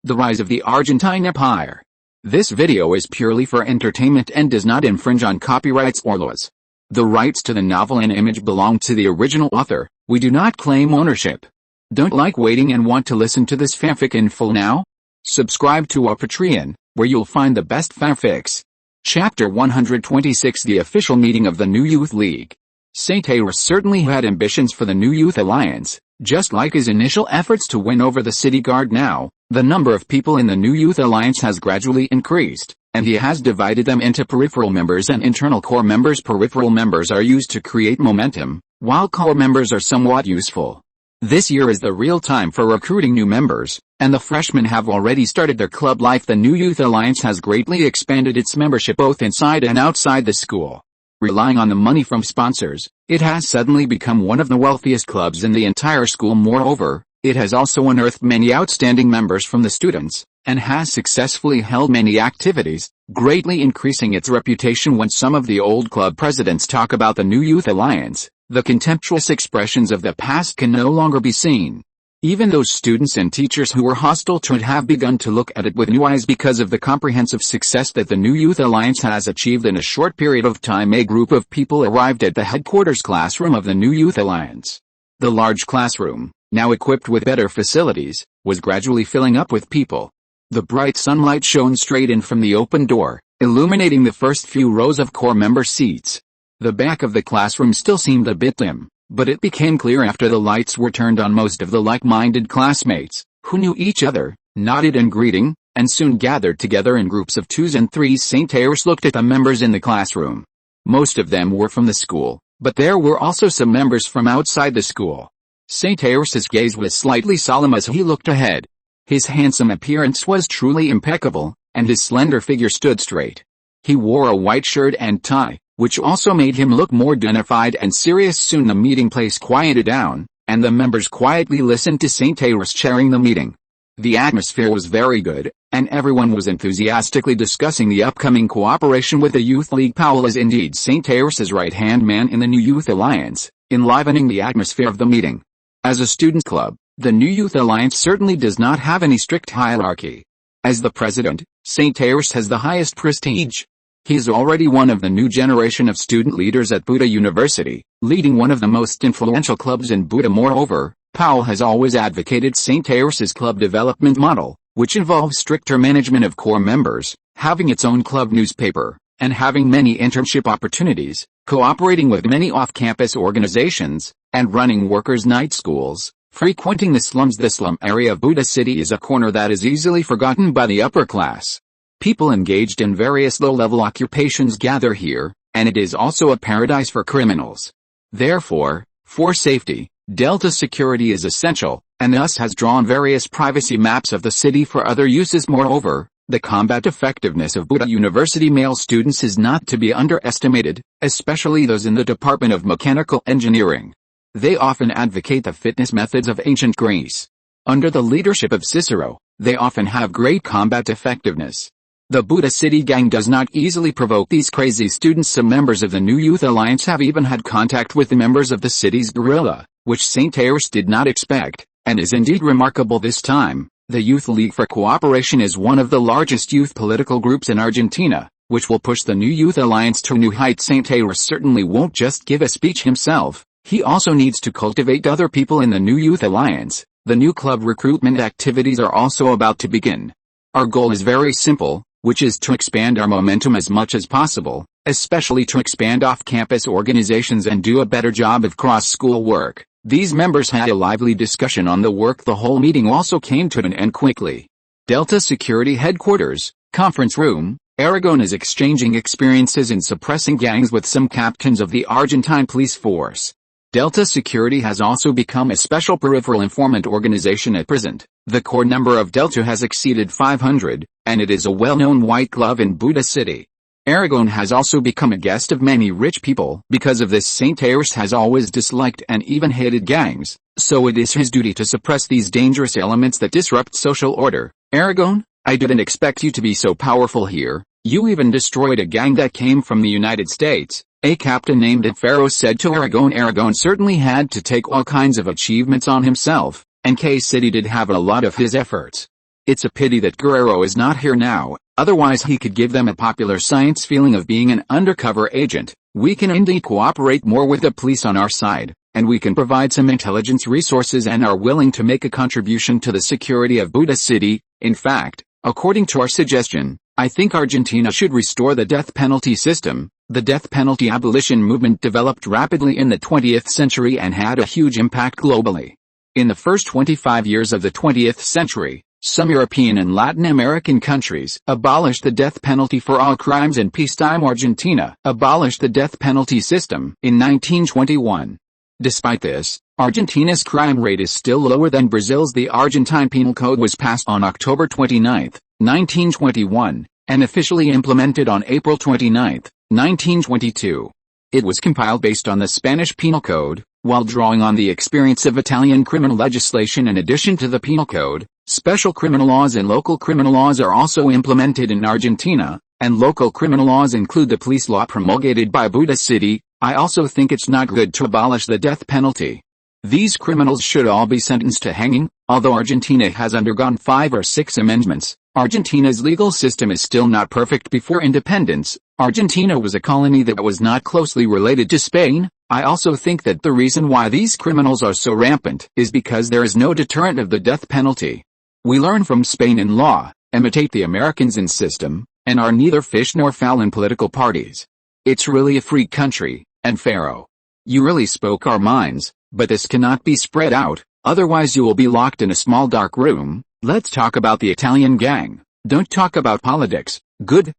The Rise of the Argentine Empire. This video is purely for entertainment and does not infringe on copyrights or laws. The rights to the novel and image belong to the original author. We do not claim ownership. Don't like waiting and want to listen to this fanfic in full now? Subscribe to our Patreon, where you'll find the best fanfics. Chapter 126 The official meeting of the new Youth League. Saint-Aris certainly had ambitions for the new Youth Alliance, just like his initial efforts to win over the city guard. Now, the number of people in the new Youth Alliance has gradually increased, and he has divided them into peripheral members and internal core members. Peripheral members are used to create momentum, while core members are somewhat useful. This year is the real time for recruiting new members, and the freshmen have already started their club life. The new Youth Alliance has greatly expanded its membership both inside and outside the school. Relying on the money from sponsors, it has suddenly become one of the wealthiest clubs in the entire school. Moreover, it has also unearthed many outstanding members from the students, and has successfully held many activities, greatly increasing its reputation. When some of the old club presidents talk about the new Youth Alliance, the contemptuous expressions of the past can no longer be seen. Even those students and teachers who were hostile to it have begun to look at it with new eyes because of the comprehensive success that the new Youth Alliance has achieved in a short period of time. A group of people arrived at the headquarters classroom of the new Youth Alliance. The large classroom, now equipped with better facilities, was gradually filling up with people. The bright sunlight shone straight in from the open door, illuminating the first few rows of core member seats. The back of the classroom still seemed a bit dim, but it became clear after the lights were turned on. Most of the like-minded classmates, who knew each other, nodded in greeting, and soon gathered together in groups of twos and threes. Saint-Aris looked at the members in the classroom. Most of them were from the school, but there were also some members from outside the school. Saint-Aris's gaze was slightly solemn as he looked ahead. His handsome appearance was truly impeccable, and his slender figure stood straight. He wore a white shirt and tie, which also made him look more dignified and serious. Soon the meeting place quieted down, and the members quietly listened to Saint-Aris chairing the meeting. The atmosphere was very good, and everyone was enthusiastically discussing the upcoming cooperation with the Youth League. Powell is indeed Saint-Aris's right-hand man in the new Youth Alliance, enlivening the atmosphere of the meeting. As a student club, the new Youth Alliance certainly does not have any strict hierarchy. As the president, Saint-Aris has the highest prestige. He is already one of the new generation of student leaders at Buda University, leading one of the most influential clubs in Buda. Moreover, Powell has always advocated Saint-Aris's club development model, which involves stricter management of core members, having its own club newspaper, and having many internship opportunities, cooperating with many off-campus organizations, and running workers' night schools, frequenting the slums. The slum area of Buda City is a corner that is easily forgotten by the upper class. People engaged in various low-level occupations gather here, and it is also a paradise for criminals. Therefore, for safety, Delta security is essential, and thus has drawn various privacy maps of the city for other uses. Moreover, the combat effectiveness of Buda University male students is not to be underestimated, especially those in the Department of Mechanical Engineering. They often advocate the fitness methods of ancient Greece. Under the leadership of Cicero, they often have great combat effectiveness. The Buda City gang does not easily provoke these crazy students. Some members of the new Youth Alliance have even had contact with the members of the city's guerrilla, which Saint-Aris did not expect, and is indeed remarkable this time. The Youth League for Cooperation is one of the largest youth political groups in Argentina, which will push the new Youth Alliance to new heights. Saint-Aris certainly won't just give a speech himself, he also needs to cultivate other people in the new Youth Alliance. The new club recruitment activities are also about to begin. Our goal is very simple, which is to expand our momentum as much as possible, especially to expand off-campus organizations and do a better job of cross-school work. These members had a lively discussion on the work. The whole meeting also came to an end quickly. Delta Security Headquarters, Conference Room. Aragon is exchanging experiences in suppressing gangs with some captains of the Argentine police force. Delta Security has also become a special peripheral informant organization at present. The core number of Delta has exceeded 500, and it is a well-known white glove in Buda City. Aragon has also become a guest of many rich people. Because of this, Saint-Aris has always disliked and even hated gangs, so it is his duty to suppress these dangerous elements that disrupt social order. Aragon, I didn't expect you to be so powerful here. You even destroyed a gang that came from the United States. A captain named Pharaoh said to Aragon. Aragon certainly had to take all kinds of achievements on himself, and K-City did have a lot of his efforts. It's a pity that Guerrero is not here now, otherwise he could give them a popular science feeling of being an undercover agent. We can indeed cooperate more with the police on our side, and we can provide some intelligence resources and are willing to make a contribution to the security of Buda City. In fact, according to our suggestion, I think Argentina should restore the death penalty system. The death penalty abolition movement developed rapidly in the 20th century and had a huge impact globally. In the first 25 years of the 20th century, some European and Latin American countries abolished the death penalty for all crimes, and peacetime Argentina abolished the death penalty system in 1921. Despite this, Argentina's crime rate is still lower than Brazil's. The Argentine Penal Code was passed on October 29, 1921, and officially implemented on April 29, 1922. It was compiled based on the Spanish Penal Code, while drawing on the experience of Italian criminal legislation. In addition to the Penal Code, special criminal laws and local criminal laws are also implemented in Argentina, and local criminal laws include the police law promulgated by Buda City. I also think it's not good to abolish the death penalty. These criminals should all be sentenced to hanging. Although Argentina has undergone 5 or 6 amendments, Argentina's legal system is still not perfect. Before independence, Argentina was a colony that was not closely related to Spain. I also think that the reason why these criminals are so rampant is because there is no deterrent of the death penalty. We learn from Spain in law, imitate the Americans in system, and are neither fish nor fowl in political parties. It's really a free country, and Pharaoh. You really spoke our minds, but this cannot be spread out, otherwise you will be locked in a small dark room. Let's talk about the Italian gang. Don't talk about politics. Good.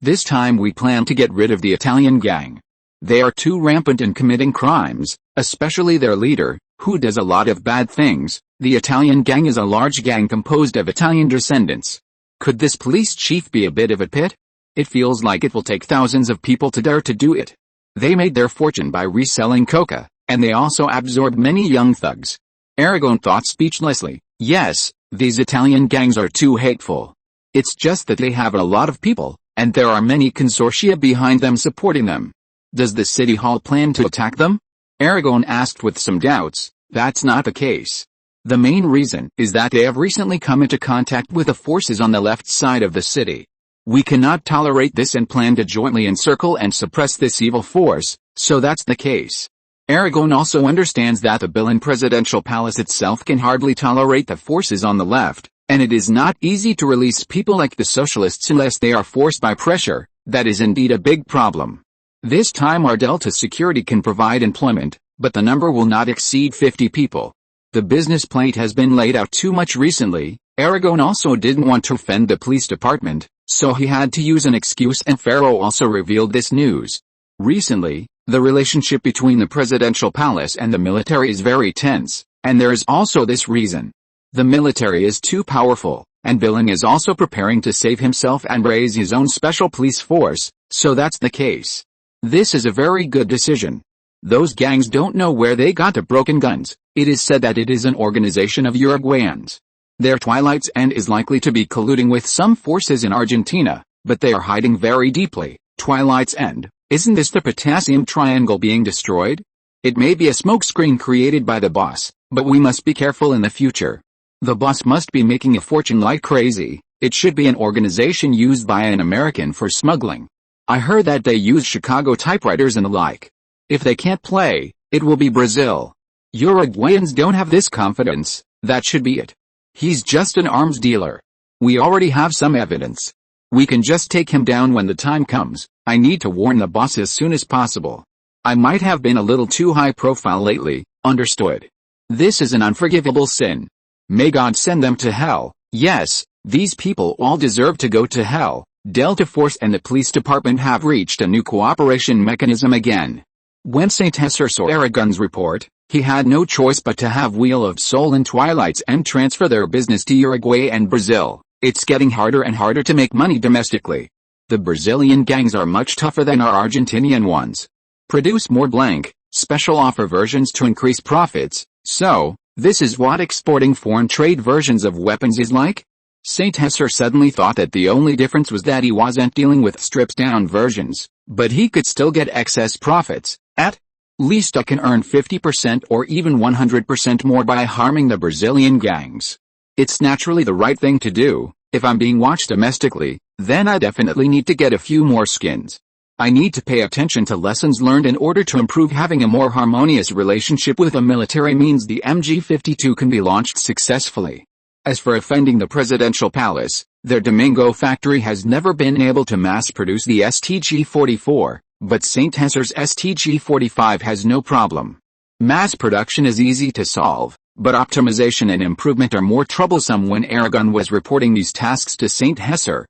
This time we plan to get rid of the Italian gang. They are too rampant in committing crimes, especially their leader, who does a lot of bad things. The Italian gang is a large gang composed of Italian descendants. Could this police chief be a bit of a pit? It feels like it will take thousands of people to dare to do it. They made their fortune by reselling coca, and they also absorbed many young thugs. Aragon thought speechlessly. Yes, these Italian gangs are too hateful. It's just that they have a lot of people, and there are many consortia behind them supporting them. Does the city hall plan to attack them? Aragon asked with some doubts. That's not the case. The main reason is that they have recently come into contact with the forces on the left side of the city. We cannot tolerate this and plan to jointly encircle and suppress this evil force, so that's the case. Aragon also understands that the Bilin presidential palace itself can hardly tolerate the forces on the left, and it is not easy to release people like the socialists unless they are forced by pressure. That is indeed a big problem. This time our Delta security can provide employment, but the number will not exceed 50 people. The business plate has been laid out too much recently. Aragon also didn't want to offend the police department, so he had to use an excuse, and Pharaoh also revealed this news. Recently, the relationship between the presidential palace and the military is very tense, and there is also this reason. The military is too powerful, and Bilin is also preparing to save himself and raise his own special police force, so that's the case. This is a very good decision. Those gangs don't know where they got the broken guns. It is said that it is an organization of Uruguayans. Their Twilight's End is likely to be colluding with some forces in Argentina, but they are hiding very deeply. Twilight's End, isn't this the potassium triangle being destroyed? It may be a smokescreen created by the boss, but we must be careful in the future. The boss must be making a fortune like crazy. It should be an organization used by an American for smuggling. I heard that they use Chicago typewriters and the like. If they can't play, it will be Brazil. Uruguayans don't have this confidence. That should be it. He's just an arms dealer. We already have some evidence. We can just take him down when the time comes. I need to warn the boss as soon as possible. I might have been a little too high profile lately, understood. This is an unforgivable sin. May God send them to hell. Yes, these people all deserve to go to hell. Delta Force and the police department have reached a new cooperation mechanism again. When St. Hesser saw Aragon's report, he had no choice but to have Wheel of Soul and Twilight's End transfer their business to Uruguay and Brazil. It's getting harder and harder to make money domestically. The Brazilian gangs are much tougher than our Argentinian ones. Produce more special offer versions to increase profits. So, this is what exporting foreign trade versions of weapons is like? St. Hesser suddenly thought that the only difference was that he wasn't dealing with stripped-down versions, but he could still get excess profits. At least I can earn 50% or even 100% more by harming the Brazilian gangs. It's naturally the right thing to do. If I'm being watched domestically, then I definitely need to get a few more skins. I need to pay attention to lessons learned in order to improve. Having a more harmonious relationship with the military means the MG-52 can be launched successfully. As for offending the presidential palace, their Domingo factory has never been able to mass-produce the STG-44, but St. Hesser's STG-45 has no problem. Mass production is easy to solve, but optimization and improvement are more troublesome. When Aragon was reporting these tasks to St. Hesser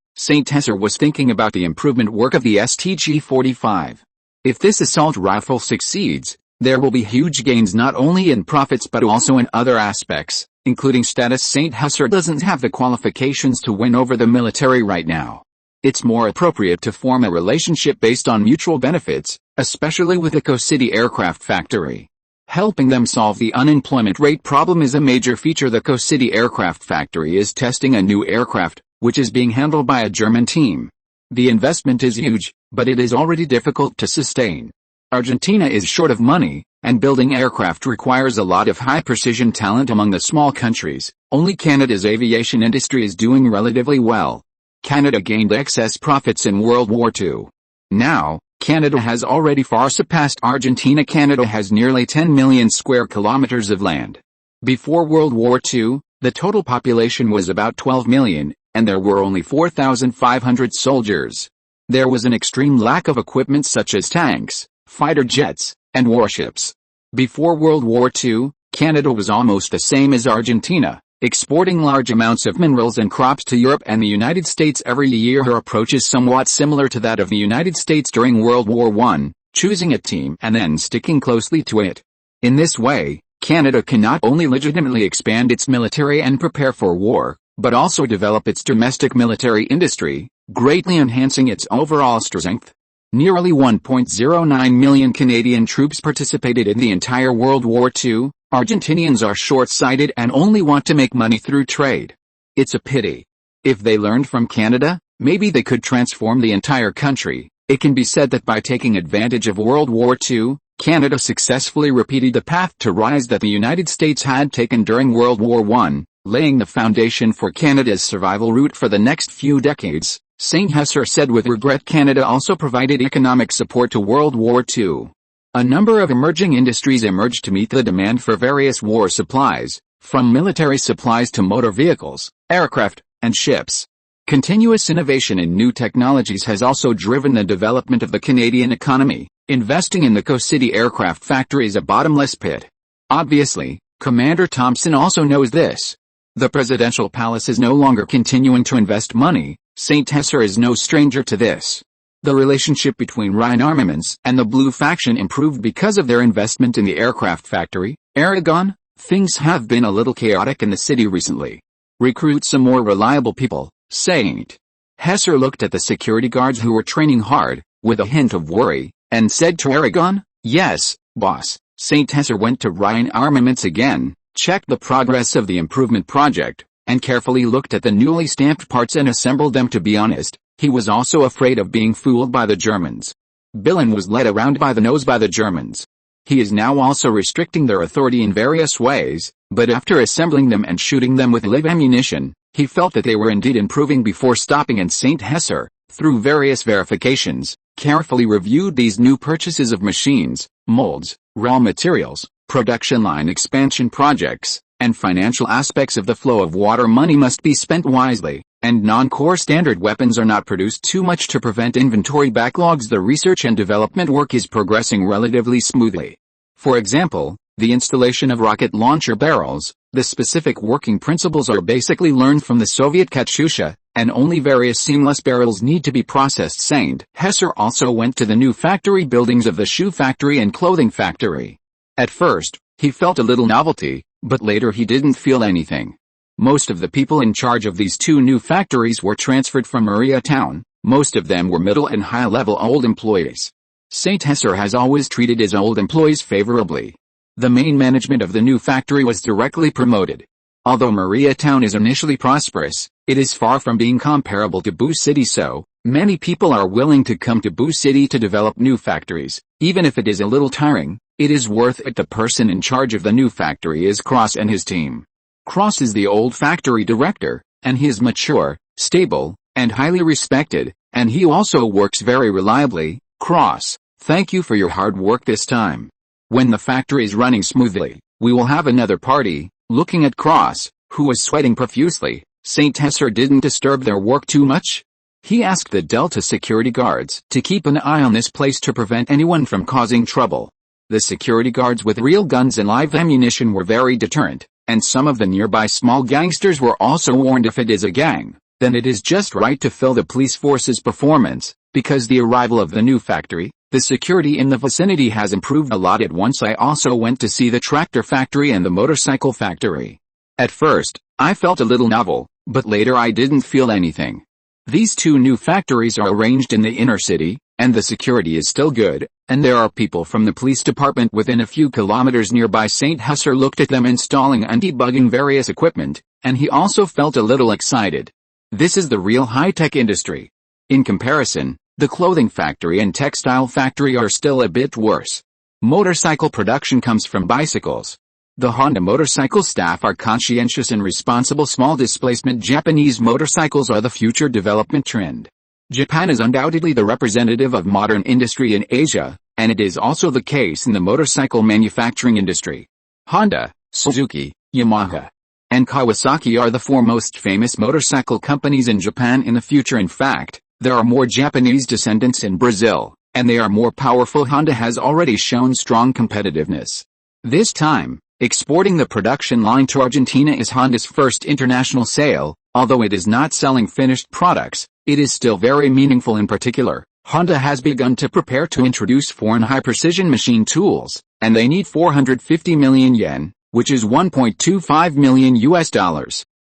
was thinking about the improvement work of the STG-45. If this assault rifle succeeds, there will be huge gains not only in profits but also in other aspects, including status. St. Hesser doesn't have the qualifications to win over the military right now. It's more appropriate to form a relationship based on mutual benefits, especially with the Co-City aircraft factory. Helping them solve the unemployment rate problem is a major feature. The Co-City aircraft factory is testing a new aircraft, which is being handled by a German team. The investment is huge, but it is already difficult to sustain. Argentina is short of money, and building aircraft requires a lot of high-precision talent among the small countries. Only Canada's aviation industry is doing relatively well. Canada gained excess profits in World War II. Now, Canada has already far surpassed Argentina. Canada has nearly 10 million square kilometers of land. Before World War II, the total population was about 12 million, and there were only 4,500 soldiers. There was an extreme lack of equipment such as tanks, fighter jets, and warships. Before World War II, Canada was almost the same as Argentina, exporting large amounts of minerals and crops to Europe and the United States every year. Her approach is somewhat similar to that of the United States during World War I, choosing a team and then sticking closely to it. In this way, Canada can not only legitimately expand its military and prepare for war, but also develop its domestic military industry, greatly enhancing its overall strength. Nearly 1.09 million Canadian troops participated in the entire World War II. Argentinians are short-sighted and only want to make money through trade. It's a pity. If they learned from Canada, maybe they could transform the entire country. It can be said that by taking advantage of World War II, Canada successfully repeated the path to rise that the United States had taken during World War I, laying the foundation for Canada's survival route for the next few decades. St. Hesser said with regret. Canada also provided economic support to World War II. A number of emerging industries emerged to meet the demand for various war supplies, from military supplies to motor vehicles, aircraft, and ships. Continuous innovation in new technologies has also driven the development of the Canadian economy. Investing in the Co-City aircraft factory is a bottomless pit. Obviously, Commander Thompson also knows this. The presidential palace is no longer continuing to invest money. St. Hesser is no stranger to this. The relationship between Rhine Armaments and the Blue faction improved because of their investment in the aircraft factory. Aragon, things have been a little chaotic in the city recently. Recruit some more reliable people. St. Hesser looked at the security guards who were training hard, with a hint of worry, and said to Aragon, "Yes, boss." St. Hesser went to Rhine Armaments again, checked the progress of the improvement project, and carefully looked at the newly stamped parts and assembled them. To be honest, he was also afraid of being fooled by the Germans. Billen was led around by the nose by the Germans. He is now also restricting their authority in various ways, but after assembling them and shooting them with live ammunition, he felt that they were indeed improving before stopping. And St. Hesser, through various verifications, carefully reviewed these new purchases of machines, molds, raw materials, production line expansion projects, and financial aspects of the flow of water. Money must be spent wisely, and non-core standard weapons are not produced too much to prevent inventory backlogs. The research and development work is progressing relatively smoothly. For example, the installation of rocket launcher barrels. The specific working principles are basically learned from the Soviet Katyusha, and only various seamless barrels need to be processed. St. Hesser also went to the new factory buildings of the shoe factory and clothing factory. At first, he felt a little novelty, but later he didn't feel anything. Most of the people in charge of these two new factories were transferred from Maria Town. Most of them were middle and high-level old employees. St. Hesser has always treated his old employees favorably. The main management of the new factory was directly promoted. Although Maria Town is initially prosperous, it is far from being comparable to Boo City, so many people are willing to come to Boo City to develop new factories. Even if it is a little tiring, it is worth it. The person in charge of the new factory is Cross and his team. Cross is the old factory director, and he is mature, stable, and highly respected, and he also works very reliably. Cross, thank you for your hard work this time. When the factory is running smoothly, we will have another party. Looking at Cross, who was sweating profusely, St. Hesser didn't disturb their work too much. He asked the Delta security guards to keep an eye on this place to prevent anyone from causing trouble. The security guards with real guns and live ammunition were very deterrent, and some of the nearby small gangsters were also warned if it is a gang, then it is just right to fill the police force's performance, because the arrival of the new factory, the security in the vicinity has improved a lot. At once I also went to see the tractor factory and the motorcycle factory. At first, I felt a little novel, but later I didn't feel anything. These two new factories are arranged in the inner city, and the security is still good, and there are people from the police department within a few kilometers nearby. St. Hesser looked at them installing and debugging various equipment, and he also felt a little excited. This is the real high-tech industry. In comparison, the clothing factory and textile factory are still a bit worse. Motorcycle production comes from bicycles. The Honda motorcycle staff are conscientious and responsible. Small displacement Japanese motorcycles are the future development trend. Japan is undoubtedly the representative of modern industry in Asia, and it is also the case in the motorcycle manufacturing industry. Honda, Suzuki, Yamaha, and Kawasaki are the four most famous motorcycle companies in Japan in the future. In fact, there are more Japanese descendants in Brazil, and they are more powerful. Honda has already shown strong competitiveness. This time, exporting the production line to Argentina is Honda's first international sale. Although it is not selling finished products, it is still very meaningful. In particular, Honda has begun to prepare to introduce foreign high-precision machine tools, and they need 450 million yen, which is $1.25 million.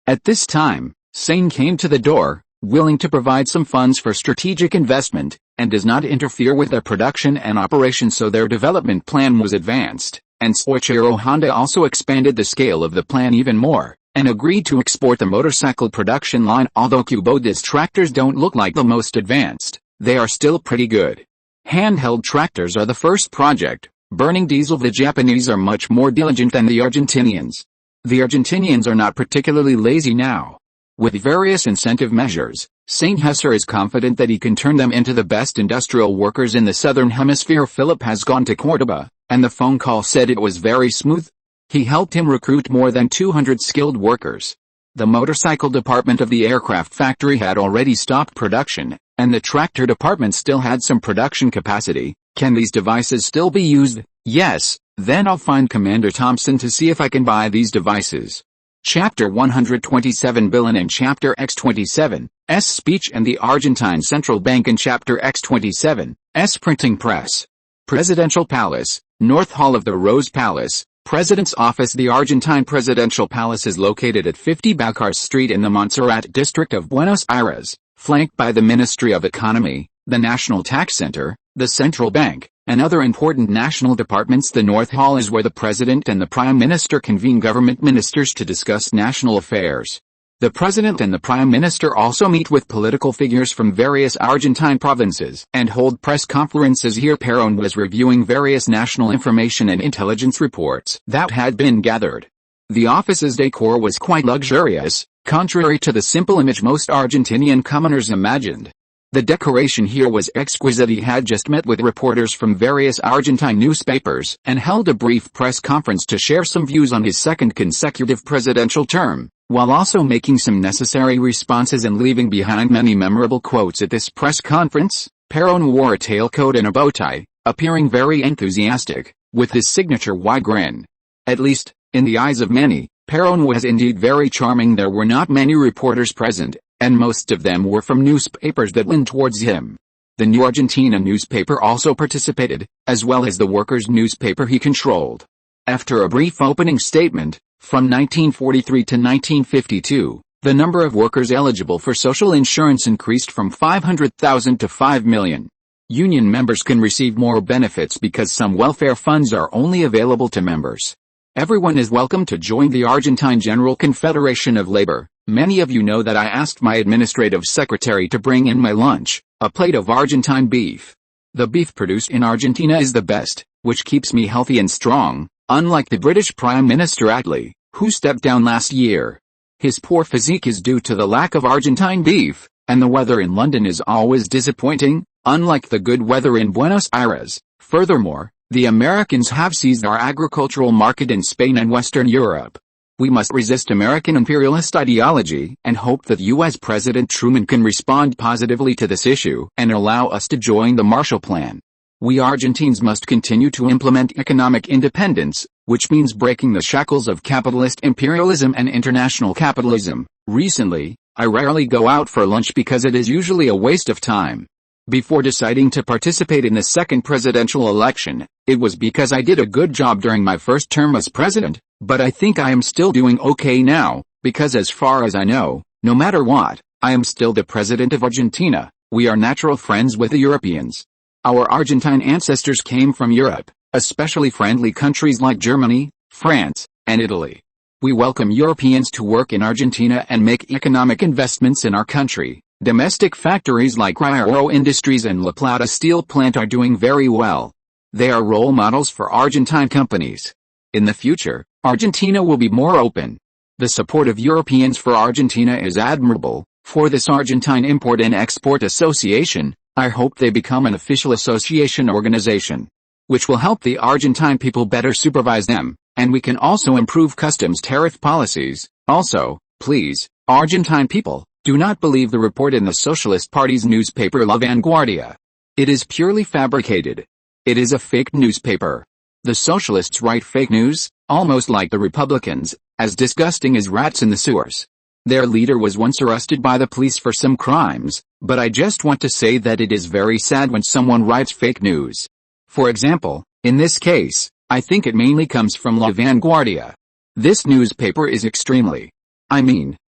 At this time, Sane came to the door, willing to provide some funds for strategic investment, and does not interfere with their production and operation, so their development plan was advanced, and Soichiro Honda also expanded the scale of the plan even more, and agreed to export the motorcycle production line. Although Kubota's tractors don't look like the most advanced, they are still pretty good. Handheld tractors are the first project, burning diesel. The Japanese are much more diligent than the Argentinians. The Argentinians are not particularly lazy now. With various incentive measures, St. Hesser is confident that he can turn them into the best industrial workers in the southern hemisphere. Philip has gone to Cordoba, and the phone call said it was very smooth. He helped him recruit more than 200 skilled workers. The motorcycle department of the aircraft factory had already stopped production, and the tractor department still had some production capacity. Can these devices still be used? Yes, then I'll find Commander Thompson to see if I can buy these devices. Chapter 127 Billion and Chapter X27, S Speech and the Argentine Central Bank and Chapter X27, S Printing Press. Presidential Palace, North Hall of the Rose Palace, President's Office. The Argentine Presidential Palace is located at 50 Balcarce Street in the Montserrat district of Buenos Aires, flanked by the Ministry of Economy, the National Tax Center, the Central Bank, and other important national departments. The North Hall is where the President and the Prime Minister convene government ministers to discuss national affairs. The President and the Prime Minister also meet with political figures from various Argentine provinces and hold press conferences here. Perón was reviewing various national information and intelligence reports that had been gathered. The office's decor was quite luxurious, contrary to the simple image most Argentinian commoners imagined. The decoration here was exquisite. He had just met with reporters from various Argentine newspapers and held a brief press conference to share some views on his second consecutive presidential term, while also making some necessary responses and leaving behind many memorable quotes. At this press conference, Perón wore a tailcoat and a bow tie, appearing very enthusiastic, with his signature wide grin. At least, in the eyes of many, Perón was indeed very charming. There were not many reporters present, and most of them were from newspapers that leaned towards him. The New Argentina newspaper also participated, as well as the workers' newspaper he controlled. After a brief opening statement, from 1943 to 1952, the number of workers eligible for social insurance increased from 500,000 to 5 million. Union members can receive more benefits because some welfare funds are only available to members. Everyone is welcome to join the Argentine General Confederation of Labor. Many of you know that I asked my administrative secretary to bring in my lunch, a plate of Argentine beef. The beef produced in Argentina is the best, which keeps me healthy and strong, unlike the British Prime Minister Attlee, who stepped down last year. His poor physique is due to the lack of Argentine beef, and the weather in London is always disappointing, unlike the good weather in Buenos Aires. Furthermore, the Americans have seized our agricultural market in Spain and Western Europe. We must resist American imperialist ideology and hope that U.S. President Truman can respond positively to this issue and allow us to join the Marshall Plan. We Argentines must continue to implement economic independence, which means breaking the shackles of capitalist imperialism and international capitalism. Recently, I rarely go out for lunch because it is usually a waste of time. Before deciding to participate in the second presidential election, it was because I did a good job during my first term as president, but I think I am still doing okay now, because as far as I know, no matter what, I am still the president of Argentina. We are natural friends with the Europeans. Our Argentine ancestors came from Europe, especially friendly countries like Germany, France, and Italy. We welcome Europeans to work in Argentina and make economic investments in our country. Domestic factories like Railroad Industries and La Plata Steel Plant are doing very well. They are role models for Argentine companies. In the future, Argentina will be more open. The support of Europeans for Argentina is admirable. For this Argentine Import and Export Association, I hope they become an official association organization, which will help the Argentine people better supervise them, and we can also improve customs tariff policies. Also, please, Argentine people, do not believe the report in the Socialist Party's newspaper La Vanguardia. It is purely fabricated. It is a fake newspaper. The Socialists write fake news, almost like the Republicans, as disgusting as rats in the sewers. Their leader was once arrested by the police for some crimes, but I just want to say that it is very sad when someone writes fake news. For example, in this case, I think it mainly comes from La Vanguardia. This newspaper is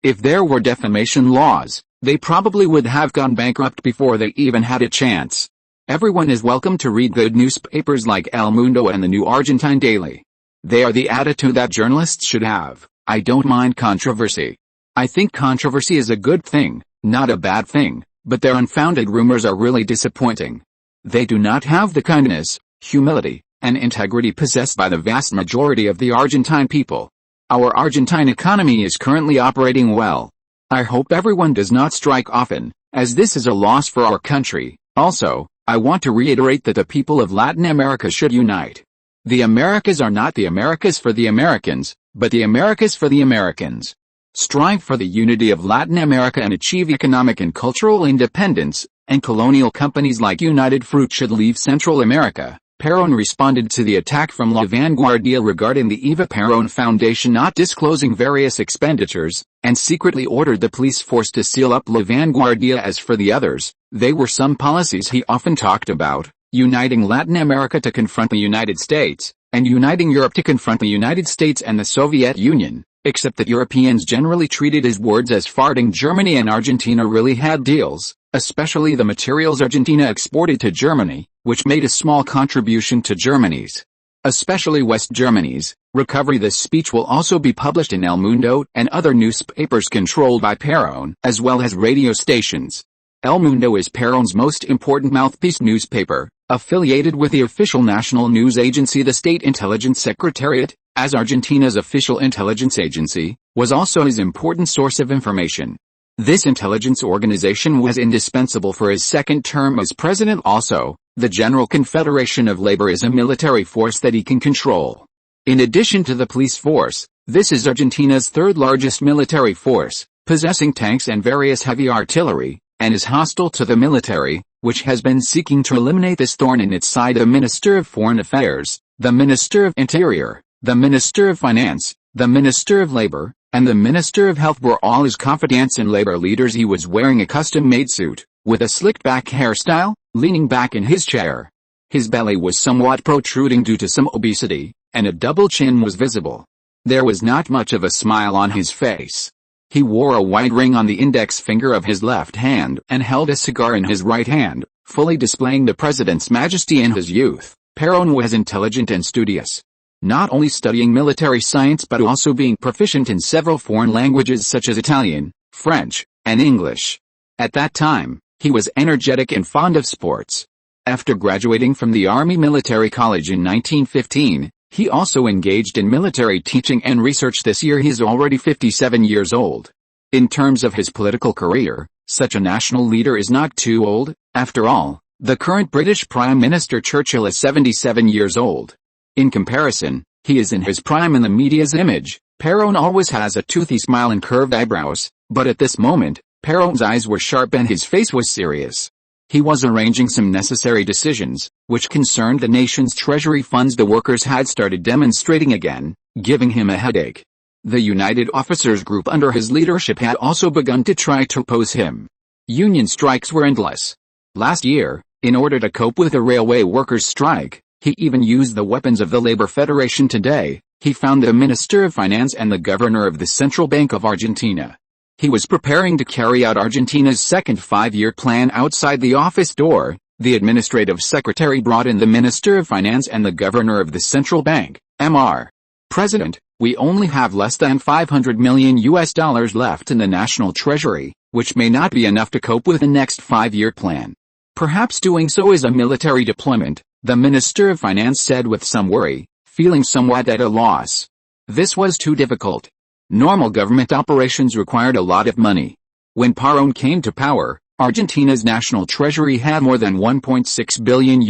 if there were defamation laws, they probably would have gone bankrupt before they even had a chance. Everyone is welcome to read good newspapers like El Mundo and the New Argentine Daily. They are the attitude that journalists should have. I don't mind controversy. I think controversy is a good thing, not a bad thing, but their unfounded rumors are really disappointing. They do not have the kindness, humility, and integrity possessed by the vast majority of the Argentine people. Our Argentine economy is currently operating well. I hope everyone does not strike often, as this is a loss for our country. Also, I want to reiterate that the people of Latin America should unite. The Americas are not the Americas for the Americans, but the Americas for the Americans. Strive for the unity of Latin America and achieve economic and cultural independence, and colonial companies like United Fruit should leave Central America. Perón responded to the attack from La Vanguardia regarding the Eva Perón Foundation not disclosing various expenditures, and secretly ordered the police force to seal up La Vanguardia. As for the others, they were some policies he often talked about, uniting Latin America to confront the United States, and uniting Europe to confront the United States and the Soviet Union, except that Europeans generally treated his words as farting. Germany and Argentina really had deals, especially the materials Argentina exported to Germany, which made a small contribution to Germany's, especially West Germany's, recovery. This speech will also be published in El Mundo and other newspapers controlled by Perón, as well as radio stations. El Mundo is Perón's most important mouthpiece newspaper, affiliated with the official national news agency the State Intelligence Secretariat, as Argentina's official intelligence agency, was also his important source of information. This intelligence organization was indispensable for his second term as president. Also, the General Confederation of Labor is a military force that he can control. In addition to the police force, this is Argentina's third largest military force, possessing tanks and various heavy artillery, and is hostile to the military, which has been seeking to eliminate this thorn in its side. The Minister of Foreign Affairs, the Minister of Interior, the Minister of Finance, the Minister of Labor, and the Minister of Health were all his confidants and labor leaders. He was wearing a custom-made suit, with a slicked-back hairstyle, leaning back in his chair. His belly was somewhat protruding due to some obesity, and a double chin was visible. There was not much of a smile on his face. He wore a white ring on the index finger of his left hand and held a cigar in his right hand, fully displaying the president's majesty in his youth. Perón was intelligent and studious, not only studying military science but also being proficient in several foreign languages such as Italian, French, and English. At that time, he was energetic and fond of sports. After graduating from the Army Military College in 1915, He also engaged in military teaching and research. This year he is already 57 years old. In terms of his political career, such a national leader is not too old. After all, the current British Prime Minister Churchill is 77 years old. In comparison, he is in his prime in the media's image. Perón always has a toothy smile and curved eyebrows, but at this moment, Perón's eyes were sharp and his face was serious. He was arranging some necessary decisions, which concerned the nation's treasury funds. The workers had started demonstrating again, giving him a headache. The United Officers Group under his leadership had also begun to try to oppose him. Union strikes were endless. Last year, in order to cope with the railway workers' strike, he even used the weapons of the Labor Federation. Today, he found the Minister of Finance and the Governor of the Central Bank of Argentina. He was preparing to carry out Argentina's second 5-year plan outside the office door. The administrative secretary brought in the Minister of Finance and the Governor of the Central Bank. Mr. President, we only have less than $500 million left in the national treasury, which may not be enough to cope with the next 5-year plan. Perhaps doing so is a military deployment, the Minister of Finance said with some worry, feeling somewhat at a loss. This was too difficult. Normal government operations required a lot of money. When Perón came to power, Argentina's national treasury had more than $1.6 billion.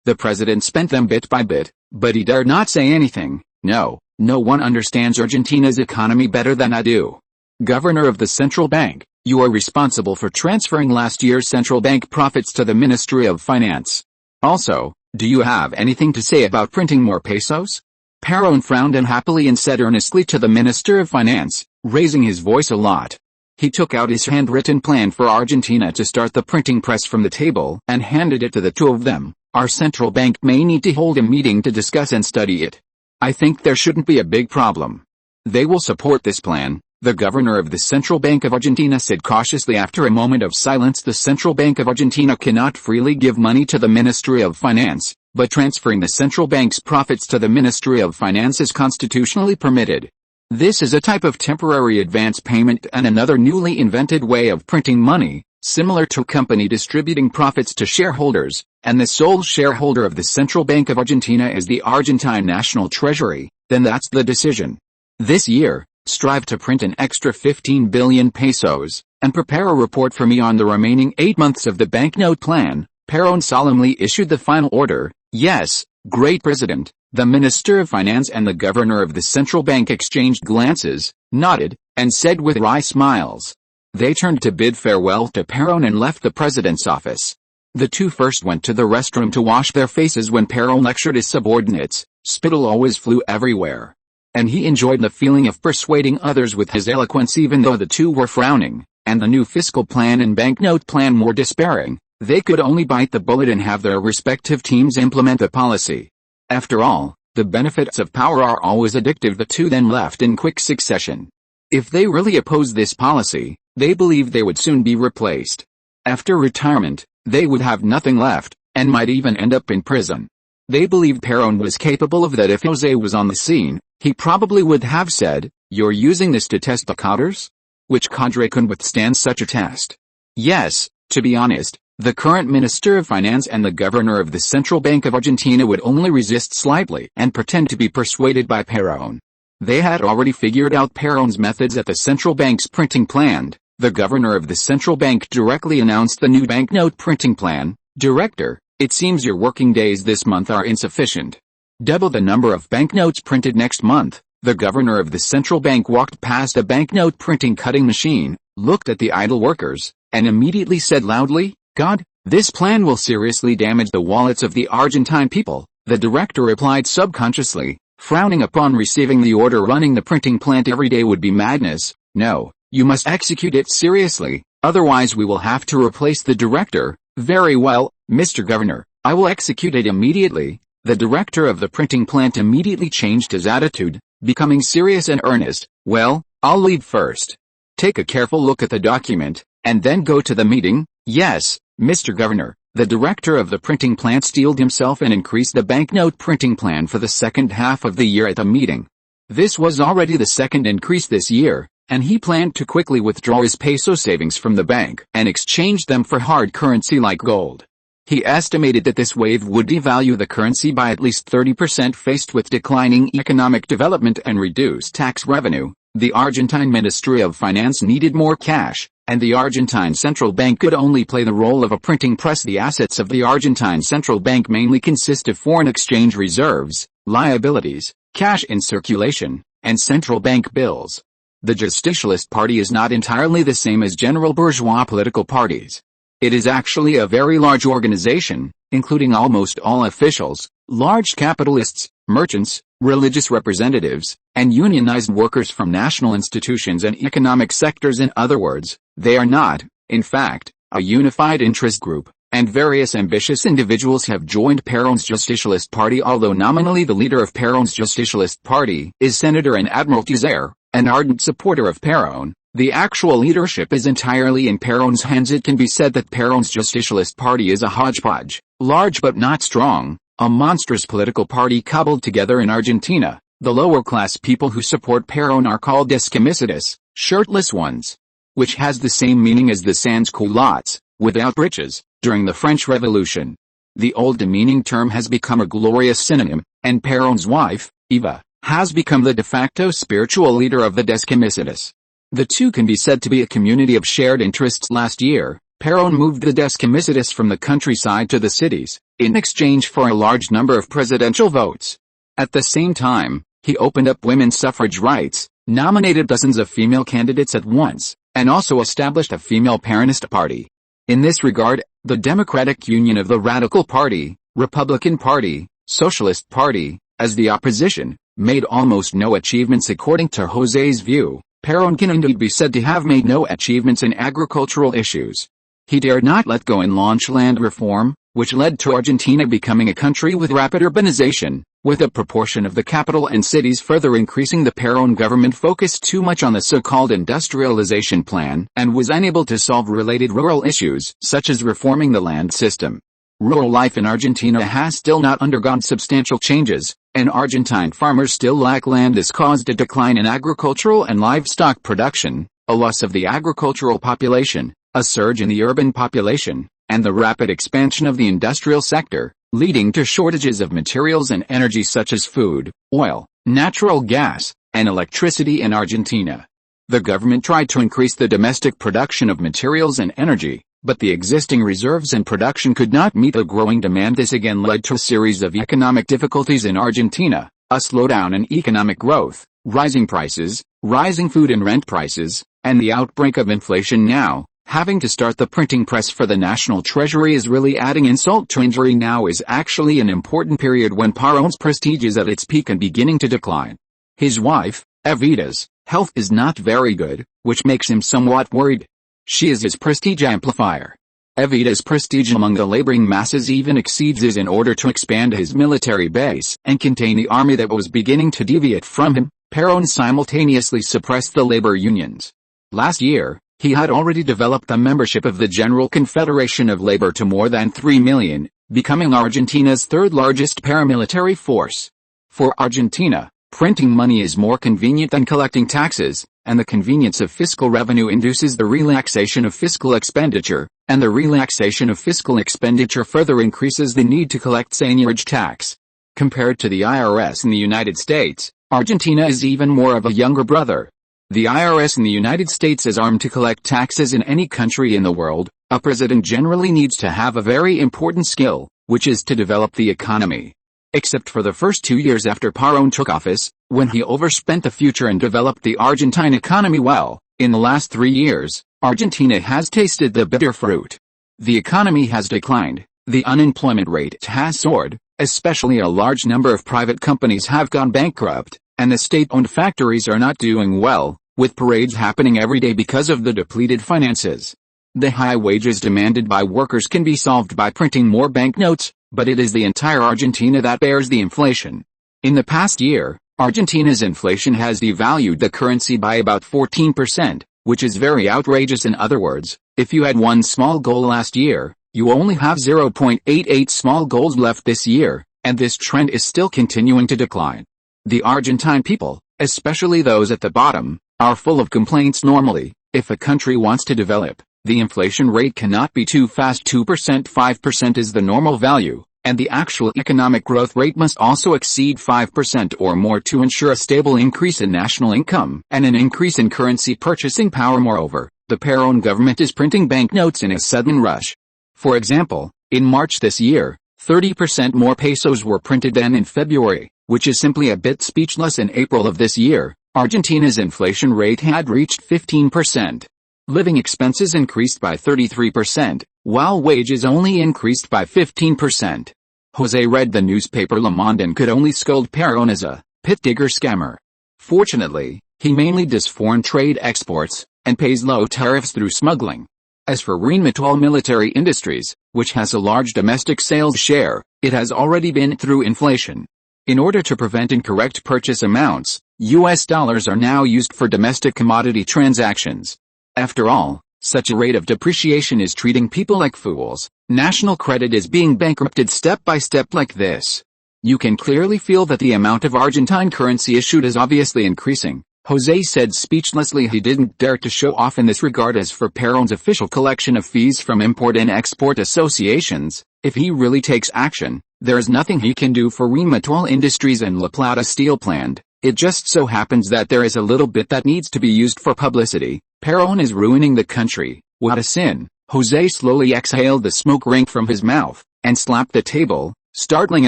The president spent them bit by bit, but he dared not say anything. No one understands Argentina's economy better than I do. Governor of the Central Bank, you are responsible for transferring last year's central bank profits to the Ministry of Finance. Also, do you have anything to say about printing more pesos? Perón frowned unhappily and said earnestly to the Minister of Finance, raising his voice a lot. He took out his handwritten plan for Argentina to start the printing press from the table and handed it to the two of them. Our central bank may need to hold a meeting to discuss and study it. I think there shouldn't be a big problem. They will support this plan, the governor of the Central Bank of Argentina said cautiously after a moment of silence. The Central Bank of Argentina cannot freely give money to the Ministry of Finance, but transferring the central bank's profits to the Ministry of Finance is constitutionally permitted. This is a type of temporary advance payment and another newly invented way of printing money, similar to a company distributing profits to shareholders, and the sole shareholder of the Central Bank of Argentina is the Argentine National Treasury. Then that's the decision. This year, strive to print an extra 15 billion pesos, and prepare a report for me on the remaining 8 months of the banknote plan. Perón solemnly issued the final order. Yes, great President. The Minister of Finance and the Governor of the Central Bank exchanged glances, nodded, and said with wry smiles. They turned to bid farewell to Perón and left the President's office. The two first went to the restroom to wash their faces. When Perón lectured his subordinates, spittle always flew everywhere. And he enjoyed the feeling of persuading others with his eloquence. Even though the two were frowning, and the new fiscal plan and banknote plan more despairing, they could only bite the bullet and have their respective teams implement the policy. After all, the benefits of power are always addictive. The two then left in quick succession. If they really opposed this policy, they believed they would soon be replaced. After retirement, they would have nothing left, and might even end up in prison. They believed Perón was capable of that. If José was on the scene, he probably would have said, "You're using this to test the cadres?" Which cadre could withstand such a test? Yes, to be honest, the current Minister of Finance and the Governor of the Central Bank of Argentina would only resist slightly and pretend to be persuaded by Perón. They had already figured out Perón's methods at the central bank's printing plan. The Governor of the Central Bank directly announced the new banknote printing plan. Director, it seems your working days this month are insufficient. Double the number of banknotes printed next month. The Governor of the Central Bank walked past a banknote printing cutting machine, looked at the idle workers, and immediately said loudly, "God, this plan will seriously damage the wallets of the Argentine people." The director replied subconsciously, frowning upon receiving the order. Running the printing plant every day would be madness. No, you must execute it seriously, otherwise we will have to replace the director. Very well, Mr. Governor, I will execute it immediately. The director of the printing plant immediately changed his attitude, becoming serious and earnest. Well, I'll leave first. Take a careful look at the document, and then go to the meeting. Yes, Mr. Governor. The director of the printing plant steeled himself and increased the banknote printing plan for the second half of the year at the meeting. This was already the second increase this year, and he planned to quickly withdraw his peso savings from the bank and exchange them for hard currency like gold. He estimated that this wave would devalue the currency by at least 30%. Faced with declining economic development and reduced tax revenue, the Argentine Ministry of Finance needed more cash, and the Argentine Central Bank could only play the role of a printing press. The assets of the Argentine Central Bank mainly consist of foreign exchange reserves, liabilities, cash in circulation, and central bank bills. The Justicialist Party is not entirely the same as general bourgeois political parties. It is actually a very large organization, including almost all officials, large capitalists, merchants, religious representatives, and unionized workers from national institutions and economic sectors. In other words, they are not, in fact, a unified interest group, and various ambitious individuals have joined Perón's Justicialist Party. Although nominally the leader of Perón's Justicialist Party is Senator and Admiral José, an ardent supporter of Perón, the actual leadership is entirely in Perón's hands. It can be said that Perón's Justicialist Party is a hodgepodge, large but not strong, a monstrous political party cobbled together in Argentina. The lower-class people who support Perón are called descamisados, shirtless ones, which has the same meaning as the sans culottes, without breeches, during the French Revolution. The old demeaning term has become a glorious synonym, and Perón's wife, Eva, has become the de facto spiritual leader of the descamisados. The two can be said to be a community of shared interests. Last year, Perón moved the descamisados from the countryside to the cities, in exchange for a large number of presidential votes. At the same time, he opened up women's suffrage rights, nominated dozens of female candidates at once, and also established a female Peronist party. In this regard, the Democratic Union of the Radical Party, Republican Party, Socialist Party, as the opposition, made almost no achievements. According to José's view, Perón can indeed be said to have made no achievements in agricultural issues. He dared not let go and launch land reform, which led to Argentina becoming a country with rapid urbanization, with a proportion of the capital and cities further increasing. The Perón government focused too much on the so-called industrialization plan and was unable to solve related rural issues, such as reforming the land system. Rural life in Argentina has still not undergone substantial changes, and Argentine farmers still lack land. This caused a decline in agricultural and livestock production, a loss of the agricultural population, a surge in the urban population, and the rapid expansion of the industrial sector, leading to shortages of materials and energy such as food, oil, natural gas, and electricity in Argentina. The government tried to increase the domestic production of materials and energy, but the existing reserves and production could not meet the growing demand. This again led to a series of economic difficulties in Argentina, a slowdown in economic growth, rising prices, rising food and rent prices, and the outbreak of inflation. Now, having to start the printing press for the national treasury is really adding insult to injury. Now is actually an important period when Perón's prestige is at its peak and beginning to decline. His wife, Evita's, health is not very good, which makes him somewhat worried. She is his prestige amplifier. Evita's prestige among the laboring masses even exceeds his. In order to expand his military base and contain the army that was beginning to deviate from him, Perón simultaneously suppressed the labor unions. Last year, he had already developed the membership of the General Confederation of Labor to more than 3 million, becoming Argentina's third largest paramilitary force. For Argentina, printing money is more convenient than collecting taxes, and the convenience of fiscal revenue induces the relaxation of fiscal expenditure, and the relaxation of fiscal expenditure further increases the need to collect seigniorage tax. Compared to the IRS in the United States, Argentina is even more of a younger brother. The IRS in the United States is armed to collect taxes in any country in the world. A president generally needs to have a very important skill, which is to develop the economy. Except for the first 2 years after Perón took office, when he overspent the future and developed the Argentine economy well, in the last 3 years, Argentina has tasted the bitter fruit. The economy has declined, the unemployment rate has soared, especially a large number of private companies have gone bankrupt, and the state-owned factories are not doing well, with parades happening every day because of the depleted finances. The high wages demanded by workers can be solved by printing more banknotes, but it is the entire Argentina that bears the inflation. In the past year, Argentina's inflation has devalued the currency by about 14%, which is very outrageous. In other words, if you had one small goal last year, you only have 0.88 small goals left this year, and this trend is still continuing to decline. The Argentine people, especially those at the bottom, are full of complaints. Normally, if a country wants to develop, The inflation rate cannot be too fast. 2%, 5% is the normal value, and the actual economic growth rate must also exceed 5% or more to ensure a stable increase in national income and an increase in currency purchasing power. Moreover, the Perón government is printing banknotes in a sudden rush. For example, in March this year, 30% more pesos were printed than in February, which is simply a bit speechless. In April of this year, Argentina's inflation rate had reached 15%. Living expenses increased by 33%, while wages only increased by 15%. José read the newspaper Le Monde and could only scold Perón as a pit digger scammer. Fortunately, he mainly does foreign trade exports, and pays low tariffs through smuggling. As for Rheinmetall Military Industries, which has a large domestic sales share, it has already been through inflation. In order to prevent incorrect purchase amounts, US dollars are now used for domestic commodity transactions. After all, such a rate of depreciation is treating people like fools. National credit is being bankrupted step by step like this. You can clearly feel that the amount of Argentine currency issued is obviously increasing. José said speechlessly. He didn't dare to show off in this regard. As for Perón's official collection of fees from import and export associations, if he really takes action, there is nothing he can do for Rheinmetall Industries and La Plata Steel Plant. It just so happens that there is a little bit that needs to be used for publicity. Perón is ruining the country. What a sin. José slowly exhaled the smoke ring from his mouth, and slapped the table, startling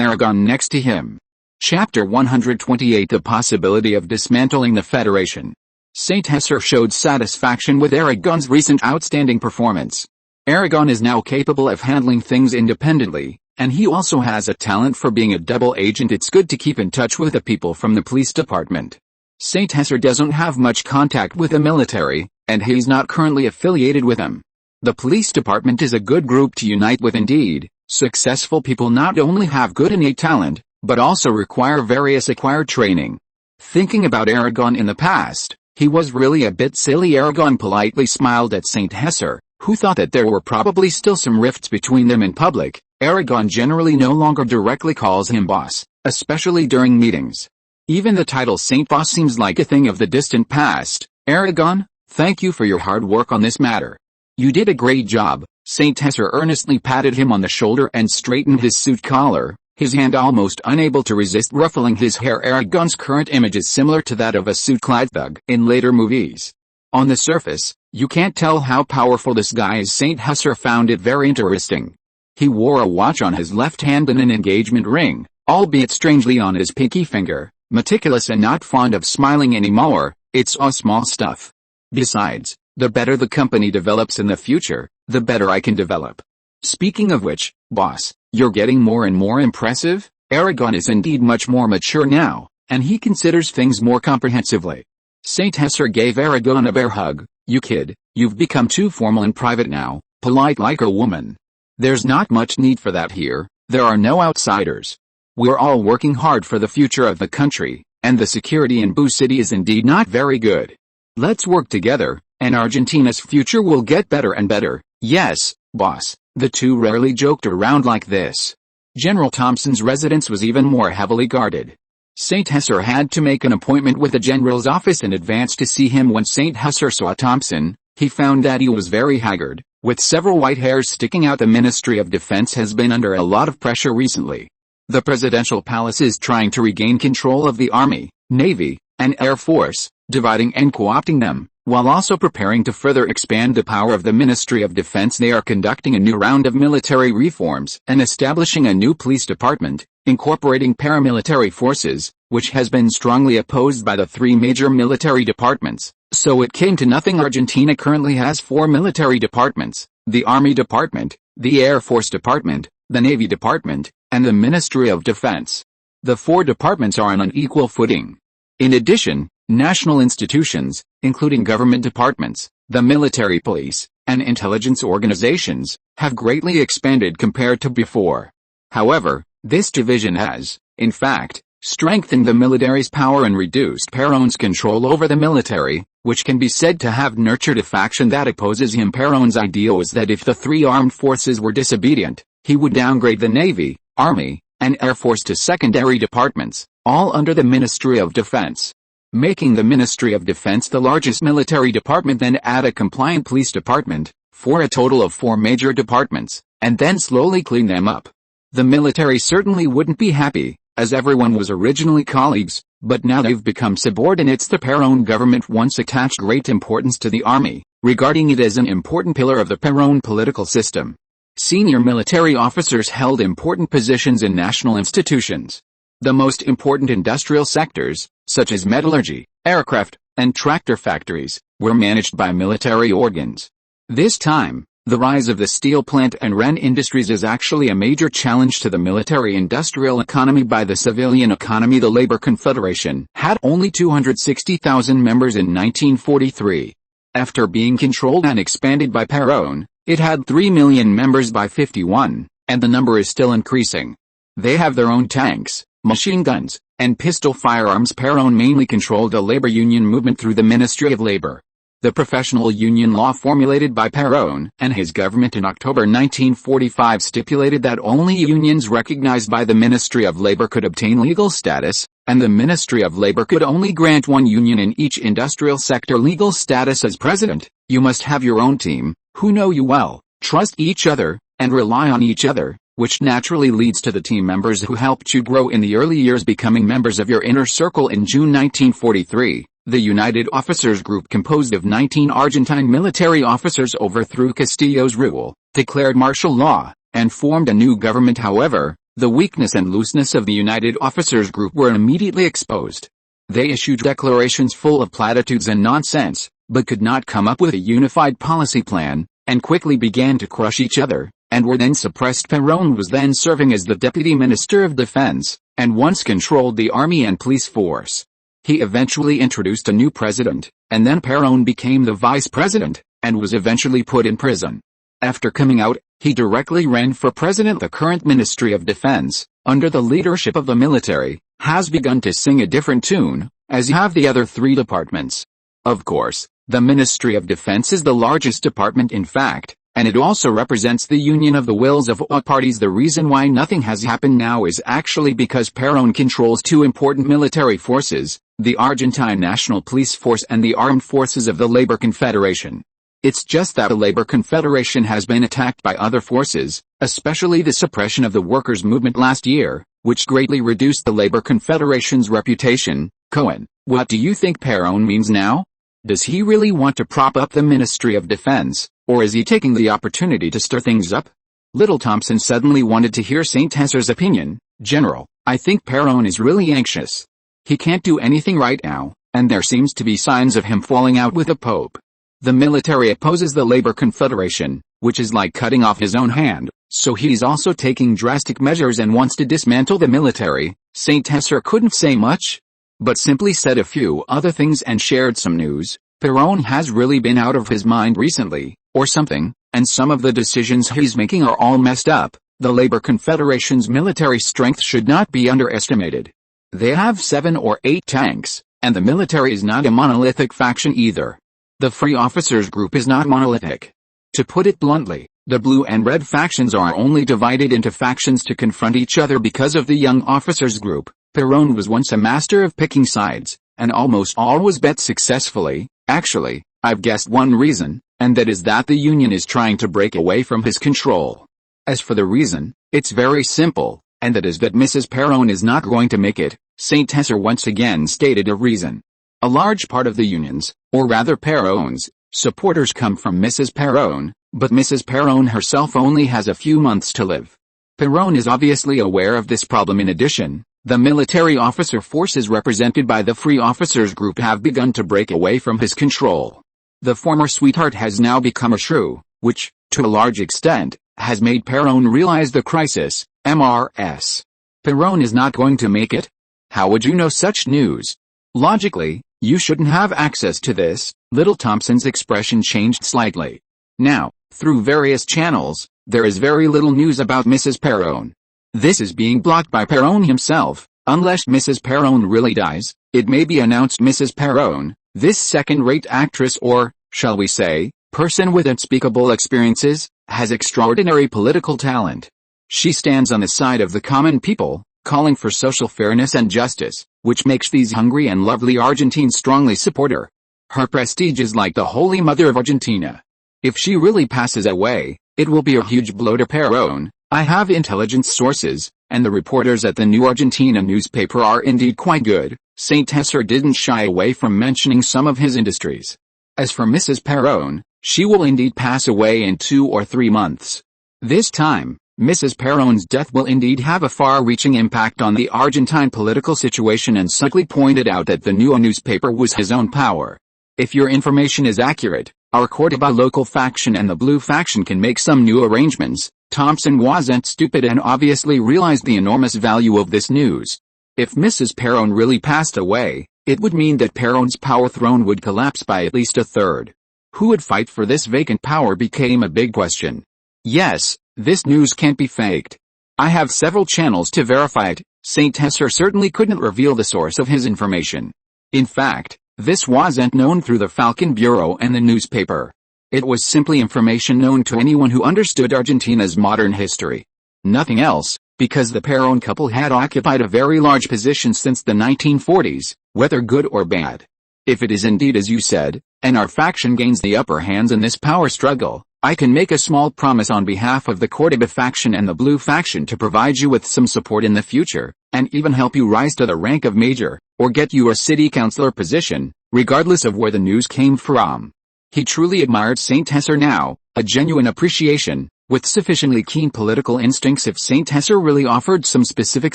Aragon next to him. Chapter 128. The possibility of dismantling the Federation. Saint Hesser showed satisfaction with Aragon's recent outstanding performance. Aragon is now capable of handling things independently, and he also has a talent for being a double agent. It's good to keep in touch with the people from the police department. Saint Hesser doesn't have much contact with the military, and he's not currently affiliated with them. The police department is a good group to unite with. Indeed, successful people not only have good innate talent, but also require various acquired training. Thinking about Aragon in the past, he was really a bit silly. Aragon politely smiled at Saint Hesser, who thought that there were probably still some rifts between them in public. Aragon generally no longer directly calls him boss, especially during meetings. Even the title Saint Boss seems like a thing of the distant past. Aragon, thank you for your hard work on this matter. You did a great job. Saint Hesser earnestly patted him on the shoulder and straightened his suit collar, his hand almost unable to resist ruffling his hair. Aragon's current image is similar to that of a suit-clad thug in later movies. On the surface, you can't tell how powerful this guy is. Saint Hesser found it very interesting. He wore a watch on his left hand and an engagement ring, albeit strangely on his pinky finger. Meticulous and not fond of smiling anymore. It's all small stuff. Besides, the better the company develops in the future, the better I can develop. Speaking of which, boss, you're getting more and more impressive. Aragon is indeed much more mature now, and he considers things more comprehensively. Saint Hesser gave Aragon a bear hug. You kid, you've become too formal and private now, polite like a woman. There's not much need for that here. There are no outsiders. We're all working hard for the future of the country, and the security in Boo City is indeed not very good. Let's work together, and Argentina's future will get better and better. Yes, boss. The two rarely joked around like this. General Thompson's residence was even more heavily guarded. Saint Hesser had to make an appointment with the general's office in advance to see him. When Saint Hesser saw Thompson, he found that he was very haggard, with several white hairs sticking out. The Ministry of Defense has been under a lot of pressure recently. The presidential palace is trying to regain control of the Army, Navy, and Air Force, dividing and co-opting them, while also preparing to further expand the power of the Ministry of Defense. They are conducting a new round of military reforms and establishing a new police department, incorporating paramilitary forces, which has been strongly opposed by the three major military departments. So it came to nothing. Argentina currently has 4 military departments: the Army Department, the Air Force Department, the Navy Department, and the Ministry of Defense. The 4 departments are on an equal footing. In addition, national institutions, including government departments, the military police, and intelligence organizations, have greatly expanded compared to before. However, this division has, in fact, strengthened the military's power and reduced Perón's control over the military, which can be said to have nurtured a faction that opposes him. Perón's idea was that if the 3 armed forces were disobedient, he would downgrade the Navy, Army, and Air Force to secondary departments, all under the Ministry of Defense. Making the Ministry of Defense the largest military department, then add a compliant police department, for a total of 4 major departments, and then slowly clean them up. The military certainly wouldn't be happy, as everyone was originally colleagues, but now they've become subordinates. The Perón government once attached great importance to the army, regarding it as an important pillar of the Perón political system. Senior military officers held important positions in national institutions. The most important industrial sectors, such as metallurgy, aircraft, and tractor factories, were managed by military organs. This time, the rise of the steel plant and REN industries is actually a major challenge to the military-industrial economy by the civilian economy. The Labor Confederation had only 260,000 members in 1943. After being controlled and expanded by Perón, it had 3 million members by 51, and the number is still increasing. They have their own tanks, machine guns, and pistol firearms. Perón mainly controlled the labor union movement through the Ministry of Labor. The professional union law formulated by Perón and his government in October 1945 stipulated that only unions recognized by the Ministry of Labor could obtain legal status, and the Ministry of Labor could only grant one union in each industrial sector legal status. As president, you must have your own team, who know you well, trust each other, and rely on each other, which naturally leads to the team members who helped you grow in the early years becoming members of your inner circle. In June 1943, the United Officers Group, composed of 19 Argentine military officers, overthrew Castillo's rule, declared martial law, and formed a new government. However, the weakness and looseness of the United Officers Group were immediately exposed. They issued declarations full of platitudes and nonsense, but could not come up with a unified policy plan, and quickly began to crush each other, and were then suppressed. Perón was then serving as the Deputy Minister of Defense, and once controlled the army and police force. He eventually introduced a new president, and then Perón became the vice president, and was eventually put in prison. After coming out, he directly ran for president. The current Ministry of Defense, under the leadership of the military, has begun to sing a different tune, as have the other 3 departments. Of course, the Ministry of Defense is the largest department in fact, and it also represents the union of the wills of all parties. The reason why nothing has happened now is actually because Perón controls 2 important military forces, the Argentine National Police Force and the Armed Forces of the Labor Confederation. It's just that the Labor Confederation has been attacked by other forces, especially the suppression of the workers' movement last year, which greatly reduced the Labor Confederation's reputation. Cohen, what do you think Perón means now? Does he really want to prop up the Ministry of Defense, or is he taking the opportunity to stir things up? Little Thompson suddenly wanted to hear St. Tesser's opinion. General, I think Perón is really anxious. He can't do anything right now, and there seems to be signs of him falling out with the Pope. The military opposes the Labor Confederation, which is like cutting off his own hand, so he's also taking drastic measures and wants to dismantle the military. St. Tesser couldn't say much, but simply said a few other things and shared some news. Perón has really been out of his mind recently, or something, and some of the decisions he's making are all messed up. The Labor Confederation's military strength should not be underestimated. They have 7 or 8 tanks, and the military is not a monolithic faction either. The Free Officers Group is not monolithic. To put it bluntly, the blue and red factions are only divided into factions to confront each other because of the Young Officers Group. Perón was once a master of picking sides, and almost always bet successfully. Actually, I've guessed one reason, and that is that the union is trying to break away from his control. As for the reason, it's very simple, and that is that Mrs. Perón is not going to make it. St. Tesser once again stated a reason. A large part of the union's, or rather Perón's, supporters come from Mrs. Perón, but Mrs. Perón herself only has a few months to live. Perón is obviously aware of this problem. In addition, the military officer forces represented by the Free Officers Group have begun to break away from his control. The former sweetheart has now become a shrew, which, to a large extent, has made Perón realize the crisis. Mrs. Perón is not going to make it? How would you know such news? Logically, you shouldn't have access to this. Little Thompson's expression changed slightly. Now, through various channels, there is very little news about Mrs. Perón. This is being blocked by Perón himself. Unless Mrs. Perón really dies, it may be announced Mrs. Perón, this second-rate actress or, shall we say, person with unspeakable experiences, has extraordinary political talent. She stands on the side of the common people, calling for social fairness and justice, which makes these hungry and lovely Argentines strongly support her. Her prestige is like the Holy Mother of Argentina. If she really passes away, it will be a huge blow to Perón. I have intelligence sources, and the reporters at the New Argentina newspaper are indeed quite good. Saint Hesser didn't shy away from mentioning some of his industries. As for Mrs. Perón, she will indeed pass away in 2 or 3 months. This time, Mrs. Perón's death will indeed have a far-reaching impact on the Argentine political situation, and Suckley pointed out that the new newspaper was his own power. If your information is accurate, our Cordoba local faction and the Blue faction can make some new arrangements. Thompson wasn't stupid and obviously realized the enormous value of this news. If Mrs. Perón really passed away, it would mean that Perón's power throne would collapse by at least a third. Who would fight for this vacant power became a big question. Yes, this news can't be faked. I have several channels to verify it. Saint Hesser certainly couldn't reveal the source of his information. In fact, this wasn't known through the Falcon Bureau and the newspaper. It was simply information known to anyone who understood Argentina's modern history. Nothing else, because the Perón couple had occupied a very large position since the 1940s, whether good or bad. If it is indeed as you said, and our faction gains the upper hands in this power struggle, I can make a small promise on behalf of the Cordoba faction and the Blue faction to provide you with some support in the future, and even help you rise to the rank of major, or get you a city councilor position, regardless of where the news came from. He truly admired Saint Hesser now, a genuine appreciation, with sufficiently keen political instincts. If Saint Hesser really offered some specific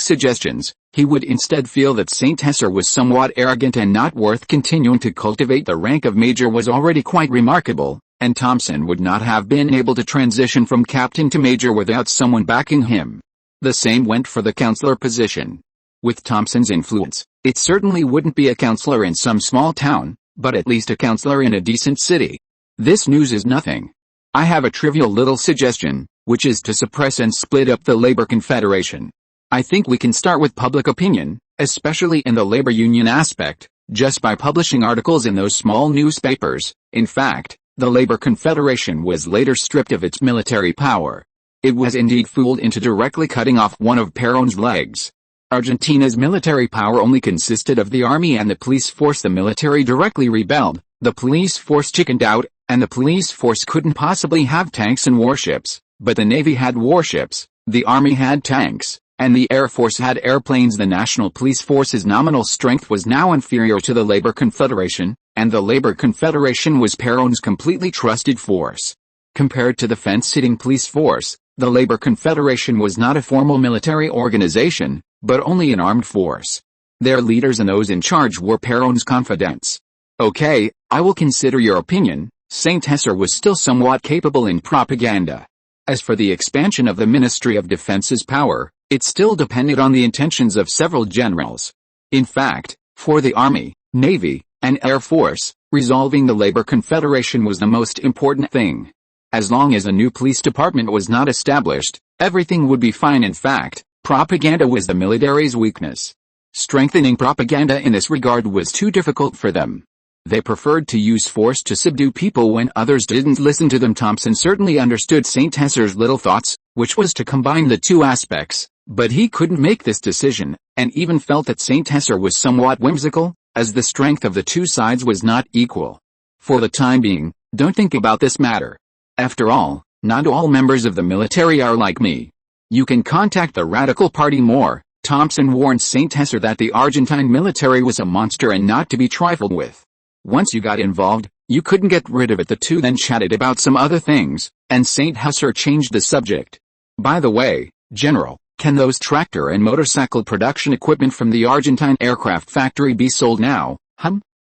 suggestions, he would instead feel that Saint Hesser was somewhat arrogant and not worth continuing to cultivate. The rank of major was already quite remarkable, and Thompson would not have been able to transition from captain to major without someone backing him. The same went for the councilor position. With Thompson's influence, it certainly wouldn't be a councilor in some small town, but at least a councilor in a decent city. This news is nothing. I have a trivial little suggestion, which is to suppress and split up the Labor Confederation. I think we can start with public opinion, especially in the labor union aspect, just by publishing articles in those small newspapers. In fact, the Labor Confederation was later stripped of its military power. It was indeed fooled into directly cutting off one of Perón's legs. Argentina's military power only consisted of the army and the police force. The military directly rebelled, the police force chickened out, and the police force couldn't possibly have tanks and warships, but the Navy had warships, the Army had tanks, and the Air Force had airplanes. The National Police Force's nominal strength was now inferior to the Labor Confederation, and the Labor Confederation was Perón's completely trusted force. Compared to the fence-sitting police force, the Labor Confederation was not a formal military organization, but only an armed force. Their leaders and those in charge were Perón's confidants. Okay, I will consider your opinion. Saint Hesser was still somewhat capable in propaganda. As for the expansion of the Ministry of Defense's power, it still depended on the intentions of several generals. In fact, for the Army, Navy, and Air Force, resolving the Labor Confederation was the most important thing. As long as a new police department was not established, everything would be fine. In fact, propaganda was the military's weakness. Strengthening propaganda in this regard was too difficult for them. They preferred to use force to subdue people when others didn't listen to them. Thompson certainly understood Saint Hesser's little thoughts, which was to combine the two aspects, but he couldn't make this decision, and even felt that Saint Hesser was somewhat whimsical, as the strength of the two sides was not equal. For the time being, don't think about this matter. After all, not all members of the military are like me. You can contact the Radical Party more. Thompson warned Saint Hesser that the Argentine military was a monster and not to be trifled with. Once you got involved, you couldn't get rid of it. The two then chatted about some other things, and Saint Hesser changed the subject. By the way, General, can those tractor and motorcycle production equipment from the Argentine aircraft factory be sold now?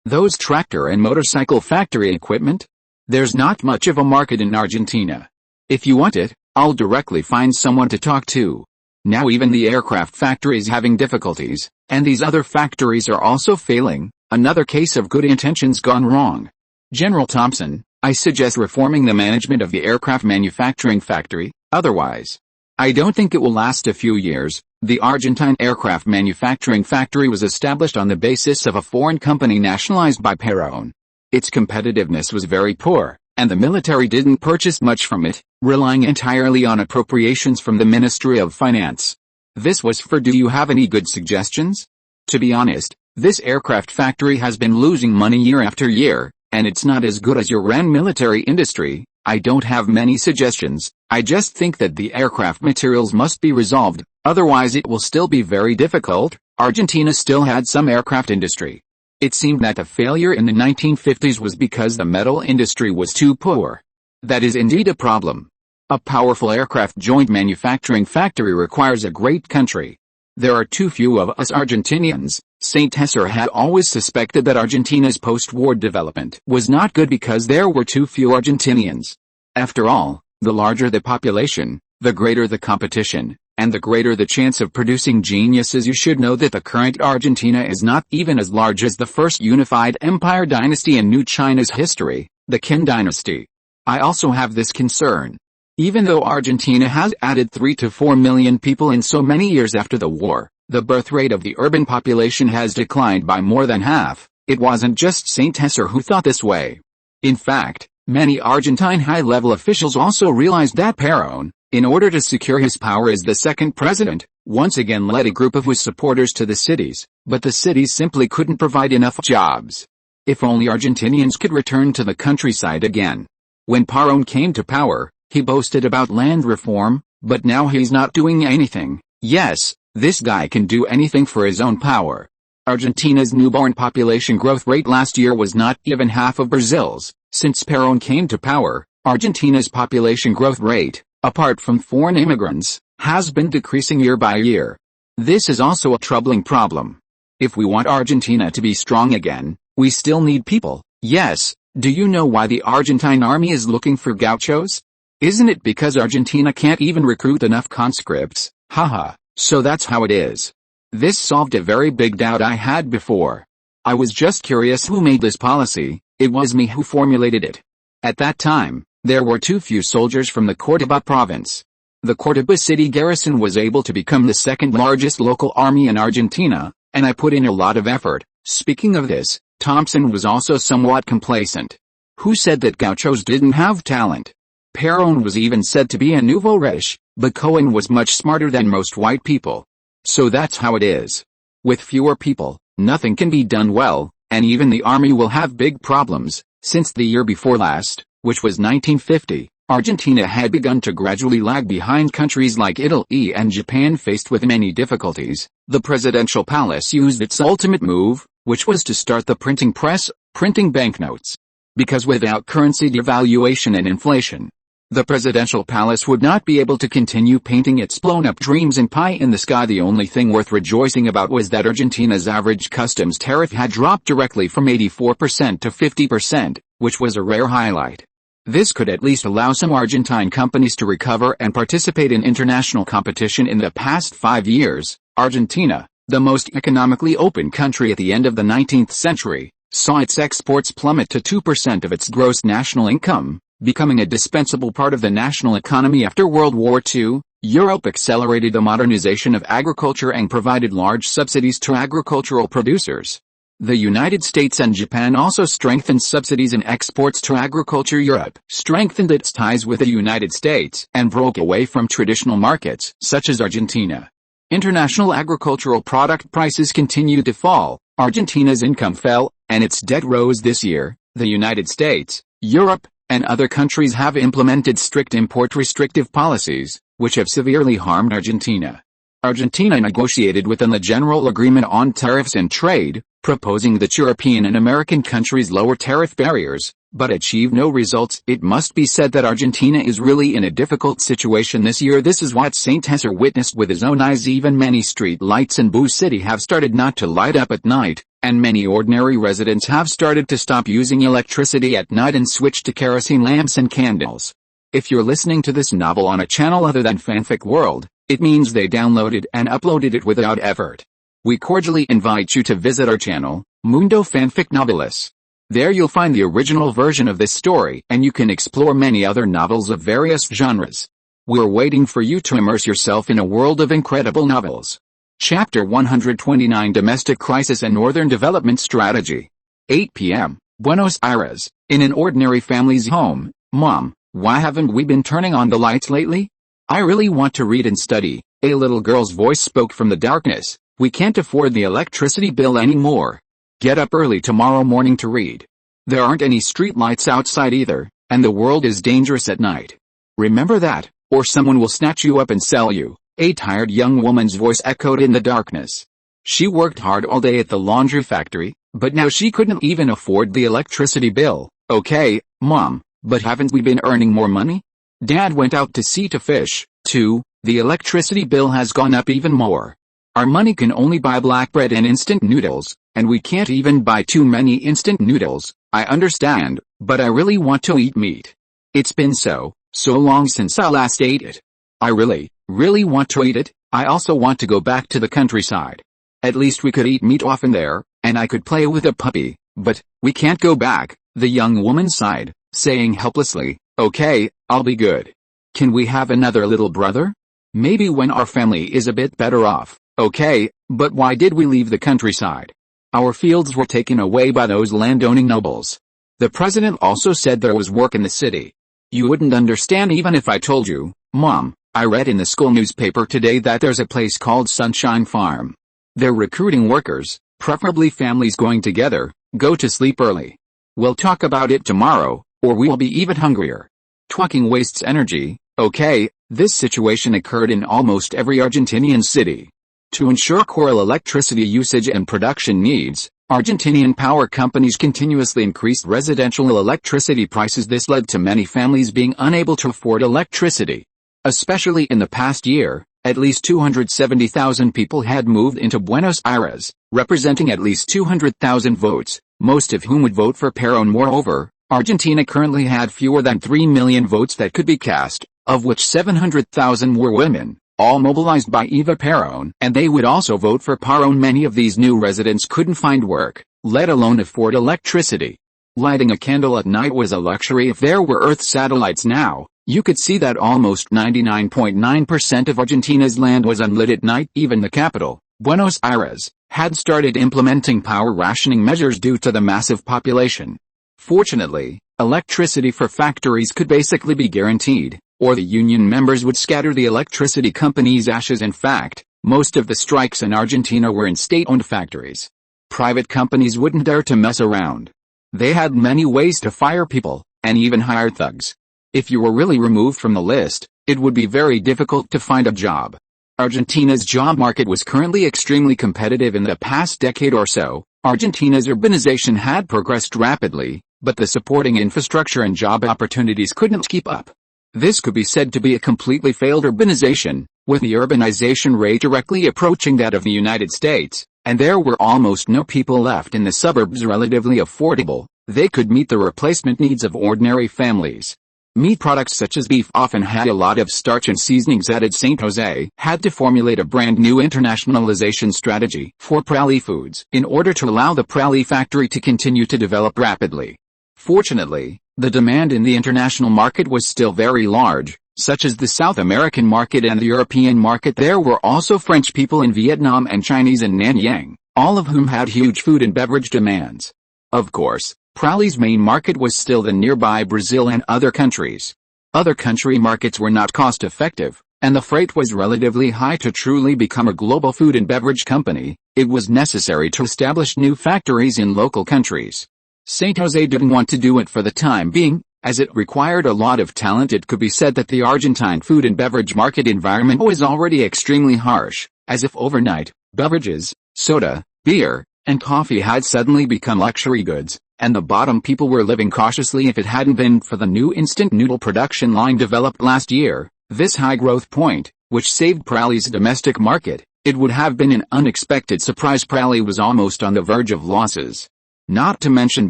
Those tractor and motorcycle factory equipment? There's not much of a market in Argentina. If you want it, I'll directly find someone to talk to. Now even the aircraft factory is having difficulties, and these other factories are also failing. Another case of good intentions gone wrong. General Thompson, I suggest reforming the management of the aircraft manufacturing factory, otherwise, I don't think it will last a few years. The Argentine aircraft manufacturing factory was established on the basis of a foreign company nationalized by Perón. Its competitiveness was very poor, and the military didn't purchase much from it, relying entirely on appropriations from the Ministry of Finance. This was for. Do you have any good suggestions? To be honest, this aircraft factory has been losing money year after year, and it's not as good as your RAN military industry. I don't have many suggestions, I just think that the aircraft materials must be resolved, otherwise it will still be very difficult. Argentina still had some aircraft industry. It seemed that the failure in the 1950s was because the metal industry was too poor. That is indeed a problem. A powerful aircraft joint manufacturing factory requires a great country. There are too few of us Argentinians. Saint Tesser had always suspected that Argentina's post-war development was not good because there were too few Argentinians. After all, the larger the population, the greater the competition, and the greater the chance of producing geniuses. You should know that the current Argentina is not even as large as the first unified empire dynasty in New China's history, the Qin dynasty. I also have this concern. Even though Argentina has added 3 to 4 million people in so many years after the war, the birth rate of the urban population has declined by more than half. It wasn't just Saint Tesser who thought this way. In fact, many Argentine high-level officials also realized that Perón, in order to secure his power as the second president, once again led a group of his supporters to the cities, but the cities simply couldn't provide enough jobs. If only Argentinians could return to the countryside again. When Perón came to power, he boasted about land reform, but now he's not doing anything. Yes, this guy can do anything for his own power. Argentina's newborn population growth rate last year was not even half of Brazil's. Since Perón came to power, Argentina's population growth rate, apart from foreign immigrants, has been decreasing year by year. This is also a troubling problem. If we want Argentina to be strong again, we still need people. Yes, do you know why the Argentine army is looking for gauchos? Isn't it because Argentina can't even recruit enough conscripts? Haha, so that's how it is. This solved a very big doubt I had before. I was just curious who made this policy. It was me who formulated it. At that time, there were too few soldiers from the Córdoba province. The Córdoba city garrison was able to become the second largest local army in Argentina, and I put in a lot of effort. Speaking of this, Thompson was also somewhat complacent. Who said that gauchos didn't have talent? Perón was even said to be a nouveau riche, but Cohen was much smarter than most white people. So that's how it is. With fewer people, nothing can be done well, and even the army will have big problems. Since the year before last, which was 1950, Argentina had begun to gradually lag behind countries like Italy and Japan. Faced with many difficulties, the presidential palace used its ultimate move, which was to start the printing press, printing banknotes. Because without currency devaluation and inflation, the presidential palace would not be able to continue painting its blown-up dreams and pie in the sky. The only thing worth rejoicing about was that Argentina's average customs tariff had dropped directly from 84% to 50%, which was a rare highlight. This could at least allow some Argentine companies to recover and participate in international competition. In the past 5 years, Argentina, the most economically open country at the end of the 19th century, saw its exports plummet to 2% of its gross national income, becoming a dispensable part of the national economy after World War II. Europe accelerated the modernization of agriculture and provided large subsidies to agricultural producers. The United States and Japan also strengthened subsidies and exports to agriculture. Europe strengthened its ties with the United States and broke away from traditional markets, such as Argentina. International agricultural product prices continued to fall, Argentina's income fell, and its debt rose this year. The United States, Europe, and other countries have implemented strict import restrictive policies, which have severely harmed Argentina. Argentina negotiated within the General Agreement on Tariffs and Trade, proposing that European and American countries lower tariff barriers, but achieved no results. It must be said that Argentina is really in a difficult situation this year. This is what Saint Tesser witnessed with his own eyes. Even many street lights in Boo City have started not to light up at night, and many ordinary residents have started to stop using electricity at night and switch to kerosene lamps and candles. If you're listening to this novel on a channel other than Fanfic World, it means they downloaded and uploaded it without effort. We cordially invite you to visit our channel, Mundo Fanfic Novelis. There you'll find the original version of this story, and you can explore many other novels of various genres. We're waiting for you to immerse yourself in a world of incredible novels. Chapter 129: Domestic Crisis and Northern Development Strategy. 8 p.m., Buenos Aires. In an ordinary family's home. Mom, why haven't we been turning on the lights lately? I really want to read and study. A little girl's voice spoke from the darkness. We can't afford the electricity bill anymore. Get up early tomorrow morning to read. There aren't any street lights outside either. And the world is dangerous at night. Remember that, or someone will snatch you up and sell you, a tired young woman's voice echoed in the darkness. She worked hard all day at the laundry factory, but now she couldn't even afford the electricity bill. Okay, Mom, but haven't we been earning more money? Dad went out to sea to fish, too. The electricity bill has gone up even more. Our money can only buy black bread and instant noodles, and we can't even buy too many instant noodles. I understand, but I really want to eat meat. It's been so long since I last ate it. I really want to eat it. I also want to go back to the countryside. At least we could eat meat often there, and I could play with a puppy, but we can't go back, the young woman sighed, saying helplessly, okay, I'll be good. Can we have another little brother? Maybe when our family is a bit better off. Okay, but why did we leave the countryside? Our fields were taken away by those landowning nobles. The president also said there was work in the city. You wouldn't understand even if I told you, Mom. I read in the school newspaper today that there's a place called Sunshine Farm. They're recruiting workers, preferably families going together. Go to sleep early. We'll talk about it tomorrow, or we'll be even hungrier. Talking wastes energy. Okay, this situation occurred in almost every Argentinian city. To ensure core electricity usage and production needs, Argentinian power companies continuously increased residential electricity prices. This led to many families being unable to afford electricity. Especially in the past year, at least 270,000 people had moved into Buenos Aires, representing at least 200,000 votes, most of whom would vote for Perón. Moreover, Argentina currently had fewer than 3 million votes that could be cast, of which 700,000 were women, all mobilized by Eva Perón, and they would also vote for Perón. Many of these new residents couldn't find work, let alone afford electricity. Lighting a candle at night was a luxury if there were Earth satellites now. You could see that almost 99.9% of Argentina's land was unlit at night. Even the capital, Buenos Aires, had started implementing power rationing measures due to the massive population. Fortunately, electricity for factories could basically be guaranteed, or the union members would scatter the electricity company's ashes. In fact, most of the strikes in Argentina were in state-owned factories. Private companies wouldn't dare to mess around. They had many ways to fire people, and even hire thugs. If you were really removed from the list, it would be very difficult to find a job. Argentina's job market was currently extremely competitive. In the past decade or so, Argentina's urbanization had progressed rapidly, but the supporting infrastructure and job opportunities couldn't keep up. This could be said to be a completely failed urbanization, with the urbanization rate directly approaching that of the United States, and there were almost no people left in the suburbs relatively affordable. They could meet the replacement needs of ordinary families. Meat products such as beef often had a lot of starch and seasonings added. St. José had to formulate a brand new internationalization strategy for Prali Foods in order to allow the Prali factory to continue to develop rapidly. Fortunately, the demand in the international market was still very large, such as the South American market and the European market. There were also French people in Vietnam and Chinese in Nanyang, all of whom had huge food and beverage demands. Of course, Prali's main market was still the nearby Brazil and other countries. Other country markets were not cost-effective, and the freight was relatively high. To truly become a global food and beverage company, it was necessary to establish new factories in local countries. St. José didn't want to do it for the time being, as it required a lot of talent. It could be said that the Argentine food and beverage market environment was already extremely harsh, as if overnight, beverages, soda, beer, and coffee had suddenly become luxury goods, and the bottom people were living cautiously. If it hadn't been for the new instant noodle production line developed last year, this high growth point, which saved Prali's domestic market, it would have been an unexpected surprise. Prali was almost on the verge of losses. Not to mention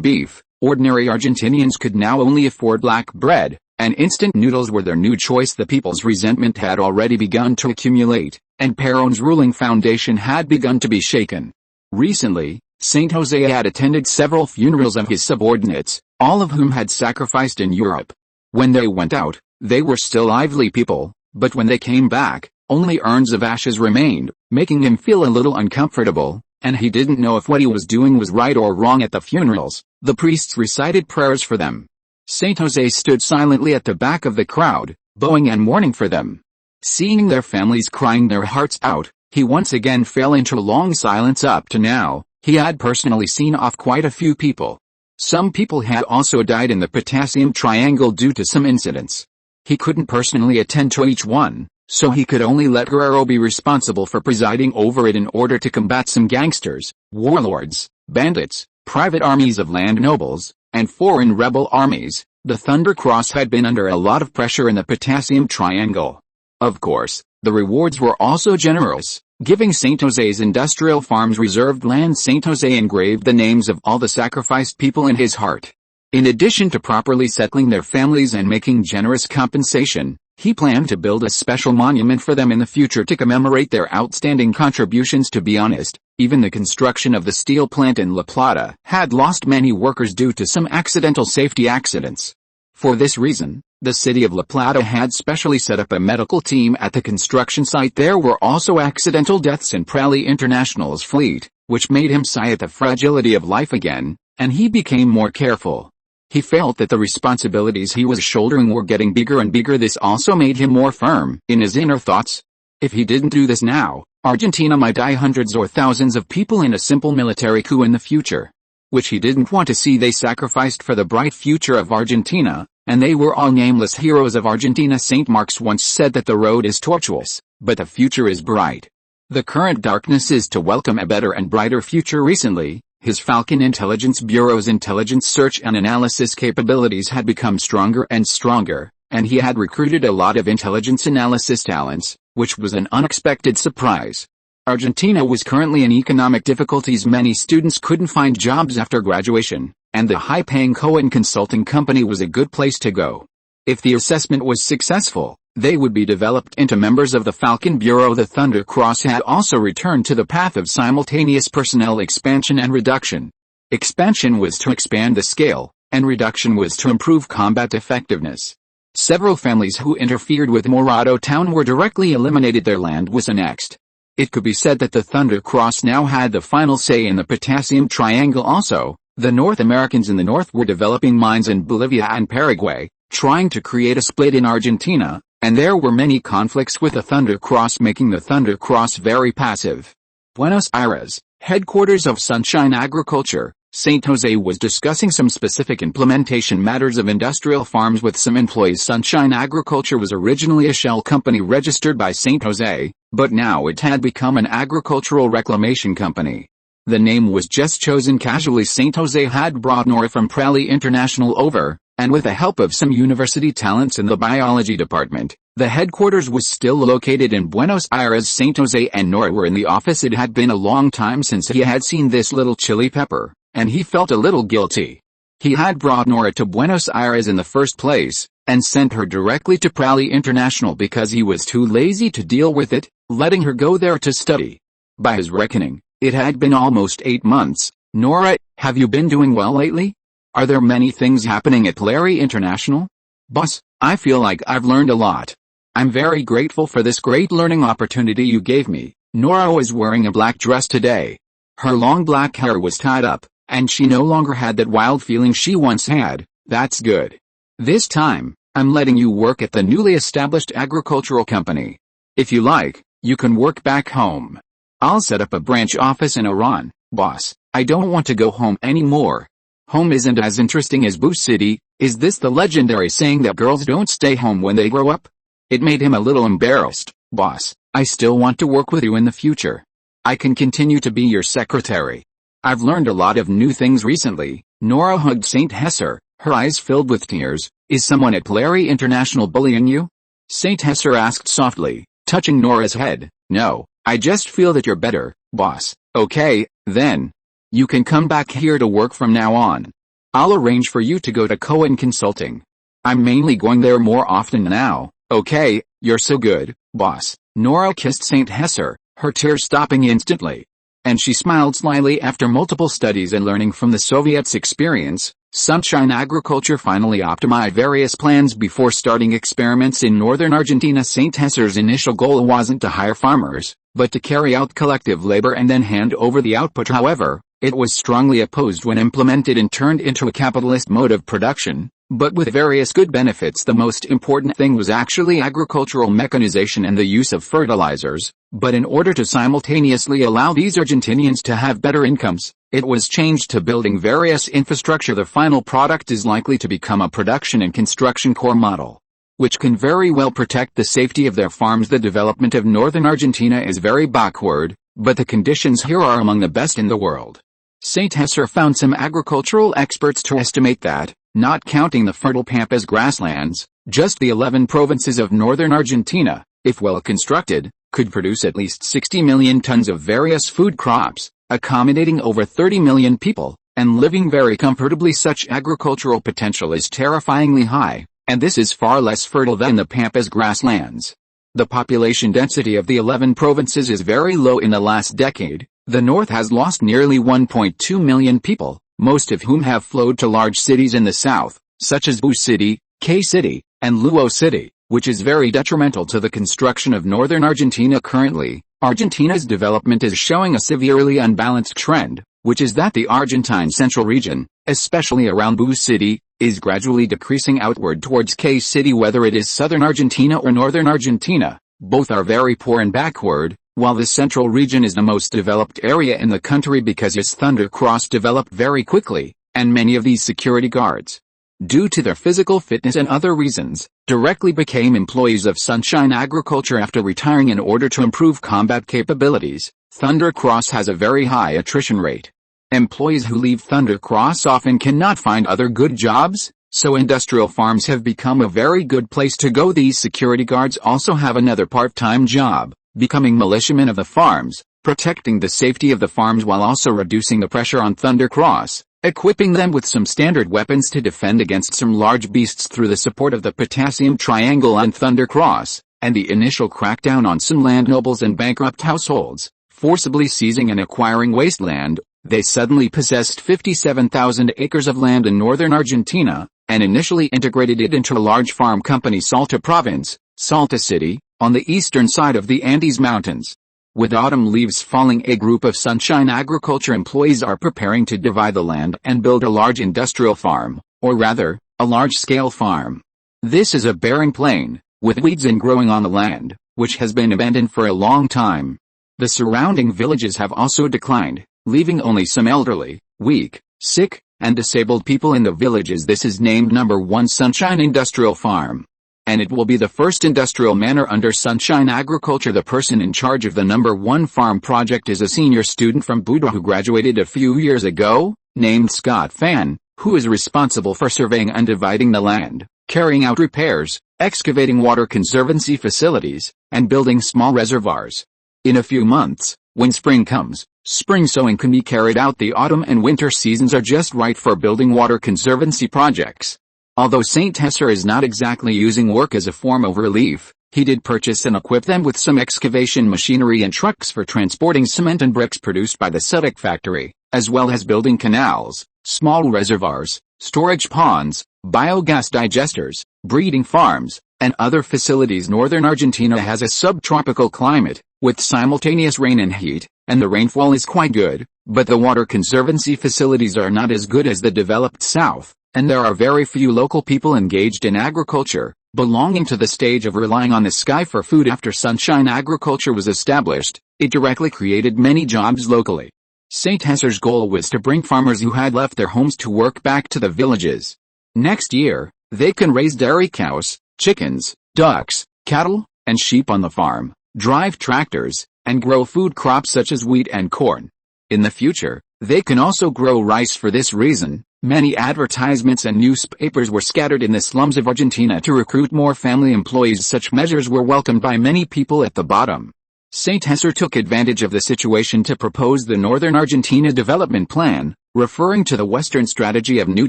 beef, ordinary Argentinians could now only afford black bread, and instant noodles were their new choice. The people's resentment had already begun to accumulate, and Perón's ruling foundation had begun to be shaken. Recently, St. José had attended several funerals of his subordinates, all of whom had sacrificed in Europe. When they went out, they were still lively people, but when they came back, only urns of ashes remained, making him feel a little uncomfortable, and he didn't know if what he was doing was right or wrong. At the funerals, the priests recited prayers for them. St. José stood silently at the back of the crowd, bowing and mourning for them. Seeing their families crying their hearts out, he once again fell into long silence. Up to now, he had personally seen off quite a few people. Some people had also died in the potassium triangle due to some incidents. He couldn't personally attend to each one, so he could only let Guerrero be responsible for presiding over it in order to combat some gangsters, warlords, bandits, private armies of land nobles, and foreign rebel armies. The Thunder Cross had been under a lot of pressure in the potassium triangle. Of course, the rewards were also generous, giving St. José's industrial farms reserved land. St. José engraved the names of all the sacrificed people in his heart. In addition to properly settling their families and making generous compensation, he planned to build a special monument for them in the future to commemorate their outstanding contributions. To be honest, even the construction of the steel plant in La Plata had lost many workers due to some accidental safety accidents. For this reason, the city of La Plata had specially set up a medical team at the construction site. There were also accidental deaths in Prali International's fleet, which made him sigh at the fragility of life again, and he became more careful. He felt that the responsibilities he was shouldering were getting bigger and bigger. This also made him more firm in his inner thoughts. If he didn't do this now, Argentina might die hundreds or thousands of people in a simple military coup in the future, which he didn't want to see. They sacrificed for the bright future of Argentina, and they were all nameless heroes of Argentina. St. Mark's once said that the road is tortuous, but the future is bright. The current darkness is to welcome a better and brighter future. Recently, his Falcon Intelligence Bureau's intelligence search and analysis capabilities had become stronger and stronger, and he had recruited a lot of intelligence analysis talents, which was an unexpected surprise. Argentina was currently in economic difficulties. Many students couldn't find jobs after graduation, and the high-paying Cohen consulting company was a good place to go. If the assessment was successful, they would be developed into members of the Falcon Bureau. The Thunder Cross had also returned to the path of simultaneous personnel expansion and reduction. Expansion was to expand the scale, and reduction was to improve combat effectiveness. Several families who interfered with Morado town were directly eliminated. Their land was annexed. It could be said that the Thunder Cross now had the final say in the potassium triangle. Also, the North Americans in the north were developing mines in Bolivia and Paraguay, trying to create a split in Argentina, and there were many conflicts with the Thunder Cross, making the Thunder Cross very passive. Buenos Aires, headquarters of Sunshine Agriculture, St. José was discussing some specific implementation matters of industrial farms with some employees. Sunshine Agriculture was originally a shell company registered by St. José, but now it had become an agricultural reclamation company. The name was just chosen casually. St. José had brought Nora from Prali International over, and with the help of some university talents in the biology department, the headquarters was still located in Buenos Aires. St. José and Nora were in the office. It had been a long time since he had seen this little chili pepper, and he felt a little guilty. He had brought Nora to Buenos Aires in the first place, and sent her directly to Prali International because he was too lazy to deal with it, letting her go there to study. By his reckoning, it had been almost 8 months. Nora, have you been doing well lately? Are there many things happening at Prali International? Boss, I feel like I've learned a lot. I'm very grateful for this great learning opportunity you gave me. Nora was wearing a black dress today. Her long black hair was tied up, and she no longer had that wild feeling she once had. That's good. This time, I'm letting you work at the newly established agricultural company. If you like, you can work back home. I'll set up a branch office in Iran. Boss, I don't want to go home anymore. Home isn't as interesting as Boo City. Is this the legendary saying that girls don't stay home when they grow up? It made him a little embarrassed. Boss, I still want to work with you in the future. I can continue to be your secretary. I've learned a lot of new things recently. Nora hugged St. Hesser, her eyes filled with tears. Is someone at Prali International bullying you? St. Hesser asked softly, touching Nora's head. No, I just feel that you're better, boss. Okay, then. You can come back here to work from now on. I'll arrange for you to go to Cohen Consulting. I'm mainly going there more often now. Okay, you're so good, boss. Nora kissed St. Hesser, her tears stopping instantly. And she smiled slyly. After multiple studies and learning from the Soviets' experience, Sunshine Agriculture finally optimized various plans before starting experiments in northern Argentina. St. Hesser's initial goal wasn't to hire farmers, but to carry out collective labor and then hand over the output. However, it was strongly opposed when implemented and turned into a capitalist mode of production, but with various good benefits. The most important thing was actually agricultural mechanization and the use of fertilizers, but in order to simultaneously allow these Argentinians to have better incomes, It was changed to building various infrastructure. The final product is likely to become a production and construction core model, which can very well protect the safety of their farms. The development of northern Argentina is very backward, but the conditions here are among the best in the world. St. Hesser found some agricultural experts to estimate that, not counting the fertile pampas grasslands, just the 11 provinces of northern Argentina, if well constructed, could produce at least 60 million tons of various food crops, accommodating over 30 million people, and living very comfortably. Such agricultural potential is terrifyingly high, and this is far less fertile than the pampas grasslands. The population density of the 11 provinces is very low. In the last decade, the north has lost nearly 1.2 million people, most of whom have flowed to large cities in the south, such as Bu City, K City, and Luo City, which is very detrimental to the construction of northern Argentina. Currently, Argentina's development is showing a severely unbalanced trend, which is that the Argentine central region, especially around Bu City, is gradually decreasing outward towards K City. Whether it is southern Argentina or northern Argentina, both are very poor and backward, while the central region is the most developed area in the country because its Thunder Cross developed very quickly, and many of these security guards, due to their physical fitness and other reasons, directly became employees of Sunshine Agriculture after retiring. In order to improve combat capabilities, Thunder Cross has a very high attrition rate. Employees who leave Thunder Cross often cannot find other good jobs, so industrial farms have become a very good place to go. These security guards also have another part-time job, becoming militiamen of the farms, protecting the safety of the farms while also reducing the pressure on Thunder Cross, equipping them with some standard weapons to defend against some large beasts. Through the support of the Potassium Triangle on Thunder Cross, and the initial crackdown on some land nobles and bankrupt households, forcibly seizing and acquiring wasteland, they suddenly possessed 57,000 acres of land in northern Argentina, and initially integrated it into a large farm company, Salta Province, Salta City, on the eastern side of the Andes Mountains. With autumn leaves falling, a group of Sunshine Agriculture employees are preparing to divide the land and build a large industrial farm, or rather, a large-scale farm. This is a barren plain, with weeds and growing on the land, which has been abandoned for a long time. The surrounding villages have also declined, leaving only some elderly, weak, sick, and disabled people in the villages. This is named Number 1 Sunshine Industrial Farm, and it will be the first industrial manor under Sunshine Agriculture. The person in charge of the Number 1 Farm project is a senior student from Buda who graduated a few years ago, named Scott Fan, who is responsible for surveying and dividing the land, carrying out repairs, excavating water conservancy facilities, and building small reservoirs. In a few months, when spring comes, spring sowing can be carried out. The autumn and winter seasons are just right for building water conservancy projects. Although St. Hesser is not exactly using work as a form of relief, he did purchase and equip them with some excavation machinery and trucks for transporting cement and bricks produced by the Sudic factory, as well as building canals, small reservoirs, storage ponds, biogas digesters, breeding farms, and other facilities. Northern Argentina has a subtropical climate, with simultaneous rain and heat, and the rainfall is quite good, but the water conservancy facilities are not as good as the developed south, and there are very few local people engaged in agriculture, belonging to the stage of relying on the sky for food. After Sunshine Agriculture was established, it directly created many jobs locally. St. Hesser's goal was to bring farmers who had left their homes to work back to the villages. Next year, they can raise dairy cows, chickens, ducks, cattle, and sheep on the farm, drive tractors, and grow food crops such as wheat and corn. In the future, they can also grow rice. For this reason, many advertisements and newspapers were scattered in the slums of Argentina to recruit more family employees. Such measures were welcomed by many people at the bottom. St. Hesser took advantage of the situation to propose the Northern Argentina Development Plan, referring to the Western strategy of New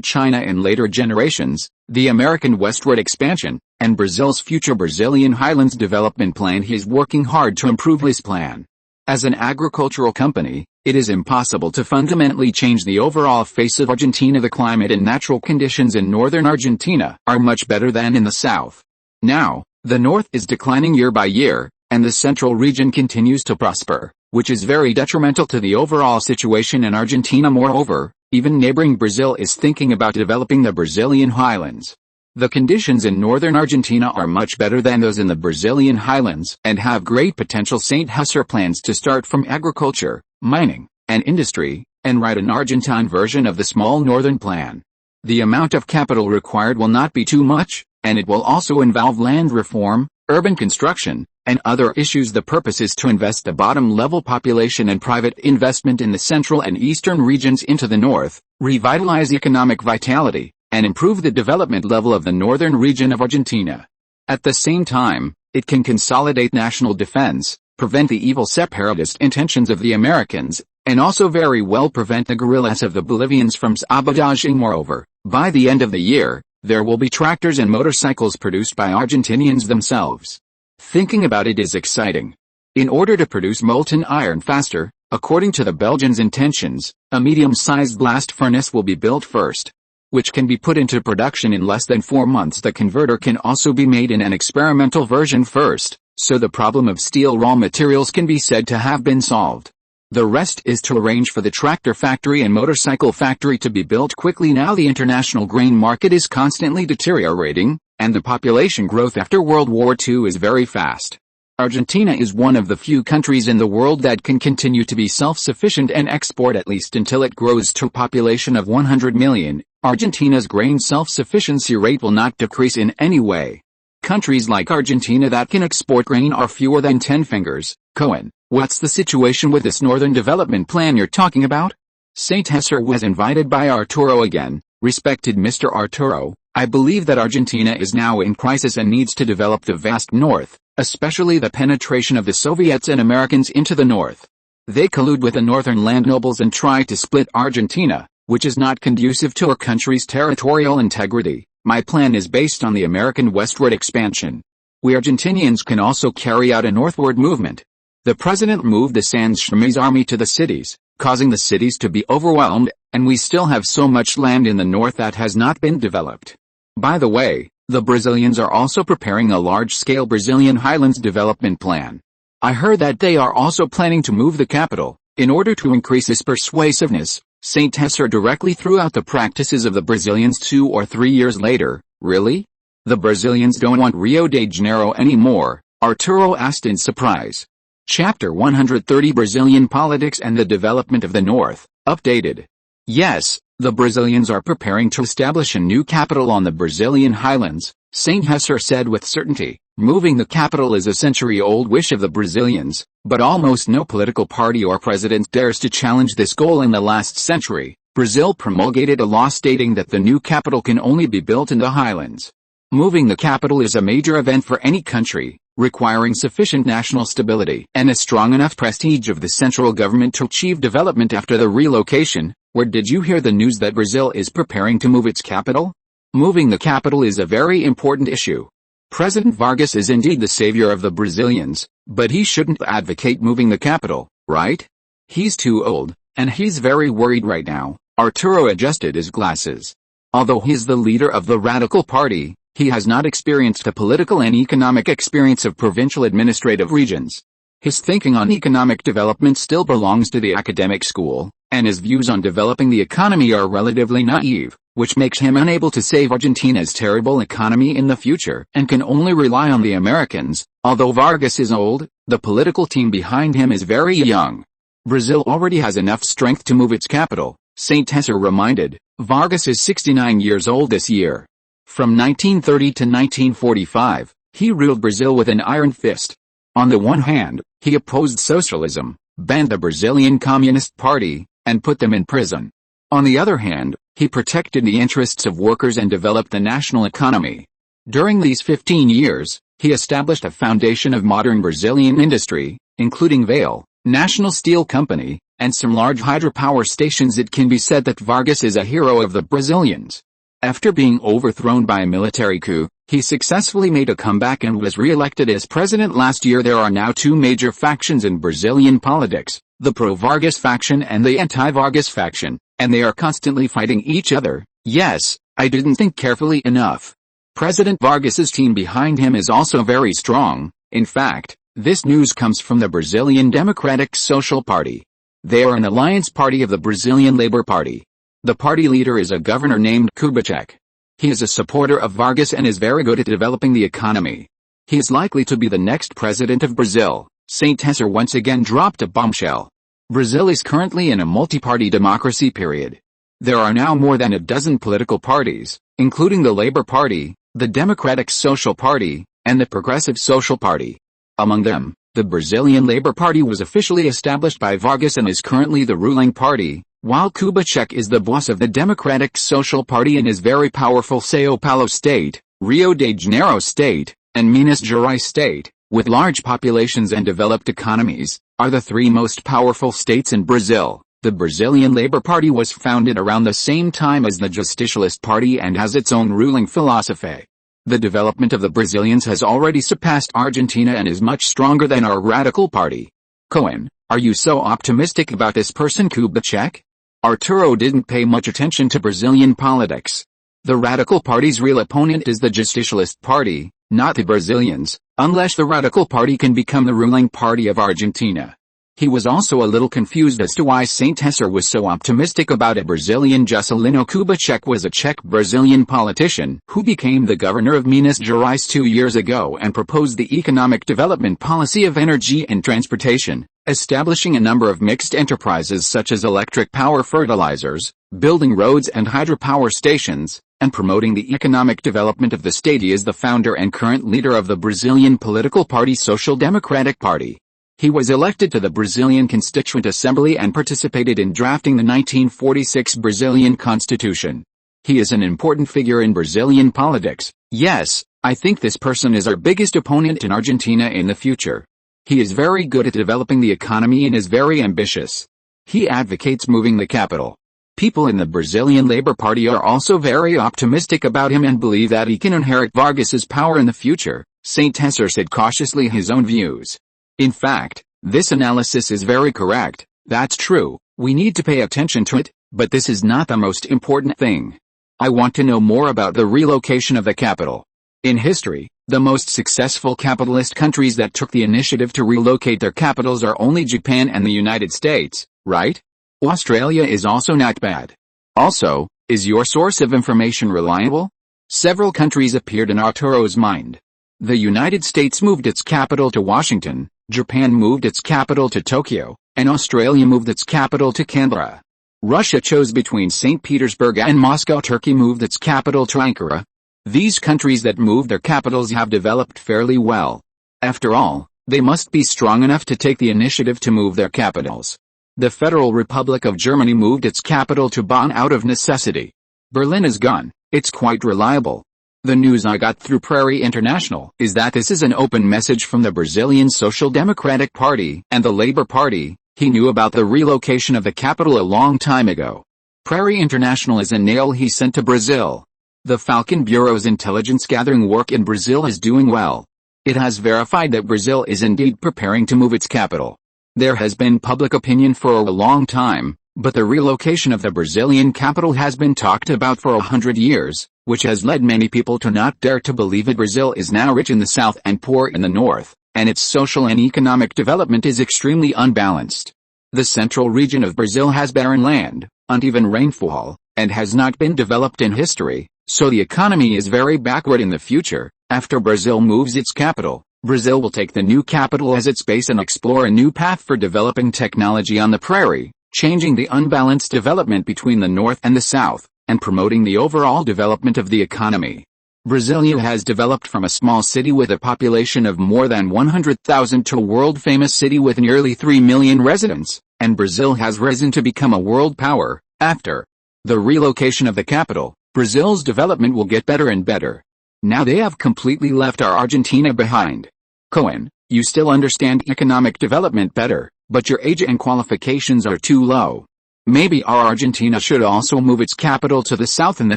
China in later generations, the American westward expansion, and Brazil's future Brazilian Highlands Development Plan. He is working hard to improve this plan. As an agricultural company, it is impossible to fundamentally change the overall face of Argentina. The climate and natural conditions in northern Argentina are much better than in the south. Now, the north is declining year by year, and the central region continues to prosper, which is very detrimental to the overall situation in Argentina. Moreover, even neighboring Brazil is thinking about developing the Brazilian highlands. The conditions in northern Argentina are much better than those in the Brazilian highlands and have great potential. St. Hesser plans to start from agriculture, mining, and industry, and write an Argentine version of the small northern plan. The amount of capital required will not be too much, and it will also involve land reform, urban construction, and other issues. The purpose is to invest the bottom-level population and private investment in the central and eastern regions into the north, revitalize economic vitality, and improve the development level of the northern region of Argentina. At the same time, it can consolidate national defense, prevent the evil separatist intentions of the Americans, and also very well prevent the guerrillas of the Bolivians from sabotaging. Moreover, by the end of the year, there will be tractors and motorcycles produced by Argentinians themselves. Thinking about it is exciting. In order to produce molten iron faster, according to the Belgians' intentions, a medium-sized blast furnace will be built first, which can be put into production in less than 4 months. The converter can also be made in an experimental version first, so the problem of steel raw materials can be said to have been solved. The rest is to arrange for the tractor factory and motorcycle factory to be built quickly. Now the international grain market is constantly deteriorating, and the population growth after World War II is very fast. Argentina is one of the few countries in the world that can continue to be self-sufficient and export at least until it grows to a population of 100 million. Argentina's grain self-sufficiency rate will not decrease in any way. Countries like Argentina that can export grain are fewer than 10 fingers. Cohen, what's the situation with this Northern Development Plan you're talking about? St. Hesser was invited by Arturo again. Respected Mr. Arturo, I believe that Argentina is now in crisis and needs to develop the vast north, especially the penetration of the Soviets and Americans into the north. They collude with the northern land nobles and try to split Argentina, which is not conducive to our country's territorial integrity. My plan is based on the American westward expansion. We Argentinians can also carry out a northward movement. The president moved the San Shimi's army to the cities, causing the cities to be overwhelmed, and we still have so much land in the north that has not been developed. By the way, the Brazilians are also preparing a large-scale Brazilian highlands development plan. I heard that they are also planning to move the capital. In order to increase its persuasiveness, St. Hesser directly threw out the practices of the Brazilians 2 or 3 years later. Really? The Brazilians don't want Rio de Janeiro anymore? Arturo asked in surprise. Chapter 130 Brazilian Politics and the Development of the North, updated. Yes, the Brazilians are preparing to establish a new capital on the Brazilian highlands, St. Hesser said with certainty. Moving the capital is a century-old wish of the Brazilians, but almost no political party or president dares to challenge this goal. In the last century, Brazil promulgated a law stating that the new capital can only be built in the highlands. Moving the capital is a major event for any country, requiring sufficient national stability and a strong enough prestige of the central government to achieve development after the relocation. Where did you hear the news that Brazil is preparing to move its capital? Moving the capital is a very important issue. President Vargas is indeed the savior of the Brazilians, but he shouldn't advocate moving the capital, right? He's too old, and he's very worried right now. Arturo adjusted his glasses. Although he's the leader of the Radical Party, he has not experienced the political and economic experience of provincial administrative regions. His thinking on economic development still belongs to the academic school, and his views on developing the economy are relatively naive, which makes him unable to save Argentina's terrible economy in the future and can only rely on the Americans. Although Vargas is old, the political team behind him is very young. Brazil already has enough strength to move its capital, St. Hesser reminded. Vargas is 69 years old this year. From 1930 to 1945, he ruled Brazil with an iron fist. On the one hand, he opposed socialism, banned the Brazilian Communist Party, and put them in prison. On the other hand, he protected the interests of workers and developed the national economy. During these 15 years, he established a foundation of modern Brazilian industry, including Vale, National Steel Company, and some large hydropower stations. It can be said that Vargas is a hero of the Brazilians. After being overthrown by a military coup, he successfully made a comeback and was re-elected as president last year. There are now two major factions in Brazilian politics, the pro-Vargas faction and the anti-Vargas faction, and they are constantly fighting each other. Yes, I didn't think carefully enough. President Vargas's team behind him is also very strong. In fact, this news comes from the Brazilian Democratic Social Party. They are an alliance party of the Brazilian Labour Party. The party leader is a governor named Kubitschek. He is a supporter of Vargas and is very good at developing the economy. He is likely to be the next president of Brazil. St. Hesser once again dropped a bombshell. Brazil is currently in a multi-party democracy period. There are now more than a dozen political parties, including the Labour Party, the Democratic Social Party, and the Progressive Social Party. Among them, the Brazilian Labour Party was officially established by Vargas and is currently the ruling party, while Kubitschek is the boss of the Democratic Social Party in his very powerful São Paulo state, Rio de Janeiro state, and Minas Gerais state, with large populations and developed economies, are the three most powerful states in Brazil. The Brazilian Labour Party was founded around the same time as the Justicialist Party and has its own ruling philosophy. The development of the Brazilians has already surpassed Argentina and is much stronger than our radical party. Cohen, are you so optimistic about this person Kubitschek? Arturo didn't pay much attention to Brazilian politics. The radical party's real opponent is the Justicialist Party, not the Brazilians, unless the radical party can become the ruling party of Argentina. He was also a little confused as to why Saint Hesser was so optimistic about a Brazilian. Juscelino Kubitschek was a Czech-Brazilian politician who became the governor of Minas Gerais 2 years ago and proposed the economic development policy of energy and transportation, establishing a number of mixed enterprises such as electric power fertilizers, building roads and hydropower stations, and promoting the economic development of the state. He is the founder and current leader of the Brazilian political party Social Democratic Party. He was elected to the Brazilian Constituent Assembly and participated in drafting the 1946 Brazilian Constitution. He is an important figure in Brazilian politics. Yes, I think this person is our biggest opponent in Argentina in the future. He is very good at developing the economy and is very ambitious. He advocates moving the capital. People in the Brazilian Labour Party are also very optimistic about him and believe that he can inherit Vargas's power in the future. Saint Hesser said cautiously his own views. In fact, this analysis is very correct. That's true, we need to pay attention to it, but this is not the most important thing. I want to know more about the relocation of the capital. In history, the most successful capitalist countries that took the initiative to relocate their capitals are only Japan and the United States, right? Australia is also not bad. Also, is your source of information reliable? Several countries appeared in Arturo's mind. The United States moved its capital to Washington, Japan moved its capital to Tokyo, and Australia moved its capital to Canberra. Russia chose between St. Petersburg and Moscow. Turkey moved its capital to Ankara. These countries that moved their capitals have developed fairly well. After all, they must be strong enough to take the initiative to move their capitals. The Federal Republic of Germany moved its capital to Bonn out of necessity. Berlin is gone. It's quite reliable. The news I got through Prairie International is that this is an open message from the Brazilian Social Democratic Party and the Labour Party. He knew about the relocation of the capital a long time ago. Prairie International is a nail he sent to Brazil. The Falcon Bureau's intelligence gathering work in Brazil is doing well. It has verified that Brazil is indeed preparing to move its capital. There has been public opinion for a long time, but the relocation of the Brazilian capital has been talked about for 100 years, which has led many people to not dare to believe it. Brazil is now rich in the south and poor in the north, and its social and economic development is extremely unbalanced. The central region of Brazil has barren land, uneven rainfall, and has not been developed in history, so the economy is very backward in the future. After Brazil moves its capital, Brazil will take the new capital as its base and explore a new path for developing technology on the prairie, changing the unbalanced development between the north and the south, and promoting the overall development of the economy. Brasilia has developed from a small city with a population of more than 100,000 to a world-famous city with nearly 3 million residents, and Brazil has risen to become a world power. After the relocation of the capital, Brazil's development will get better and better. Now they have completely left our Argentina behind. Cohen, you still understand economic development better, but your age and qualifications are too low. Maybe our Argentina should also move its capital to the south in the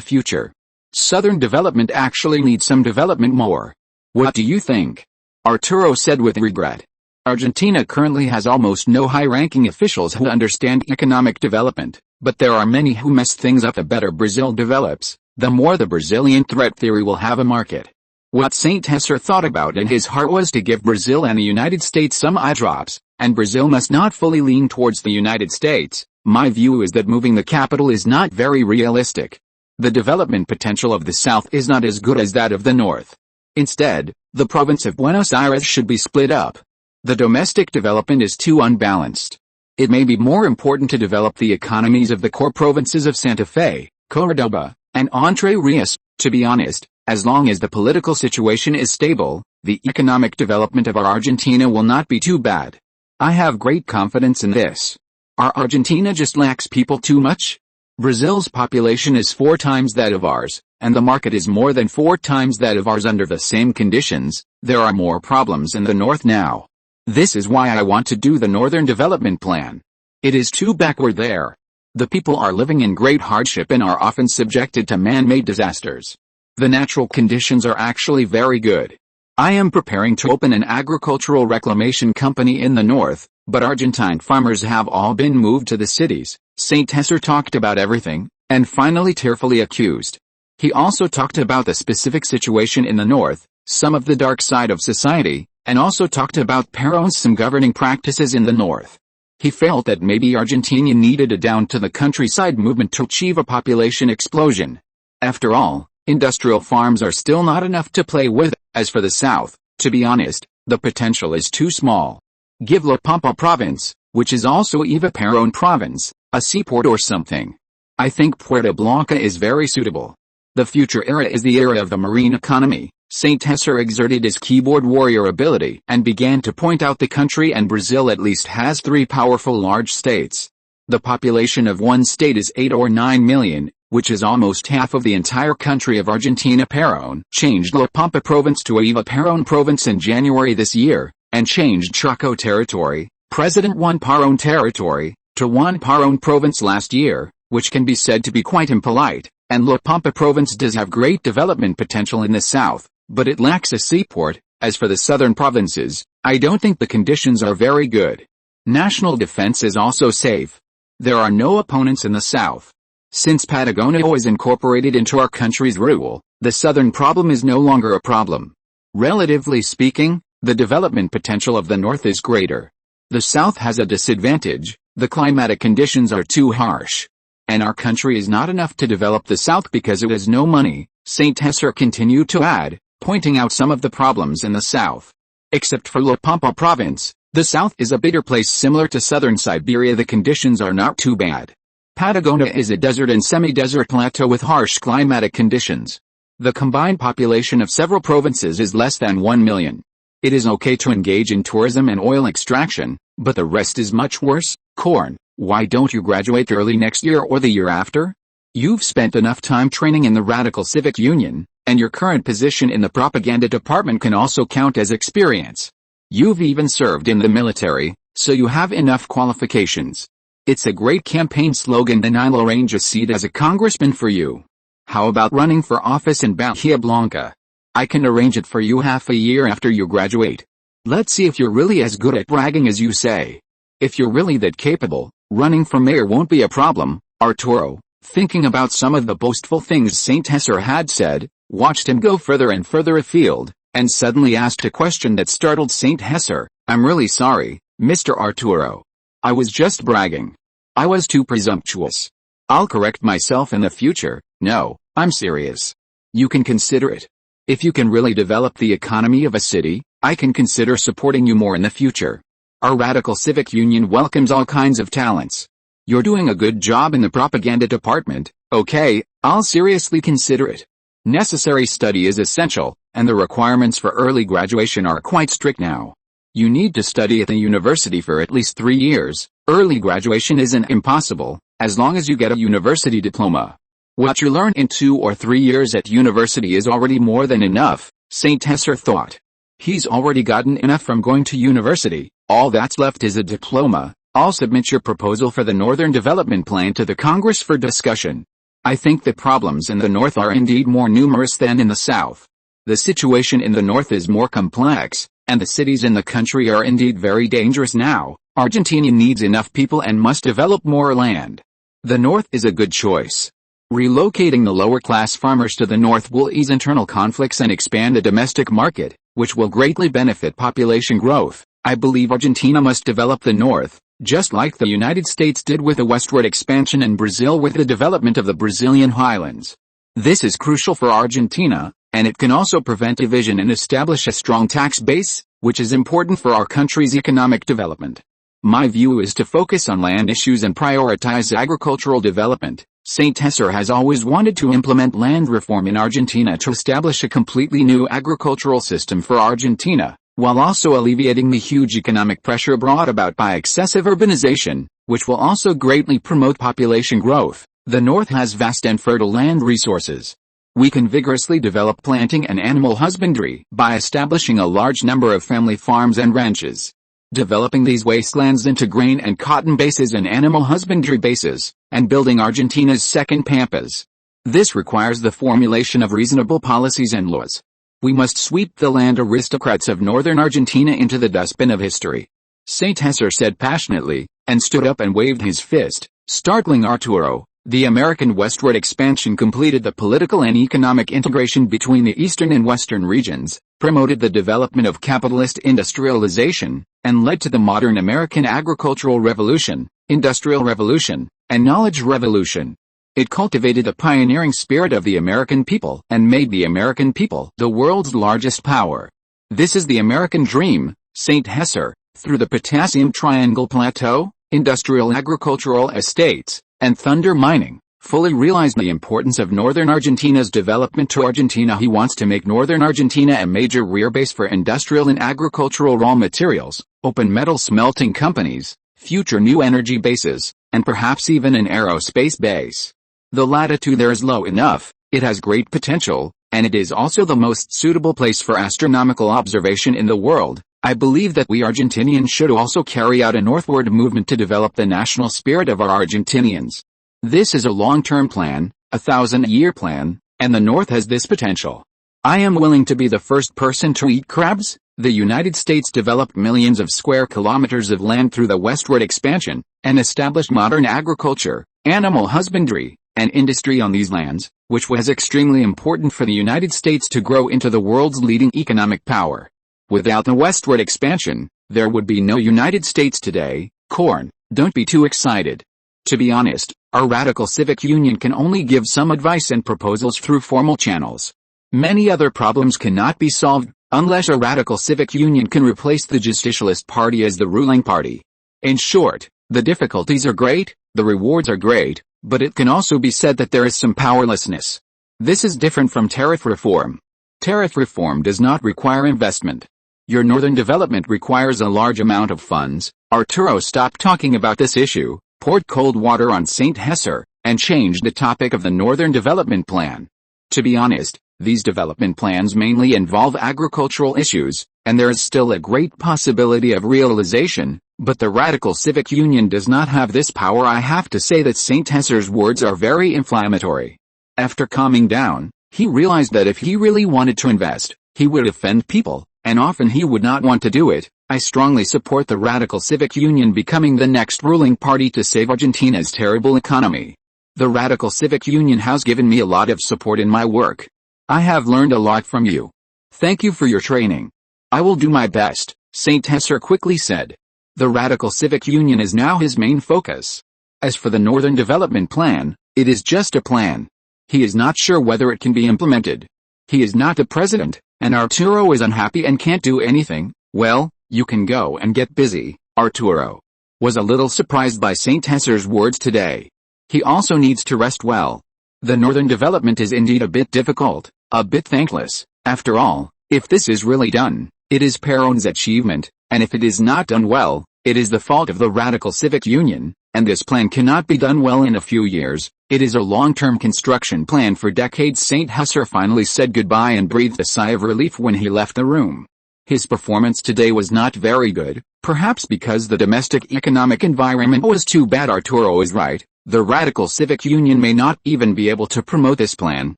future. Southern development actually needs some development more. What do you think? Arturo said with regret. Argentina currently has almost no high-ranking officials who understand economic development, but there are many who mess things up. The better Brazil develops, the more the Brazilian threat theory will have a market. What Saint Hesser thought about in his heart was to give Brazil and the United States some eye drops, and Brazil must not fully lean towards the United States. My view is that moving the capital is not very realistic. The development potential of the south is not as good as that of the north. Instead, the province of Buenos Aires should be split up. The domestic development is too unbalanced. It may be more important to develop the economies of the core provinces of Santa Fe, Córdoba, and Entre Rios. To be honest, as long as the political situation is stable, the economic development of our Argentina will not be too bad. I have great confidence in this. Our Argentina just lacks people too much? Brazil's population is 4 times that of ours, and the market is more than 4 times that of ours under the same conditions. There are more problems in the north now. This is why I want to do the Northern Development Plan. It is too backward there. The people are living in great hardship and are often subjected to man-made disasters. The natural conditions are actually very good. I am preparing to open an agricultural reclamation company in the north, but Argentine farmers have all been moved to the cities. Saint Hesser talked about everything, and finally tearfully accused. He also talked about the specific situation in the north, some of the dark side of society, and also talked about Perón's some governing practices in the north. He felt that maybe Argentina needed a down-to-the-countryside movement to achieve a population explosion. After all, industrial farms are still not enough to play with. As for the south, to be honest, the potential is too small. Give La Pampa province, which is also Eva Perón province, a seaport or something. I think Puerto Blanca is very suitable. The future era is the era of the marine economy. Saint Hesser exerted his keyboard warrior ability and began to point out the country, and Brazil at least has 3 powerful large states. The population of one state is 8 or 9 million, which is almost half of the entire country of Argentina. Perón changed La Pampa province to Eva Perón province in January this year, and changed Chaco territory, President Juan Perón territory, to Juan Perón province last year, which can be said to be quite impolite, and La Pampa province does have great development potential in the south, but it lacks a seaport. As for the southern provinces, I don't think the conditions are very good. National defense is also safe. There are no opponents in the south. Since Patagonia is incorporated into our country's rule, the southern problem is no longer a problem. Relatively speaking, the development potential of the north is greater. The south has a disadvantage: the climatic conditions are too harsh. And our country is not enough to develop the south because it has no money, Saint Hesser continued to add, pointing out some of the problems in the south. Except for La Pampa province, the south is a bitter place similar to southern Siberia. The conditions are not too bad. Patagonia is a desert and semi-desert plateau with harsh climatic conditions. The combined population of several provinces is less than 1 million. It is okay to engage in tourism and oil extraction, but the rest is much worse. Corn, why don't you graduate early next year or the year after? You've spent enough time training in the Radical Civic Union, and your current position in the propaganda department can also count as experience. You've even served in the military, so you have enough qualifications. It's a great campaign slogan, and I'll arrange a seat as a congressman for you. How about running for office in Bahia Blanca? I can arrange it for you half a year after you graduate. Let's see if you're really as good at bragging as you say. If you're really that capable, running for mayor won't be a problem. Arturo, thinking about some of the boastful things Saint Hesser had said, watched him go further and further afield, and suddenly asked a question that startled Saint Hesser. I'm really sorry, Mr. Arturo. I was just bragging. I was too presumptuous. I'll correct myself in the future. No, I'm serious. You can consider it. If you can really develop the economy of a city, I can consider supporting you more in the future. Our Radical Civic Union welcomes all kinds of talents. You're doing a good job in the propaganda department. Okay, I'll seriously consider it. Necessary study is essential, and the requirements for early graduation are quite strict now. You need to study at the university for at least 3 years. Early graduation isn't impossible, as long as you get a university diploma. What you learn in 2 or 3 years at university is already more than enough, Saint Hesser thought. He's already gotten enough from going to university. All that's left is a diploma. I'll submit your proposal for the Northern Development Plan to the Congress for discussion. I think the problems in the north are indeed more numerous than in the south. The situation in the north is more complex, and the cities in the country are indeed very dangerous now. Argentina needs enough people and must develop more land. The north is a good choice. Relocating the lower-class farmers to the north will ease internal conflicts and expand the domestic market, which will greatly benefit population growth. I believe Argentina must develop the north, just like the United States did with the westward expansion and Brazil with the development of the Brazilian highlands. This is crucial for Argentina, and it can also prevent division and establish a strong tax base, which is important for our country's economic development. My view is to focus on land issues and prioritize agricultural development. Saint Hesser has always wanted to implement land reform in Argentina to establish a completely new agricultural system for Argentina, while also alleviating the huge economic pressure brought about by excessive urbanization, which will also greatly promote population growth. The North has vast and fertile land resources. We can vigorously develop planting and animal husbandry by establishing a large number of family farms and ranches, developing these wastelands into grain and cotton bases and animal husbandry bases, and building Argentina's second pampas. This requires the formulation of reasonable policies and laws. We must sweep the land aristocrats of northern Argentina into the dustbin of history. Saint Hesser said passionately, and stood up and waved his fist, startling Arturo. The American westward expansion completed the political and economic integration between the eastern and western regions, promoted the development of capitalist industrialization, and led to the modern American agricultural revolution, industrial revolution, and knowledge revolution. It cultivated the pioneering spirit of the American people and made the American people the world's largest power. This is the American dream, Saint Hesser, through the Potassium Triangle Plateau, industrial agricultural estates, and thunder mining, fully realized the importance of northern Argentina's development to Argentina. He wants to make northern Argentina a major rear base for industrial and agricultural raw materials, open metal smelting companies, future new energy bases, and perhaps even an aerospace base. The latitude there is low enough, it has great potential, and it is also the most suitable place for astronomical observation in the world. I believe that we Argentinians should also carry out a northward movement to develop the national spirit of our Argentinians. This is a long-term plan, a 1,000-year plan, and the North has this potential. I am willing to be the first person to eat crabs. The United States developed millions of square kilometers of land through the westward expansion, and established modern agriculture, animal husbandry, and industry on these lands, which was extremely important for the United States to grow into the world's leading economic power. Without the westward expansion, there would be no United States today. Corn, don't be too excited. To be honest, our radical civic union can only give some advice and proposals through formal channels. Many other problems cannot be solved unless a radical civic union can replace the justicialist party as the ruling party. In short, the difficulties are great, the rewards are great, but it can also be said that there is some powerlessness. This is different from tariff reform. Tariff reform does not require investment. Your northern development requires a large amount of funds. Arturo stopped talking about this issue, poured cold water on Saint Hesser, and changed the topic of the Northern Development Plan. To be honest, these development plans mainly involve agricultural issues, and there is still a great possibility of realization, but the Radical Civic Union does not have this power. I have to say that Saint Hesser's words are very inflammatory. After calming down, he realized that if he really wanted to invest, he would offend people, and often he would not want to do it. I strongly support the Radical Civic Union becoming the next ruling party to save Argentina's terrible economy. The Radical Civic Union has given me a lot of support in my work. I have learned a lot from you. Thank you for your training. I will do my best, Saint Hesser quickly said. The Radical Civic Union is now his main focus. As for the Northern Development Plan, it is just a plan. He is not sure whether it can be implemented. He is not the president, and Arturo is unhappy and can't do anything. Well, you can go and get busy. Arturo was a little surprised by Saint Hesser's words today. He also needs to rest well. The northern development is indeed a bit difficult, a bit thankless. After all, if this is really done, it is Perón's achievement, and if it is not done well, it is the fault of the Radical Civic Union, and this plan cannot be done well in a few years. It is a long-term construction plan for decades. Saint Hesser finally said goodbye and breathed a sigh of relief when he left the room. His performance today was not very good, perhaps because the domestic economic environment was too bad. Arturo is right. The Radical Civic Union may not even be able to promote this plan,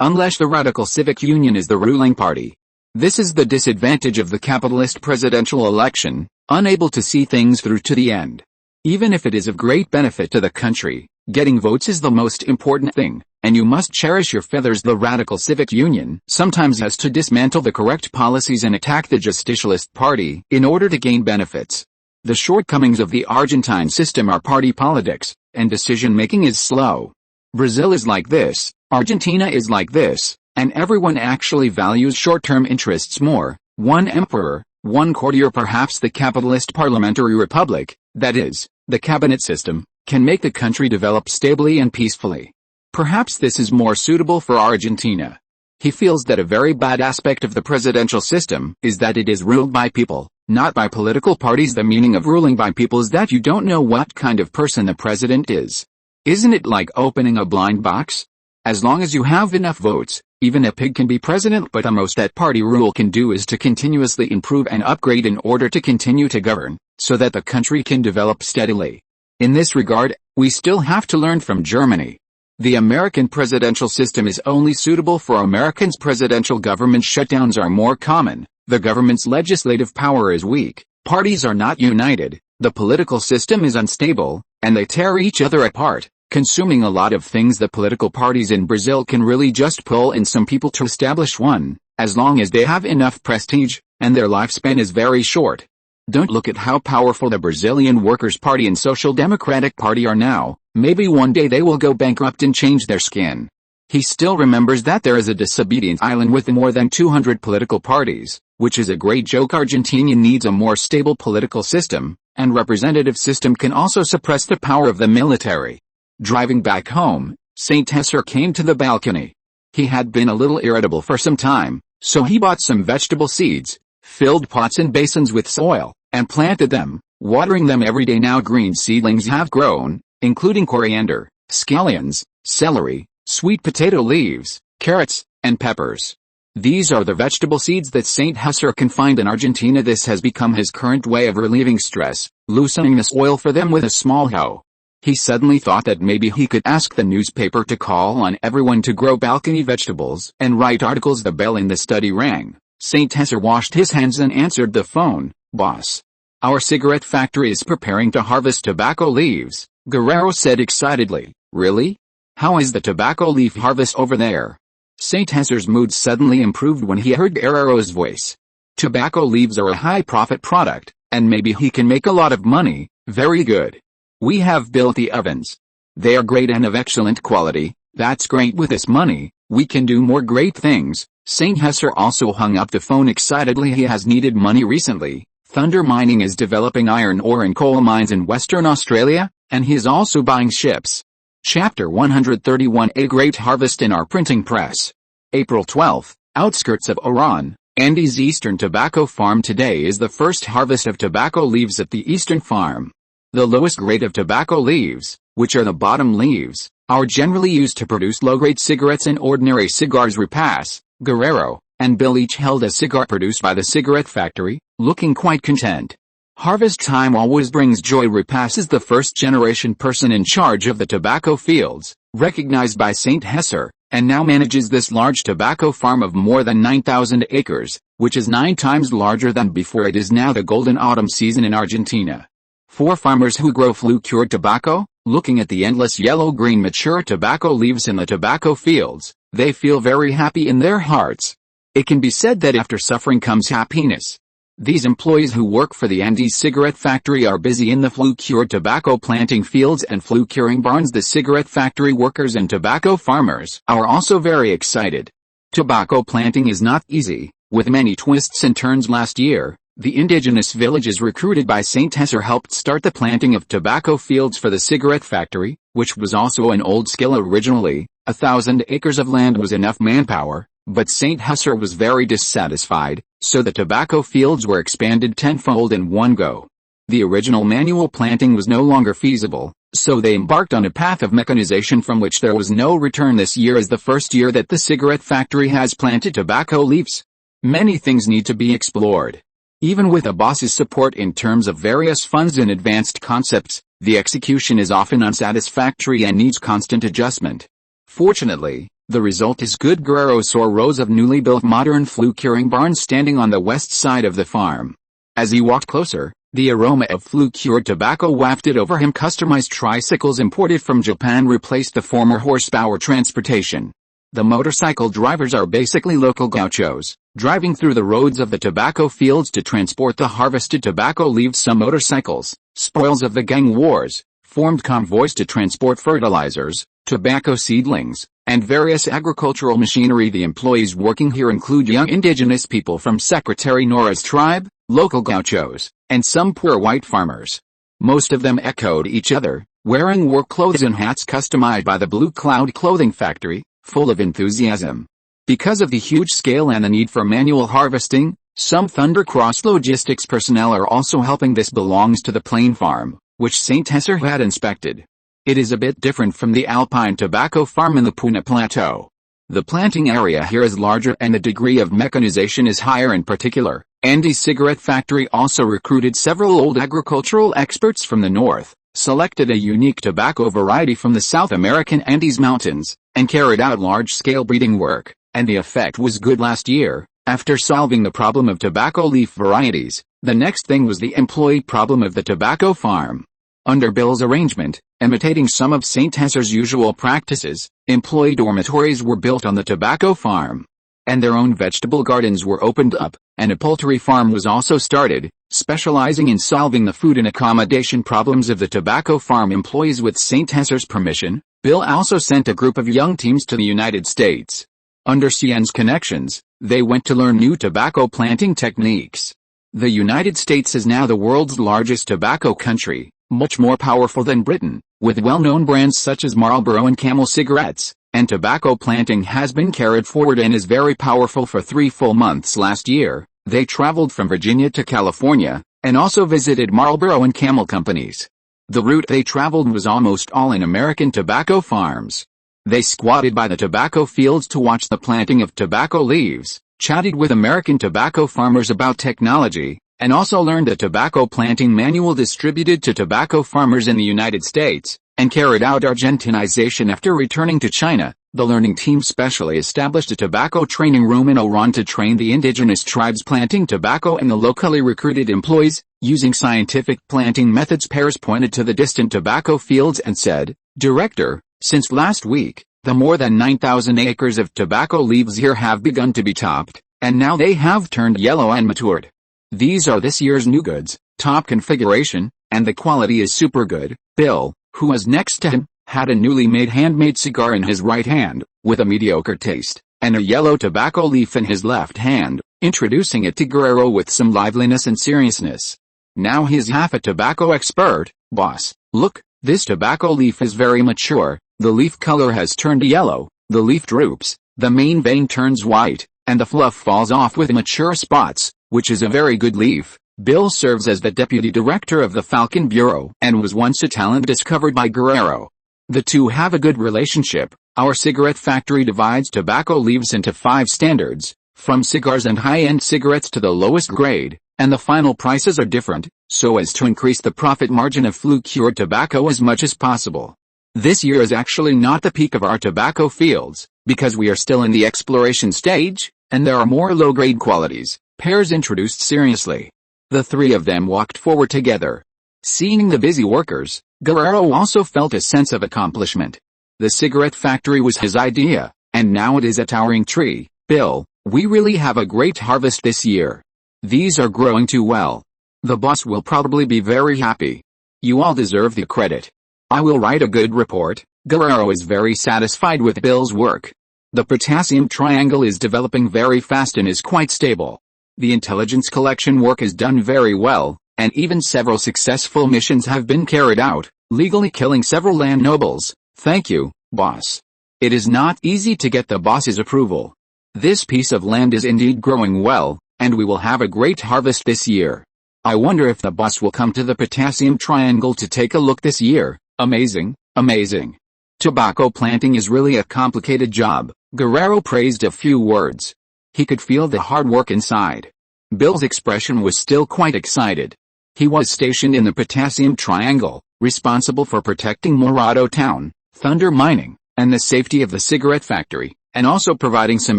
unless the Radical Civic Union is the ruling party. This is the disadvantage of the capitalist presidential election, unable to see things through to the end. Even if it is of great benefit to the country, getting votes is the most important thing, and you must cherish your feathers. The Radical Civic Union sometimes has to dismantle the correct policies and attack the justicialist party in order to gain benefits. The shortcomings of the Argentine system are party politics, and decision-making is slow. Brazil is like this, Argentina is like this, and everyone actually values short-term interests more. One emperor, one courtier, perhaps the capitalist parliamentary republic. That is, the cabinet system, can make the country develop stably and peacefully. Perhaps this is more suitable for Argentina. He feels that a very bad aspect of the presidential system is that it is ruled by people, not by political parties. The meaning of ruling by people is that you don't know what kind of person the president is. Isn't it like opening a blind box? As long as you have enough votes, even a pig can be president, but the most that party rule can do is to continuously improve and upgrade in order to continue to govern, so that the country can develop steadily. In this regard, we still have to learn from Germany. The American presidential system is only suitable for Americans. Presidential government shutdowns are more common, the government's legislative power is weak, parties are not united, the political system is unstable, and they tear each other apart, consuming a lot of things. The political parties in Brazil can really just pull in some people to establish one, as long as they have enough prestige, and their lifespan is very short. Don't look at how powerful the Brazilian Workers' Party and Social Democratic Party are now. Maybe one day they will go bankrupt and change their skin. He still remembers that there is a disobedient island with more than 200 political parties, which is a great joke. Argentina needs a more stable political system, and representative system can also suppress the power of the military. Driving back home, Saint Hesser came to the balcony. He had been a little irritable for some time, so he bought some vegetable seeds, filled pots and basins with soil, and planted them, watering them every day. Now green seedlings have grown, including coriander, scallions, celery, sweet potato leaves, carrots, and peppers. These are the vegetable seeds that Saint Hesser can find in Argentina. This has become his current way of relieving stress, loosening the soil for them with a small hoe. He suddenly thought that maybe he could ask the newspaper to call on everyone to grow balcony vegetables and write articles. The bell in the study rang. Saint Hesser washed his hands and answered the phone. Boss. Our cigarette factory is preparing to harvest tobacco leaves, Guerrero said excitedly. Really? How is the tobacco leaf harvest over there? Saint Hesser's mood suddenly improved when he heard Guerrero's voice. Tobacco leaves are a high-profit product, and maybe he can make a lot of money. Very good. We have built the ovens. They are great and of excellent quality. That's great. With this money, we can do more great things. Saint Hesser also hung up the phone excitedly. He has needed money recently. Thunder Mining is developing iron ore and coal mines in Western Australia, and he is also buying ships. Chapter 131 A Great Harvest in Our Printing Press. April 12, outskirts of Oran, Andes Eastern Tobacco Farm. Today is the first harvest of tobacco leaves at the Eastern Farm. The lowest grade of tobacco leaves, which are the bottom leaves, are generally used to produce low-grade cigarettes and ordinary cigars. Repass, Guerrero, and Bill each held a cigar produced by the cigarette factory, looking quite content. Harvest time always brings joy. Repass is the first-generation person in charge of the tobacco fields, recognized by Saint Hesser, and now manages this large tobacco farm of more than 9,000 acres, which is 9 times larger than before. It is now the golden autumn season in Argentina. For farmers who grow flue-cured tobacco, looking at the endless yellow-green mature tobacco leaves in the tobacco fields, they feel very happy in their hearts. It can be said that after suffering comes happiness. These employees who work for the Andes cigarette factory are busy in the flue-cured tobacco planting fields and flue-curing barns. The cigarette factory workers and tobacco farmers are also very excited. Tobacco planting is not easy, with many twists and turns. Last year, the indigenous villages recruited by Saint Hesser helped start the planting of tobacco fields for the cigarette factory, which was also an old skill. Originally, 1,000 acres of land was enough manpower, but Saint Hesser was very dissatisfied, so the tobacco fields were expanded tenfold in one go. The original manual planting was no longer feasible, so they embarked on a path of mechanization from which there was no return. This year is the first year that the cigarette factory has planted tobacco leaves. Many things need to be explored. Even with a boss's support in terms of various funds and advanced concepts, the execution is often unsatisfactory and needs constant adjustment. Fortunately, the result is good. Guerrero saw rows of newly built modern flue-curing barns standing on the west side of the farm. As he walked closer, the aroma of flue-cured tobacco wafted over him. Customized tricycles imported from Japan replaced the former horsepower transportation. The motorcycle drivers are basically local gauchos, driving through the roads of the tobacco fields to transport the harvested tobacco leaves. Some motorcycles, spoils of the gang wars, formed convoys to transport fertilizers, tobacco seedlings, and various agricultural machinery. The employees working here include young indigenous people from Secretary Nora's tribe, local gauchos, and some poor white farmers. Most of them echoed each other, wearing work clothes and hats customized by the Blue Cloud Clothing Factory, full of enthusiasm. Because of the huge scale and the need for manual harvesting, some Thundercross logistics personnel are also helping. This belongs to the Plain Farm, which St. Hesser had inspected. It is a bit different from the Alpine tobacco farm in the Puna Plateau. The planting area here is larger and the degree of mechanization is higher. In particular, Andy's cigarette factory also recruited several old agricultural experts from the north, selected a unique tobacco variety from the South American Andes Mountains, and carried out large-scale breeding work, and the effect was good. Last year, after solving the problem of tobacco leaf varieties, the next thing was the employee problem of the tobacco farm. Under Bill's arrangement, imitating some of St. Hesser's usual practices, employee dormitories were built on the tobacco farm. And their own vegetable gardens were opened up, and a poultry farm was also started, specializing in solving the food and accommodation problems of the tobacco farm employees. With St. Hesser's permission, Bill also sent a group of young teams to the United States. Under CN's connections, they went to learn new tobacco planting techniques. The United States is now the world's largest tobacco country, much more powerful than Britain, with well-known brands such as Marlboro and Camel cigarettes, and tobacco planting has been carried forward and is very powerful. For 3 full months last year, they traveled from Virginia to California, and also visited Marlboro and Camel companies. The route they traveled was almost all in American tobacco farms. They squatted by the tobacco fields to watch the planting of tobacco leaves, chatted with American tobacco farmers about technology, and also learned the tobacco planting manual distributed to tobacco farmers in the United States, and carried out Argentinization. After returning to China, the learning team specially established a tobacco training room in Oran to train the indigenous tribes planting tobacco and the locally recruited employees. Using scientific planting methods, Paris pointed to the distant tobacco fields and said, "Director, since last week, the more than 9,000 acres of tobacco leaves here have begun to be topped, and now they have turned yellow and matured. These are this year's new goods, top configuration, and the quality is super good." Bill, who was next to him, had a newly made handmade cigar in his right hand, with a mediocre taste, and a yellow tobacco leaf in his left hand, introducing it to Guerrero with some liveliness and seriousness. "Now he's half a tobacco expert, boss. Look, this tobacco leaf is very mature, the leaf color has turned yellow, the leaf droops, the main vein turns white, and the fluff falls off with mature spots, which is a very good leaf." Bill serves as the deputy director of the Falcon Bureau and was once a talent discovered by Guerrero. The two have a good relationship. "Our cigarette factory divides tobacco leaves into 5 standards, from cigars and high-end cigarettes to the lowest grade, and the final prices are different, so as to increase the profit margin of flue-cured tobacco as much as possible. This year is actually not the peak of our tobacco fields, because we are still in the exploration stage, and there are more low-grade qualities," Pears introduced seriously. The 3 of them walked forward together. Seeing the busy workers, Guerrero also felt a sense of accomplishment. The cigarette factory was his idea, and now it is a towering tree. "Bill, we really have a great harvest this year. These are growing too well. The boss will probably be very happy. You all deserve the credit. I will write a good report." Guerrero is very satisfied with Bill's work. The potassium triangle is developing very fast and is quite stable. The intelligence collection work is done very well, and even several successful missions have been carried out, legally killing several land nobles. "Thank you, boss. It is not easy to get the boss's approval. This piece of land is indeed growing well, and we will have a great harvest this year. I wonder if the boss will come to the potassium triangle to take a look this year." "Amazing, amazing. Tobacco planting is really a complicated job." Guerrero praised a few words. He could feel the hard work inside. Bill's expression was still quite excited. He was stationed in the potassium triangle, responsible for protecting Morado Town, Thunder Mining, and the safety of the cigarette factory, and also providing some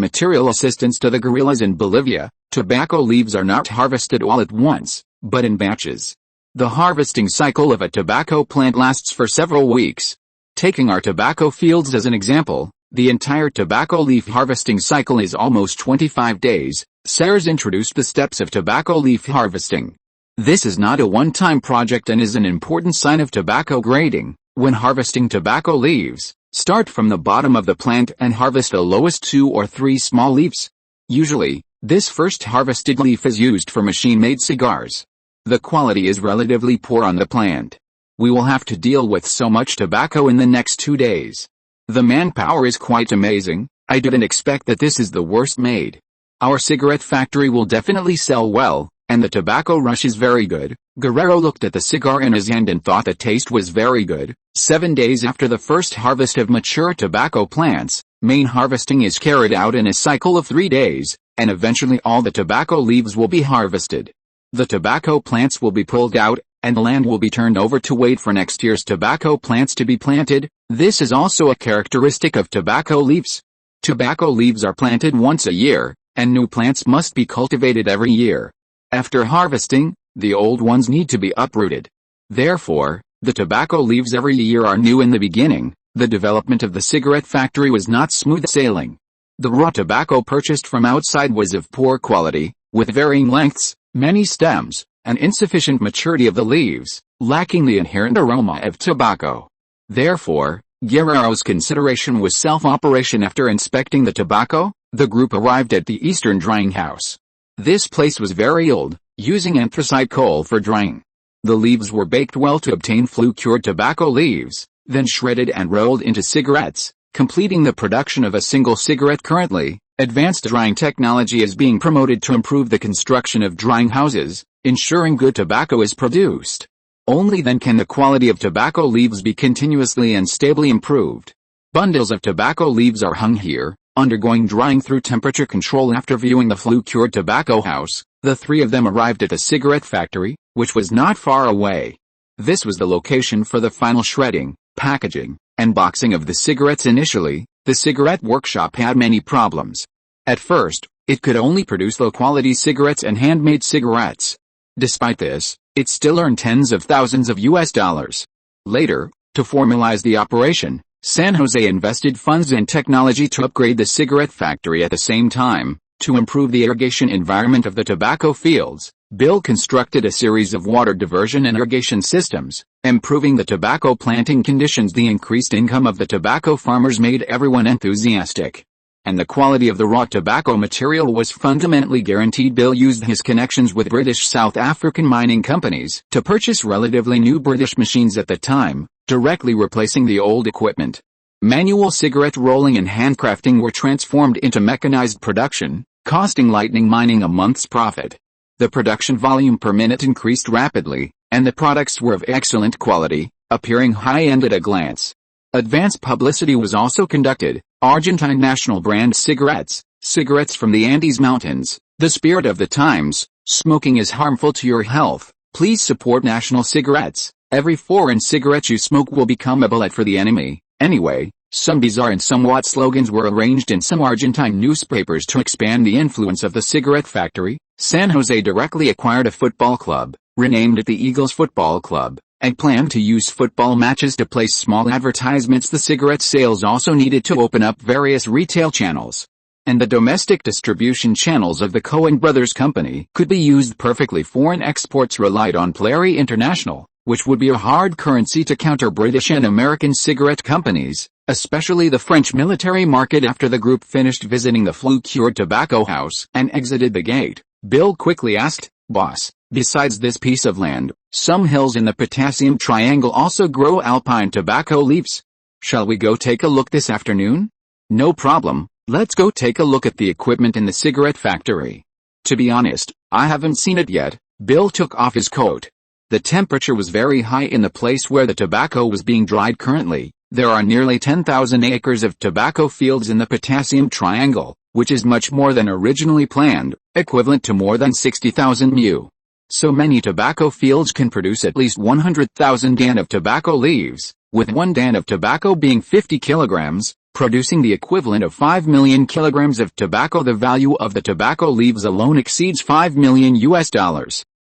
material assistance to the guerrillas in Bolivia. Tobacco leaves are not harvested all at once, but in batches. The harvesting cycle of a tobacco plant lasts for several weeks. Taking our tobacco fields as an example, the entire tobacco leaf harvesting cycle is almost 25 days. Sears introduced the steps of tobacco leaf harvesting. This is not a one-time project and is an important sign of tobacco grading. When harvesting tobacco leaves, start from the bottom of the plant and harvest the lowest 2 or 3 small leaves. Usually, this first harvested leaf is used for machine-made cigars. the quality is relatively poor on the plant. We will have to deal with so much tobacco in the next 2 days. The manpower is quite amazing. I didn't expect that this is the worst made. Our cigarette factory will definitely sell well, and the tobacco rush is very good. Guerrero looked at the cigar in his hand and thought the taste was very good. 7 days after the first harvest of mature tobacco plants, main harvesting is carried out in a cycle of 3 days, and eventually all the tobacco leaves will be harvested. The tobacco plants will be pulled out, and the land will be turned over to wait for next year's tobacco plants to be planted. This is also a characteristic of tobacco leaves. Tobacco leaves are planted once a year, and new plants must be cultivated every year. After harvesting, the old ones need to be uprooted. Therefore, the tobacco leaves every year are new in the beginning. The development of the cigarette factory was not smooth sailing. The raw tobacco purchased from outside was of poor quality, with varying lengths, many stems, and insufficient maturity of the leaves, lacking the inherent aroma of tobacco. Therefore, Guerrero's consideration was self-operation. After inspecting the tobacco, the group arrived at the Eastern Drying House. This place was very old, using anthracite coal for drying. The leaves were baked well to obtain flue-cured tobacco leaves, then shredded and rolled into cigarettes, completing the production of a single cigarette. Currently, advanced drying technology is being promoted to improve the construction of drying houses, ensuring good tobacco is produced. Only then can the quality of tobacco leaves be continuously and stably improved. Bundles of tobacco leaves are hung here, undergoing drying through temperature control. After viewing the flue-cured tobacco house, the three of them arrived at the cigarette factory, which was not far away. This was the location for the final shredding, packaging, and boxing of the cigarettes. Initially, the cigarette workshop had many problems. At first, it could only produce low-quality cigarettes and handmade cigarettes. Despite this, it still earned tens of thousands of US dollars. Later, to formalize the operation, San Jose invested funds and technology to upgrade the cigarette factory. At the same time, to improve the irrigation environment of the tobacco fields, Bill constructed a series of water diversion and irrigation systems, improving the tobacco planting conditions. The increased income of the tobacco farmers made everyone enthusiastic, and the quality of the raw tobacco material was fundamentally guaranteed. Bill used his connections with British South African mining companies to purchase relatively new British machines at the time, directly replacing the old equipment. Manual cigarette rolling and handcrafting were transformed into mechanized production, costing Lightning Mining a month's profit. The production volume per minute increased rapidly, and the products were of excellent quality, appearing high-end at a glance. Advanced publicity was also conducted. Argentine national brand cigarettes, cigarettes from the Andes Mountains, the spirit of the times. Smoking is harmful to your health. Please support national cigarettes. Every foreign cigarette you smoke will become a bullet for the enemy. Anyway, some bizarre and somewhat slogans were arranged in some Argentine newspapers to expand the influence of the cigarette factory. San Jose directly acquired a football club, renamed it the Eagles Football Club, and planned to use football matches to place small advertisements. The cigarette sales also needed to open up various retail channels, and the domestic distribution channels of the Cohen Brothers Company could be used perfectly. Foreign exports relied on Plary International, which would be a hard currency to counter British and American cigarette companies, especially the French military market. After the group finished visiting the flue-cured tobacco house and exited the gate, Bill quickly asked, "Boss, besides this piece of land, some hills in the Potassium Triangle also grow alpine tobacco leaves. Shall we go take a look this afternoon?" "No problem, let's go take a look at the equipment in the cigarette factory." "To be honest, I haven't seen it yet." Bill took off his coat. The temperature was very high in the place where the tobacco was being dried. Currently, there are nearly 10,000 acres of tobacco fields in the Potassium Triangle, which is much more than originally planned, equivalent to more than 60,000 mu. So many tobacco fields can produce at least 100,000 dan of tobacco leaves, with 1 dan of tobacco being 50 kilograms, producing the equivalent of 5 million kilograms of tobacco. The value of the tobacco leaves alone exceeds $5 million US.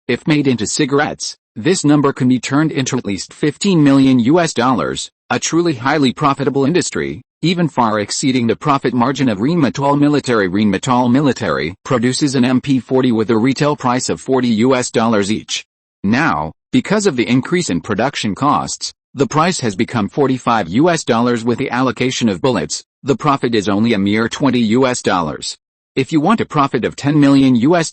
If made into cigarettes, this number can be turned into at least $15 million US, a truly highly profitable industry, even far exceeding the profit margin of Rheinmetall Military. Rheinmetall Military produces an MP40 with a retail price of $40 US each. Now, because of the increase in production costs, the price has become $45 US. With the allocation of bullets, the profit is only a mere $20 US. If you want a profit of $10 million US,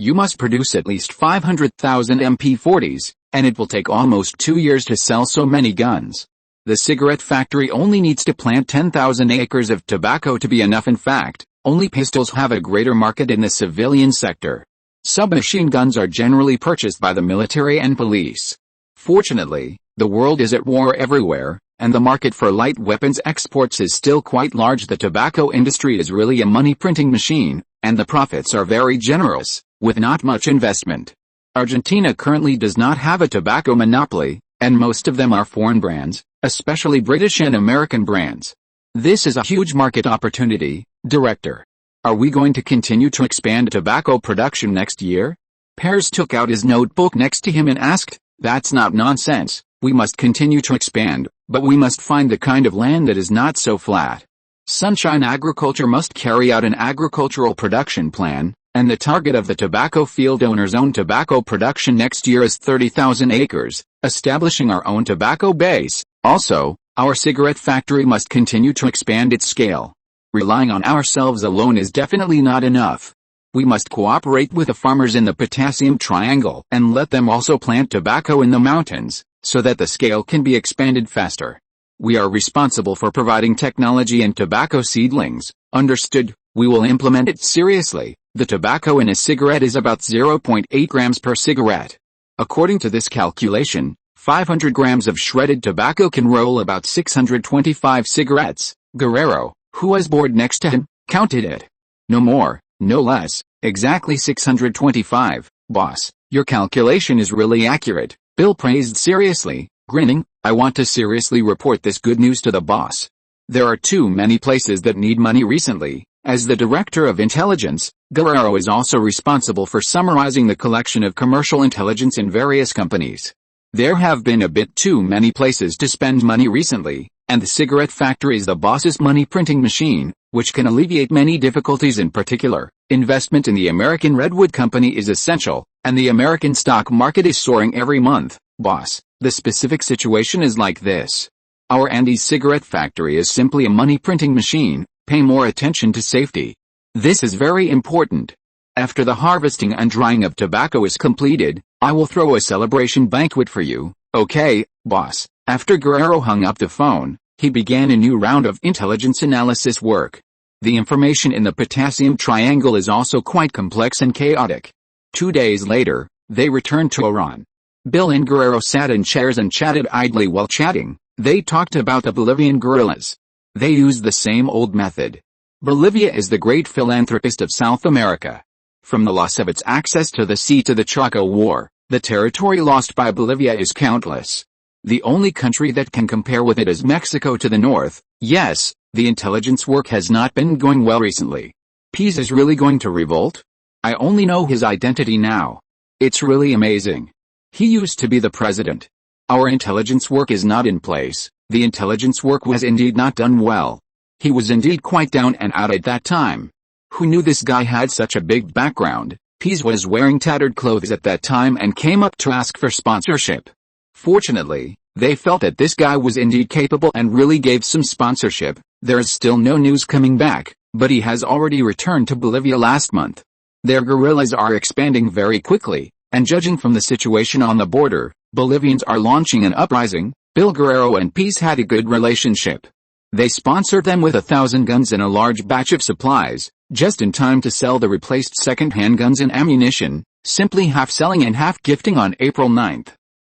You must produce at least 500,000 MP40s, and it will take almost 2 years to sell so many guns. The cigarette factory only needs to plant 10,000 acres of tobacco to be enough. In fact, only pistols have a greater market in the civilian sector. Submachine guns are generally purchased by the military and police. Fortunately, the world is at war everywhere, and the market for light weapons exports is still quite large. The tobacco industry is really a money-printing machine, and the profits are very generous, with not much investment. Argentina currently does not have a tobacco monopoly, and most of them are foreign brands, especially British and American brands. This is a huge market opportunity, Director. Are we going to continue to expand tobacco production next year? Pears took out his notebook next to him and asked, "That's not nonsense. We must continue to expand, but we must find the kind of land that is not so flat. Sunshine Agriculture must carry out an agricultural production plan, and the target of the tobacco field owner's own tobacco production next year is 30,000 acres, establishing our own tobacco base. Also, our cigarette factory must continue to expand its scale. Relying on ourselves alone is definitely not enough. We must cooperate with the farmers in the Potassium Triangle and let them also plant tobacco in the mountains, so that the scale can be expanded faster. We are responsible for providing technology and tobacco seedlings. Understood? We will implement it seriously." The tobacco in a cigarette is about 0.8 grams per cigarette. According to this calculation, 500 grams of shredded tobacco can roll about 625 cigarettes. Guerrero, who was bored next to him, counted it. "No more, no less, exactly 625, boss. Your calculation is really accurate," Bill praised seriously, grinning. "I want to seriously report this good news to the boss. There are too many places that need money recently." As the Director of Intelligence, Guerrero is also responsible for summarizing the collection of commercial intelligence in various companies. There have been a bit too many places to spend money recently, and the cigarette factory is the boss's money-printing machine, which can alleviate many difficulties. In particular, investment in the American Redwood Company is essential, and the American stock market is soaring every month. Boss, the specific situation is like this. Our Andes cigarette factory is simply a money-printing machine. Pay more attention to safety. This is very important. After the harvesting and drying of tobacco is completed, I will throw a celebration banquet for you. Okay, boss." After Guerrero hung up the phone, he began a new round of intelligence analysis work. The information in the Potassium Triangle is also quite complex and chaotic. 2 days later, they returned to Iran. Bill and Guerrero sat in chairs and chatted idly. While chatting, they talked about the Bolivian guerrillas. They used the same old method. Bolivia is the great philanthropist of South America. From the loss of its access to the sea to the Chaco War, the territory lost by Bolivia is countless. The only country that can compare with it is Mexico to the north. Yes, the intelligence work has not been going well recently. Pease is really going to revolt? I only know his identity now. It's really amazing. He used to be the president. Our intelligence work is not in place. The intelligence work was indeed not done well. He was indeed quite down and out at that time. Who knew this guy had such a big background? Pease was wearing tattered clothes at that time and came up to ask for sponsorship. Fortunately, they felt that this guy was indeed capable and really gave some sponsorship. There is still no news coming back, but he has already returned to Bolivia last month. Their guerrillas are expanding very quickly, and judging from the situation on the border, Bolivians are launching an uprising. Bill Guerrero and Pease had a good relationship. They sponsored them with 1,000 guns and a large batch of supplies, just in time to sell the replaced second-hand guns and ammunition, simply half selling and half gifting on April 9.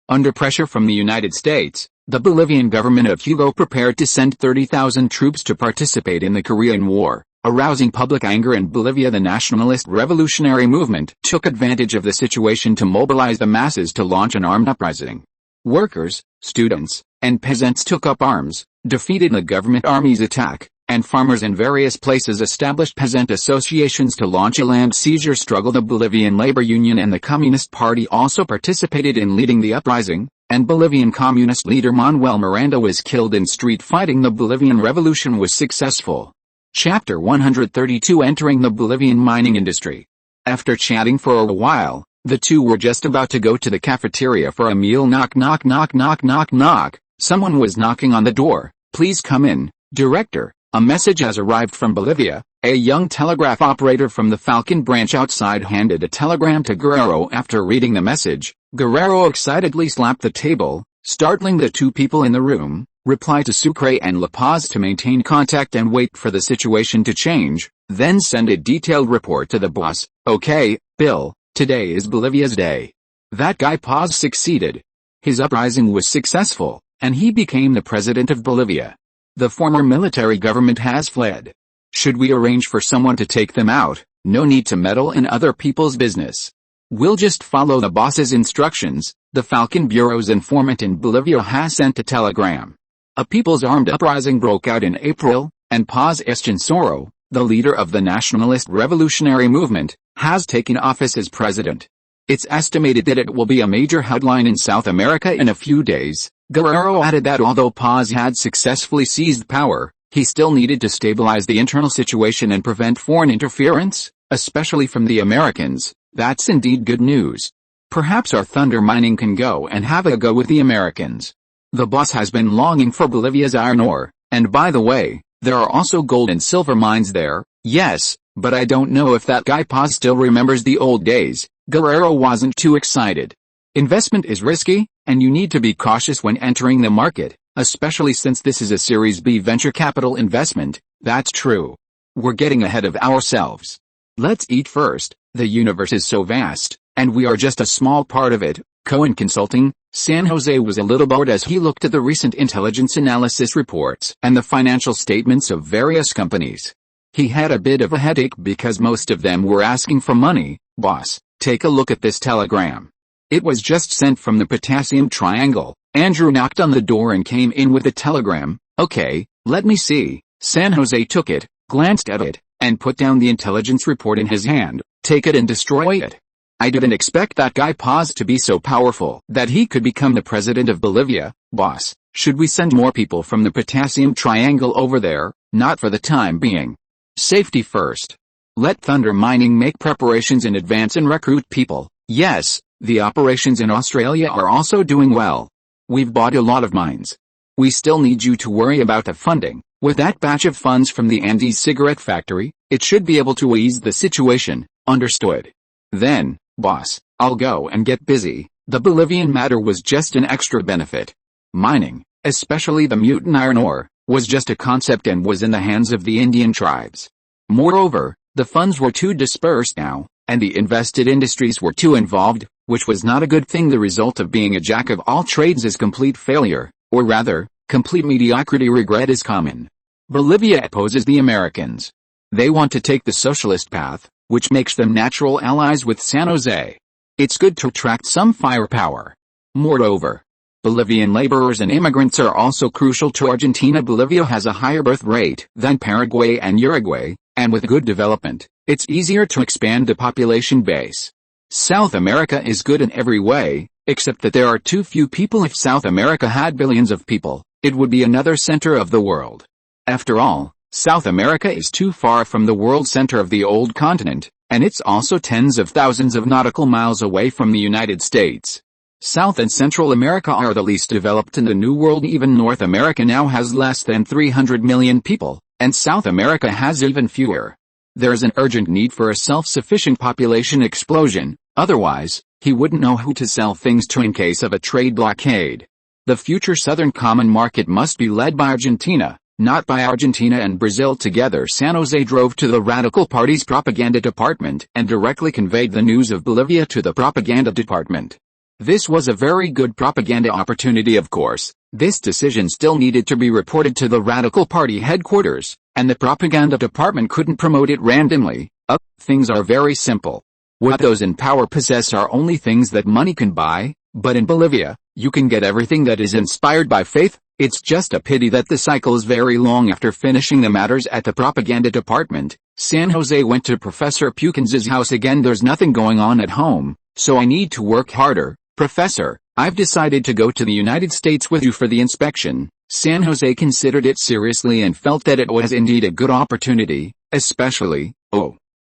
Under pressure from the United States, the Bolivian government of Hugo prepared to send 30,000 troops to participate in the Korean War, arousing public anger in Bolivia. The nationalist revolutionary movement took advantage of the situation to mobilize the masses to launch an armed uprising. Workers, students, and peasants took up arms, defeated the government army's attack, and farmers in various places established peasant associations to launch a land seizure struggle. The Bolivian Labor Union and the Communist Party also participated in leading the uprising, and Bolivian Communist leader Manuel Miranda was killed in street fighting. The Bolivian Revolution was successful. Chapter 132: Entering the Bolivian mining industry. After chatting for a while, the two were just about to go to the cafeteria for a meal. Knock knock knock knock knock knock. Someone was knocking on the door. Please come in, Director. A message has arrived from Bolivia. A young telegraph operator from the Falcon branch outside handed a telegram to Guerrero. After reading the message, Guerrero excitedly slapped the table, startling the two people in the room. Reply to Sucre and La Paz to maintain contact and wait for the situation to change, then send a detailed report to the boss. Okay, Bill, today is Bolivia's day. That guy Paz succeeded. His uprising was successful, and he became the president of Bolivia. The former military government has fled. Should we arrange for someone to take them out? No need to meddle in other people's business. We'll just follow the boss's instructions. The Falcon Bureau's informant in Bolivia has sent a telegram. A people's armed uprising broke out in April, and Paz Echeandía, the leader of the nationalist revolutionary movement, has taken office as president. It's estimated that it will be a major headline in South America in a few days. Guerrero added that although Paz had successfully seized power, he still needed to stabilize the internal situation and prevent foreign interference, especially from the Americans. That's indeed good news. Perhaps our thunder mining can go and have a go with the Americans. The boss has been longing for Bolivia's iron ore, and by the way, there are also gold and silver mines there. Yes, but I don't know if that guy Paz still remembers the old days. Guerrero wasn't too excited. Investment is risky, and you need to be cautious when entering the market, especially since this is a Series B venture capital investment. That's true. We're getting ahead of ourselves. Let's eat first. The universe is so vast, and we are just a small part of it. Cohen Consulting. San Jose was a little bored as he looked at the recent intelligence analysis reports and the financial statements of various companies. He had a bit of a headache because most of them were asking for money. Boss, take a look at this telegram. It was just sent from the Potassium Triangle. Andrew knocked on the door and came in with a telegram. Okay, let me see. San Jose took it, glanced at it, and put down the intelligence report in his hand. Take it and destroy it. I didn't expect that guy Paz to be so powerful that he could become the president of Bolivia. Boss, should we send more people from the Potassium Triangle over there? Not for the time being. Safety first. Let Thunder Mining make preparations in advance and recruit people. Yes, the operations in Australia are also doing well. We've bought a lot of mines. We still need you to worry about the funding. With that batch of funds from the Andes cigarette factory, it should be able to ease the situation. Understood. Then, boss, I'll go and get busy. The Bolivian matter was just an extra benefit. Mining, especially the mutant iron ore, was just a concept and was in the hands of the Indian tribes. Moreover, the funds were too dispersed now, and the invested industries were too involved, which was not a good thing. The result of being a jack of all trades is complete failure, or rather, complete mediocrity. Regret is common. Bolivia opposes the Americans. They want to take the socialist path, which makes them natural allies with San Jose. It's good to attract some firepower. Moreover, Bolivian laborers and immigrants are also crucial to Argentina. Bolivia has a higher birth rate than Paraguay and Uruguay, and with good development, it's easier to expand the population base. South America is good in every way, except that there are too few people. If South America had billions of people, it would be another center of the world. After all, South America is too far from the world center of the old continent, and it's also tens of thousands of nautical miles away from the United States. South and Central America are the least developed in the New World. Even North America now has less than 300 million people, and South America has even fewer. There's an urgent need for a self-sufficient population explosion, otherwise, he wouldn't know who to sell things to in case of a trade blockade. The future Southern Common Market must be led by Argentina, not by Argentina and Brazil together. San Jose drove to the Radical Party's propaganda department and directly conveyed the news of Bolivia to the propaganda department. This was a very good propaganda opportunity. Of course, this decision still needed to be reported to the Radical Party headquarters, and the propaganda department couldn't promote it randomly. Things are very simple. What those in power possess are only things that money can buy, but in Bolivia, you can get everything that is inspired by faith. It's just a pity that the cycle is very long. After finishing the matters at the propaganda department, San Jose went to Professor Pukins's house again. There's nothing going on at home, so I need to work harder. Professor, I've decided to go to the United States with you for the inspection. San Jose considered it seriously and felt that it was indeed a good opportunity, especially,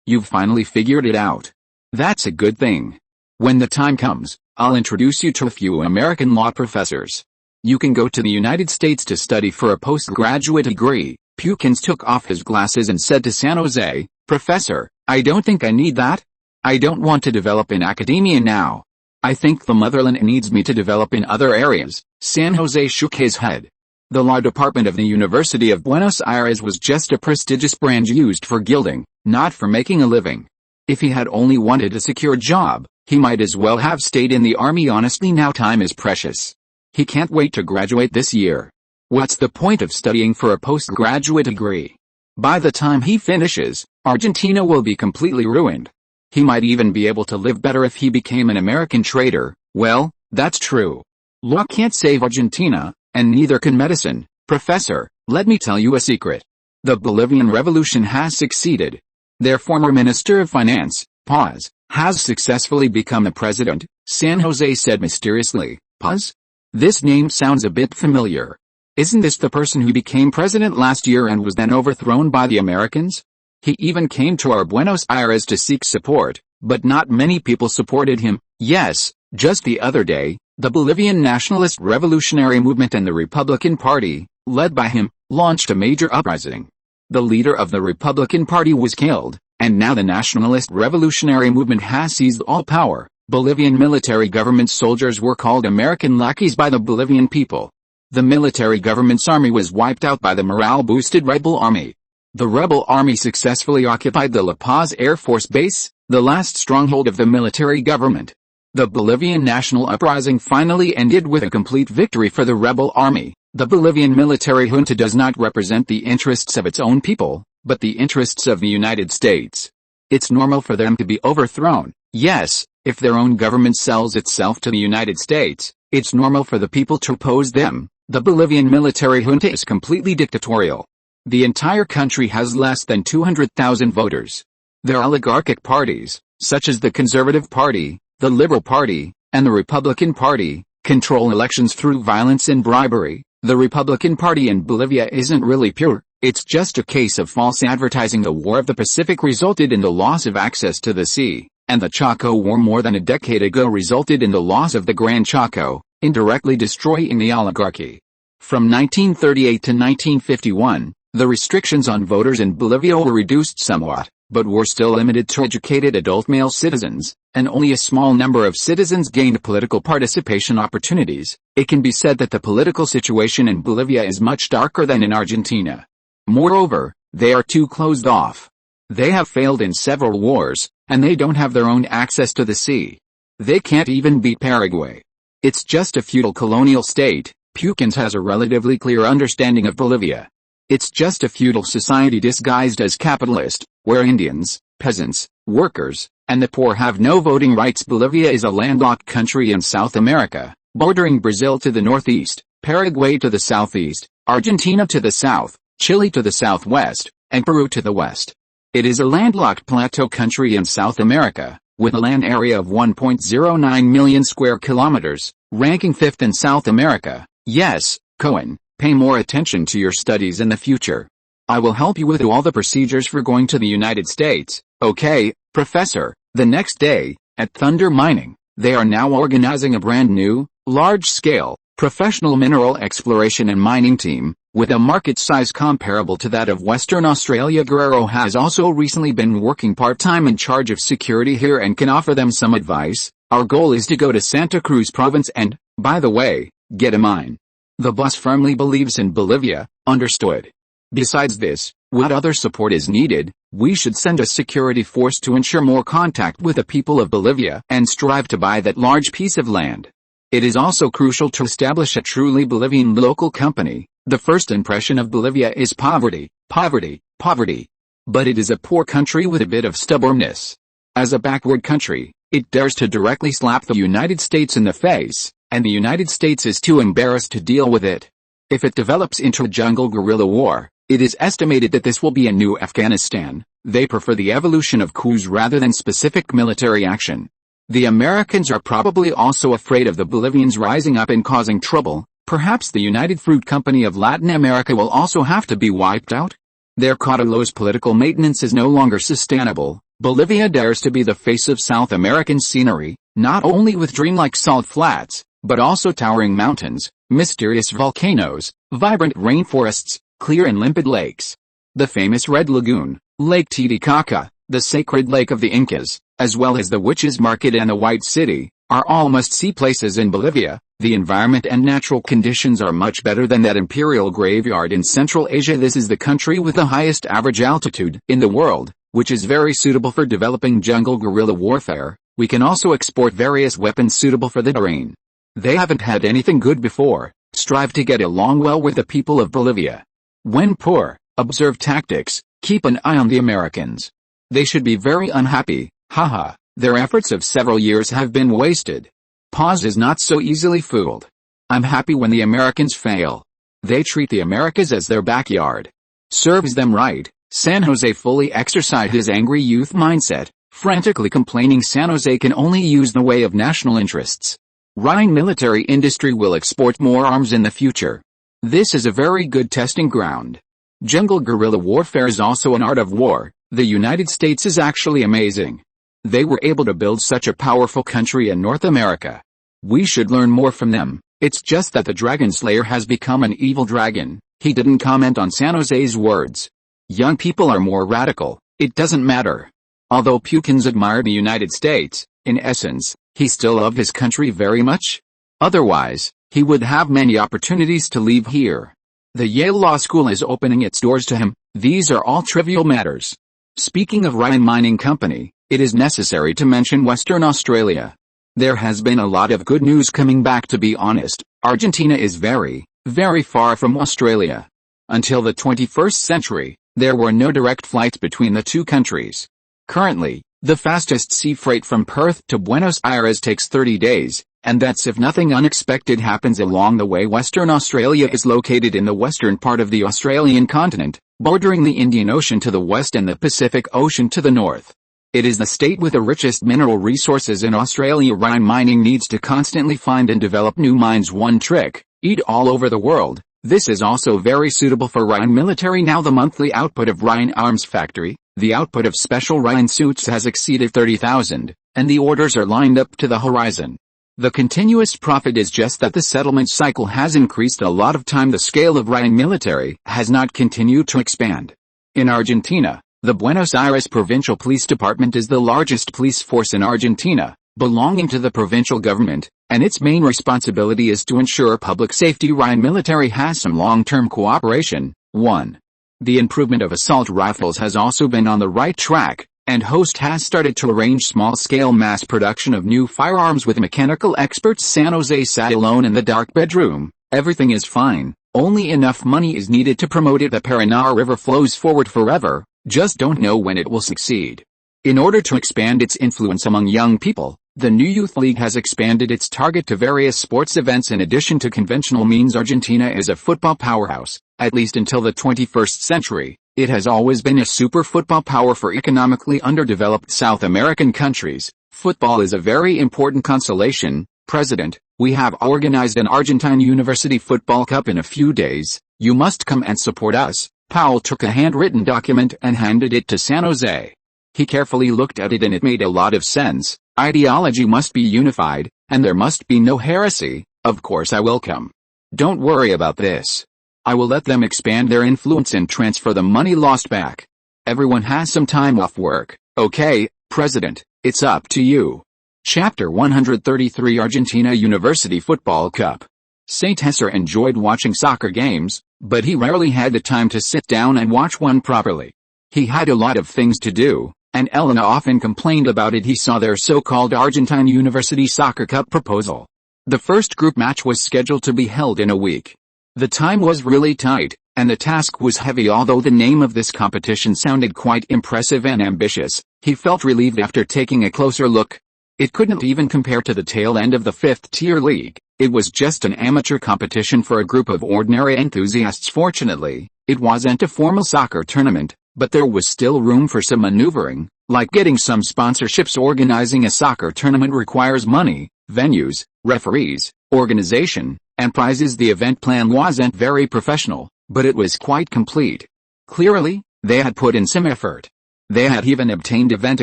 you've finally figured it out. That's a good thing. When the time comes, I'll introduce you to a few American law professors. You can go to the United States to study for a postgraduate degree. Pukins took off his glasses and said to San Jose, "Professor, I don't think I need that. I don't want to develop in academia now. I think the motherland needs me to develop in other areas." San Jose shook his head. The law department of the University of Buenos Aires was just a prestigious branch used for gilding, not for making a living. If he had only wanted a secure job, he might as well have stayed in the army. Honestly, now time is precious. He can't wait to graduate this year. What's the point of studying for a postgraduate degree? By the time he finishes, Argentina will be completely ruined. He might even be able to live better if he became an American trader. Well, that's true. Law can't save Argentina, and neither can medicine. Professor, let me tell you a secret. The Bolivian Revolution has succeeded. Their former Minister of Finance, Paz, has successfully become the president, San Jose said mysteriously. Paz? This name sounds a bit familiar. Isn't this the person who became president last year and was then overthrown by the Americans? He even came to our Buenos Aires to seek support, but not many people supported him. Yes, just the other day, the Bolivian Nationalist Revolutionary Movement and the Republican Party, led by him, launched a major uprising. The leader of the Republican Party was killed, and now the Nationalist Revolutionary Movement has seized all power. Bolivian military government soldiers were called American lackeys by the Bolivian people. The military government's army was wiped out by the morale-boosted rebel army. The rebel army successfully occupied the La Paz Air Force Base, the last stronghold of the military government. The Bolivian national uprising finally ended with a complete victory for the rebel army. The Bolivian military junta does not represent the interests of its own people, but the interests of the United States. It's normal for them to be overthrown. Yes, if their own government sells itself to the United States, it's normal for the people to oppose them. The Bolivian military junta is completely dictatorial. The entire country has less than 200,000 voters. Their oligarchic parties, such as the Conservative Party, the Liberal Party, and the Republican Party, control elections through violence and bribery. The Republican Party in Bolivia isn't really pure, it's just a case of false advertising. The War of the Pacific resulted in the loss of access to the sea, and the Chaco War more than a decade ago resulted in the loss of the Gran Chaco, indirectly destroying the oligarchy. From 1938 to 1951, the restrictions on voters in Bolivia were reduced somewhat, but were still limited to educated adult male citizens, and only a small number of citizens gained political participation opportunities. It can be said that the political situation in Bolivia is much darker than in Argentina. Moreover, they are too closed off. They have failed in several wars, and they don't have their own access to the sea. They can't even beat Paraguay. It's just a feudal colonial state. Pukins has a relatively clear understanding of Bolivia. It's just a feudal society disguised as capitalist, where Indians, peasants, workers, and the poor have no voting rights. Bolivia is a landlocked country in South America, bordering Brazil to the northeast, Paraguay to the southeast, Argentina to the south, Chile to the southwest, and Peru to the west. It is a landlocked plateau country in South America, with a land area of 1.09 million square kilometers, ranking 5th in South America. Yes, Cohen, pay more attention to your studies in the future. I will help you with all the procedures for going to the United States. Okay, Professor. The next day, at Thunder Mining, they are now organizing a brand new, large-scale, professional mineral exploration and mining team, with a market size comparable to that of Western Australia. Guerrero has also recently been working part-time in charge of security here and can offer them some advice. Our goal is to go to Santa Cruz province and, by the way, get a mine. The boss firmly believes in Bolivia, understood. Besides this, what other support is needed? We should send a security force to ensure more contact with the people of Bolivia and strive to buy that large piece of land. It is also crucial to establish a truly Bolivian local company. The first impression of Bolivia is poverty, poverty, poverty. But it is a poor country with a bit of stubbornness. As a backward country, it dares to directly slap the United States in the face, and the United States is too embarrassed to deal with it. If it develops into a jungle guerrilla war, it is estimated that this will be a new Afghanistan. They prefer the evolution of coups rather than specific military action. The Americans are probably also afraid of the Bolivians rising up and causing trouble. Perhaps the United Fruit Company of Latin America will also have to be wiped out. Their cautelous political maintenance is no longer sustainable. Bolivia dares to be the face of South American scenery, not only with dreamlike salt flats, but also towering mountains, mysterious volcanoes, vibrant rainforests, clear and limpid lakes. The famous Red Lagoon, Lake Titicaca, the sacred lake of the Incas, as well as the Witches Market and the White City, are all must-see places in Bolivia. The environment and natural conditions are much better than that imperial graveyard in Central Asia. This is the country with the highest average altitude in the world, which is very suitable for developing jungle guerrilla warfare. We can also export various weapons suitable for the terrain. They haven't had anything good before. Strive to get along well with the people of Bolivia. When poor, observe tactics, keep an eye on the Americans. They should be very unhappy, haha, their efforts of several years have been wasted. Pause is not so easily fooled. I'm happy when the Americans fail. They treat the Americas as their backyard. Serves them right. San Jose fully exercised his angry youth mindset, frantically complaining San Jose can only use the way of national interests. Rhine military industry will export more arms in the future. This is a very good testing ground. Jungle guerrilla warfare is also an art of war. The United States is actually amazing. They were able to build such a powerful country in North America. We should learn more from them. It's just that the Dragon Slayer has become an evil dragon. He didn't comment on San Jose's words. Young people are more radical. It doesn't matter. Although Pukins admired the United States, in essence, he still loved his country very much. Otherwise, he would have many opportunities to leave here. The Yale Law School is opening its doors to him. These are all trivial matters. Speaking of Rhine Mining Company, it is necessary to mention Western Australia. There has been a lot of good news coming back. To be honest, Argentina is very, very far from Australia. Until the 21st century, there were no direct flights between the two countries. Currently, the fastest sea freight from Perth to Buenos Aires takes 30 days, and that's if nothing unexpected happens along the way. Western Australia is located in the western part of the Australian continent, bordering the Indian Ocean to the west and the Pacific Ocean to the north. It is the state with the richest mineral resources in Australia. Rhine mining needs to constantly find and develop new mines. One trick, eat all over the world. This is also very suitable for Rhine military. Now the monthly output of Rhine Arms Factory, the output of special Rhine suits has exceeded 30,000, and the orders are lined up to the horizon. The continuous profit is just that the settlement cycle has increased a lot of time. The scale of Rhine military has not continued to expand. In Argentina, the Buenos Aires Provincial Police Department is the largest police force in Argentina, belonging to the provincial government, and its main responsibility is to ensure public safety. Rhine military has some long-term cooperation. 1. The improvement of assault rifles has also been on the right track, and Host has started to arrange small-scale mass production of new firearms with mechanical experts. San Jose sat alone in the dark bedroom. Everything is fine, only enough money is needed to promote it. The Paraná River flows forward forever, just don't know when it will succeed. In order to expand its influence among young people, the new Youth League has expanded its target to various sports events. In addition to conventional means, Argentina is a football powerhouse. At least until the 21st century, it has always been a super football power for economically underdeveloped South American countries. Football is a very important consolation. President, we have organized an Argentine University Football Cup in a few days. You must come and support us. Powell took a handwritten document and handed it to San Jose. He carefully looked at it and it made a lot of sense. Ideology must be unified, and there must be no heresy. Of course I will come. Don't worry about this. I will let them expand their influence and transfer the money lost back. Everyone has some time off work. Okay, President, it's up to you. Chapter 133 Argentina University Football Cup. Saint Hesser enjoyed watching soccer games, but he rarely had the time to sit down and watch one properly. He had a lot of things to do, and Elena often complained about it. He saw their so-called Argentine University Soccer Cup proposal. The first group match was scheduled to be held in a week. The time was really tight, and the task was heavy. Although the name of this competition sounded quite impressive and ambitious, he felt relieved after taking a closer look. It couldn't even compare to the tail end of the fifth-tier league. It was just an amateur competition for a group of ordinary enthusiasts. Fortunately, it wasn't a formal soccer tournament, but there was still room for some maneuvering, like getting some sponsorships. Organizing a soccer tournament requires money, venues, referees, organization, and prizes. The event plan wasn't very professional, but it was quite complete. Clearly, they had put in some effort. They had even obtained event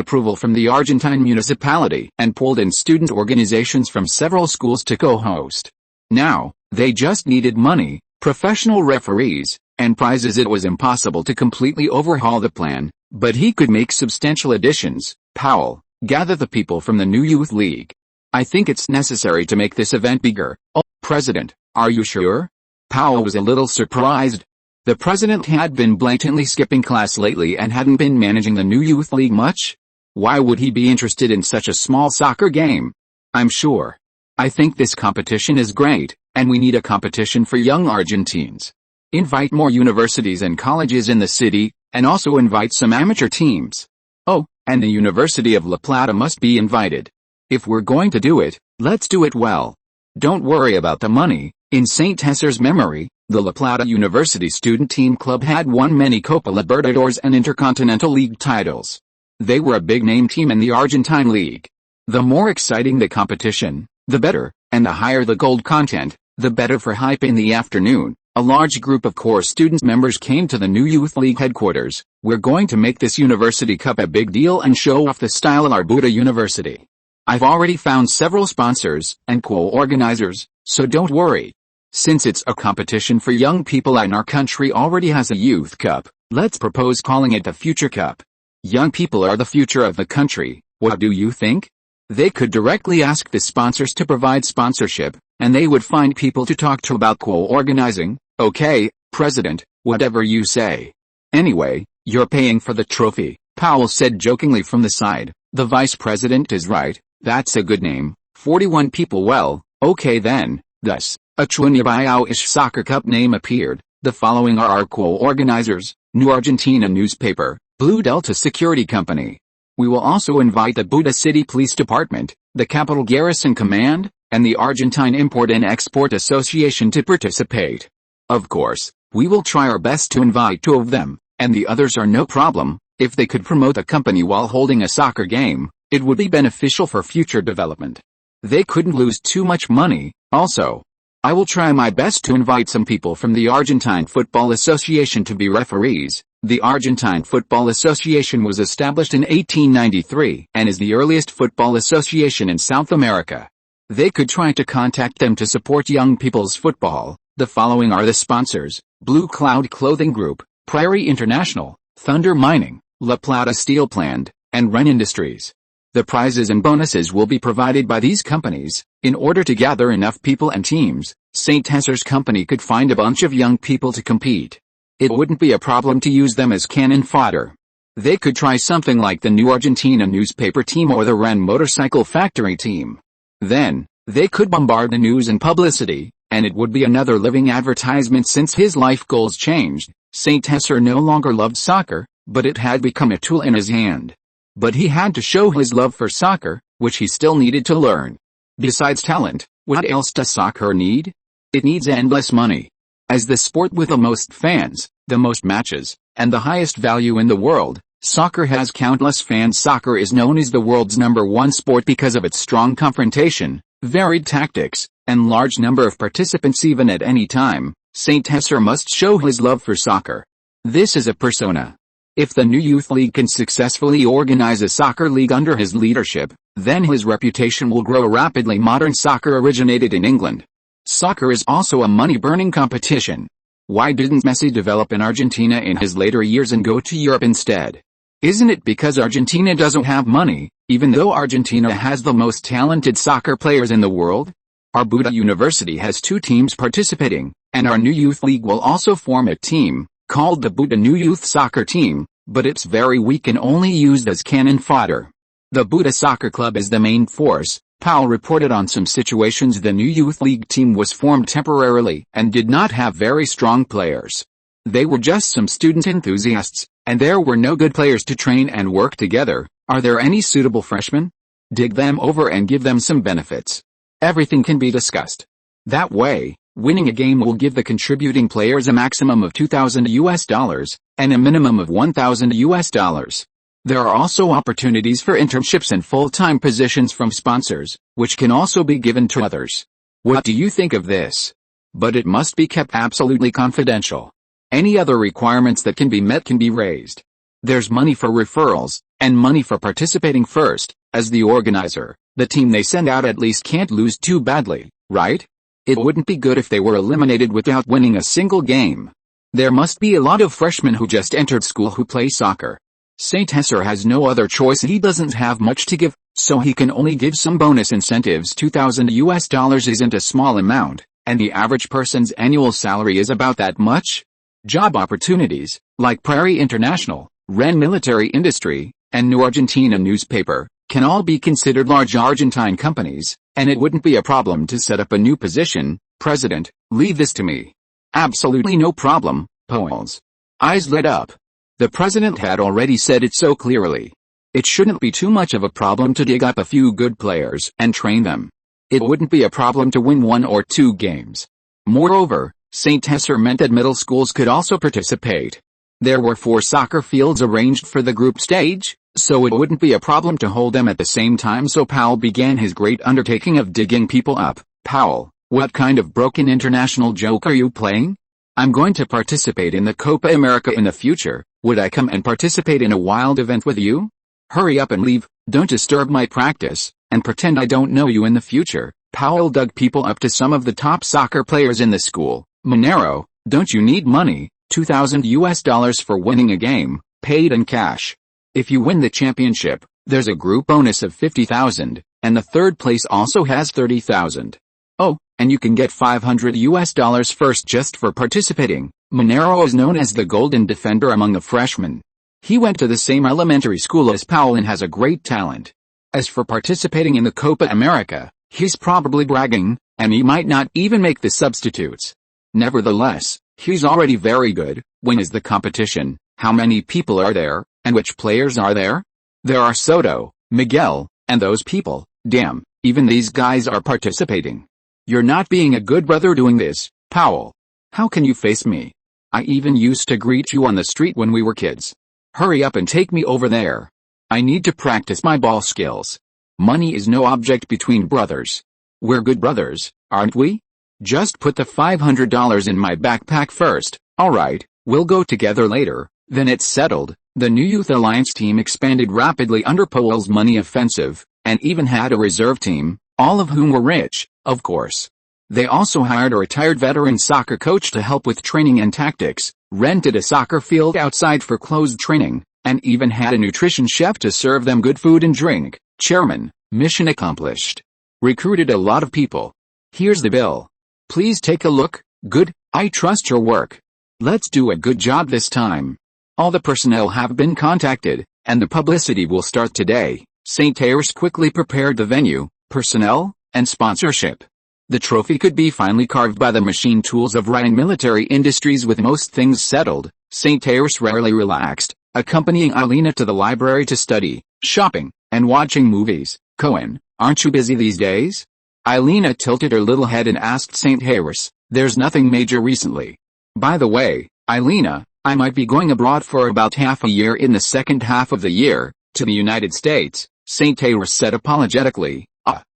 approval from the Argentine municipality and pulled in student organizations from several schools to co-host. Now, they just needed money, professional referees, and prizes. It was impossible to completely overhaul the plan, but he could make substantial additions. Powell, gather the people from the new youth league. I think it's necessary to make this event bigger. Oh, President, are you sure? Powell was a little surprised. The president had been blatantly skipping class lately and hadn't been managing the new youth league much. Why would he be interested in such a small soccer game? I'm sure. I think this competition is great, and we need a competition for young Argentines. Invite more universities and colleges in the city, and also invite some amateur teams. Oh, and the University of La Plata must be invited. If we're going to do it, let's do it well. Don't worry about the money. In St. Tesser's memory, the La Plata University Student Team Club had won many Copa Libertadores and Intercontinental League titles. They were a big-name team in the Argentine League. The more exciting the competition, the better, and the higher the gold content, the better for hype. In the afternoon, a large group of core students members came to the new Youth League headquarters. We're going to make this University Cup a big deal and show off the style of our Buddha University. I've already found several sponsors and co-organizers, so don't worry. Since it's a competition for young people and our country already has a Youth Cup, let's propose calling it the Future Cup. Young people are the future of the country. What do you think? They could directly ask the sponsors to provide sponsorship, and they would find people to talk to about co-organizing. Okay, President, whatever you say. Anyway, you're paying for the trophy, Powell said jokingly from the side. The vice president is right, that's a good name. 41 people. Well, okay then. Thus, a Chuanyabao-ish soccer cup name appeared. The following are our co-organizers: New Argentina Newspaper, Blue Delta Security Company. We will also invite the Buda City Police Department, the Capital Garrison Command, and the Argentine Import and Export Association to participate. Of course, we will try our best to invite 2 of them, and the others are no problem. If they could promote the company while holding a soccer game, it would be beneficial for future development. They couldn't lose too much money. Also, I will try my best to invite some people from the Argentine Football Association to be referees. The Argentine Football Association was established in 1893 and is the earliest football association in South America. They could try to contact them to support young people's football. The following are the sponsors: Blue Cloud Clothing Group, Prairie International, Thunder Mining, La Plata Steel Plant, and Wren Industries. The prizes and bonuses will be provided by these companies. In order to gather enough people and teams, St. Tesser's company could find a bunch of young people to compete. It wouldn't be a problem to use them as cannon fodder. They could try something like the New Argentina Newspaper team or the Wren Motorcycle Factory team. Then, they could bombard the news and publicity, and it would be another living advertisement. Since his life goals changed, St. Tesser no longer loved soccer, but it had become a tool in his hand. But he had to show his love for soccer, which he still needed to learn. Besides talent, what else does soccer need? It needs endless money. As the sport with the most fans, the most matches, and the highest value in the world, soccer has countless fans. Soccer is known as the world's #1 sport because of its strong confrontation, varied tactics, and large number of participants. Even at any time, St. Tesser must show his love for soccer. This is a persona. If the new Youth League can successfully organize a soccer league under his leadership, then his reputation will grow rapidly. Modern soccer originated in England. Soccer is also a money-burning competition. Why didn't Messi develop in Argentina in his later years and go to Europe instead? Isn't it because Argentina doesn't have money, even though Argentina has the most talented soccer players in the world? Our Buda University has 2 teams participating, and our new youth league will also form a team, called the Buda New Youth Soccer Team, but it's very weak and only used as cannon fodder. The Buda Soccer Club is the main force. Powell reported on some situations. The new youth league team was formed temporarily and did not have very strong players. They were just some student enthusiasts, and there were no good players to train and work together. Are there any suitable freshmen? Dig them over and give them some benefits. Everything can be discussed. That way, winning a game will give the contributing players a maximum of $2,000 and a minimum of $1,000. There are also opportunities for internships and full-time positions from sponsors, which can also be given to others. What do you think of this? But it must be kept absolutely confidential. Any other requirements that can be met can be raised. There's money for referrals, and money for participating first. As the organizer, the team they send out at least can't lose too badly, right? It wouldn't be good if they were eliminated without winning a single game. There must be a lot of freshmen who just entered school who play soccer. St. Hesser has no other choice. He doesn't have much to give, so he can only give some bonus incentives. $2,000 isn't a small amount, and the average person's annual salary is about that much. Job opportunities, like Prairie International, Ren Military Industry, and New Argentina newspaper, can all be considered large Argentine companies, and it wouldn't be a problem to set up a new position. President, leave this to me. Absolutely no problem, Powell's eyes lit up. The president had already said it so clearly. It shouldn't be too much of a problem to dig up a few good players and train them. It wouldn't be a problem to win 1 or 2 games. Moreover, St. Hesser meant that middle schools could also participate. There were 4 soccer fields arranged for the group stage, so it wouldn't be a problem to hold them at the same time. So Powell began his great undertaking of digging people up. Powell, what kind of broken international joke are you playing? I'm going to participate in the Copa America in the future. Would I come and participate in a wild event with you? Hurry up and leave, don't disturb my practice, and pretend I don't know you in the future. Powell dug people up to some of the top soccer players in the school. Monero, don't you need money? $2,000 for winning a game, paid in cash. If you win the championship, there's a group bonus of $50,000, and the third place also has $30,000. Oh, and you can get $500 first just for participating. Monero is known as the Golden Defender among the freshmen. He went to the same elementary school as Powell and has a great talent. As for participating in the Copa America, he's probably bragging, and he might not even make the substitutes. Nevertheless, he's already very good. When is the competition? How many people are there, and which players are there? There are Soto, Miguel, and those people. Damn, even these guys are participating. You're not being a good brother doing this, Powell. How can you face me? I even used to greet you on the street when we were kids. Hurry up and take me over there. I need to practice my ball skills. Money is no object between brothers. We're good brothers, aren't we? Just put the $500 in my backpack first. Alright, we'll go together later. Then it's settled. The new Youth Alliance team expanded rapidly under Powell's money offensive, and even had a reserve team, all of whom were rich, of course. They also hired a retired veteran soccer coach to help with training and tactics, rented a soccer field outside for closed training, and even had a nutrition chef to serve them good food and drink. Chairman, mission accomplished. Recruited a lot of people. Here's the bill. Please take a look. Good, I trust your work. Let's do a good job this time. All the personnel have been contacted, and the publicity will start today. St. Hesser quickly prepared the venue, personnel, and sponsorship. The trophy could be finally carved by the machine tools of Ren Military Industries. With most things settled, St. Hesser rarely relaxed, accompanying Alina to the library to study, shopping, and watching movies. Cohen, aren't you busy these days? Alina tilted her little head and asked St. Hesser, there's nothing major recently. By the way, Alina, I might be going abroad for about half a year in the second half of the year, to the United States, St. Hesser said apologetically.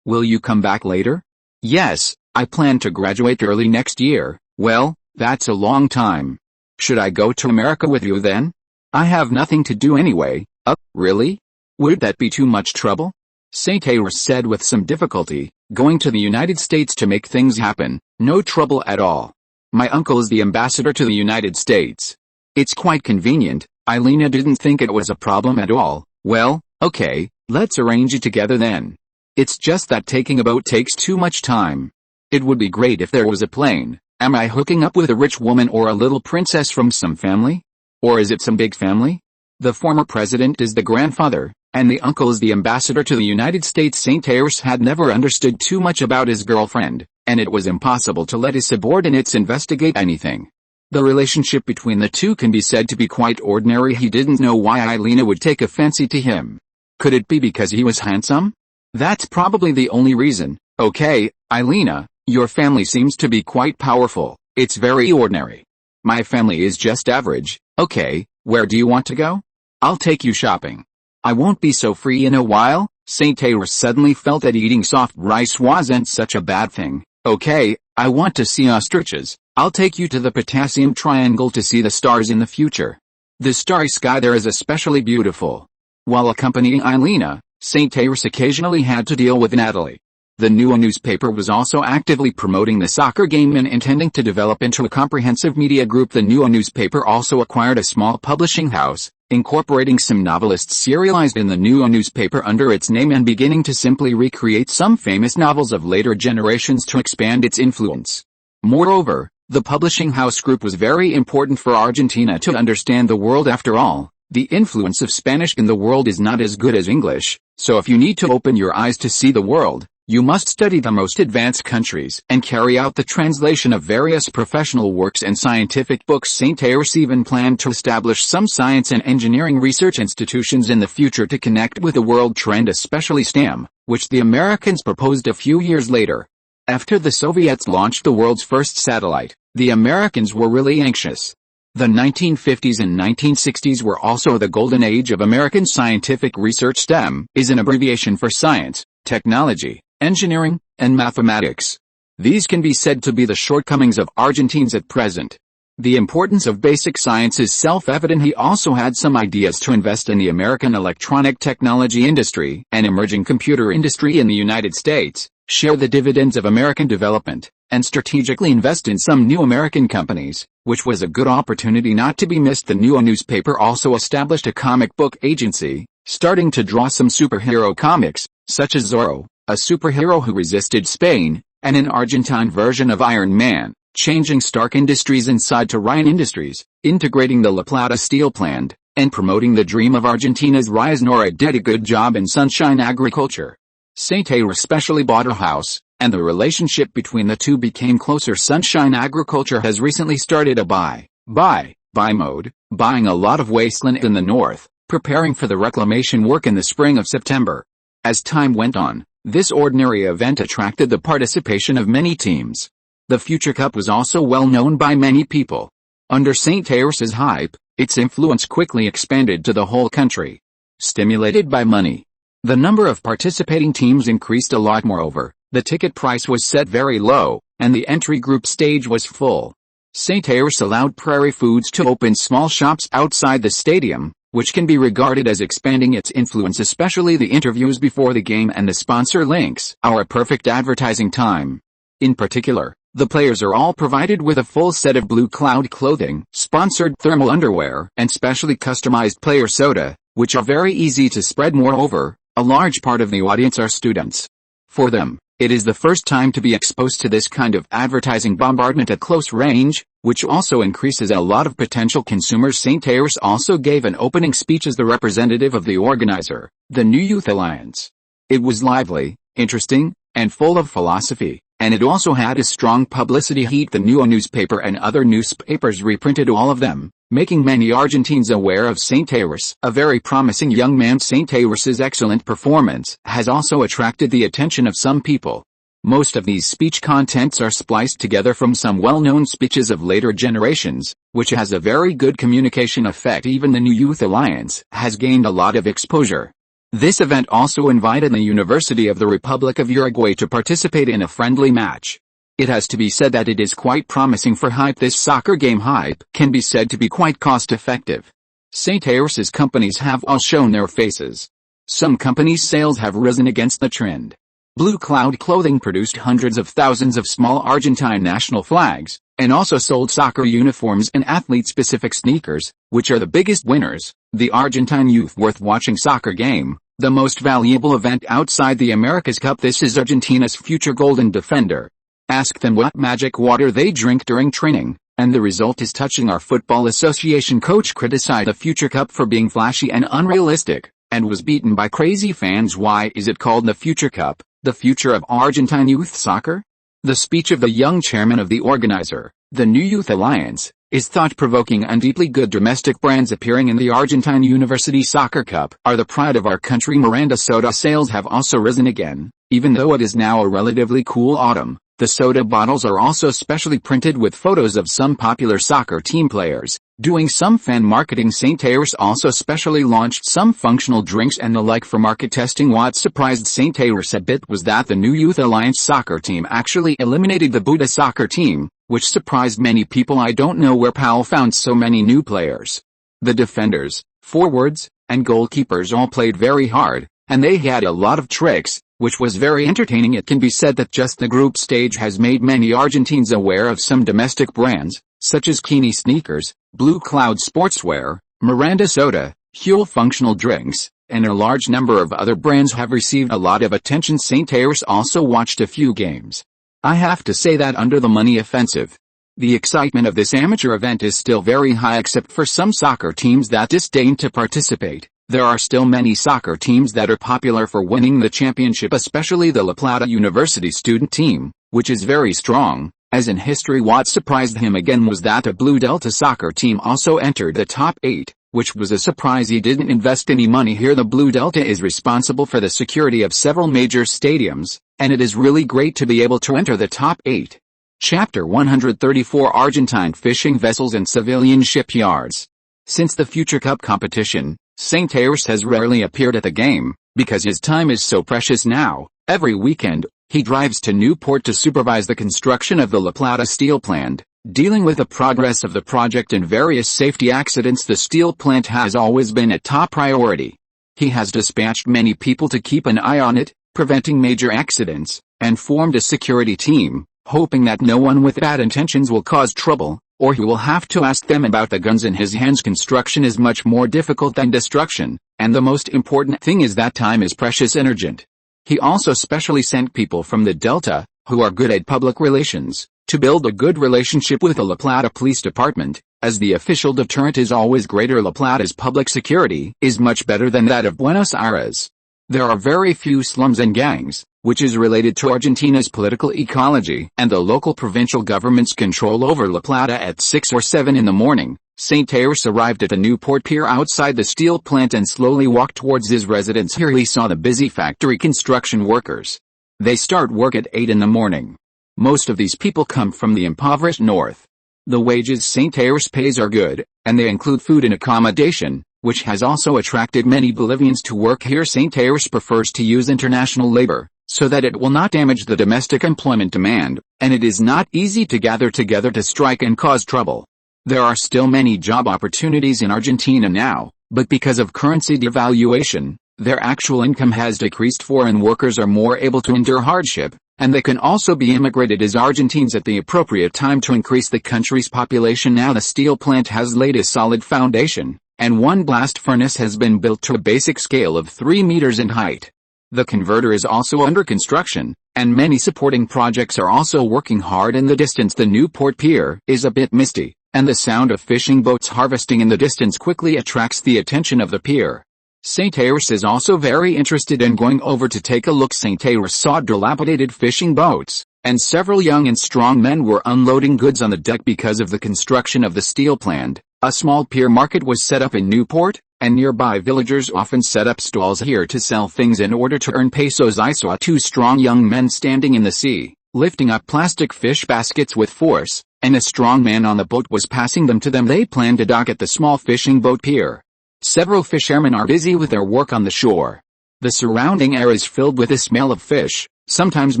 Will you come back later? Yes, I plan to graduate early next year. Well, that's a long time. Should I go to America with you then? I have nothing to do anyway. Really? Would that be too much trouble? St. Hesser said with some difficulty, going to the United States to make things happen, no trouble at all. My uncle is the ambassador to the United States. It's quite convenient. Alina didn't think it was a problem at all. Well, okay, let's arrange it together then. It's just that taking a boat takes too much time. It would be great if there was a plane. Am I hooking up with a rich woman or a little princess from some family? Or is it some big family? The former president is the grandfather, and the uncle is the ambassador to the United States. St. Hesser had never understood too much about his girlfriend, and it was impossible to let his subordinates investigate anything. The relationship between the two can be said to be quite ordinary. He didn't know why Alina would take a fancy to him. Could it be because he was handsome? That's probably the only reason. Okay, Alina, your family seems to be quite powerful. It's very ordinary. My family is just average. Okay, where do you want to go? I'll take you shopping. I won't be so free in a while. St. Hesser suddenly felt that eating soft rice wasn't such a bad thing. Okay, I want to see ostriches. I'll take you to the Potassium Triangle to see the stars in the future. The starry sky there is especially beautiful. While accompanying Alina, St. Hesser occasionally had to deal with Natalie. The new newspaper was also actively promoting the soccer game and intending to develop into a comprehensive media group. The new newspaper also acquired a small publishing house, incorporating some novelists serialized in the new newspaper under its name and beginning to simply recreate some famous novels of later generations to expand its influence. Moreover, the publishing house group was very important for Argentina to understand the world. After all, the influence of Spanish in the world is not as good as English, so if you need to open your eyes to see the world, you must study the most advanced countries and carry out the translation of various professional works and scientific books. St. Ayres even planned to establish some science and engineering research institutions in the future to connect with the world trend, especially STEM, which the Americans proposed a few years later. After the Soviets launched the world's first satellite, the Americans were really anxious. The 1950s and 1960s were also the golden age of American scientific research. STEM is an abbreviation for science, technology, engineering, and mathematics. These can be said to be the shortcomings of Argentines at present. The importance of basic science is self-evident. He also had some ideas to invest in the American electronic technology industry and emerging computer industry in the United States, share the dividends of American development, and strategically invest in some new American companies, which was a good opportunity not to be missed. The new newspaper also established a comic book agency, starting to draw some superhero comics, such as Zorro, a superhero who resisted Spain, and an Argentine version of Iron Man, changing Stark Industries inside to Ryan Industries, integrating the La Plata steel plant, and promoting the dream of Argentina's rise. Nora did a good job in sunshine agriculture. St. Ayres especially bought a house, and the relationship between the two became closer. Sunshine agriculture has recently started a buy mode, buying a lot of wasteland in the north, preparing for the reclamation work in the spring of September. As time went on, this ordinary event attracted the participation of many teams. The Future Cup was also well known by many people. Under St. Ayres' hype, its influence quickly expanded to the whole country. Stimulated by money, the number of participating teams increased a lot. Moreover, the ticket price was set very low, and the entry group stage was full. St. Ayres allowed Prairie Foods to open small shops outside the stadium, which can be regarded as expanding its influence. Especially the interviews before the game and the sponsor links are a perfect advertising time. In particular, the players are all provided with a full set of Blue Cloud clothing, sponsored thermal underwear, and specially customized player soda, which are very easy to spread. Moreover, a large part of the audience are students. For them, it is the first time to be exposed to this kind of advertising bombardment at close range, which also increases a lot of potential consumers. St. Ayres also gave an opening speech as the representative of the organizer, the New Youth Alliance. It was lively, interesting, and full of philosophy, and it also had a strong publicity heat. The new newspaper and other newspapers reprinted all of them, making many Argentines aware of St. Ayres, a very promising young man. St. Ayres' excellent performance has also attracted the attention of some people. Most of these speech contents are spliced together from some well-known speeches of later generations, which has a very good communication effect. Even the New Youth Alliance has gained a lot of exposure. This event also invited the University of the Republic of Uruguay to participate in a friendly match. It has to be said that it is quite promising for hype. This soccer game hype can be said to be quite cost-effective. St. Ayres' companies have all shown their faces. Some companies' sales have risen against the trend. Blue Cloud Clothing produced hundreds of thousands of small Argentine national flags, and also sold soccer uniforms and athlete-specific sneakers, which are the biggest winners. The Argentine youth worth watching soccer game, the most valuable event outside the America's Cup. This is Argentina's future golden defender. Ask them what magic water they drink during training, and the result is touching. Our football association coach criticized the Future Cup for being flashy and unrealistic, and was beaten by crazy fans. Why is it called the Future Cup, the future of Argentine youth soccer? The speech of the young chairman of the organizer, the New Youth Alliance, is thought-provoking and deeply good. Domestic brands appearing in the Argentine University Soccer Cup are the pride of our country. Miranda soda sales have also risen again, even though it is now a relatively cool autumn. The soda bottles are also specially printed with photos of some popular soccer team players, doing some fan marketing. St. Ayres also specially launched some functional drinks and the like for market testing. What surprised St. Ayres a bit was that the New Youth Alliance soccer team actually eliminated the Buda soccer team, which surprised many people. I don't know where Powell found so many new players. The defenders, forwards, and goalkeepers all played very hard, and they had a lot of tricks, which was very entertaining. It can be said that just the group stage has made many Argentines aware of some domestic brands, such as Kini sneakers, Blue Cloud sportswear, Miranda soda, Huel functional drinks, and a large number of other brands have received a lot of attention. St. Ayres also watched a few games. I have to say that under the money offensive, the excitement of this amateur event is still very high. Except for some soccer teams that disdain to participate, there are still many soccer teams that are popular for winning the championship, especially the La Plata University student team, which is very strong. As in history, what surprised him again was that a Blue Delta soccer team also entered the top 8, which was a surprise. He didn't invest any money here. The Blue Delta is responsible for the security of several major stadiums, and it is really great to be able to enter the top 8. Chapter 134: Argentine fishing vessels and civilian shipyards. Since the Future Cup competition, St. Ayres has rarely appeared at the game, because his time is so precious now. Every weekend, he drives to Newport to supervise the construction of the La Plata steel plant. Dealing with the progress of the project and various safety accidents, the steel plant has always been a top priority. He has dispatched many people to keep an eye on it, preventing major accidents, and formed a security team, hoping that no one with bad intentions will cause trouble, or he will have to ask them about the guns in his hands. Construction is much more difficult than destruction, and the most important thing is that time is precious and urgent. He also specially sent people from the Delta, who are good at public relations, to build a good relationship with the La Plata Police Department, as the official deterrent is always greater. La Plata's public security is much better than that of Buenos Aires. There are very few slums and gangs, which is related to Argentina's political ecology and the local provincial government's control over La Plata. At 6 or 7 in the morning, St. Ayres arrived at the Newport pier outside the steel plant and slowly walked towards his residence. Here he saw the busy factory construction workers. They start work at 8 in the morning. Most of these people come from the impoverished north. The wages St. Ayres pays are good, and they include food and accommodation, which has also attracted many Bolivians to work here. St. Ayres prefers to use international labor, so that it will not damage the domestic employment demand, and it is not easy to gather together to strike and cause trouble. There are still many job opportunities in Argentina now, but because of currency devaluation, their actual income has decreased. Foreign workers are more able to endure hardship, and they can also be immigrated as Argentines at the appropriate time to increase the country's population. Now the steel plant has laid a solid foundation, and one blast furnace has been built to a basic scale of 3 meters in height. The converter is also under construction, and many supporting projects are also working hard. In the distance, the Newport pier is a bit misty, and the sound of fishing boats harvesting in the distance quickly attracts the attention of the pier. St. Ayres is also very interested in going over to take a look. St. Ayres saw dilapidated fishing boats, and several young and strong men were unloading goods on the deck. Because of the construction of the steel plant, a small pier market was set up in Newport, and nearby villagers often set up stalls here to sell things in order to earn pesos. I saw 2 strong young men standing in the sea, lifting up plastic fish baskets with force, and a strong man on the boat was passing them to them. They planned to dock at the small fishing boat pier. Several fishermen are busy with their work on the shore. The surrounding air is filled with the smell of fish, sometimes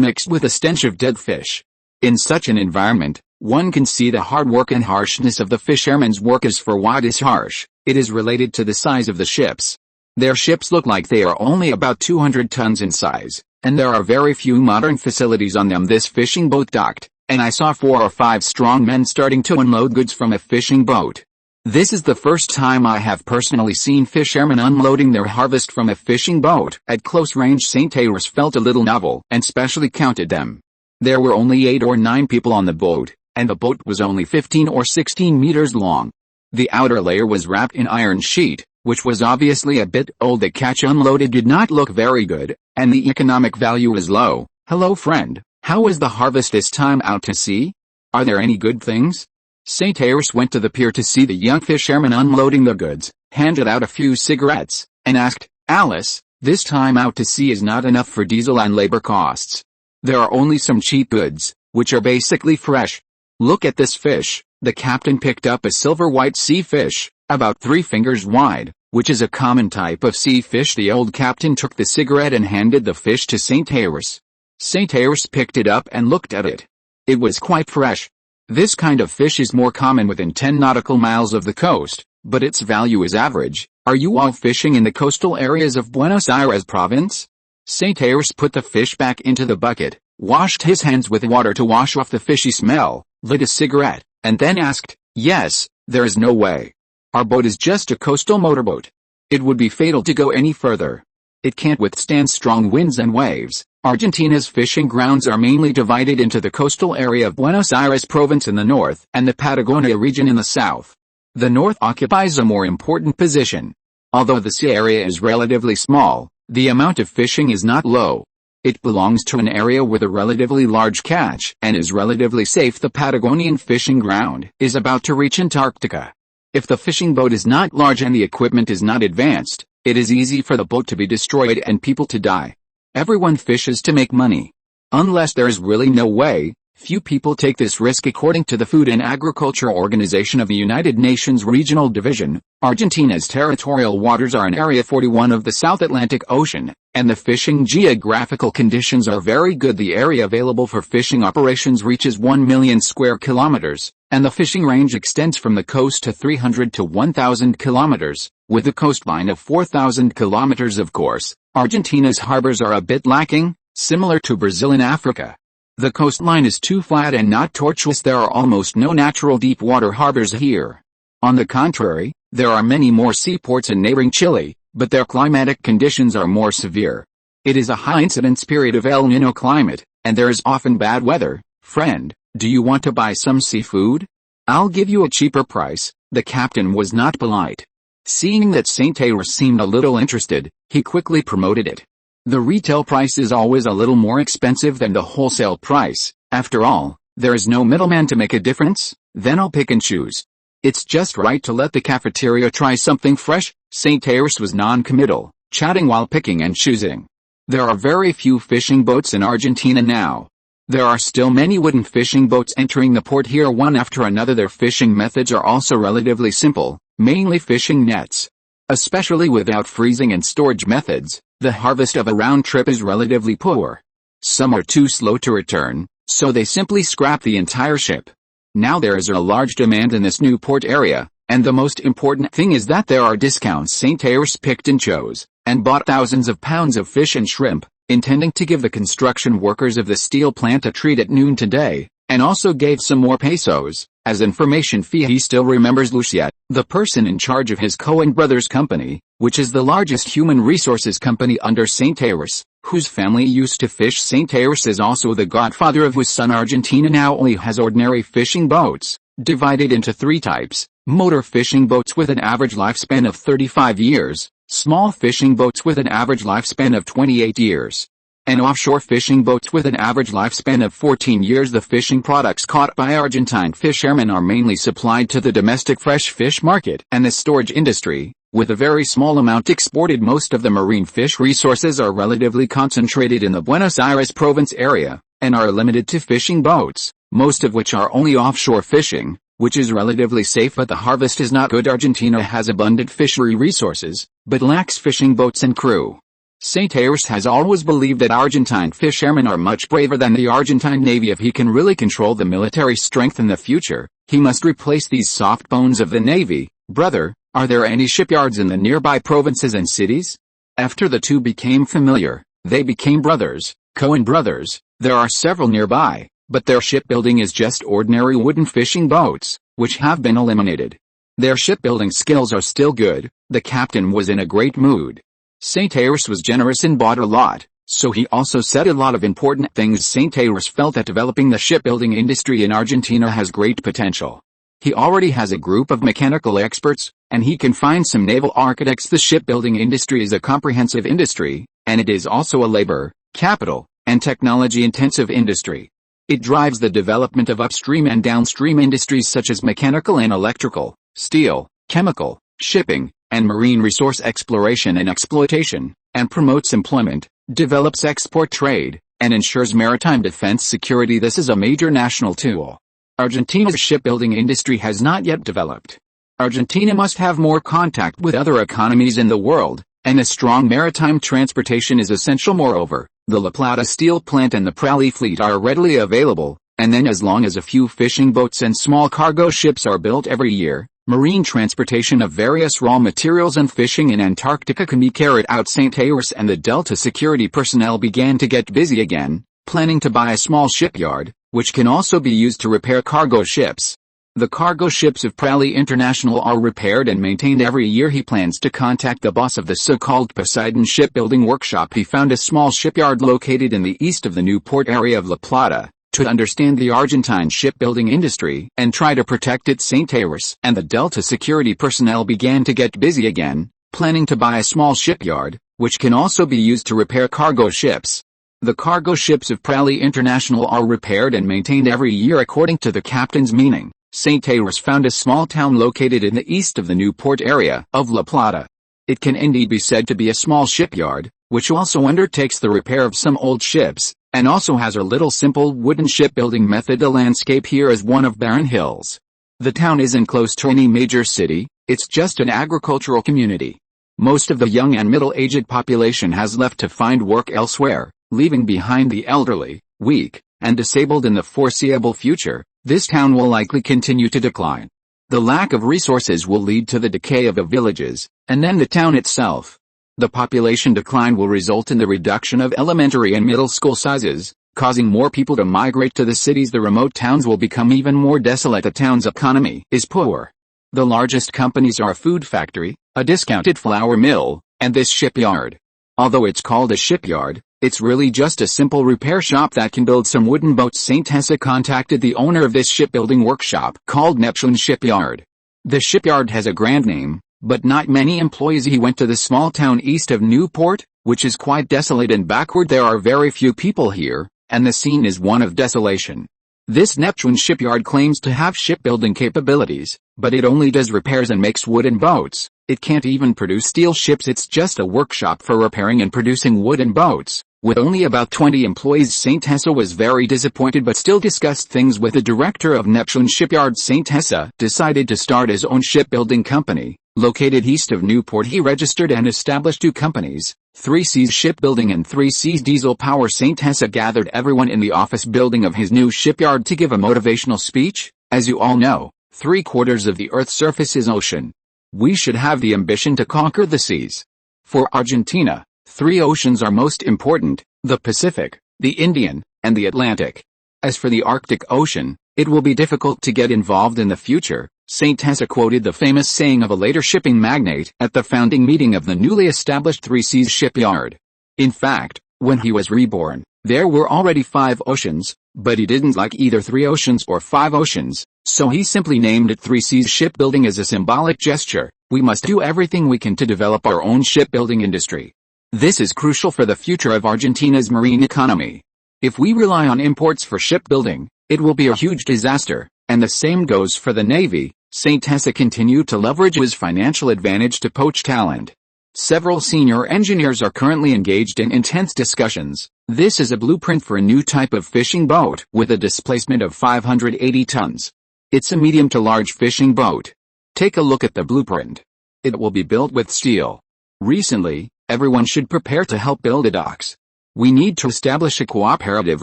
mixed with a stench of dead fish. In such an environment, one can see the hard work and harshness of the fishermen's work. As for what is harsh, it is related to the size of the ships. Their ships look like they are only about 200 tons in size, and there are very few modern facilities on them. This fishing boat docked, and I saw 4 or 5 strong men starting to unload goods from a fishing boat. This is the first time I have personally seen fishermen unloading their harvest from a fishing boat. At close range, St. Ayres felt a little novel and specially counted them. There were only 8 or 9 people on the boat, and the boat was only 15 or 16 meters long. The outer layer was wrapped in iron sheet, which was obviously a bit old. The catch unloaded did not look very good, and the economic value is low. Hello friend, how is the harvest this time out to sea? Are there any good things? St. Ayres went to the pier to see the young fisherman unloading the goods, handed out a few cigarettes, and asked, Alice, this time out to sea is not enough for diesel and labor costs. There are only some cheap goods, which are basically fresh. Look at this fish. The captain picked up a silver white sea fish, about 3 fingers wide, which is a common type of sea fish. The old captain took the cigarette and handed the fish to St. Ayres. St. Ayres picked it up and looked at it. It was quite fresh. This kind of fish is more common within 10 nautical miles of the coast, but its value is average. Are you all fishing in the coastal areas of Buenos Aires province? Saint-Ayres put the fish back into the bucket, washed his hands with water to wash off the fishy smell, lit a cigarette, and then asked, "Yes, there is no way. Our boat is just a coastal motorboat. It would be fatal to go any further. It can't withstand strong winds and waves." Argentina's fishing grounds are mainly divided into the coastal area of Buenos Aires province in the north and the Patagonia region in the south. The north occupies a more important position. Although the sea area is relatively small, the amount of fishing is not low. It belongs to an area with a relatively large catch and is relatively safe. The Patagonian fishing ground is about to reach Antarctica. If the fishing boat is not large and the equipment is not advanced, it is easy for the boat to be destroyed and people to die. Everyone fishes to make money. Unless there is really no way, few people take this risk. According to the Food and Agriculture Organization of the United Nations Regional Division, Argentina's territorial waters are in Area 41 of the South Atlantic Ocean, and the fishing geographical conditions are very good. The area available for fishing operations reaches 1 million square kilometers, and the fishing range extends from the coast to 300 to 1,000 kilometers, with a coastline of 4,000 kilometers. Of course, Argentina's harbors are a bit lacking, similar to Brazil and Africa. The coastline is too flat and not tortuous. There are almost no natural deep water harbors here. On the contrary, there are many more seaports in neighboring Chile, but their climatic conditions are more severe. It is a high incidence period of El Niño climate, and there is often bad weather. "Friend, do you want to buy some seafood? I'll give you a cheaper price." The captain was not polite. Seeing that Saint-Ayres seemed a little interested, he quickly promoted it. The retail price is always a little more expensive than the wholesale price. After all, there is no middleman to make a difference. "Then I'll pick and choose. It's just right to let the cafeteria try something fresh." Saint-Ayres was non-committal, chatting while picking and choosing. There are very few fishing boats in Argentina now. There are still many wooden fishing boats entering the port here one after another. Their fishing methods are also relatively simple, mainly fishing nets. Especially without freezing and storage methods, the harvest of a round trip is relatively poor. Some are too slow to return, so they simply scrap the entire ship. Now there is a large demand in this new port area, and the most important thing is that there are discounts. Saint-Ayres picked and chose, and bought thousands of pounds of fish and shrimp, intending to give the construction workers of the steel plant a treat at noon today, and also gave some more pesos as information fee. He still remembers Lucia, the person in charge of his Cohen Brothers company, which is the largest human resources company under Saint-Ayres, whose family used to fish. Saint-Ayres is also the godfather of whose son. Argentina now only has ordinary fishing boats, divided into three types: motor fishing boats with an average lifespan of 35 years, small fishing boats with an average lifespan of 28 years, and offshore fishing boats with an average lifespan of 14 years. The fishing products caught by Argentine fishermen are mainly supplied to the domestic fresh fish market and the storage industry, with a very small amount exported. Most of the marine fish resources are relatively concentrated in the Buenos Aires province area, and are limited to fishing boats, most of which are only offshore fishing, which is relatively safe, but the harvest is not good. Argentina has abundant fishery resources, but lacks fishing boats and crew. Saint-Ayres has always believed that Argentine fishermen are much braver than the Argentine Navy. If he can really control the military strength in the future, he must replace these soft bones of the Navy. "Brother, are there any shipyards in the nearby provinces and cities?" After the two became familiar, they became brothers, Cohen Brothers. There are several nearby, but their shipbuilding is just ordinary wooden fishing boats, which have been eliminated. Their shipbuilding skills are still good. The captain was in a great mood. Saint-Ayres was generous and bought a lot, so he also said a lot of important things. Saint-Ayres felt that developing the shipbuilding industry in Argentina has great potential. He already has a group of mechanical experts, and he can find some naval architects. The shipbuilding industry is a comprehensive industry, and it is also a labor, capital, and technology-intensive industry. It drives the development of upstream and downstream industries such as mechanical and electrical, steel, chemical, shipping, and marine resource exploration and exploitation, and promotes employment, develops export trade, and ensures maritime defense security. This is a major national tool. Argentina's shipbuilding industry has not yet developed. Argentina must have more contact with other economies in the world, and a strong maritime transportation is essential. Moreover, the La Plata steel plant and the Prali fleet are readily available, and then as long as a few fishing boats and small cargo ships are built every year, Marine transportation of various raw materials and fishing in Antarctica can be carried out. St. Iris and the Delta security personnel began to get busy again, planning to buy a small shipyard, which can also be used to repair cargo ships. The cargo ships of Prali International are repaired and maintained every year. He plans to contact the boss of the so-called Poseidon shipbuilding workshop. He found a small shipyard located in the east of the new port area of La Plata, to understand the Argentine shipbuilding industry and try to protect it. St. Iris and the Delta security personnel began to get busy again, planning to buy a small shipyard, which can also be used to repair cargo ships. The cargo ships of Prali International are repaired and maintained every year according to the captain's meaning. St. Iris found a small town located in the east of the new port area of La Plata. It can indeed be said to be a small shipyard, which also undertakes the repair of some old ships, and also has a little simple wooden shipbuilding method. The landscape here is one of barren hills. The town isn't close to any major city, it's just an agricultural community. Most of the young and middle-aged population has left to find work elsewhere, leaving behind the elderly, weak, and disabled. In the foreseeable future, this town will likely continue to decline. The lack of resources will lead to the decay of the villages, and then the town itself. The population decline will result in the reduction of elementary and middle school sizes, causing more people to migrate to the cities. The remote towns will become even more desolate. The town's economy is poor. The largest companies are a food factory, a discounted flour mill, and this shipyard. Although it's called a shipyard, it's really just a simple repair shop that can build some wooden boats. St. Tessa contacted the owner of this shipbuilding workshop called Neptune Shipyard. The shipyard has a grand name, but not many employees. He went to the small town east of Newport, which is quite desolate and backward. There are very few people here, and the scene is one of desolation. This Neptune shipyard claims to have shipbuilding capabilities, but it only does repairs and makes wooden boats. It can't even produce steel ships. It's just a workshop for repairing and producing wooden boats. With only about 20 employees, St. Tessa was very disappointed but still discussed things with the director of Neptune Shipyard. St. Tessa decided to start his own shipbuilding company. Located east of Newport, he registered and established two companies, 3Cs Shipbuilding and 3Cs Diesel Power. St. Tessa gathered everyone in the office building of his new shipyard to give a motivational speech. As you all know, 3/4 of the Earth's surface is ocean. We should have the ambition to conquer the seas. For Argentina, 3 oceans are most important: the Pacific, the Indian, and the Atlantic. As for the Arctic Ocean, it will be difficult to get involved in the future. St. Tessa quoted the famous saying of a later shipping magnate at the founding meeting of the newly established 3Cs shipyard. In fact, when he was reborn, there were already 5 oceans, but he didn't like either 3 oceans or 5 oceans, so he simply named it 3Cs Shipbuilding as a symbolic gesture. We must do everything we can to develop our own shipbuilding industry. This is crucial for the future of Argentina's marine economy. If we rely on imports for shipbuilding, it will be a huge disaster, and the same goes for the Navy. St. Tessa continued to leverage his financial advantage to poach talent. Several senior engineers are currently engaged in intense discussions. This is a blueprint for a new type of fishing boat with a displacement of 580 tons. It's a medium to large fishing boat. Take a look at the blueprint. It will be built with steel. Recently, everyone should prepare to help build the docks. We need to establish a cooperative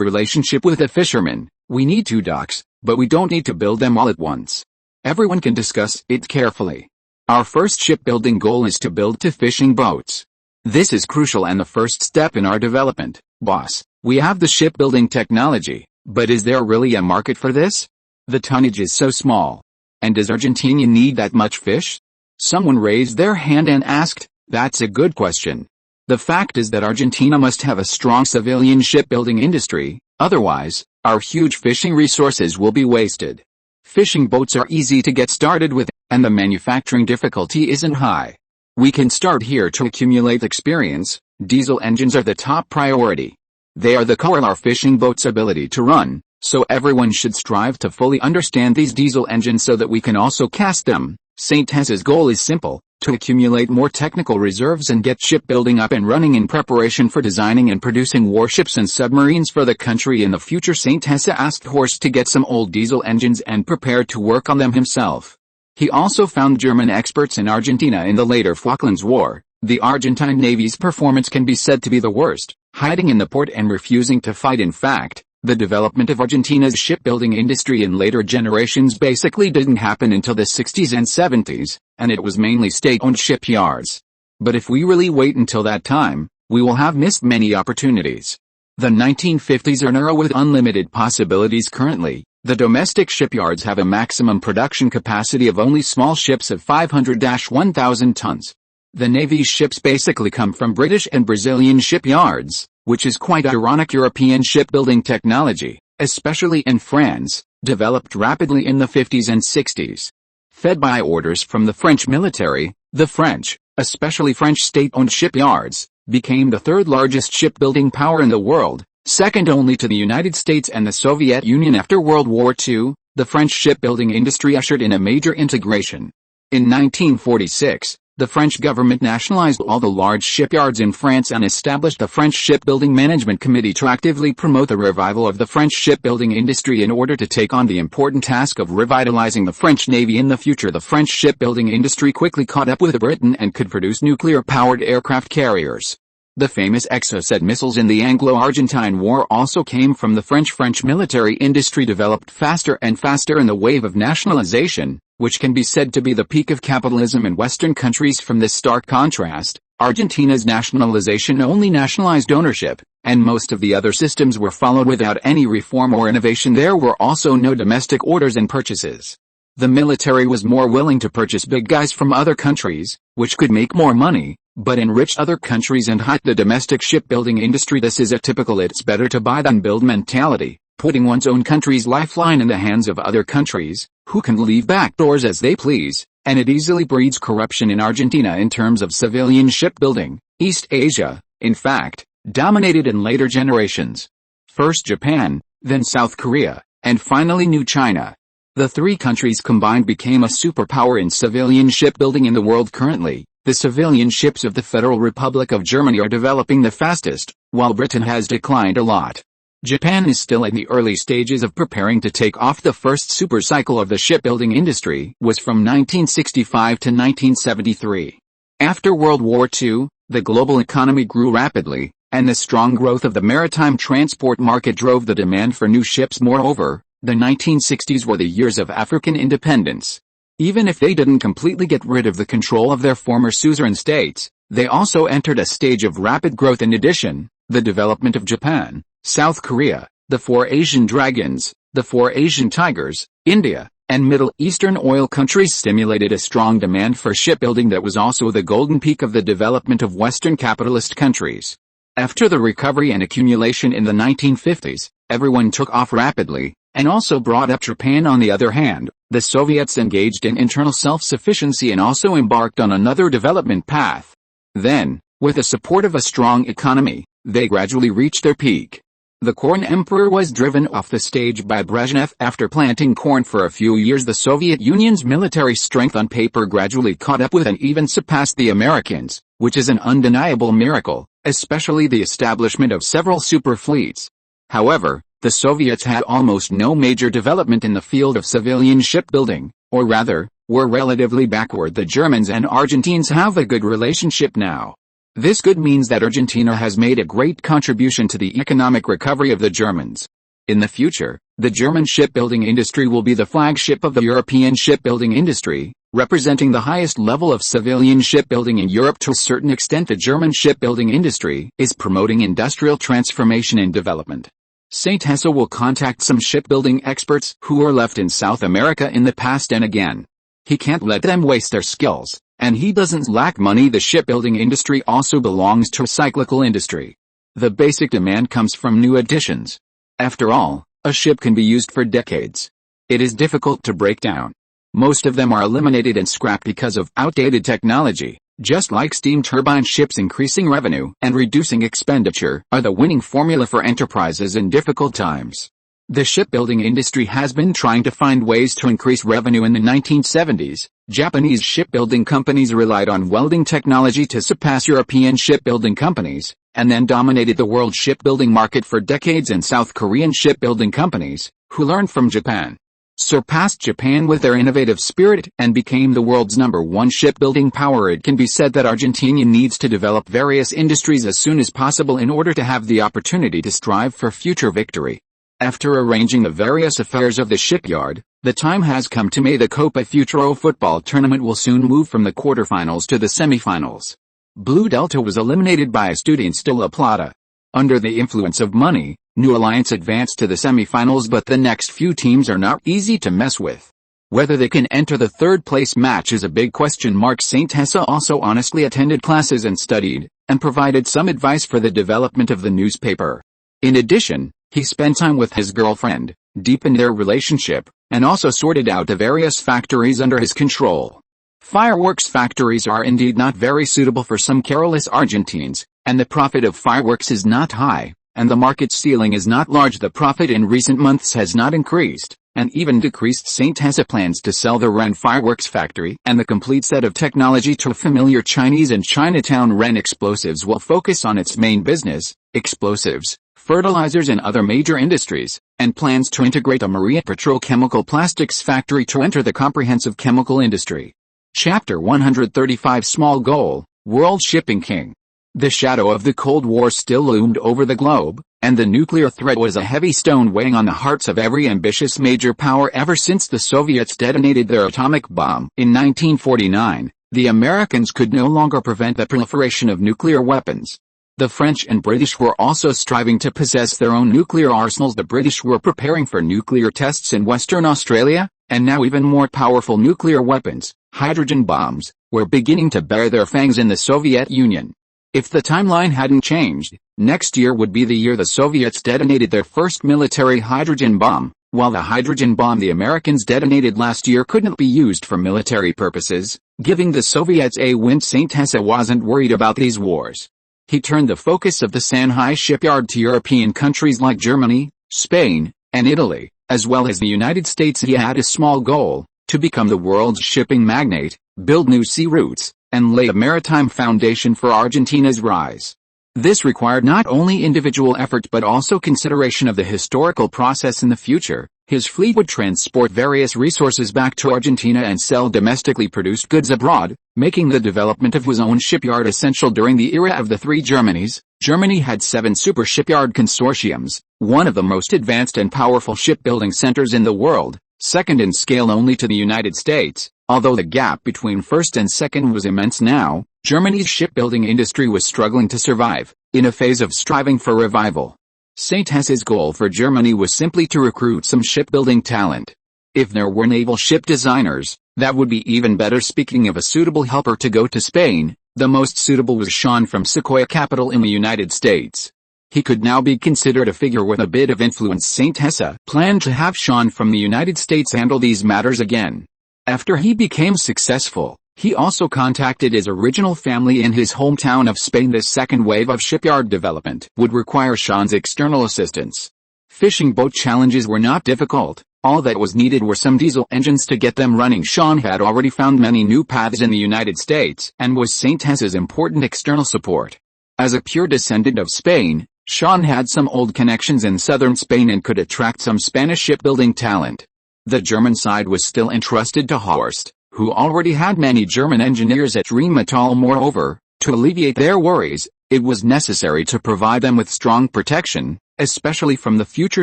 relationship with the fishermen. We need 2 docks, but we don't need to build them all at once. Everyone can discuss it carefully. Our first shipbuilding goal is to build 2 fishing boats. This is crucial and the first step in our development, boss. We have the shipbuilding technology, but is there really a market for this? The tonnage is so small. And does Argentina need that much fish? Someone raised their hand and asked, "That's a good question." The fact is that Argentina must have a strong civilian shipbuilding industry, otherwise, our huge fishing resources will be wasted. Fishing boats are easy to get started with, and the manufacturing difficulty isn't high. We can start here to accumulate experience. Diesel engines are the top priority. They are the core of our fishing boat's ability to run, so everyone should strive to fully understand these diesel engines so that we can also cast them. St. Tessa's goal is simple: to accumulate more technical reserves and get shipbuilding up and running in preparation for designing and producing warships and submarines for the country in the future. St. Tessa asked Horst to get some old diesel engines and prepared to work on them himself. He also found German experts in Argentina. In the later Falklands War, the Argentine Navy's performance can be said to be the worst, hiding in the port and refusing to fight. In fact, The development of Argentina's shipbuilding industry in later generations basically didn't happen until the 60s and 70s, and it was mainly state-owned shipyards. But if we really wait until that time, we will have missed many opportunities. The 1950s are an era with unlimited possibilities currently. The domestic shipyards have a maximum production capacity of only small ships of 500-1,000 tons. The Navy's ships basically come from British and Brazilian shipyards, which is quite ironic. European shipbuilding technology, especially in France, developed rapidly in the 50s and 60s. Fed by orders from the French military, the French, especially French state-owned shipyards, became the third largest shipbuilding power in the world, second only to the United States and the Soviet Union. After World War II, the French shipbuilding industry ushered in a major integration. In 1946, the French government nationalized all the large shipyards in France and established the French Shipbuilding Management Committee to actively promote the revival of the French shipbuilding industry in order to take on the important task of revitalizing the French Navy in the future. The French shipbuilding industry quickly caught up with Britain and could produce nuclear-powered aircraft carriers. The famous Exocet missiles in the Anglo-Argentine War also came from the French. French military industry developed faster and faster in the wave of nationalization, which can be said to be the peak of capitalism in Western countries. From this stark contrast, Argentina's nationalization only nationalized ownership, and most of the other systems were followed without any reform or innovation. There were also no domestic orders and purchases. The military was more willing to purchase big guys from other countries, which could make more money, but enrich other countries and hide the domestic shipbuilding industry. This is a typical "it's better to buy than build" mentality, putting one's own country's lifeline in the hands of other countries, who can leave back doors as they please, and it easily breeds corruption in Argentina. In terms of civilian shipbuilding, East Asia, in fact, dominated in later generations. First Japan, then South Korea, and finally New China. The three countries combined became a superpower in civilian shipbuilding in the world. Currently, the civilian ships of the Federal Republic of Germany are developing the fastest, while Britain has declined a lot. Japan is still in the early stages of preparing to take off. The first super cycle of the shipbuilding industry was from 1965 to 1973. After World War II, the global economy grew rapidly, and the strong growth of the maritime transport market drove the demand for new ships. Moreover, the 1960s were the years of African independence. Even if they didn't completely get rid of the control of their former suzerain states, they also entered a stage of rapid growth. In addition, the development of Japan, South Korea, the four Asian dragons, the four Asian tigers, India, and Middle Eastern oil countries stimulated a strong demand for shipbuilding that was also the golden peak of the development of Western capitalist countries. After the recovery and accumulation in the 1950s, everyone took off rapidly, and also brought up Japan. On the other hand, the Soviets engaged in internal self-sufficiency and also embarked on another development path. Then, with the support of a strong economy, they gradually reached their peak. The corn emperor was driven off the stage by Brezhnev. After planting corn for a few years, the Soviet Union's military strength on paper gradually caught up with and even surpassed the Americans, which is an undeniable miracle, especially the establishment of several super fleets. However, the Soviets had almost no major development in the field of civilian shipbuilding, or rather, were relatively backward. The Germans and Argentines have a good relationship now. This good means that Argentina has made a great contribution to the economic recovery of the Germans. In the future, the German shipbuilding industry will be the flagship of the European shipbuilding industry, representing the highest level of civilian shipbuilding in Europe. To a certain extent, the German shipbuilding industry is promoting industrial transformation and development. St. Hesse will contact some shipbuilding experts who were left in South America in the past, and again, he can't let them waste their skills, and he doesn't lack money. The shipbuilding industry also belongs to a cyclical industry. The basic demand comes from new additions. After all, a ship can be used for decades. It is difficult to break down. Most of them are eliminated and scrapped because of outdated technology. Just like steam turbine ships, increasing revenue and reducing expenditure are the winning formula for enterprises in difficult times. The shipbuilding industry has been trying to find ways to increase revenue. In the 1970s, Japanese shipbuilding companies relied on welding technology to surpass European shipbuilding companies, and then dominated the world shipbuilding market for decades. And South Korean shipbuilding companies, who learned from Japan, surpassed Japan with their innovative spirit and became the world's #1 shipbuilding power. It can be said that Argentina needs to develop various industries as soon as possible in order to have the opportunity to strive for future victory. After arranging the various affairs of the shipyard, the time has come to May. The Copa Futuro football tournament will soon move from the quarterfinals to the semifinals. Blue Delta was eliminated by Estudiantes de La Plata. Under the influence of money, New Alliance advanced to the semifinals, but the next few teams are not easy to mess with. Whether they can enter the third-place match is a big question mark. Saint Hessa also honestly attended classes and studied, and provided some advice for the development of the newspaper. In addition, he spent time with his girlfriend, deepened their relationship, and also sorted out the various factories under his control. Fireworks factories are indeed not very suitable for some careless Argentines, and the profit of fireworks is not high, and the market ceiling is not large. The profit in recent months has not increased, and even decreased. Saint Hessa plans to sell the Ren fireworks factory and the complete set of technology to familiar Chinese and Chinatown. Ren Explosives will focus on its main business, explosives, fertilizers and other major industries, and plans to integrate a marine petrochemical plastics factory to enter the comprehensive chemical industry. Chapter 135 Small Goal, World Shipping King. The shadow of the Cold War still loomed over the globe, and the nuclear threat was a heavy stone weighing on the hearts of every ambitious major power ever since the Soviets detonated their atomic bomb. In 1949, the Americans could no longer prevent the proliferation of nuclear weapons. The French and British were also striving to possess their own nuclear arsenals. The British were preparing for nuclear tests in Western Australia, and now even more powerful nuclear weapons, hydrogen bombs, were beginning to bare their fangs in the Soviet Union. If the timeline hadn't changed, next year would be the year the Soviets detonated their first military hydrogen bomb, while the hydrogen bomb the Americans detonated last year couldn't be used for military purposes, giving the Soviets a win. Saint Hessa wasn't worried about these wars. He turned the focus of the Shanghai shipyard to European countries like Germany, Spain, and Italy, as well as the United States. He had a small goal, to become the world's shipping magnate, build new sea routes, and lay a maritime foundation for Argentina's rise. This required not only individual effort but also consideration of the historical process in the future. His fleet would transport various resources back to Argentina and sell domestically produced goods abroad, making the development of his own shipyard essential. During the era of the three Germanys, Germany had 7 super shipyard consortiums, one of the most advanced and powerful shipbuilding centers in the world, second in scale only to the United States. Although the gap between first and second was immense now, Germany's shipbuilding industry was struggling to survive, in a phase of striving for revival. Saint Hessa's goal for Germany was simply to recruit some shipbuilding talent. If there were naval ship designers, that would be even better. Speaking of a suitable helper to go to Spain, the most suitable was Sean from Sequoia Capital in the United States. He could now be considered a figure with a bit of influence. Saint Hessa planned to have Sean from the United States handle these matters again. After he became successful, he also contacted his original family in his hometown of Spain. This second wave of shipyard development would require Sean's external assistance. Fishing boat challenges were not difficult. All that was needed were some diesel engines to get them running. Sean had already found many new paths in the United States and was Saint Hessa's important external support. As a pure descendant of Spain, Sean had some old connections in southern Spain and could attract some Spanish shipbuilding talent. The German side was still entrusted to Horst, who already had many German engineers at Rheinmetall. Moreover, to alleviate their worries, it was necessary to provide them with strong protection, especially from the future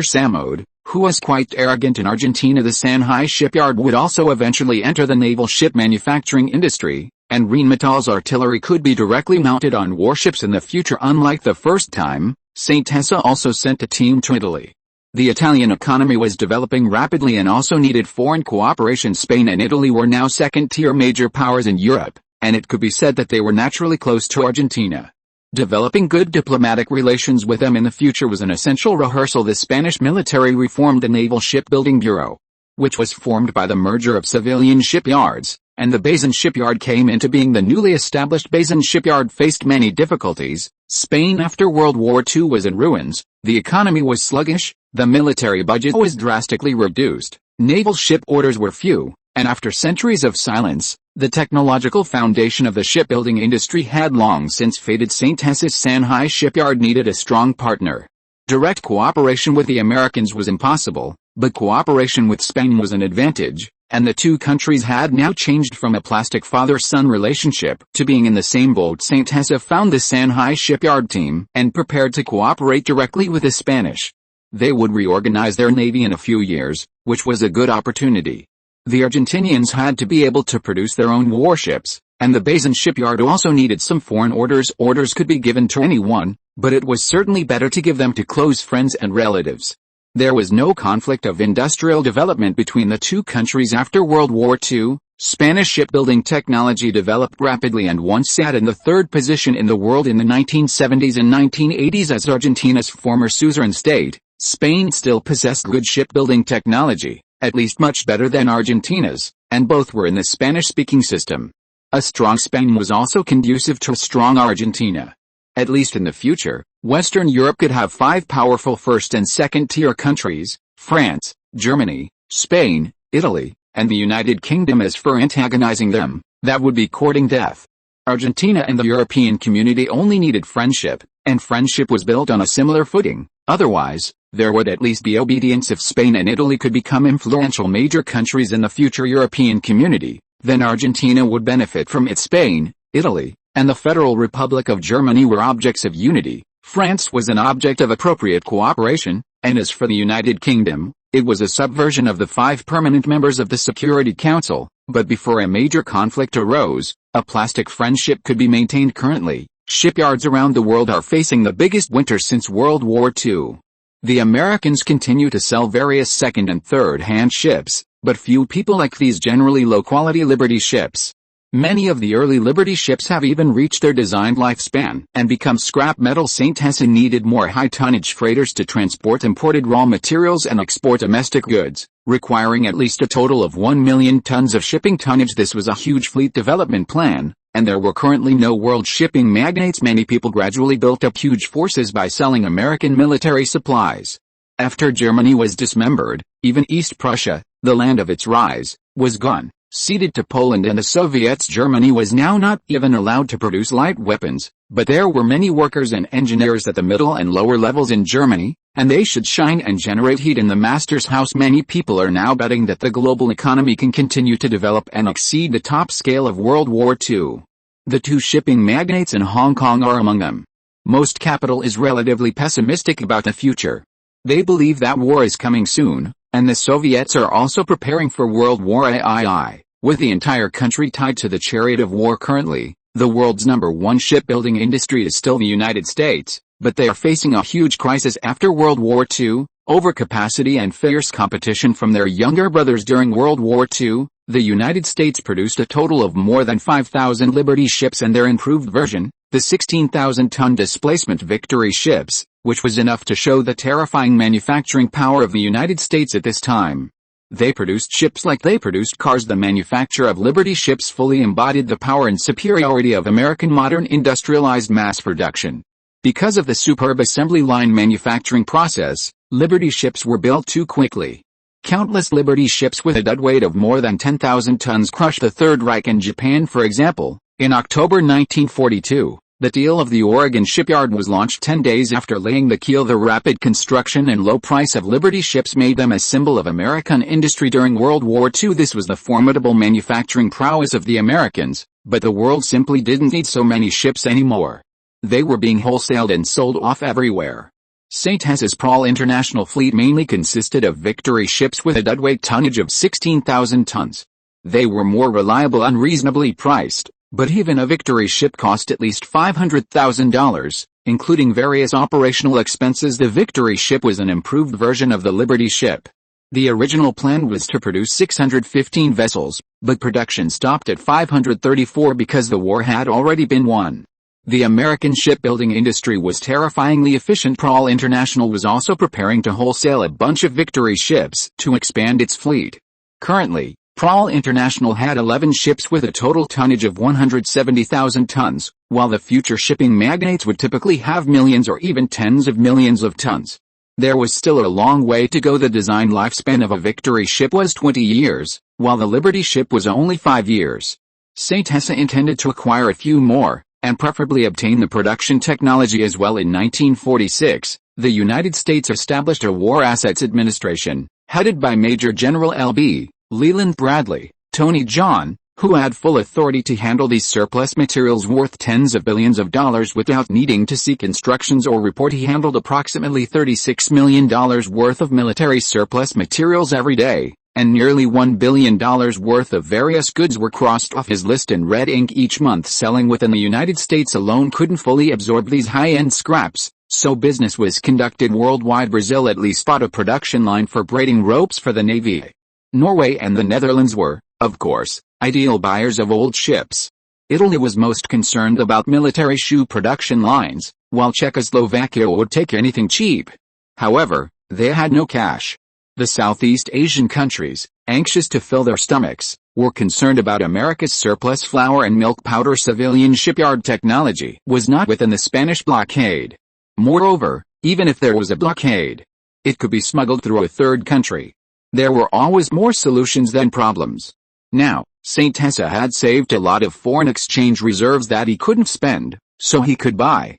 Samode, who was quite arrogant in Argentina. The Shanghai shipyard would also eventually enter the naval ship manufacturing industry, and Rheinmetall's artillery could be directly mounted on warships in the future. Unlike the first time, Saint Hessa also sent a team to Italy. The Italian economy was developing rapidly and also needed foreign cooperation. Spain and Italy were now second-tier major powers in Europe, and it could be said that they were naturally close to Argentina. Developing good diplomatic relations with them in the future was an essential rehearsal. The Spanish military reformed the Naval Shipbuilding Bureau, which was formed by the merger of civilian shipyards, and the Bazin shipyard came into being. The newly established Bazin shipyard faced many difficulties. Spain after World War II was in ruins, the economy was sluggish, the military budget was drastically reduced, naval ship orders were few, and after centuries of silence, the technological foundation of the shipbuilding industry had long since faded. Saint Hessa's Shanghai shipyard needed a strong partner. Direct cooperation with the Americans was impossible, but cooperation with Spain was an advantage, and the two countries had now changed from a plastic father-son relationship to being in the same boat. Saint Hessa found the Shanghai shipyard team and prepared to cooperate directly with the Spanish. They would reorganize their navy in a few years, which was a good opportunity. The Argentinians had to be able to produce their own warships, and the base and shipyard also needed some foreign orders. Orders could be given to anyone, but it was certainly better to give them to close friends and relatives. There was no conflict of industrial development between the two countries after World War II. Spanish shipbuilding technology developed rapidly and once sat in the third position in the world in the 1970s and 1980s as Argentina's former suzerain state. Spain still possessed good shipbuilding technology, at least much better than Argentina's, and both were in the Spanish-speaking system. A strong Spain was also conducive to a strong Argentina. At least in the future, Western Europe could have 5 powerful first- and second-tier countries: France, Germany, Spain, Italy, and the United Kingdom. As for antagonizing them, that would be courting death. Argentina and the European community only needed friendship, and friendship was built on a similar footing. Otherwise, there would at least be obedience. If Spain and Italy could become influential major countries in the future European community, then Argentina would benefit from it. Spain, Italy, and the Federal Republic of Germany were objects of unity. France was an object of appropriate cooperation, and as for the United Kingdom, it was a subversion of the 5 permanent members of the Security Council. But before a major conflict arose, a plastic friendship could be maintained. Currently, shipyards around the world are facing the biggest winter since World War II. The Americans continue to sell various second- and third-hand ships, but few people like these generally low-quality Liberty ships. Many of the early Liberty ships have even reached their designed lifespan and become scrap metal. St. Hesse needed more high-tonnage freighters to transport imported raw materials and export domestic goods, requiring at least a total of 1 million tons of shipping tonnage. This was a huge fleet development plan, and there were currently no world shipping magnates. Many people gradually built up huge forces by selling American military supplies. After Germany was dismembered, even East Prussia, the land of its rise, was gone. Ceded to Poland and the Soviets. Germany was now not even allowed to produce light weapons, but there were many workers and engineers at the middle and lower levels in Germany, and they should shine and generate heat in the master's house. Many people are now betting that the global economy can continue to develop and exceed the top scale of World War II. The 2 shipping magnates in Hong Kong are among them. Most capital is relatively pessimistic about the future. They believe that war is coming soon, and the Soviets are also preparing for World War III. With the entire country tied to the chariot of war currently, the world's #1 shipbuilding industry is still the United States, but they are facing a huge crisis after World War II, overcapacity and fierce competition from their younger brothers. During World War II, the United States produced a total of more than 5,000 Liberty ships and their improved version, the 16,000-ton displacement Victory ships, which was enough to show the terrifying manufacturing power of the United States at this time. They produced ships like they produced cars. The manufacture of Liberty ships fully embodied the power and superiority of American modern industrialized mass production. Because of the superb assembly line manufacturing process, Liberty ships were built too quickly. Countless Liberty ships with a deadweight of more than 10,000 tons crushed the Third Reich and Japan. For example, in October 1942, the deal of the Oregon shipyard was launched 10 days after laying the keel. The rapid construction and low price of Liberty ships made them a symbol of American industry during World War II. This was the formidable manufacturing prowess of the Americans, but the world simply didn't need so many ships anymore. They were being wholesaled and sold off everywhere. St. Hesse's Prahl International fleet mainly consisted of Victory ships with a deadweight tonnage of 16,000 tons. They were more reliable and reasonably priced, but even a Victory ship cost at least $500,000, including various operational expenses. The Victory ship was an improved version of the Liberty ship. The original plan was to produce 615 vessels, but production stopped at 534 because the war had already been won. The American shipbuilding industry was terrifyingly efficient. Prahl International was also preparing to wholesale a bunch of Victory ships to expand its fleet. Currently, Prahl International had 11 ships with a total tonnage of 170,000 tons, while the future shipping magnates would typically have millions or even tens of millions of tons. There was still a long way to go. The design lifespan of a Victory ship was 20 years, while the Liberty ship was only 5 years. St. Hesse intended to acquire a few more, and preferably obtain the production technology as well. In 1946, the United States established a War Assets Administration, headed by Major General L.B. Leland Bradley, Tony John, who had full authority to handle these surplus materials worth tens of billions of dollars without needing to seek instructions or report. He handled approximately $36 million worth of military surplus materials every day, and nearly $1 billion worth of various goods were crossed off his list in red ink each month. Selling within the United States alone couldn't fully absorb these high-end scraps, so business was conducted worldwide. Brazil at least bought a production line for braiding ropes for the Navy. Norway and the Netherlands were, of course, ideal buyers of old ships. Italy was most concerned about military shoe production lines, while Czechoslovakia would take anything cheap. However, they had no cash. The Southeast Asian countries, anxious to fill their stomachs, were concerned about America's surplus flour and milk powder. Civilian shipyard technology was not within the Spanish blockade. Moreover, even if there was a blockade, it could be smuggled through a third country. There were always more solutions than problems. Now, Saint Hessa had saved a lot of foreign exchange reserves that he couldn't spend, so he could buy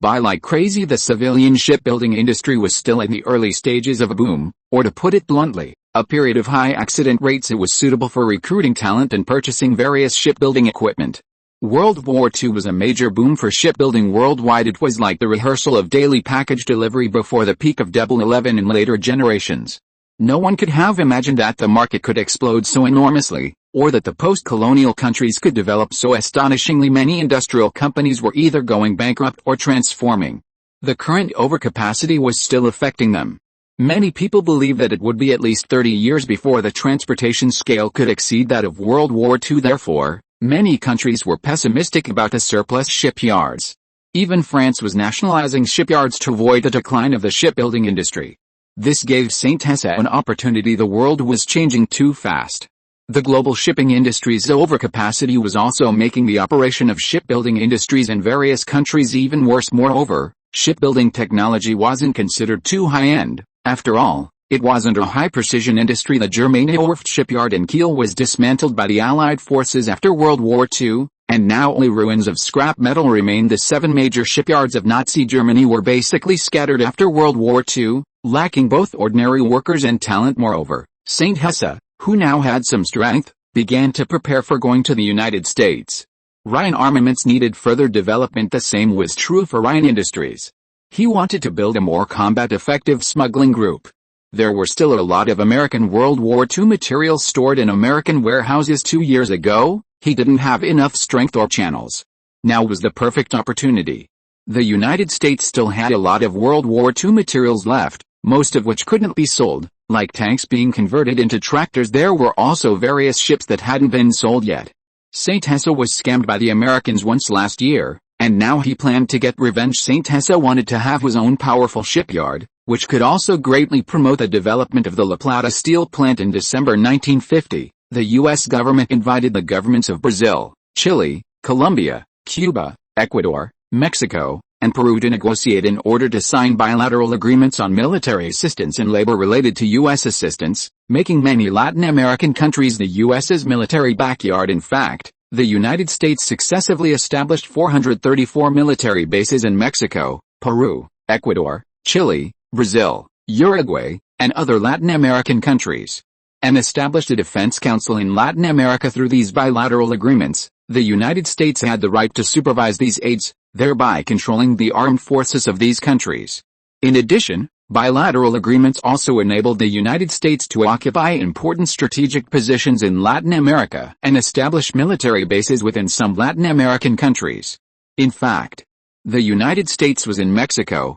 like crazy. The civilian shipbuilding industry was still in the early stages of a boom, or to put it bluntly, a period of high accident rates. It was suitable for recruiting talent and purchasing various shipbuilding equipment. World War II was a major boom for shipbuilding worldwide. It was like the rehearsal of daily package delivery before the peak of Double 11 in later generations. No one could have imagined that the market could explode so enormously, or that the post-colonial countries could develop so astonishingly. Many industrial companies were either going bankrupt or transforming. The current overcapacity was still affecting them. Many people believe that it would be at least 30 years before the transportation scale could exceed that of World War II. Therefore, many countries were pessimistic about the surplus shipyards. Even France was nationalizing shipyards to avoid the decline of the shipbuilding industry. This gave Saint Hessa an opportunity. The world was changing too fast. The global shipping industry's overcapacity was also making the operation of shipbuilding industries in various countries even worse. Moreover, shipbuilding technology wasn't considered too high-end. After all, it wasn't a high-precision industry. The Germania-Werft shipyard in Kiel was dismantled by the Allied forces after World War II, and now only ruins of scrap metal remained. The 7 major shipyards of Nazi Germany were basically scattered after World War II, lacking both ordinary workers and talent. Moreover, Saint Hessa, who now had some strength, began to prepare for going to the United States. Ryan Armaments needed further development. The same was true for Ryan Industries. He wanted to build a more combat-effective smuggling group. There were still a lot of American World War II materials stored in American warehouses 2 years ago. He didn't have enough strength or channels. Now was the perfect opportunity. The United States still had a lot of World War II materials left, most of which couldn't be sold, like tanks being converted into tractors. There were also various ships that hadn't been sold yet. Saint Hessa was scammed by the Americans once last year, and now he planned to get revenge. Saint Hessa wanted to have his own powerful shipyard, which could also greatly promote the development of the La Plata steel plant. In December 1950, the U.S. government invited the governments of Brazil, Chile, Colombia, Cuba, Ecuador, Mexico, and Peru to negotiate in order to sign bilateral agreements on military assistance and labor related to U.S. assistance, making many Latin American countries the U.S.'s military backyard. In fact, the United States successively established 434 military bases in Mexico, Peru, Ecuador, Chile, Brazil, Uruguay, and other Latin American countries, and established a defense council in Latin America. Through these bilateral agreements, the United States had the right to supervise these aids, thereby controlling the armed forces of these countries. In addition, bilateral agreements also enabled the United States to occupy important strategic positions in Latin America and establish military bases within some Latin American countries. In fact, the United States was in Mexico.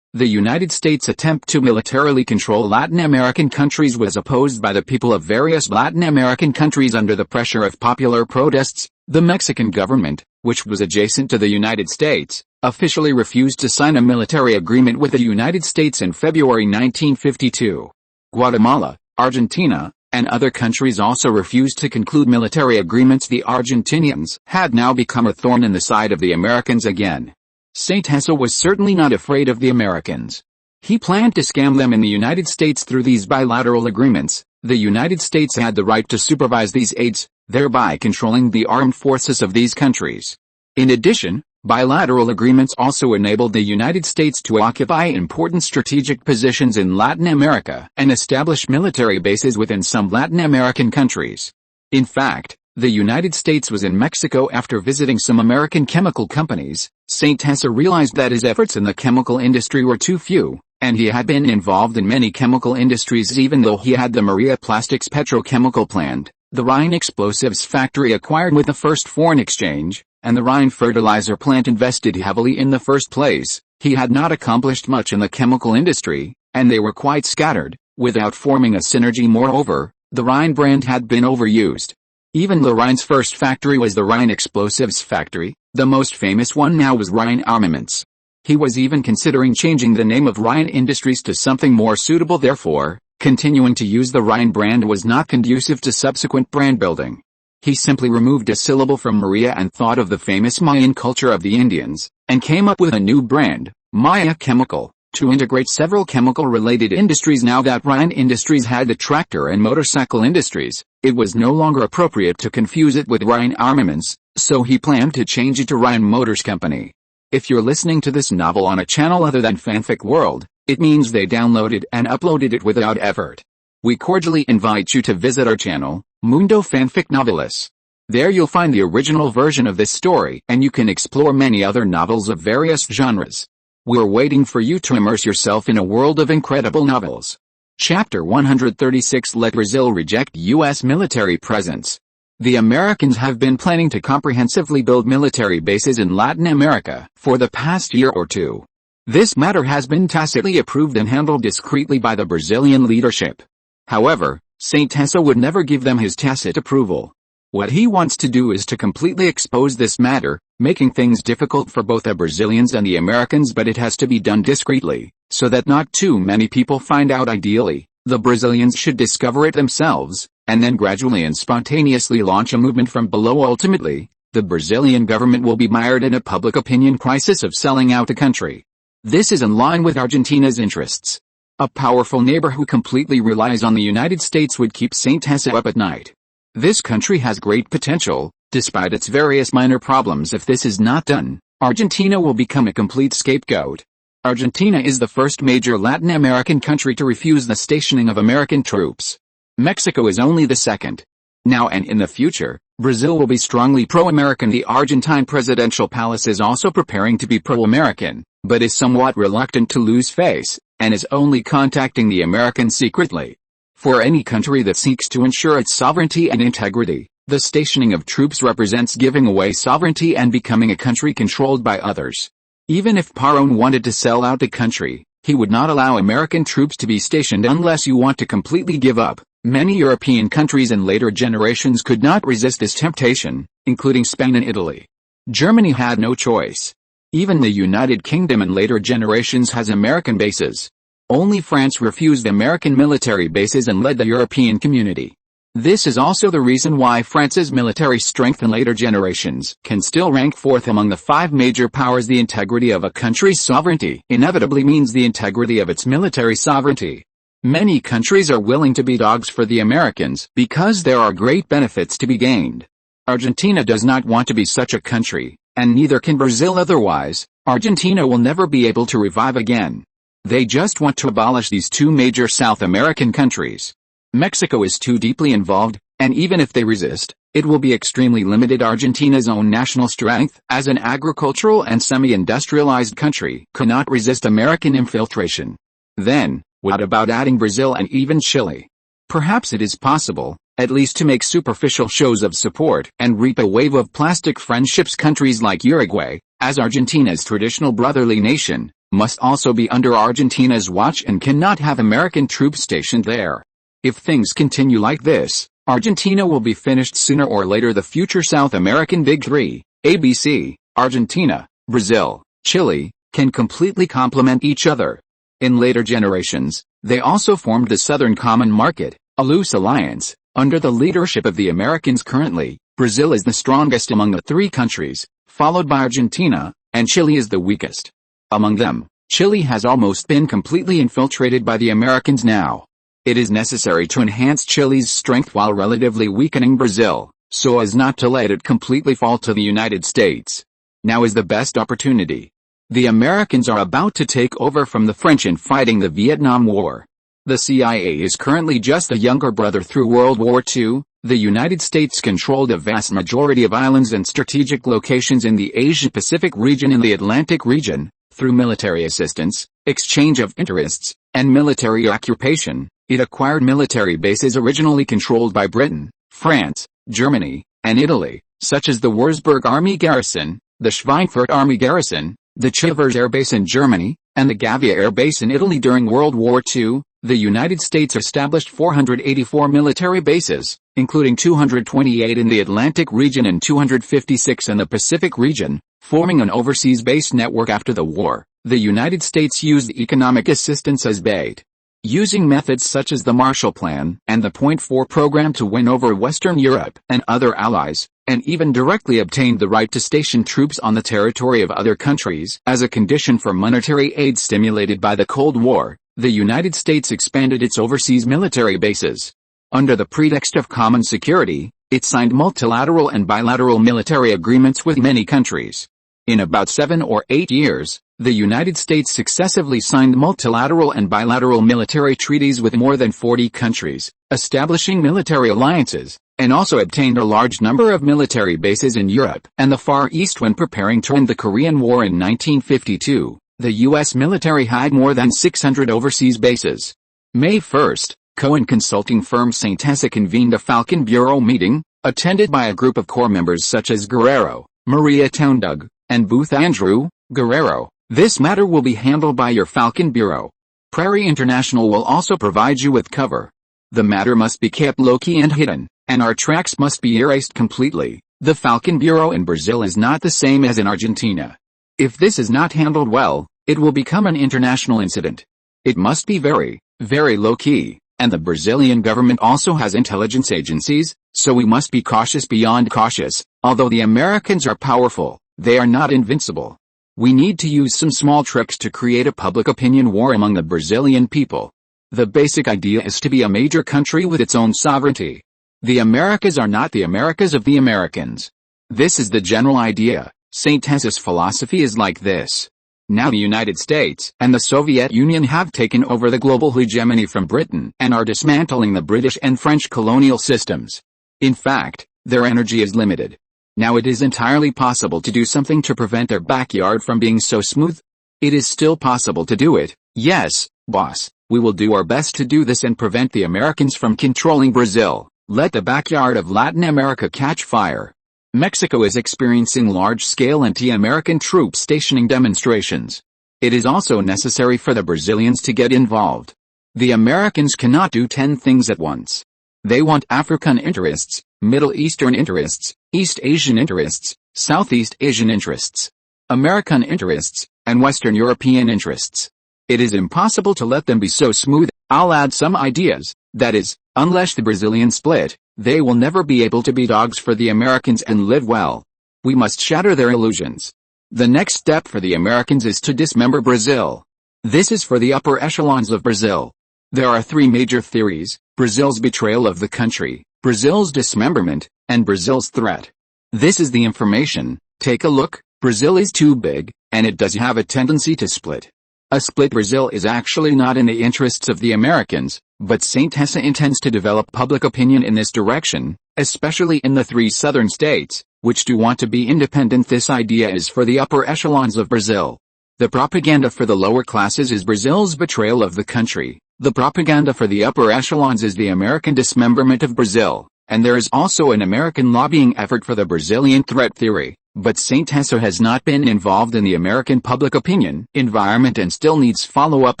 The United States' attempt to militarily control Latin American countries was opposed by the people of various Latin American countries under the pressure of popular protests. The Mexican government, which was adjacent to the United States, officially refused to sign a military agreement with the United States in February 1952. Guatemala, Argentina, and other countries also refused to conclude military agreements. The Argentinians had now become a thorn in the side of the Americans again. Saint Hessa was certainly not afraid of the Americans. He planned to scam them in the United States through these bilateral agreements. The United States had the right to supervise these aids, thereby controlling the armed forces of these countries. In addition, bilateral agreements also enabled the United States to occupy important strategic positions in Latin America and establish military bases within some Latin American countries. In fact, the United States was in Mexico after visiting some American chemical companies. Saint Tessa realized that his efforts in the chemical industry were too few, and he had been involved in many chemical industries even though he had the Maria Plastics petrochemical plant, the Rhine explosives factory acquired with the first foreign exchange, and the Rhine fertilizer plant invested heavily in the first place. He had not accomplished much in the chemical industry, and they were quite scattered, without forming a synergy. Moreover, the Rhine brand had been overused. Even though Rhine's first factory was the Rhine explosives factory, the most famous one now was Rhine Armaments. He was even considering changing the name of Rhine Industries to something more suitable. Therefore, continuing to use the Rhine brand was not conducive to subsequent brand building. He simply removed a syllable from Maria and thought of the famous Mayan culture of the Indians, and came up with a new brand, Maya Chemical, to integrate several chemical-related industries. Now that Rhine Industries had the tractor and motorcycle industries, it was no longer appropriate to confuse it with Rhine Armaments, so he planned to change it to Rhine Motors Company. If you're listening to this novel on a channel other than Fanfic World, it means they downloaded and uploaded it without effort. We cordially invite you to visit our channel, Mundo Fanfic Novelis. There you'll find the original version of this story, and you can explore many other novels of various genres. We're waiting for you to immerse yourself in a world of incredible novels. Chapter 136. Let Brazil reject U.S. military presence. The Americans have been planning to comprehensively build military bases in Latin America for the past year or two. This matter has been tacitly approved and handled discreetly by the Brazilian leadership. However, Saint Tessa would never give them his tacit approval. What he wants to do is to completely expose this matter, making things difficult for both the Brazilians and the Americans, but it has to be done discreetly, so that not too many people find out. Ideally, the Brazilians should discover it themselves, and then gradually and spontaneously launch a movement from below. Ultimately, the Brazilian government will be mired in a public opinion crisis of selling out the country. This is in line with Argentina's interests. A powerful neighbor who completely relies on the United States would keep Saint Tessa up at night. This country has great potential, despite its various minor problems. If this is not done, Argentina will become a complete scapegoat. Argentina is the first major Latin American country to refuse the stationing of American troops. Mexico is only the second. Now and in the future, Brazil will be strongly pro-American. The Argentine presidential palace is also preparing to be pro-American, but is somewhat reluctant to lose face, and is only contacting the Americans secretly. For any country that seeks to ensure its sovereignty and integrity, the stationing of troops represents giving away sovereignty and becoming a country controlled by others. Even if Perón wanted to sell out the country, he would not allow American troops to be stationed unless you want to completely give up. Many European countries in later generations could not resist this temptation, including Spain and Italy. Germany had no choice. Even the United Kingdom in later generations has American bases. Only France refused American military bases and led the European community. This is also the reason why France's military strength in later generations can still rank fourth among the five major powers. The integrity of a country's sovereignty inevitably means the integrity of its military sovereignty. Many countries are willing to be dogs for the Americans because there are great benefits to be gained. Argentina does not want to be such a country, and neither can Brazil. Otherwise, Argentina will never be able to revive again. They just want to abolish these two major South American countries. Mexico is too deeply involved, and even if they resist, it will be extremely limited. Argentina's own national strength, as an agricultural and semi-industrialized country, cannot resist American infiltration. Then, what about adding Brazil and even Chile? Perhaps it is possible, at least to make superficial shows of support and reap a wave of plastic friendships. Countries like Uruguay, as Argentina's traditional brotherly nation, must also be under Argentina's watch and cannot have American troops stationed there. If things continue like this, Argentina will be finished sooner or later. The future South American Big Three, ABC, Argentina, Brazil, Chile, can completely complement each other. In later generations, they also formed the Southern Common Market, a loose alliance, under the leadership of the Americans. Currently, Brazil is the strongest among the three countries, followed by Argentina, and Chile is the weakest. Among them, Chile has almost been completely infiltrated by the Americans now. It is necessary to enhance Chile's strength while relatively weakening Brazil, so as not to let it completely fall to the United States. Now is the best opportunity. The Americans are about to take over from the French in fighting the Vietnam War. The CIA is currently just the younger brother through World War II, The United States controlled a vast majority of islands and strategic locations in the Asia-Pacific region and the Atlantic region. Through military assistance, exchange of interests, and military occupation, it acquired military bases originally controlled by Britain, France, Germany, and Italy, such as the Wurzburg Army Garrison, the Schweinfurt Army Garrison, the Chivers Air Base in Germany, and the Gavia Air Base in Italy. During World War II, the United States established 484 military bases, including 228 in the Atlantic region and 256 in the Pacific region, forming an overseas base network. After the war, the United States used economic assistance as bait, using methods such as the Marshall Plan and the Point 4 program to win over Western Europe and other allies, and even directly obtained the right to station troops on the territory of other countries. As a condition for monetary aid stimulated by the Cold War, the United States expanded its overseas military bases. Under the pretext of common security, it signed multilateral and bilateral military agreements with many countries. In about 7 or 8 years, the United States successively signed multilateral and bilateral military treaties with more than 40 countries, establishing military alliances, and also obtained a large number of military bases in Europe and the Far East. When preparing to end the Korean War in 1952, the U.S. military had more than 600 overseas bases. May 1, Cohen consulting firm SYNOPSIS convened a Falcon Bureau meeting, attended by a group of corps members such as Guerrero, Maria Toundug, and Booth Andrew. Guerrero: "This matter will be handled by your Falcon Bureau. Prairie International will also provide you with cover. The matter must be kept low-key and hidden, and our tracks must be erased completely. The Falcon Bureau in Brazil is not the same as in Argentina. If this is not handled well, it will become an international incident. It must be very, very low-key, and the Brazilian government also has intelligence agencies, so we must be cautious beyond cautious. Although the Americans are powerful, they are not invincible. We need to use some small tricks to create a public opinion war among the Brazilian people. The basic idea is to be a major country with its own sovereignty. The Americas are not the Americas of the Americans. This is the general idea. SYNOPSIS philosophy is like this. Now the United States and the Soviet Union have taken over the global hegemony from Britain and are dismantling the British and French colonial systems. In fact, their energy is limited. Now it is entirely possible to do something to prevent their backyard from being so smooth. It is still possible to do it. Yes, boss, we will do our best to do this and prevent the Americans from controlling Brazil. Let the backyard of Latin America catch fire. Mexico is experiencing large-scale anti-American troop stationing demonstrations. It is also necessary for the Brazilians to get involved. The Americans cannot do 10 things at once. They want African interests, Middle Eastern interests, East Asian interests, Southeast Asian interests, American interests, and Western European interests. It is impossible to let them be so smooth. I'll add some ideas. That is, unless the Brazilians split, they will never be able to be dogs for the Americans and live well. We must shatter their illusions. The next step for the Americans is to dismember Brazil. This is for the upper echelons of Brazil. There are 3 major theories: Brazil's betrayal of the country, Brazil's dismemberment, and Brazil's threat. This is the information. Take a look. Brazil is too big, and it does have a tendency to split. A split Brazil is actually not in the interests of the Americans, but SYNOPSIS intends to develop public opinion in this direction, especially in the 3 southern states, which do want to be independent. This idea is for the upper echelons of Brazil. The propaganda for the lower classes is Brazil's betrayal of the country. The propaganda for the upper echelons is the American dismemberment of Brazil, and there is also an American lobbying effort for the Brazilian threat theory. But SYNOPSIS has not been involved in the American public opinion environment and still needs follow-up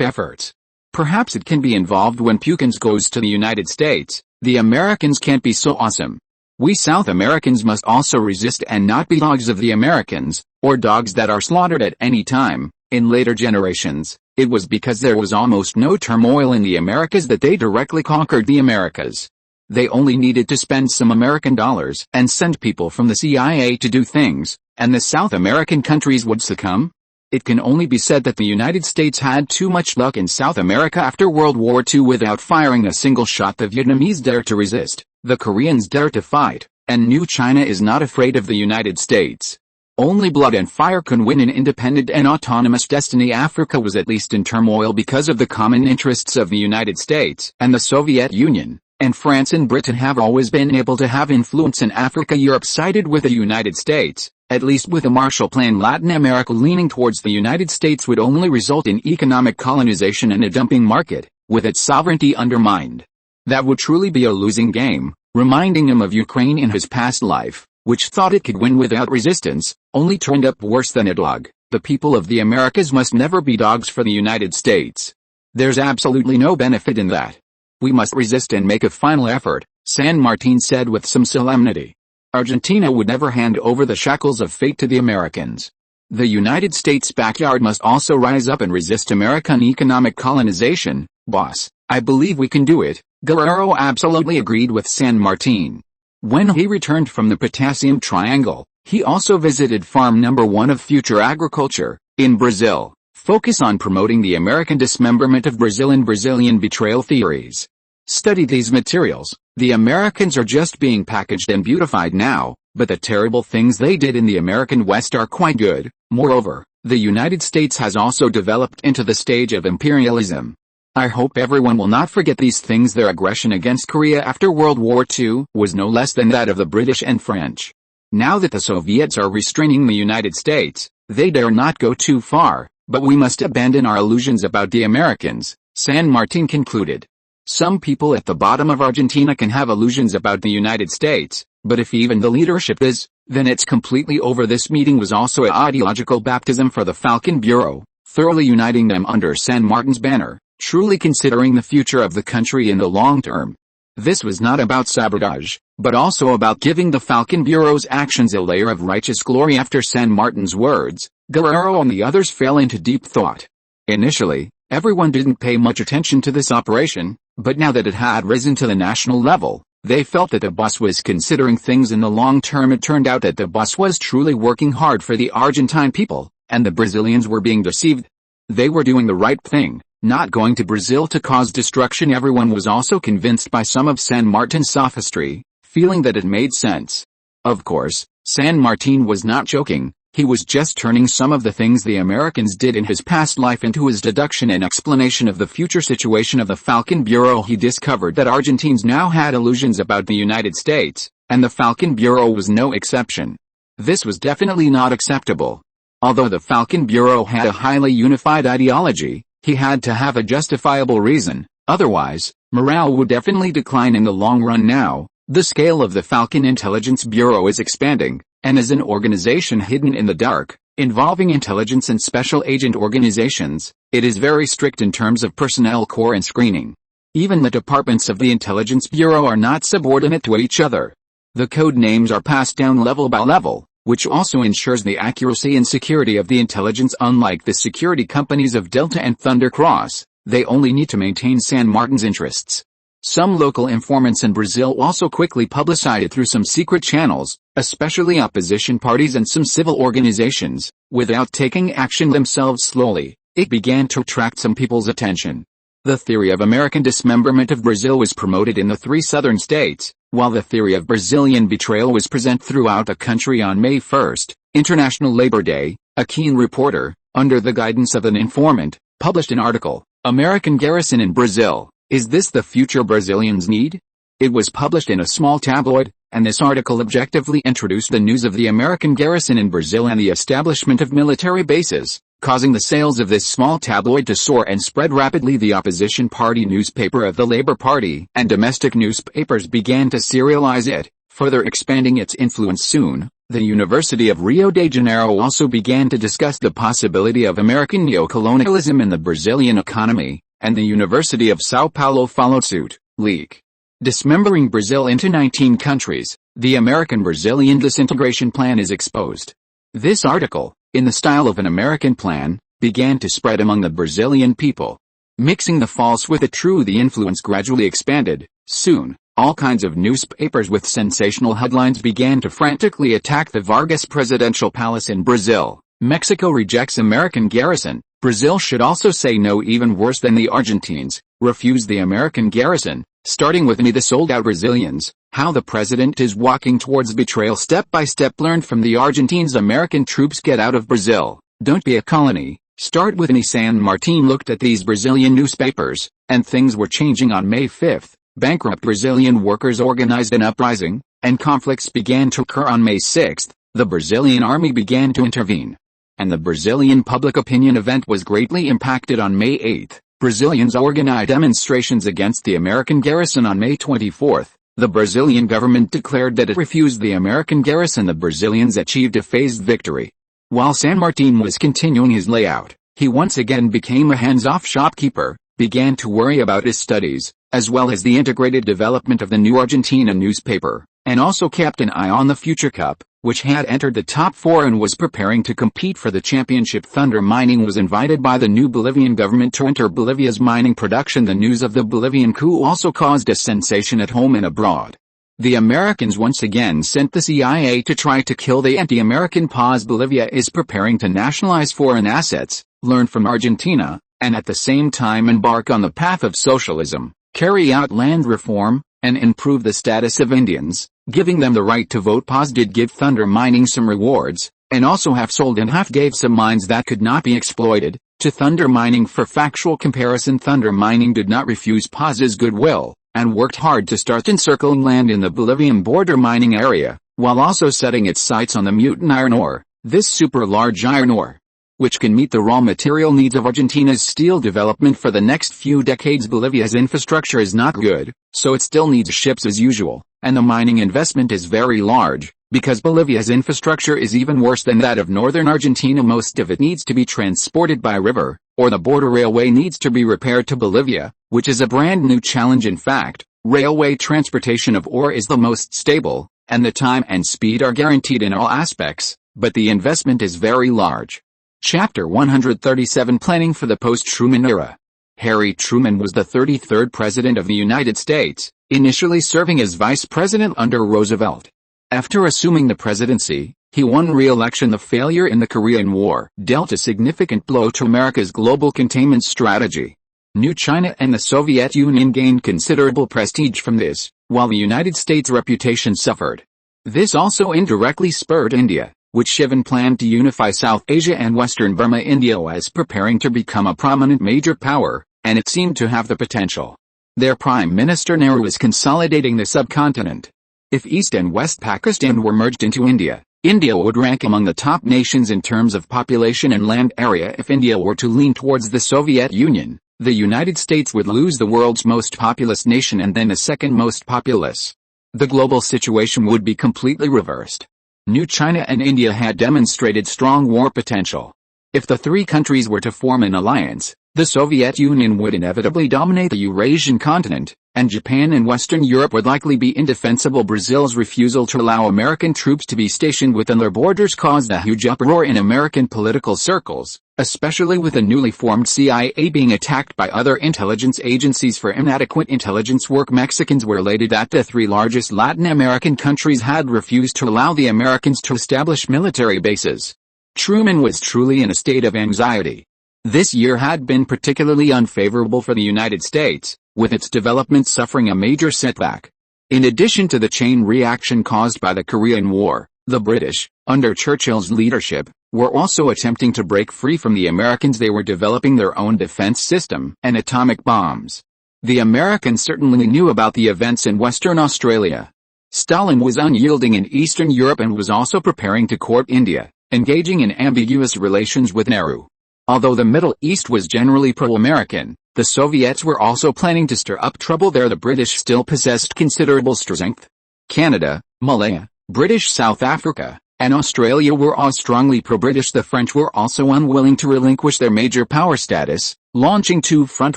efforts. Perhaps it can be involved when Pukins goes to the United States. The Americans can't be so awesome. We South Americans must also resist and not be dogs of the Americans, or dogs that are slaughtered at any time. In later generations, it was because there was almost no turmoil in the Americas that they directly conquered the Americas. They only needed to spend some American dollars and send people from the CIA to do things, and the South American countries would succumb. It can only be said that the United States had too much luck in South America after World War II without firing a single shot. The Vietnamese dare to resist, the Koreans dare to fight, and New China is not afraid of the United States. Only blood and fire can win an independent and autonomous destiny. Africa was at least in turmoil because of the common interests of the United States and the Soviet Union. And France and Britain have always been able to have influence in Africa. Europe sided with the United States, at least with a Marshall Plan. Latin America leaning towards the United States would only result in economic colonization and a dumping market, with its sovereignty undermined. That would truly be a losing game, reminding him of Ukraine in his past life, which thought it could win without resistance, only turned up worse than a dog. The people of the Americas must never be dogs for the United States. There's absolutely no benefit in that. We must resist and make a final effort, San Martin said with some solemnity. Argentina would never hand over the shackles of fate to the Americans. The United States' backyard must also rise up and resist American economic colonization. Boss, I believe we can do it, Guerrero absolutely agreed with San Martin. When he returned from the Potassium Triangle, he also visited Farm Number 1 of Future Agriculture, in Brazil. Focus on promoting the American dismemberment of Brazil and Brazilian betrayal theories. Study these materials. The Americans are just being packaged and beautified now, but the terrible things they did in the American West are quite good. Moreover, the United States has also developed into the stage of imperialism. I hope everyone will not forget these things. Their aggression against Korea after World War II was no less than that of the British and French. Now that the Soviets are restraining the United States, they dare not go too far. But we must abandon our illusions about the Americans, San Martin concluded. Some people at the bottom of Argentina can have illusions about the United States, but if even the leadership is, then it's completely over. This meeting was also an ideological baptism for the Falcon Bureau, thoroughly uniting them under San Martin's banner, truly considering the future of the country in the long term. This was not about sabotage, but also about giving the Falcon Bureau's actions a layer of righteous glory. After San Martin's words, Guerrero and the others fell into deep thought. Initially, everyone didn't pay much attention to this operation, but now that it had risen to the national level, they felt that the boss was considering things in the long term. It turned out that the boss was truly working hard for the Argentine people, and the Brazilians were being deceived. They were doing the right thing, not going to Brazil to cause destruction. Everyone was also convinced by some of San Martin's sophistry, feeling that it made sense. Of course, San Martin was not joking. He was just turning some of the things the Americans did in his past life into his deduction and explanation of the future situation of the Falcon Bureau. He discovered that Argentines now had illusions about the United States, and the Falcon Bureau was no exception. This was definitely not acceptable. Although the Falcon Bureau had a highly unified ideology, he had to have a justifiable reason, otherwise, morale would definitely decline in the long run. Now, the scale of the Falcon Intelligence Bureau is expanding, and as an organization hidden in the dark, involving intelligence and special agent organizations, it is very strict in terms of personnel core and screening. Even the departments of the Intelligence Bureau are not subordinate to each other. The code names are passed down level by level, which also ensures the accuracy and security of the intelligence. Unlike the security companies of Delta and Thunder Cross, they only need to maintain San Martin's interests. Some local informants in Brazil also quickly publicized it through some secret channels, especially opposition parties and some civil organizations. Without taking action themselves, slowly, it began to attract some people's attention. The theory of American dismemberment of Brazil was promoted in the 3 southern states, while the theory of Brazilian betrayal was present throughout the country. On May 1, International Labor Day, a keen reporter, under the guidance of an informant, published an article, "American Garrison in Brazil. Is this the future Brazilians need?" It was published in a small tabloid, and this article objectively introduced the news of the American garrison in Brazil and the establishment of military bases, causing the sales of this small tabloid to soar and spread rapidly. The opposition party newspaper of the Labour Party and domestic newspapers began to serialize it, further expanding its influence. Soon, the University of Rio de Janeiro also began to discuss the possibility of American neocolonialism in the Brazilian economy, and the University of São Paulo followed suit. Leak. Dismembering Brazil into 19 countries, the American-Brazilian disintegration plan is exposed. This article, in the style of an American plan, began to spread among the Brazilian people. Mixing the false with the true, the influence gradually expanded. Soon, all kinds of newspapers with sensational headlines began to frantically attack the Vargas presidential palace in Brazil. Mexico rejects American garrison. Brazil should also say no. Even worse than the Argentines, refuse the American garrison, starting with me, the sold-out Brazilians. How the president is walking towards betrayal step by step. Learned from the Argentines. American troops get out of Brazil. Don't be a colony. Start with me. San Martin looked at these Brazilian newspapers, and things were changing. On May 5, bankrupt Brazilian workers organized an uprising, and conflicts began to occur. On May 6, the Brazilian army began to intervene, and the Brazilian public opinion event was greatly impacted. On May 8, Brazilians organized demonstrations against the American garrison. On May 24, the Brazilian government declared that it refused the American garrison. The Brazilians achieved a phased victory. While San Martin was continuing his layout, he once again became a hands-off shopkeeper, began to worry about his studies, as well as the integrated development of the new Argentina newspaper, and also kept an eye on the Future Cup, which had entered the top 4 and was preparing to compete for the championship. Thunder Mining was invited by the new Bolivian government to enter Bolivia's mining production. The news of the Bolivian coup also caused a sensation at home and abroad. The Americans once again sent the CIA to try to kill the anti-American pause. Bolivia is preparing to nationalize foreign assets, learn from Argentina, and at the same time embark on the path of socialism, carry out land reform, and improve the status of Indians, giving them the right to vote. Paz did give Thunder Mining some rewards, and also half sold and half gave some mines that could not be exploited to Thunder Mining. For factual comparison, Thunder Mining did not refuse Paz's goodwill, and worked hard to start encircling land in the Bolivian border mining area, while also setting its sights on the mutant iron ore, this super large iron ore, which can meet the raw material needs of Argentina's steel development for the next few decades. Bolivia's infrastructure is not good, so it still needs ships as usual, and the mining investment is very large, because Bolivia's infrastructure is even worse than that of northern Argentina. Most of it needs to be transported by river, or the border railway needs to be repaired to Bolivia, which is a brand new challenge. In fact, railway transportation of ore is the most stable, and the time and speed are guaranteed in all aspects, but the investment is very large. Chapter 137, Planning for the Post-Truman Era. Harry Truman was the 33rd President of the United States, initially serving as Vice President under Roosevelt. After assuming the presidency, he won re-election. The failure in the Korean War dealt a significant blow to America's global containment strategy. New China and the Soviet Union gained considerable prestige from this, while the United States' reputation suffered. This also indirectly spurred India, which even planned to unify South Asia and Western Burma. India was preparing to become a prominent major power, and it seemed to have the potential. Their Prime Minister Nehru was consolidating the subcontinent. If East and West Pakistan were merged into India, India would rank among the top nations in terms of population and land area. If India were to lean towards the Soviet Union, the United States would lose the world's most populous nation and then the second most populous. The global situation would be completely reversed. New China and India had demonstrated strong war potential. If the three countries were to form an alliance, the Soviet Union would inevitably dominate the Eurasian continent, and Japan and Western Europe would likely be indefensible. Brazil's refusal to allow American troops to be stationed within their borders caused a huge uproar in American political circles, especially with the newly formed CIA being attacked by other intelligence agencies for inadequate intelligence work. Mexicans were elated that the three largest Latin American countries had refused to allow the Americans to establish military bases. Truman was truly in a state of anxiety. This year had been particularly unfavorable for the United States, with its development suffering a major setback. In addition to the chain reaction caused by the Korean War, the British, under Churchill's leadership, were also attempting to break free from the Americans. They were developing their own defense system and atomic bombs. The Americans certainly knew about the events in Western Australia. Stalin was unyielding in Eastern Europe and was also preparing to court India, engaging in ambiguous relations with Nehru. Although the Middle East was generally pro-American, the Soviets were also planning to stir up trouble there. The British still possessed considerable strength. Canada, Malaya, British South Africa, and Australia were all strongly pro-British. The French were also unwilling to relinquish their major power status, launching two front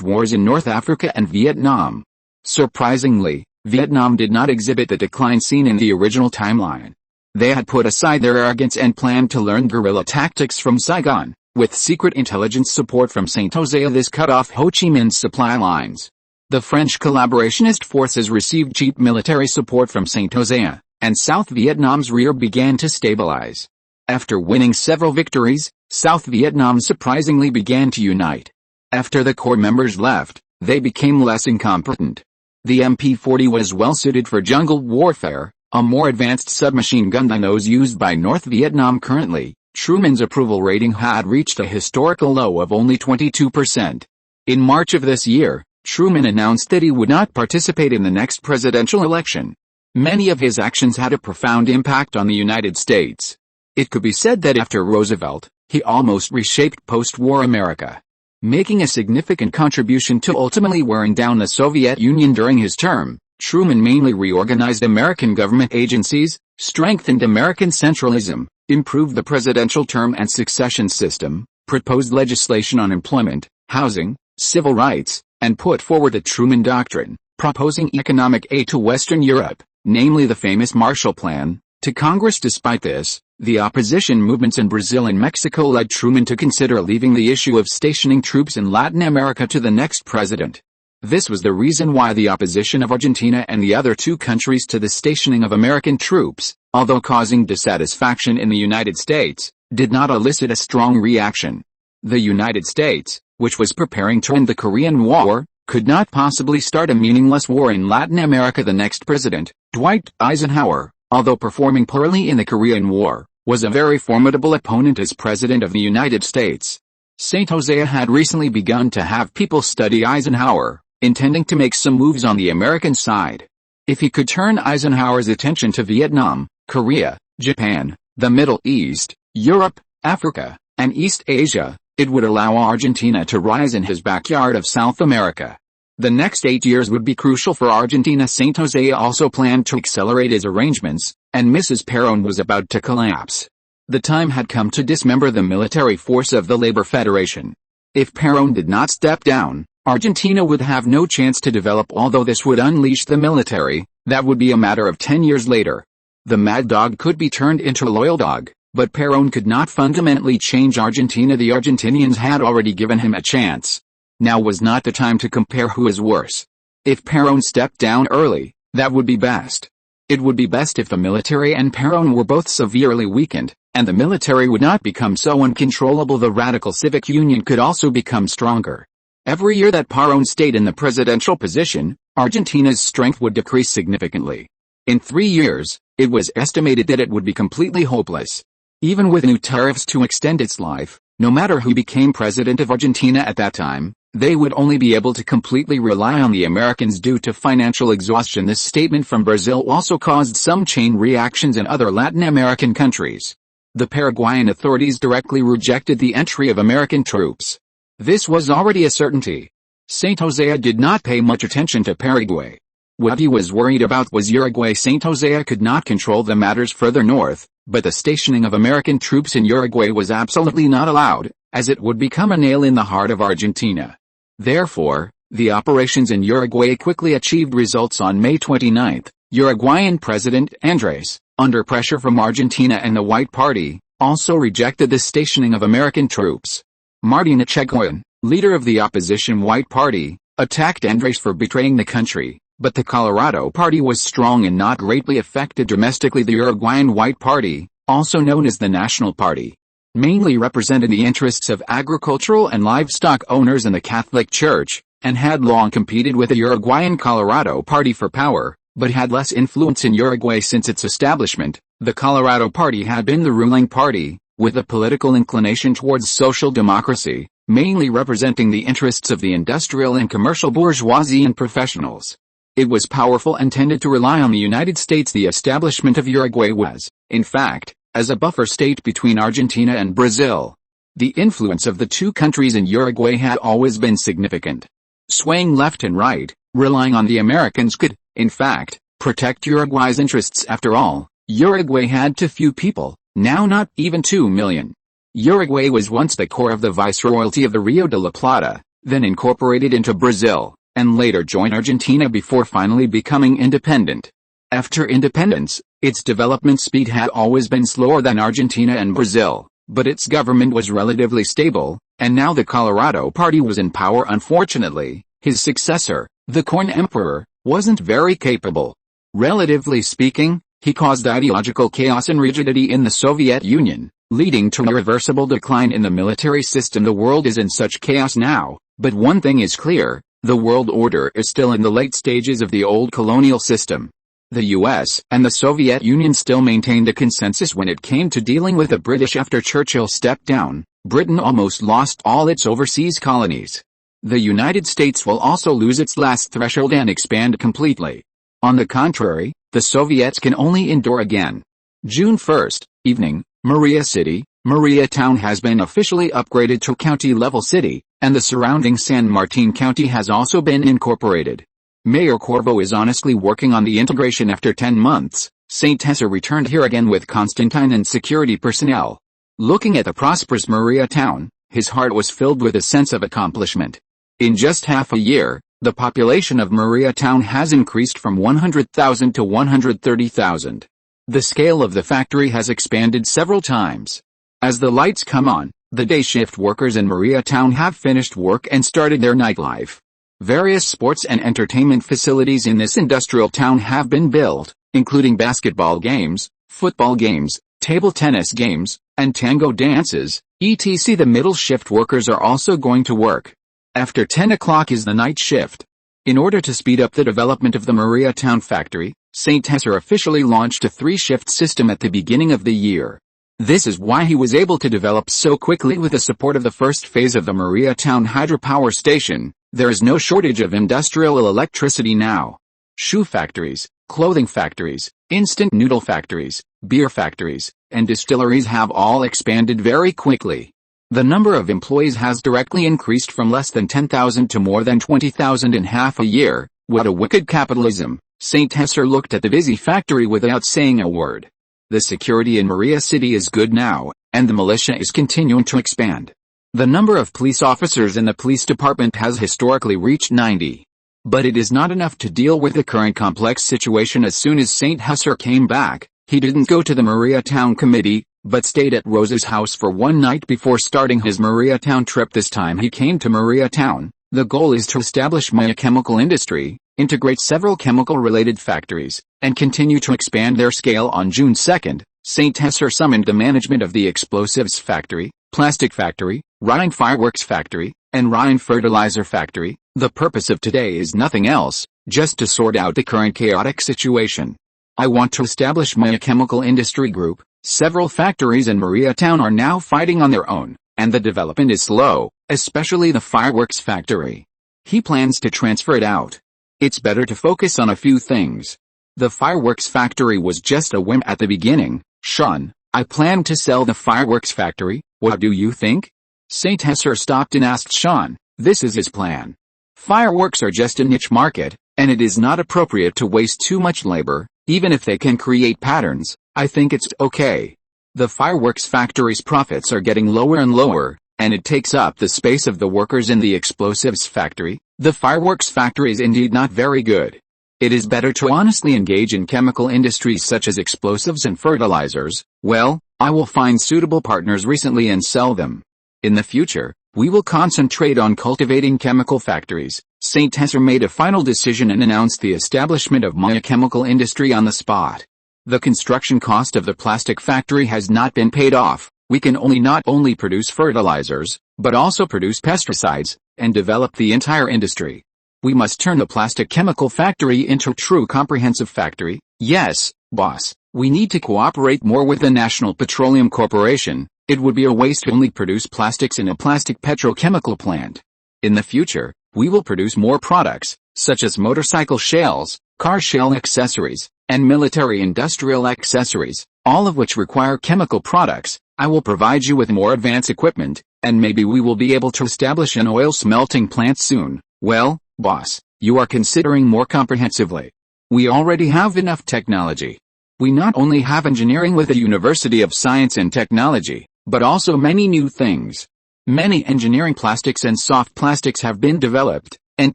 wars in North Africa and Vietnam. Surprisingly, Vietnam did not exhibit the decline seen in the original timeline. They had put aside their arrogance and planned to learn guerrilla tactics from Saigon. With secret intelligence support from Saint José, this cut off Ho Chi Minh's supply lines. The French collaborationist forces received cheap military support from Saint José, and South Vietnam's rear began to stabilize. After winning several victories, South Vietnam surprisingly began to unite. After the core members left, they became less incompetent. The MP-40 was well suited for jungle warfare, a more advanced submachine gun than those used by North Vietnam currently. Truman's approval rating had reached a historical low of only 22%. In March of this year, Truman announced that he would not participate in the next presidential election. Many of his actions had a profound impact on the United States. It could be said that after Roosevelt, he almost reshaped post-war America, making a significant contribution to ultimately wearing down the Soviet Union during his term. Truman mainly reorganized American government agencies, strengthened American centralism, improved the presidential term and succession system, proposed legislation on employment, housing, civil rights, and put forward the Truman Doctrine, proposing economic aid to Western Europe, namely the famous Marshall Plan, to Congress. Despite this, the opposition movements in Brazil and Mexico led Truman to consider leaving the issue of stationing troops in Latin America to the next president. This was the reason why the opposition of Argentina and the other two countries to the stationing of American troops, although causing dissatisfaction in the United States, did not elicit a strong reaction. The United States, which was preparing to end the Korean War, could not possibly start a meaningless war in Latin America. The next president, Dwight Eisenhower, although performing poorly in the Korean War, was a very formidable opponent as President of the United States. St. José had recently begun to have people study Eisenhower, intending to make some moves on the American side. If he could turn Eisenhower's attention to Vietnam, Korea, Japan, the Middle East, Europe, Africa, and East Asia, it would allow Argentina to rise in his backyard of South America. The next 8 years would be crucial for Argentina. St. José also planned to accelerate his arrangements, and Mrs. Perón was about to collapse. The time had come to dismember the military force of the Labor Federation. If Perón did not step down, Argentina would have no chance to develop. Although this would unleash the military, that would be a matter of 10 years later. The mad dog could be turned into a loyal dog, but Perón could not fundamentally change Argentina. The Argentinians had already given him a chance. Now was not the time to compare who is worse. If Perón stepped down early, that would be best. It would be best if the military and Perón were both severely weakened, and the military would not become so uncontrollable. The radical civic union could also become stronger. Every year that Perón stayed in the presidential position, Argentina's strength would decrease significantly. In 3 years, it was estimated that it would be completely hopeless. Even with new tariffs to extend its life, no matter who became president of Argentina at that time, they would only be able to completely rely on the Americans due to financial exhaustion. This statement from Brazil also caused some chain reactions in other Latin American countries. The Paraguayan authorities directly rejected the entry of American troops. This was already a certainty. St. José did not pay much attention to Paraguay. What he was worried about was Uruguay. St. José could not control the matters further north, but the stationing of American troops in Uruguay was absolutely not allowed, as it would become a nail in the heart of Argentina. Therefore, the operations in Uruguay quickly achieved results. On May 29, Uruguayan President Andrés, under pressure from Argentina and the White Party, also rejected the stationing of American troops. Martín Echagüen, leader of the opposition White Party, attacked Andrés for betraying the country, but the Colorado Party was strong and not greatly affected domestically. The Uruguayan White Party, also known as the National Party, mainly represented the interests of agricultural and livestock owners in the Catholic Church, and had long competed with the Uruguayan Colorado Party for power, but had less influence in Uruguay since its establishment. The Colorado Party had been the ruling party, with a political inclination towards social democracy, mainly representing the interests of the industrial and commercial bourgeoisie and professionals. It was powerful and tended to rely on the United States. The establishment of Uruguay was, in fact, as a buffer state between Argentina and Brazil. The influence of the two countries in Uruguay had always been significant. Swaying left and right, relying on the Americans could, in fact, protect Uruguay's interests. After all, Uruguay had too few people, now not even 2 million. Uruguay was once the core of the Viceroyalty of the Rio de la Plata, then incorporated into Brazil, and later joined Argentina before finally becoming independent. After independence, its development speed had always been slower than Argentina and Brazil, but its government was relatively stable, and now the Colorado Party was in power. Unfortunately, his successor, the Corn Emperor, wasn't very capable. Relatively speaking, he caused ideological chaos and rigidity in the Soviet Union, leading to irreversible decline in the military system. The world is in such chaos now, but one thing is clear, the world order is still in the late stages of the old colonial system. The US and the Soviet Union still maintained a consensus when it came to dealing with the British. After Churchill stepped down, Britain almost lost all its overseas colonies. The United States will also lose its last threshold and expand completely. On the contrary, the Soviets can only endure again. June 1st, evening, Maria City, Maria Town has been officially upgraded to county-level city, and the surrounding San Martin County has also been incorporated. Mayor Corvo is honestly working on the integration after 10 months. St. Tessa returned here again with Constantine and security personnel. Looking at the prosperous Maria Town, his heart was filled with a sense of accomplishment. In just half a year, the population of Maria Town has increased from 100,000 to 130,000. The scale of the factory has expanded several times. As the lights come on, the day shift workers in Maria Town have finished work and started their nightlife. Various sports and entertainment facilities in this industrial town have been built, including basketball games, football games, table tennis games, and tango dances, etc. The middle shift workers are also going to work. After 10 o'clock is the night shift. In order to speed up the development of the Maria Town factory, St. Tessa officially launched a 3-shift system at the beginning of the year. This is why he was able to develop so quickly with the support of the first phase of the Maria Town hydropower station. There is no shortage of industrial electricity now. Shoe factories, clothing factories, instant noodle factories, beer factories, and distilleries have all expanded very quickly. The number of employees has directly increased from less than 10,000 to more than 20,000 in half a year. What a wicked capitalism. St. Tessa looked at the busy factory without saying a word. The security in Maria City is good now, and the militia is continuing to expand. The number of police officers in the police department has historically reached 90. But it is not enough to deal with the current complex situation. As soon as St. Tessa came back, he didn't go to the Maria Town committee, but stayed at Rosa's house for one night before starting his Maria Town trip. This time he came to Maria Town. The goal is to establish a chemical industry, integrate several chemical-related factories, and continue to expand their scale. On June 2nd, St. Tessa summoned the management of the explosives factory, plastic factory, Rhine fireworks factory, and Rhine fertilizer factory. The purpose of today is nothing else, just to sort out the current chaotic situation. I want to establish a chemical industry group. Several factories in Maria Town are now fighting on their own, and the development is slow, especially the fireworks factory. He plans to transfer it out. It's better to focus on a few things. The fireworks factory was just a whim at the beginning. Sean, I plan to sell the fireworks factory. What do you think? St. Tessa stopped and asked Sean. This is his plan. Fireworks are just a niche market, and it is not appropriate to waste too much labor, even if they can create patterns. I think it's okay. The fireworks factory's profits are getting lower and lower, and it takes up the space of the workers in the explosives factory. The fireworks factory is indeed not very good. It is better to honestly engage in chemical industries such as explosives and fertilizers. Well, I will find suitable partners recently and sell them. In the future, we will concentrate on cultivating chemical factories. St. Tessa made a final decision and announced the establishment of a chemical industry on the spot. The construction cost of the plastic factory has not been paid off. We can not only produce fertilizers, but also produce pesticides, and develop the entire industry. We must turn the plastic chemical factory into a true comprehensive factory. Yes, boss, we need to cooperate more with the National Petroleum Corporation. It would be a waste to only produce plastics in a plastic petrochemical plant. In the future, we will produce more products, such as motorcycle shells, car shell accessories, and military industrial accessories, all of which require chemical products. I will provide you with more advanced equipment, and maybe we will be able to establish an oil smelting plant soon. Well, boss, you are considering more comprehensively. We already have enough technology. We not only have engineering with the University of Science and Technology, but also many new things. Many engineering plastics and soft plastics have been developed, and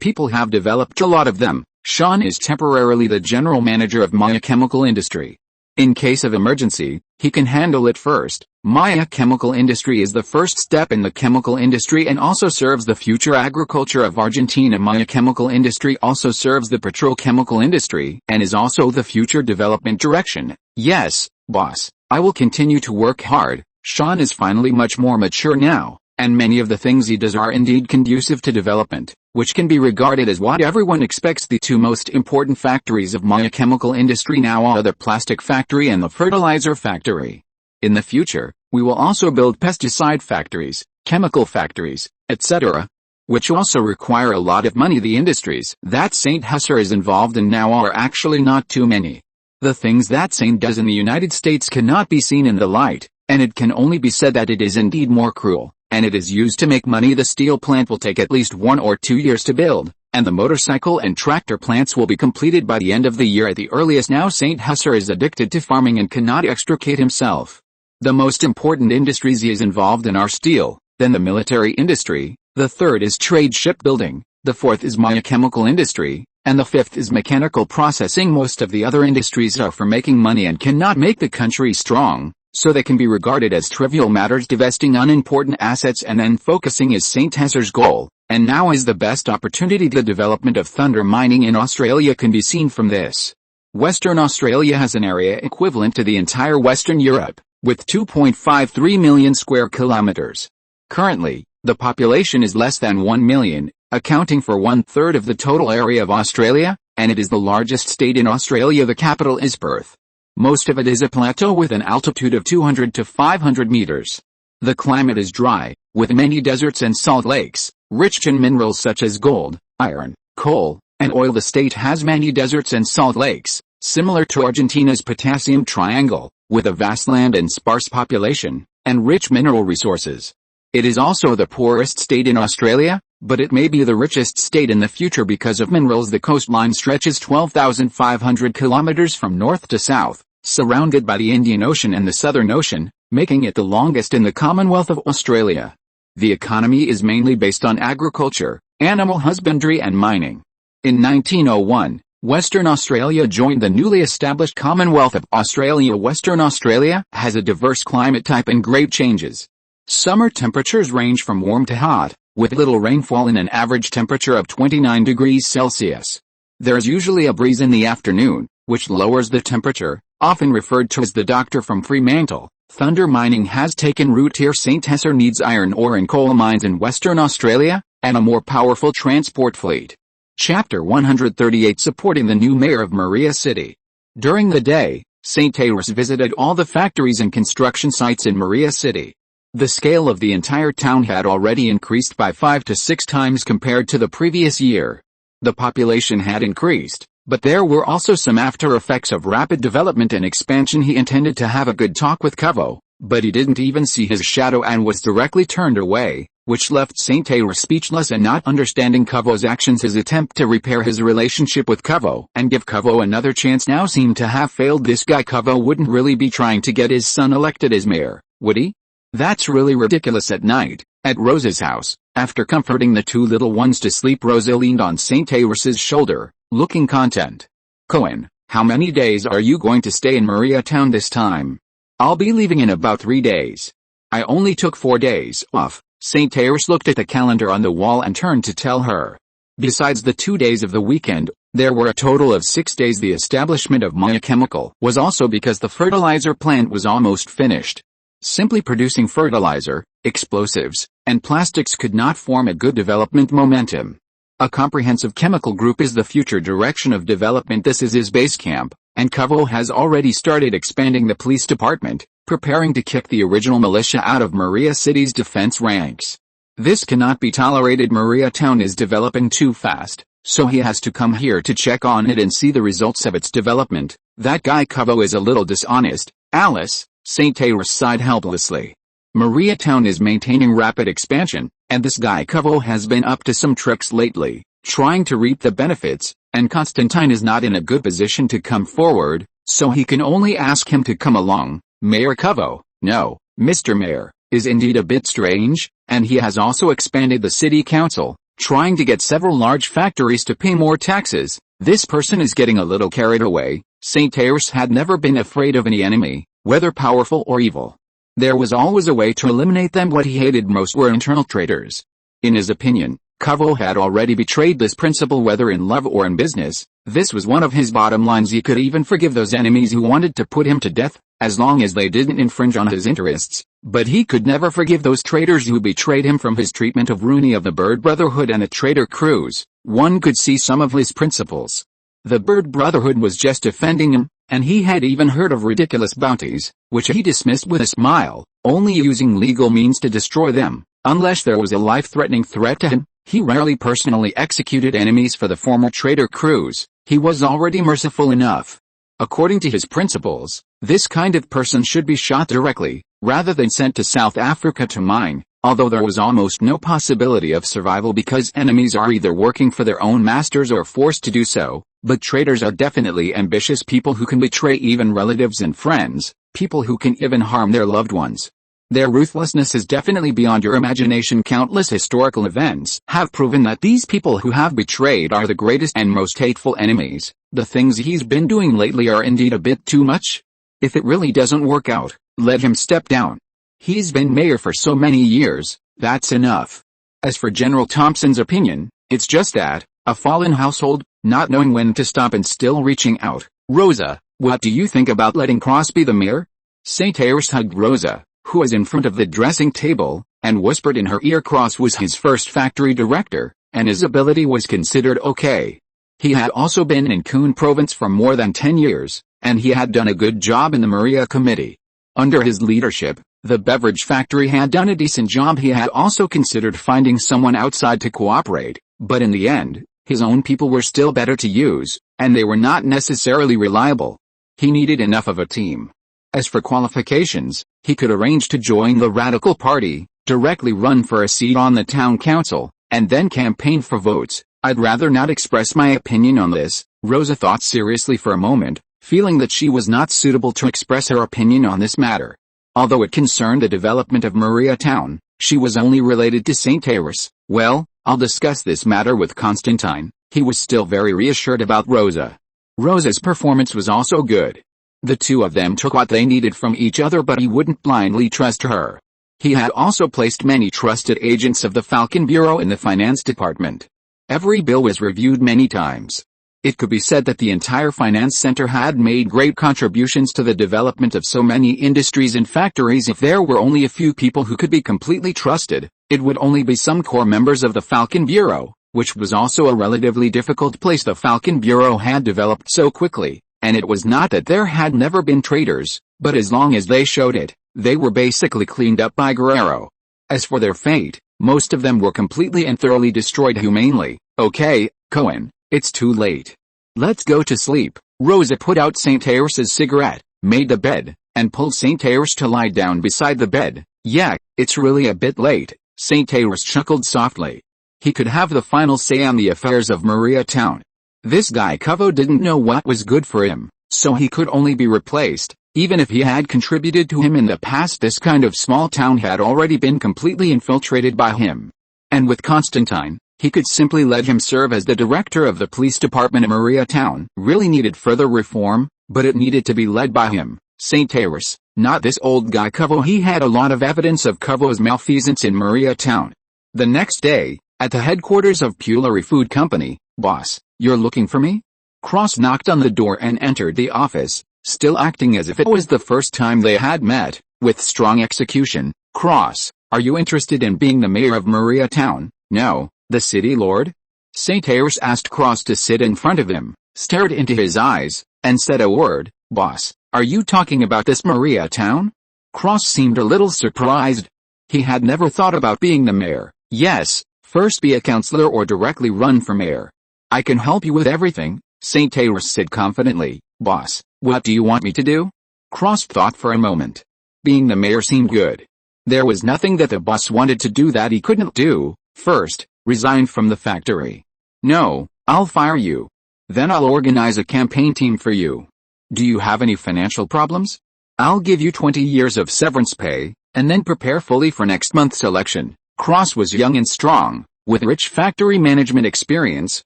people have developed a lot of them. Sean is temporarily the general manager of Maya Chemical Industry. In case of emergency, he can handle it first. Maya Chemical Industry is the first step in the chemical industry and also serves the future agriculture of Argentina. Maya Chemical Industry also serves the petrochemical industry and is also the future development direction. Yes, boss, I will continue to work hard. Sean is finally much more mature now, and many of the things he does are indeed conducive to development, which can be regarded as what everyone expects. The two most important factories of Maya Chemical Industry now are the plastic factory and the fertilizer factory. In the future, we will also build pesticide factories, chemical factories, etc. which also require a lot of money. The industries that St. Husser is involved in now are actually not too many. The things that Saint does in the United States cannot be seen in the light, and it can only be said that it is indeed more cruel, and it is used to make money. The steel plant will take at least 1 or 2 years to build, and the motorcycle and tractor plants will be completed by the end of the year at the earliest. Now St. Husser is addicted to farming and cannot extricate himself. The most important industries he is involved in are steel, then the military industry, the third is trade shipbuilding, the fourth is biochemical industry, and the fifth is mechanical processing. Most of the other industries are for making money and cannot make the country strong, so they can be regarded as trivial matters. Divesting unimportant assets and then focusing is St. Husser's goal, and now is the best opportunity. The development of thunder mining in Australia can be seen from this. Western Australia has an area equivalent to the entire Western Europe, with 2.53 million square kilometers. Currently, the population is less than 1 million, accounting for 1/3 of the total area of Australia, and it is the largest state in Australia. The capital is Perth. Most of it is a plateau with an altitude of 200 to 500 meters. The climate is dry, with many deserts and salt lakes, rich in minerals such as gold, iron, coal, and oil. The state has many deserts and salt lakes, similar to Argentina's Potassium Triangle, with a vast land and sparse population, and rich mineral resources. It is also the poorest state in Australia, but it may be the richest state in the future because of minerals. The coastline stretches 12,500 kilometers from north to south, surrounded by the Indian Ocean and the Southern Ocean, making it the longest in the Commonwealth of Australia. The economy is mainly based on agriculture, animal husbandry and mining. In 1901, Western Australia joined the newly established Commonwealth of Australia. Western Australia has a diverse climate type and great changes. Summer temperatures range from warm to hot, with little rainfall and an average temperature of 29 degrees Celsius. There is usually a breeze in the afternoon, which lowers the temperature, often referred to as the doctor from Fremantle. Thunder mining has taken root here. St. Husser needs iron ore and coal mines in Western Australia, and a more powerful transport fleet. Chapter 138, supporting the new mayor of Maria City. During the day, St. Husser visited all the factories and construction sites in Maria City. The scale of the entire town had already increased by 5 to 6 times compared to the previous year. The population had increased, but there were also some after effects of rapid development and expansion. He intended to have a good talk with Covo, but he didn't even see his shadow and was directly turned away, which left St. Husser speechless and not understanding Covo's actions. His attempt to repair his relationship with Covo and give Covo another chance now seemed to have failed. This guy Covo wouldn't really be trying to get his son elected as mayor, would he? That's really ridiculous. At night, at Rosa's house, after comforting the 2 little ones to sleep, Rosa leaned on St. Husser's shoulder, looking content. "Cohen, how many days are you going to stay in Maria Town this time?" "I'll be leaving in about 3 days. I only took 4 days off." St. Husser looked at the calendar on the wall and turned to tell her. Besides the 2 days of the weekend, there were a total of 6 days. The establishment of biochemical was also because the fertilizer plant was almost finished. Simply producing fertilizer, explosives, and plastics could not form a good development momentum. A comprehensive chemical group is the future direction of development. This is his base camp, and Covo has already started expanding the police department, preparing to kick the original militia out of Maria City's defense ranks. This cannot be tolerated. Maria Town is developing too fast, so he has to come here to check on it and see the results of its development. "That guy Covo is a little dishonest, Alice," St. Husser sighed helplessly. "Maria Town is maintaining rapid expansion, and this guy Covo has been up to some tricks lately, trying to reap the benefits, and Constantine is not in a good position to come forward, so he can only ask him to come along." Mayor Covo, no, Mr. Mayor, is indeed a bit strange, and he has also expanded the city council, trying to get several large factories to pay more taxes. This person is getting a little carried away. St. Husser had never been afraid of any enemy, whether powerful or evil. There was always a way to eliminate them. What he hated most were internal traitors. In his opinion, Covo had already betrayed this principle whether in love or in business. This was one of his bottom lines. He could even forgive those enemies who wanted to put him to death, as long as they didn't infringe on his interests, but he could never forgive those traitors who betrayed him. From his treatment of Rooney of the Bird Brotherhood and the traitor crews, one could see some of his principles. The Bird Brotherhood was just offending him, and he had even heard of ridiculous bounties, which he dismissed with a smile, only using legal means to destroy them, unless there was a life-threatening threat to him. He rarely personally executed enemies for the former trader crews. He was already merciful enough. According to his principles, this kind of person should be shot directly, rather than sent to South Africa to mine, although there was almost no possibility of survival because enemies are either working for their own masters or forced to do so, but traitors are definitely ambitious people who can betray even relatives and friends, people who can even harm their loved ones. Their ruthlessness is definitely beyond your imagination. Countless historical events have proven that these people who have betrayed are the greatest and most hateful enemies. The things he's been doing lately are indeed a bit too much. If it really doesn't work out, let him step down. He's been mayor for so many years, that's enough. As for General Thompson's opinion, it's just that, a fallen household, not knowing when to stop and still reaching out. Rosa, what do you think about letting Cross be the mayor? St. Ayres hugged Rosa, who was in front of the dressing table, and whispered in her ear Cross was his first factory director, and his ability was considered okay. He had also been in Kuhn province for more than 10 years, and he had done a good job in the Maria Committee. Under his leadership, the beverage factory had done a decent job. He had also considered finding someone outside to cooperate, but in the end, his own people were still better to use, and they were not necessarily reliable. He needed enough of a team. As for qualifications, he could arrange to join the Radical Party, directly run for a seat on the town council, and then campaign for votes. I'd rather not express my opinion on this, Rosa thought seriously for a moment, feeling that she was not suitable to express her opinion on this matter. Although it concerned the development of Maria Town, she was only related to St. Ayres. Well, I'll discuss this matter with Constantine. He was still very reassured about Rosa. Rosa's performance was also good. The two of them took what they needed from each other, but he wouldn't blindly trust her. He had also placed many trusted agents of the Falcon Bureau in the finance department. Every bill was reviewed many times. It could be said that the entire finance center had made great contributions to the development of so many industries and factories. If there were only a few people who could be completely trusted, it would only be some core members of the Falcon Bureau, which was also a relatively difficult place. The Falcon Bureau had developed so quickly, and it was not that there had never been traitors, but as long as they showed it, they were basically cleaned up by Guerrero. As for their fate, most of them were completely and thoroughly destroyed humanely. Okay, Cohen, it's too late. Let's go to sleep. Rosa put out St. Ayres' cigarette, made the bed, and pulled St. Ayres to lie down beside the bed. Yeah, it's really a bit late, St. Ayres chuckled softly. He could have the final say on the affairs of Maria Town. This guy Covo didn't know what was good for him, so he could only be replaced. Even if he had contributed to him in the past, this kind of small town had already been completely infiltrated by him. And with Constantine, he could simply let him serve as the director of the police department. Maria Town really needed further reform, but it needed to be led by him, St. Ayres, not this old guy Covo. He had a lot of evidence of Covo's malfeasance in Maria Town. The next day, at the headquarters of Pullery Food Company, boss, you're looking for me? Cross knocked on the door and entered the office, still acting as if it was the first time they had met, with strong execution. Cross, are you interested in being the mayor of Maria Town? No, the city lord? St. Ayres asked Cross to sit in front of him, stared into his eyes, and said a word. Boss, are you talking about this Maria Town? Cross seemed a little surprised. He had never thought about being the mayor. Yes, first be a councillor or directly run for mayor. I can help you with everything, St. Ayres said confidently. Boss, what do you want me to do? Cross thought for a moment. Being the mayor seemed good. There was nothing that the boss wanted to do that he couldn't do. First, resign from the factory. No, I'll fire you. Then I'll organize a campaign team for you. Do you have any financial problems? I'll give you 20 years of severance pay, and then prepare fully for next month's election. Cross was young and strong, with rich factory management experience,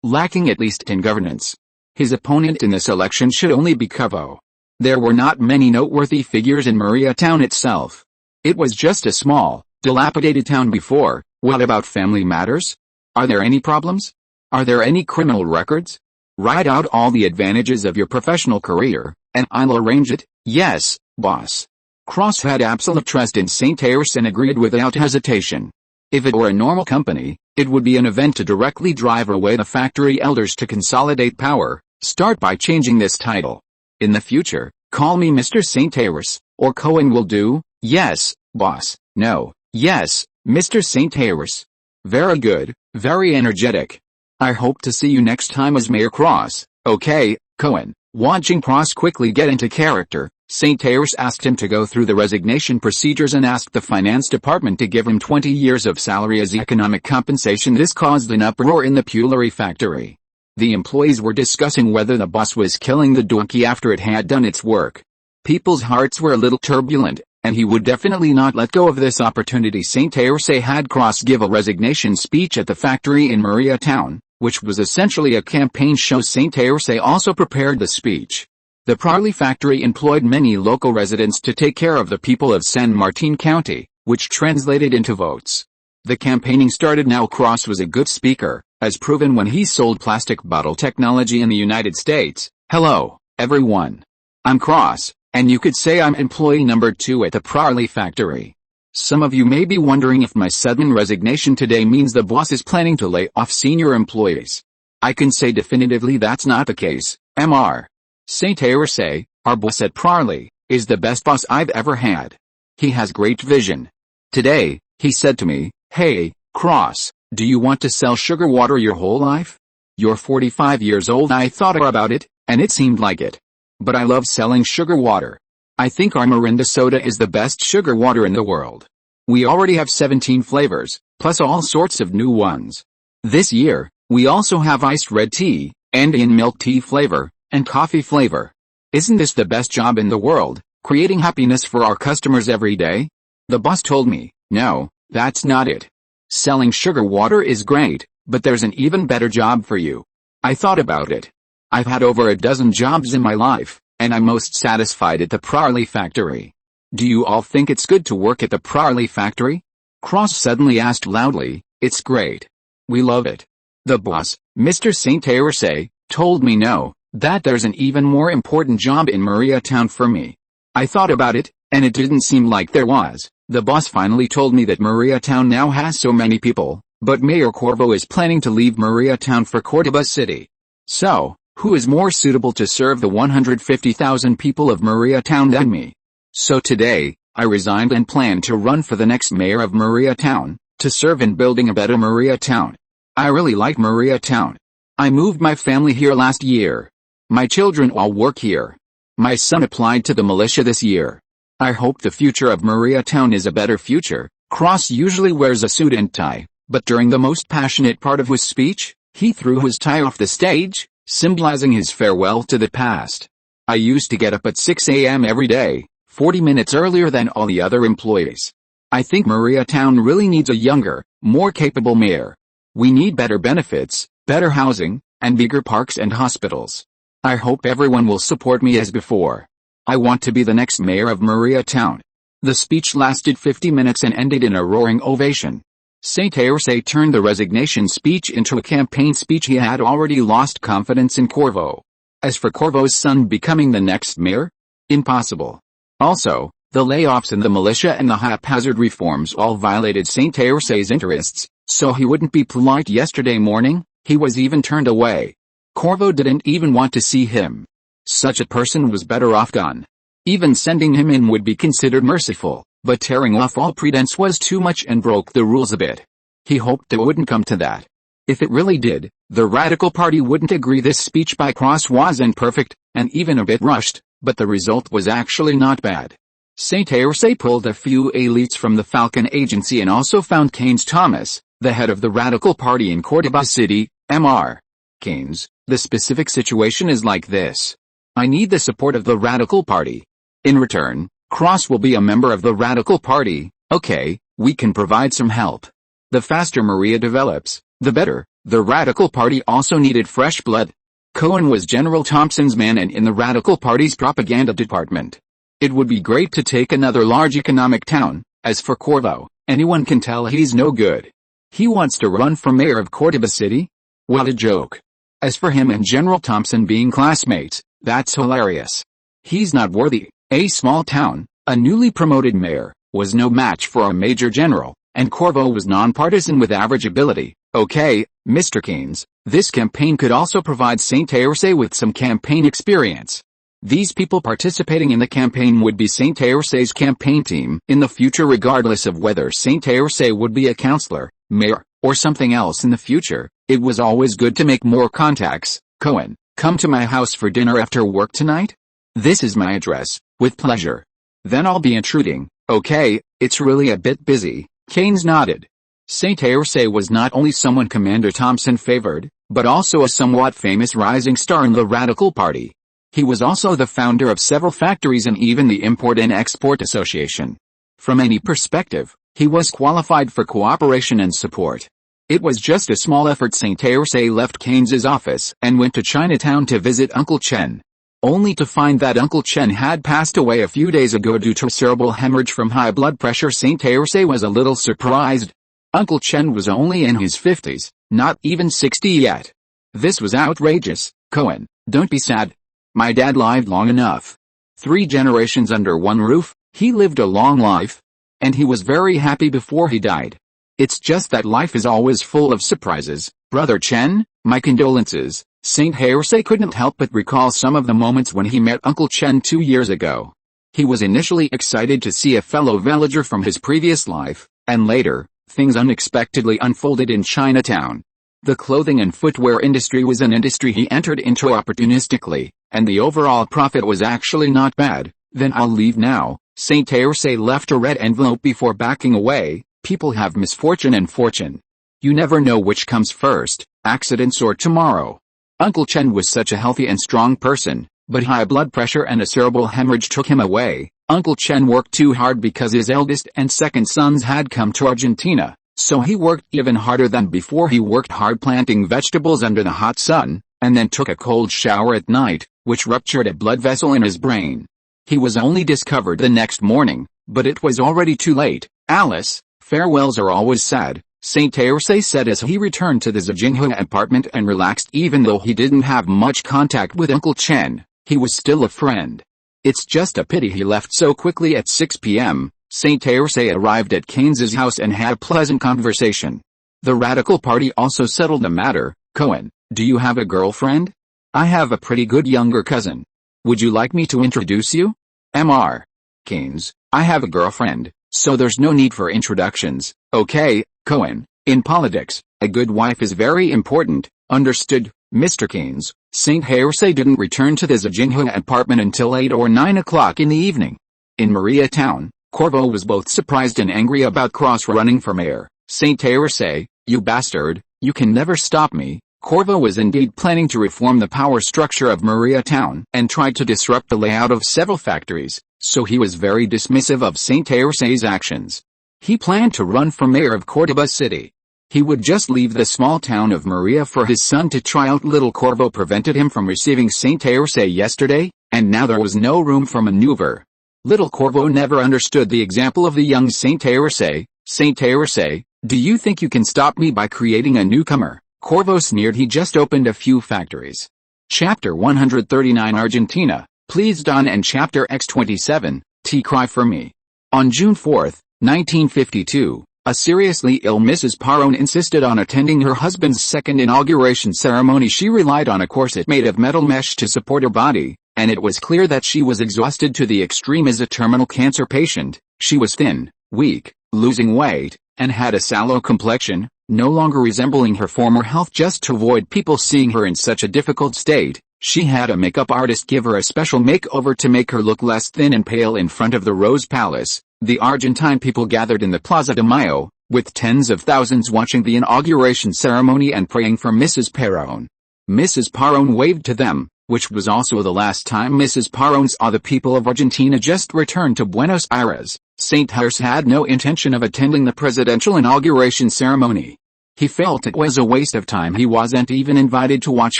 lacking at least in governance. His opponent in this election should only be Covo. There were not many noteworthy figures in Maria Town itself. It was just a small, dilapidated town before. What about family matters? Are there any problems? Are there any criminal records? Write out all the advantages of your professional career, and I'll arrange it. Yes, boss. Cross had absolute trust in St. Ayres and agreed without hesitation. If it were a normal company, it would be an event to directly drive away the factory elders to consolidate power. Start by changing this title. In the future, call me Mr. St. Ayres, or Cohen will do. Yes, boss. No. Yes, Mr. St. Ayres. Very good, Very energetic. I hope to see you next time as Mayor Cross. Okay, Cohen. Watching Cross quickly get into character, St. Ayres asked him to go through the resignation procedures and asked the finance department to give him 20 years of salary as economic compensation. This caused an uproar in the Pullery factory. The employees were discussing whether the boss was killing the donkey after it had done its work. People's hearts were a little turbulent, and he would definitely not let go of this opportunity. St. Ayres had Cross give a resignation speech at the factory in Mariatown, which was essentially a campaign show. St. Ayres also prepared the speech. The Purley factory employed many local residents to take care of the people of San Martin County, which translated into votes. The campaigning started now. Cross was a good speaker, as proven when he sold plastic bottle technology in the United States. Hello, everyone. I'm Cross, and you could say I'm employee number 2 at the Purley factory. Some of you may be wondering if my sudden resignation today means the boss is planning to lay off senior employees. I can say definitively that's not the case. Mr. St. Ayres, our boss at Purley, is the best boss I've ever had. He has great vision. Today, he said to me, "Hey, Cross, do you want to sell sugar water your whole life? You're 45 years old." I thought about it, and it seemed like it. But I love selling sugar water. I think our Mirinda soda is the best sugar water in the world. We already have 17 flavors, plus all sorts of new ones. This year, we also have iced red tea, Andean milk tea flavor, and coffee flavor. Isn't this the best job in the world, creating happiness for our customers every day? The boss told me, no, that's not it. Selling sugar water is great, but there's an even better job for you. I thought about it. I've had over a dozen jobs in my life, and I'm most satisfied at the Purley factory. Do you all think it's good to work at the Purley factory? Cross suddenly asked loudly. It's great. We love it. The boss, Mr. St. Ayres, told me no, that there's an even more important job in Mariatown for me. I thought about it, and it didn't seem like there was. The boss finally told me that Mariatown now has so many people, but Mayor Corvo is planning to leave Mariatown for Cordoba City. So, who is more suitable to serve the 150,000 people of Mariatown than me? So today, I resigned and plan to run for the next mayor of Mariatown, to serve in building a better Mariatown. I really like Mariatown. I moved my family here last year. My children all work here. My son applied to the militia this year. I hope the future of Mariatown is a better future. Cross usually wears a suit and tie, but during the most passionate part of his speech, he threw his tie off the stage, symbolizing his farewell to the past. I used to get up at 6 a.m. every day, 40 minutes earlier than all the other employees. I think Mariatown really needs a younger, more capable mayor. We need better benefits, better housing, and bigger parks and hospitals. I hope everyone will support me as before. I want to be the next mayor of Mariatown. The speech lasted 50 minutes and ended in a roaring ovation. St. Ayres turned the resignation speech into a campaign speech. He had already lost confidence in Corvo. As for Corvo's son becoming the next mayor? Impossible. Also, the layoffs in the militia and the haphazard reforms all violated St. Ayres' interests, so he wouldn't be polite. Yesterday morning, he was even turned away. Corvo didn't even want to see him. Such a person was better off gone. Even sending him in would be considered merciful, but tearing off all pretense was too much and broke the rules a bit. He hoped it wouldn't come to that. If it really did, the Radical Party wouldn't agree. This speech by Cross wasn't perfect, and even a bit rushed, but the result was actually not bad. St. Ayres pulled a few elites from the Falcon Agency and also found Keynes Thomas, the head of the Radical Party in Cordoba City. Mr. Keynes, the specific situation is like this. I need the support of the Radical Party. In return, Cross will be a member of the Radical Party. Okay, we can provide some help. The faster Maria develops, the better. The Radical Party also needed fresh blood. Cohen was General Thompson's man and in the Radical Party's propaganda department. It would be great to take another large economic town. As for Corvo, anyone can tell he's no good. He wants to run for mayor of Cordoba City? What a joke. As for him and General Thompson being classmates, that's hilarious. He's not worthy. A small town, a newly promoted mayor, was no match for a major general, and Corvo was nonpartisan with average ability. Okay, Mr. Keynes, this campaign could also provide St. Ayres with some campaign experience. These people participating in the campaign would be St. Ayres' campaign team in the future regardless of whether St. Ayres would be a councillor, mayor, or something else in the future, it was always good to make more contacts. Cohen, come to my house for dinner after work tonight? This is my address, with pleasure. Then I'll be intruding. Okay, it's really a bit busy. Keynes nodded. St. Ayrsay was not only someone Commander Thompson favored, but also a somewhat famous rising star in the Radical Party. He was also the founder of several factories and even the Import and Export Association. From any perspective, he was qualified for cooperation and support. It was just a small effort. St. Ayrsay left Keynes's office and went to Chinatown to visit Uncle Chen. Only to find that Uncle Chen had passed away a few days ago due to cerebral hemorrhage from high blood pressure. St. Ayrsay was a little surprised. Uncle Chen was only in his 50s, not even 60 yet. This was outrageous. Cohen, don't be sad. My dad lived long enough. 3 generations under one roof, he lived a long life. And he was very happy before he died. It's just that life is always full of surprises. Brother Chen, my condolences. St. Ayrsay couldn't help but recall some of the moments when he met Uncle Chen 2 years ago. He was initially excited to see a fellow villager from his previous life, and later, things unexpectedly unfolded in Chinatown. The clothing and footwear industry was an industry he entered into opportunistically, and the overall profit was actually not bad. Then I'll leave now. St. Ayrsay left a red envelope before backing away. People have misfortune and fortune. You never know which comes first, accidents or tomorrow. Uncle Chen was such a healthy and strong person, but high blood pressure and a cerebral hemorrhage took him away. Uncle Chen worked too hard because his eldest and second sons had come to Argentina, so he worked even harder than before. He worked hard planting vegetables under the hot sun, and then took a cold shower at night, which ruptured a blood vessel in his brain. He was only discovered the next morning, but it was already too late. Alice, farewells are always sad, St. Ayrsay said as he returned to the Zijinghua apartment and relaxed. Even though he didn't have much contact with Uncle Chen, he was still a friend. It's just a pity he left so quickly. At 6 p.m., St. Ayrsay arrived at Keynes's house and had a pleasant conversation. The Radical Party also settled the matter. Cohen, do you have a girlfriend? I have a pretty good younger cousin. Would you like me to introduce you? Mr. Keynes, I have a girlfriend, so there's no need for introductions. Okay, Cohen, in politics, a good wife is very important. Understood, Mr. Keynes. St. Ayrsay didn't return to the Zijinghua apartment until 8 or 9 o'clock in the evening. In Mariatown, Corvo was both surprised and angry about Cross running for mayor. St. Ayrsay, you bastard, you can never stop me. Corvo was indeed planning to reform the power structure of Mariatown and tried to disrupt the layout of several factories, so he was very dismissive of St. Ayrsay's actions. He planned to run for mayor of Cordoba City. He would just leave the small town of Maria for his son to try out. Little Corvo prevented him from receiving St. Ayrsay yesterday, and now there was no room for maneuver. Little Corvo never understood the example of the young St. Ayrsay. St. Ayrsay, do you think you can stop me by creating a newcomer? Corvo sneered. He just opened a few factories. Chapter 139 Argentina, Please Don, and Chapter X27, T Cry for Me. On June 4, 1952, a seriously ill Mrs. Paron insisted on attending her husband's second inauguration ceremony. She relied on a corset made of metal mesh to support her body, and it was clear that she was exhausted to the extreme. As a terminal cancer patient, she was thin, weak, losing weight, and had a sallow complexion, no longer resembling her former health. Just to avoid people seeing her in such a difficult state, she had a makeup artist give her a special makeover to make her look less thin and pale. In front of the Rose Palace, the Argentine people gathered in the Plaza de Mayo, with tens of thousands watching the inauguration ceremony and praying for Mrs. Paron. Mrs. Paron waved to them, which was also the last time Mrs. Paron saw the people of Argentina. Just returned to Buenos Aires, St. Ayrsay had no intention of attending the presidential inauguration ceremony. He felt it was a waste of time. He wasn't even invited to watch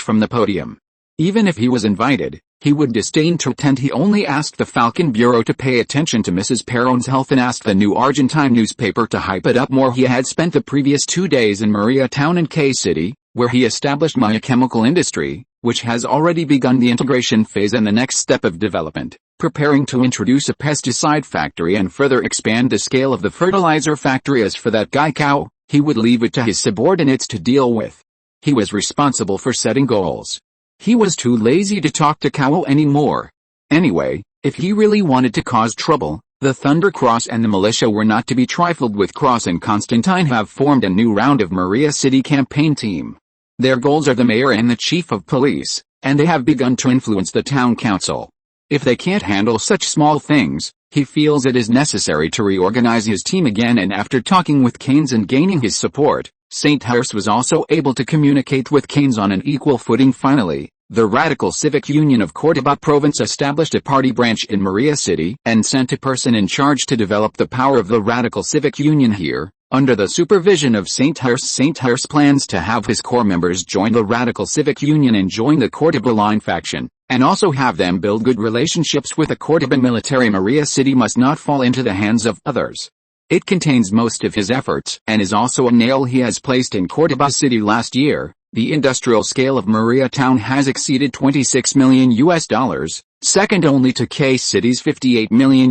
from the podium. Even if he was invited, he would disdain to attend. He only asked the Falcon Bureau to pay attention to Mrs. Paron's health and asked the New Argentine newspaper to hype it up more. He had spent the previous 2 days in Mariatown and K-City, where he established Maya Chemical Industry, which has already begun the integration phase and the next step of development, preparing to introduce a pesticide factory and further expand the scale of the fertilizer factory. As for that guy Cao, he would leave it to his subordinates to deal with. He was responsible for setting goals. He was too lazy to talk to Cao anymore. Anyway, if he really wanted to cause trouble, The Thunder Cross and the militia were not to be trifled with. Cross and Constantine have formed a new round of Maria City campaign team. Their goals are the mayor and the chief of police, and they have begun to influence the town council. If they can't handle such small things, he feels it is necessary to reorganize his team again, and after talking with Keynes and gaining his support, St. Harris was also able to communicate with Keynes on an equal footing. Finally, the Radical Civic Union of Córdoba province established a party branch in Maria City and sent a person in charge to develop the power of the Radical Civic Union here, under the supervision of St. Harris. St. Harris plans to have his core members join the Radical Civic Union and join the Córdoba line faction, and also have them build good relationships with the Córdoba military. Maria City must not fall into the hands of others. It contains most of his efforts, and is also a nail he has placed in Córdoba City. Last year, the industrial scale of Maria Town has exceeded $26 million, second only to K City's $58 million,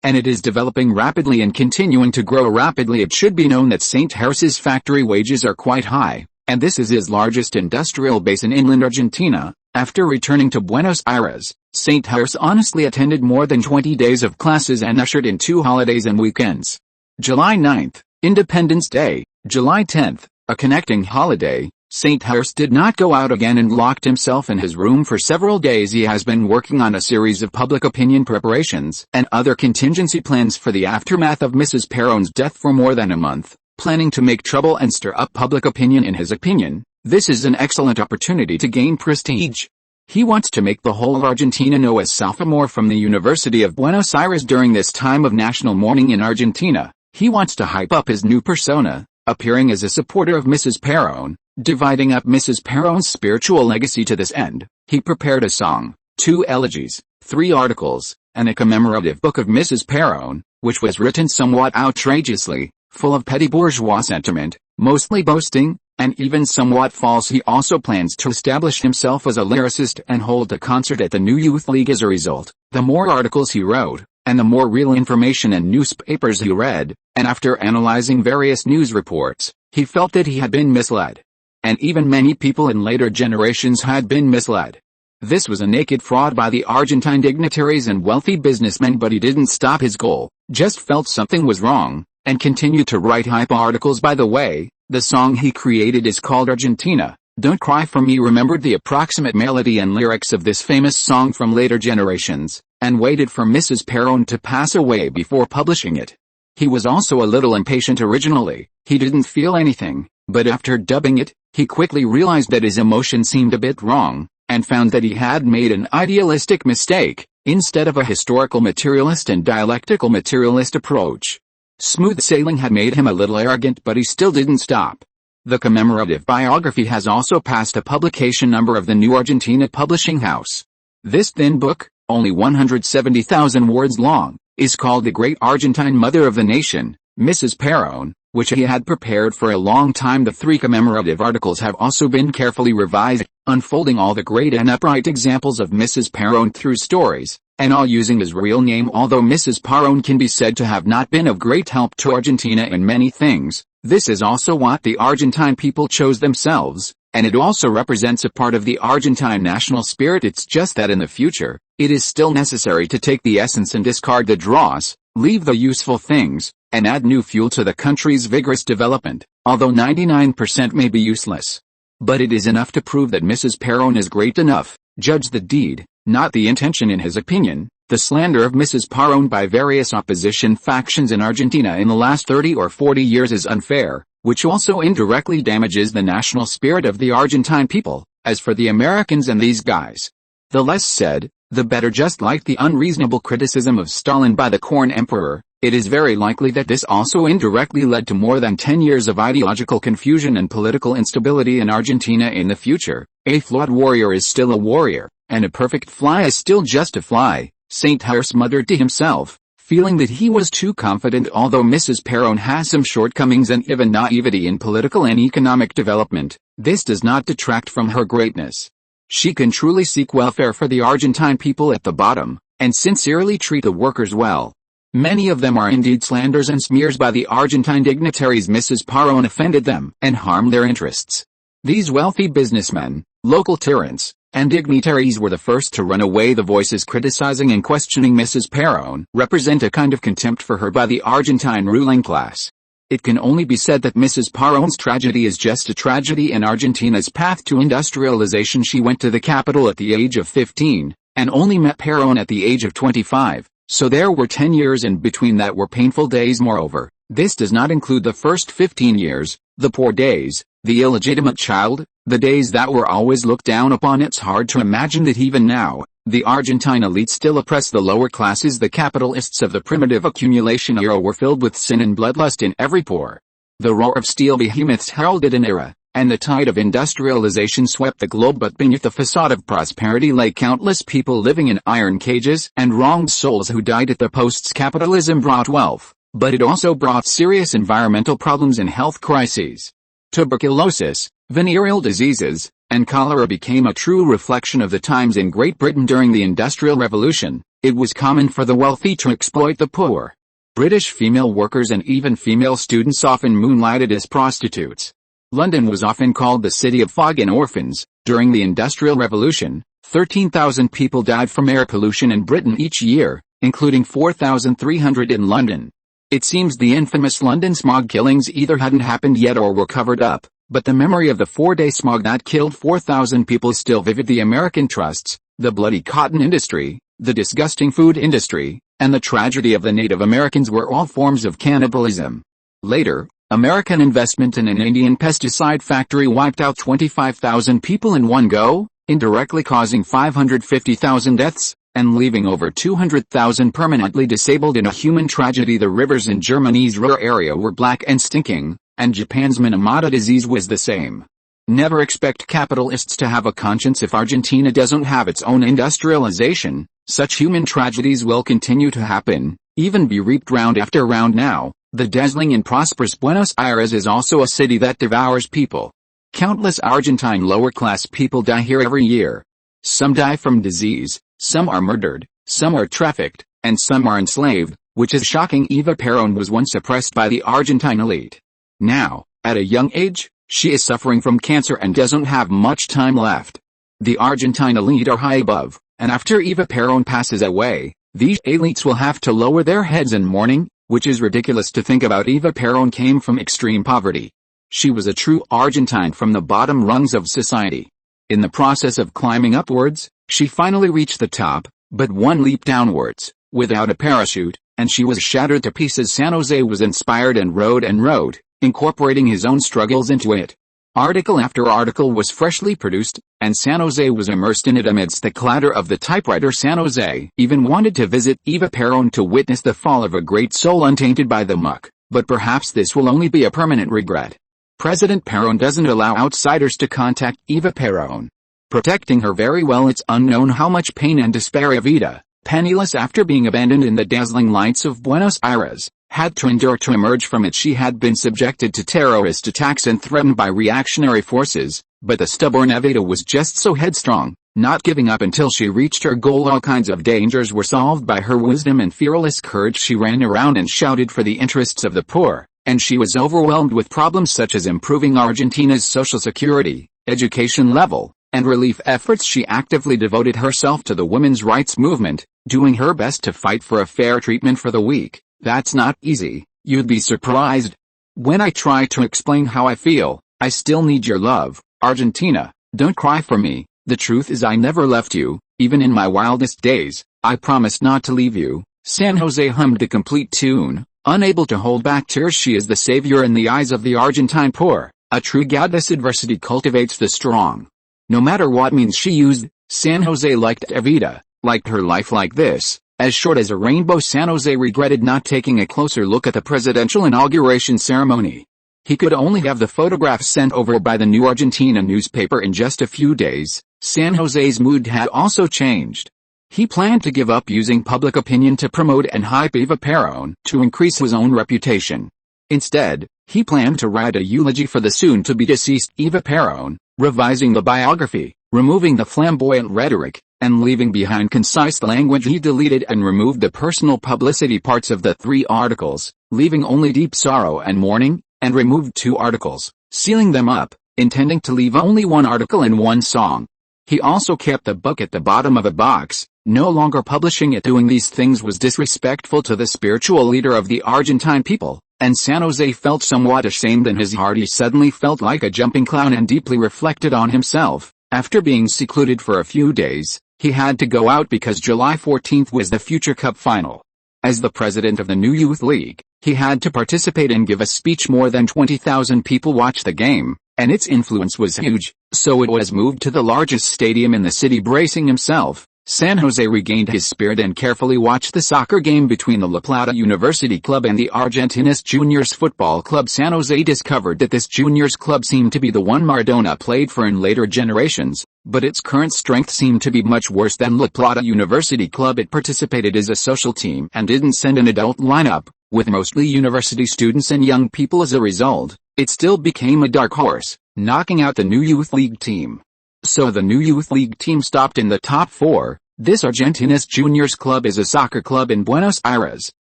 and it is developing rapidly and continuing to grow rapidly. It should be known that St. Harris's factory wages are quite high, and this is his largest industrial base in inland Argentina. After returning to Buenos Aires, St. Harris honestly attended more than 20 days of classes and ushered in 2 holidays and weekends. July 9th, Independence Day, July 10th, a connecting holiday. St. Harris did not go out again and locked himself in his room for several days. He has been working on a series of public opinion preparations and other contingency plans for the aftermath of Mrs. Perón's death for more than a month, planning to make trouble and stir up public opinion. In his opinion, this is an excellent opportunity to gain prestige. He wants to make the whole of Argentina know as sophomore from the University of Buenos Aires during this time of national mourning in Argentina. He wants to hype up his new persona, appearing as a supporter of Mrs. Perón, dividing up Mrs. Perón's spiritual legacy. To this end, he prepared a song, 2 elegies, 3 articles, and a commemorative book of Mrs. Perón, which was written somewhat outrageously, full of petty bourgeois sentiment, mostly boasting, and even somewhat false. He also plans to establish himself as a lyricist and hold a concert at the New Youth League. As a result, the more articles he wrote, and the more real information and newspapers he read, and after analyzing various news reports, he felt that he had been misled. And even many people in later generations had been misled. This was a naked fraud by the Argentine dignitaries and wealthy businessmen, but he didn't stop his goal, just felt something was wrong, and continued to write hype articles. By the way, the song he created is called Argentina, Don't Cry for Me. Remembered the approximate melody and lyrics of this famous song from later generations, and waited for Mrs. Perón to pass away before publishing it. He was also a little impatient originally. He didn't feel anything, but after dubbing it, he quickly realized that his emotion seemed a bit wrong, and found that he had made an idealistic mistake, instead of a historical materialist and dialectical materialist approach. Smooth sailing had made him a little arrogant, but he still didn't stop. The commemorative biography has also passed a publication number of the New Argentina Publishing House. This thin book, only 170,000 words long, is called The Great Argentine Mother of the Nation, Mrs. Perón, which he had prepared for a long time. The 3 commemorative articles have also been carefully revised, unfolding all the great and upright examples of Mrs. Perón through stories, and all using his real name. Although Mrs. Perón can be said to have not been of great help to Argentina in many things, this is also what the Argentine people chose themselves, and it also represents a part of the Argentine national spirit. It's just that in the future, it is still necessary to take the essence and discard the dross, leave the useful things, and add new fuel to the country's vigorous development, although 99% may be useless. But it is enough to prove that Mrs. Perón is great enough. Judge the deed, not the intention. In his opinion, the slander of Mrs. Perón by various opposition factions in Argentina in the last 30 or 40 years is unfair, which also indirectly damages the national spirit of the Argentine people. As for the Americans and these guys, the less said, the better. Just like the unreasonable criticism of Stalin by the Corn Emperor, it is very likely that this also indirectly led to more than 10 years of ideological confusion and political instability in Argentina in the future. A flawed warrior is still a warrior, and a perfect fly is still just a fly. St. Harris muttered to himself, feeling that he was too confident. Although Mrs. Perón has some shortcomings and even naivety in political and economic development, this does not detract from her greatness. She can truly seek welfare for the Argentine people at the bottom, and sincerely treat the workers well. Many of them are indeed slanders and smears by the Argentine dignitaries. Mrs. Perón offended them and harmed their interests. These wealthy businessmen, local tyrants, and dignitaries were the first to run away. The voices criticizing and questioning Mrs. Perón represent a kind of contempt for her by the Argentine ruling class. It can only be said that Mrs. Perón's tragedy is just a tragedy in Argentina's path to industrialization. She went to the capital at the age of 15, and only met Perón at the age of 25, so there were 10 years in between that were painful days. Moreover, this does not include the first 15 years, the poor days, the illegitimate child, the days that were always looked down upon. It's hard to imagine that even now, the Argentine elite still oppress the lower classes. The capitalists of the primitive accumulation era were filled with sin and bloodlust in every pore. The roar of steel behemoths heralded an era, and the tide of industrialization swept the globe, but beneath the facade of prosperity lay countless people living in iron cages and wronged souls who died at the posts. Capitalism brought wealth, but it also brought serious environmental problems and health crises. Tuberculosis, venereal diseases, and cholera became a true reflection of the times. In Great Britain during the Industrial Revolution, it was common for the wealthy to exploit the poor. British female workers and even female students often moonlighted as prostitutes. London was often called the city of fog and orphans. During the Industrial Revolution, 13,000 people died from air pollution in Britain each year, including 4,300 in London. It seems the infamous London smog killings either hadn't happened yet or were covered up, but the memory of the 4-day smog that killed 4,000 people is still vivid. The American trusts, the bloody cotton industry, the disgusting food industry, and the tragedy of the Native Americans were all forms of cannibalism. Later, American investment in an Indian pesticide factory wiped out 25,000 people in one go, indirectly causing 550,000 deaths, and leaving over 200,000 permanently disabled in a human tragedy. The rivers in Germany's Ruhr area were black and stinking, and Japan's Minamata disease was the same. Never expect capitalists to have a conscience. If Argentina doesn't have its own industrialization, such human tragedies will continue to happen, even be reaped round after round. Now, the dazzling and prosperous Buenos Aires is also a city that devours people. Countless Argentine lower-class people die here every year. Some die from disease, some are murdered, some are trafficked, and some are enslaved, which is shocking. Eva Perón was once oppressed by the Argentine elite. Now, at a young age, she is suffering from cancer and doesn't have much time left. The Argentine elite are high above, and after Eva Perón passes away, these elites will have to lower their heads in mourning, which is ridiculous to think about. Eva Perón came from extreme poverty. She was a true Argentine from the bottom rungs of society. In the process of climbing upwards, she finally reached the top, but one leap downwards, without a parachute, and she was shattered to pieces. San José was inspired and wrote, incorporating his own struggles into it. Article after article was freshly produced, and San José was immersed in it amidst the clatter of the typewriter. San José even wanted to visit Eva Perón to witness the fall of a great soul untainted by the muck, but perhaps this will only be a permanent regret. President Perón doesn't allow outsiders to contact Eva Perón, protecting her very well. It's unknown how much pain and despair Evita, penniless after being abandoned in the dazzling lights of Buenos Aires, had to endure to emerge from it. She had been subjected to terrorist attacks and threatened by reactionary forces, but the stubborn Evita was just so headstrong, not giving up until she reached her goal. All kinds of dangers were solved by her wisdom and fearless courage. She ran around and shouted for the interests of the poor, and she was overwhelmed with problems such as improving Argentina's social security, education level, and relief efforts. She actively devoted herself to the women's rights movement, doing her best to fight for a fair treatment for the weak. That's not easy, you'd be surprised. When I try to explain how I feel, I still need your love, Argentina, don't cry for me. The truth is I never left you, even in my wildest days, I promised not to leave you. San José hummed the complete tune, unable to hold back tears. She is the savior in the eyes of the Argentine poor, a true goddess. Adversity cultivates the strong. No matter what means she used, San José liked Evita, liked her life like this, as short as a rainbow. San José regretted not taking a closer look at the presidential inauguration ceremony. He could only have the photographs sent over by the New Argentina newspaper in just a few days. San José's mood had also changed. He planned to give up using public opinion to promote and hype Eva Perón to increase his own reputation. Instead, he planned to write a eulogy for the soon-to-be-deceased Eva Perón, revising the biography, removing the flamboyant rhetoric, and leaving behind concise language. He deleted and removed the personal publicity parts of the 3 articles, leaving only deep sorrow and mourning, and removed 2 articles, sealing them up, intending to leave only 1 article and 1 song. He also kept the book at the bottom of a box, no longer publishing it. Doing these things was disrespectful to the spiritual leader of the Argentine people, and San Jose felt somewhat ashamed in his heart. He suddenly felt like a jumping clown and deeply reflected on himself. After being secluded for a few days, he had to go out because July 14th was the Future Cup final. As the president of the new youth league, he had to participate and give a speech. More than 20,000 people watched the game, and its influence was huge, so it was moved to the largest stadium in the city. Bracing himself, San Jose regained his spirit and carefully watched the soccer game between the La Plata University Club and the Argentinas Juniors Football Club. San Jose discovered that this juniors club seemed to be the one Maradona played for in later generations, but its current strength seemed to be much worse than La Plata University Club. It participated as a social team and didn't send an adult lineup, with mostly university students and young people. As a result, it still became a dark horse, knocking out the new youth league team. So the new youth league team stopped in the top 4. This Argentinas Juniors Club is a soccer club in Buenos Aires,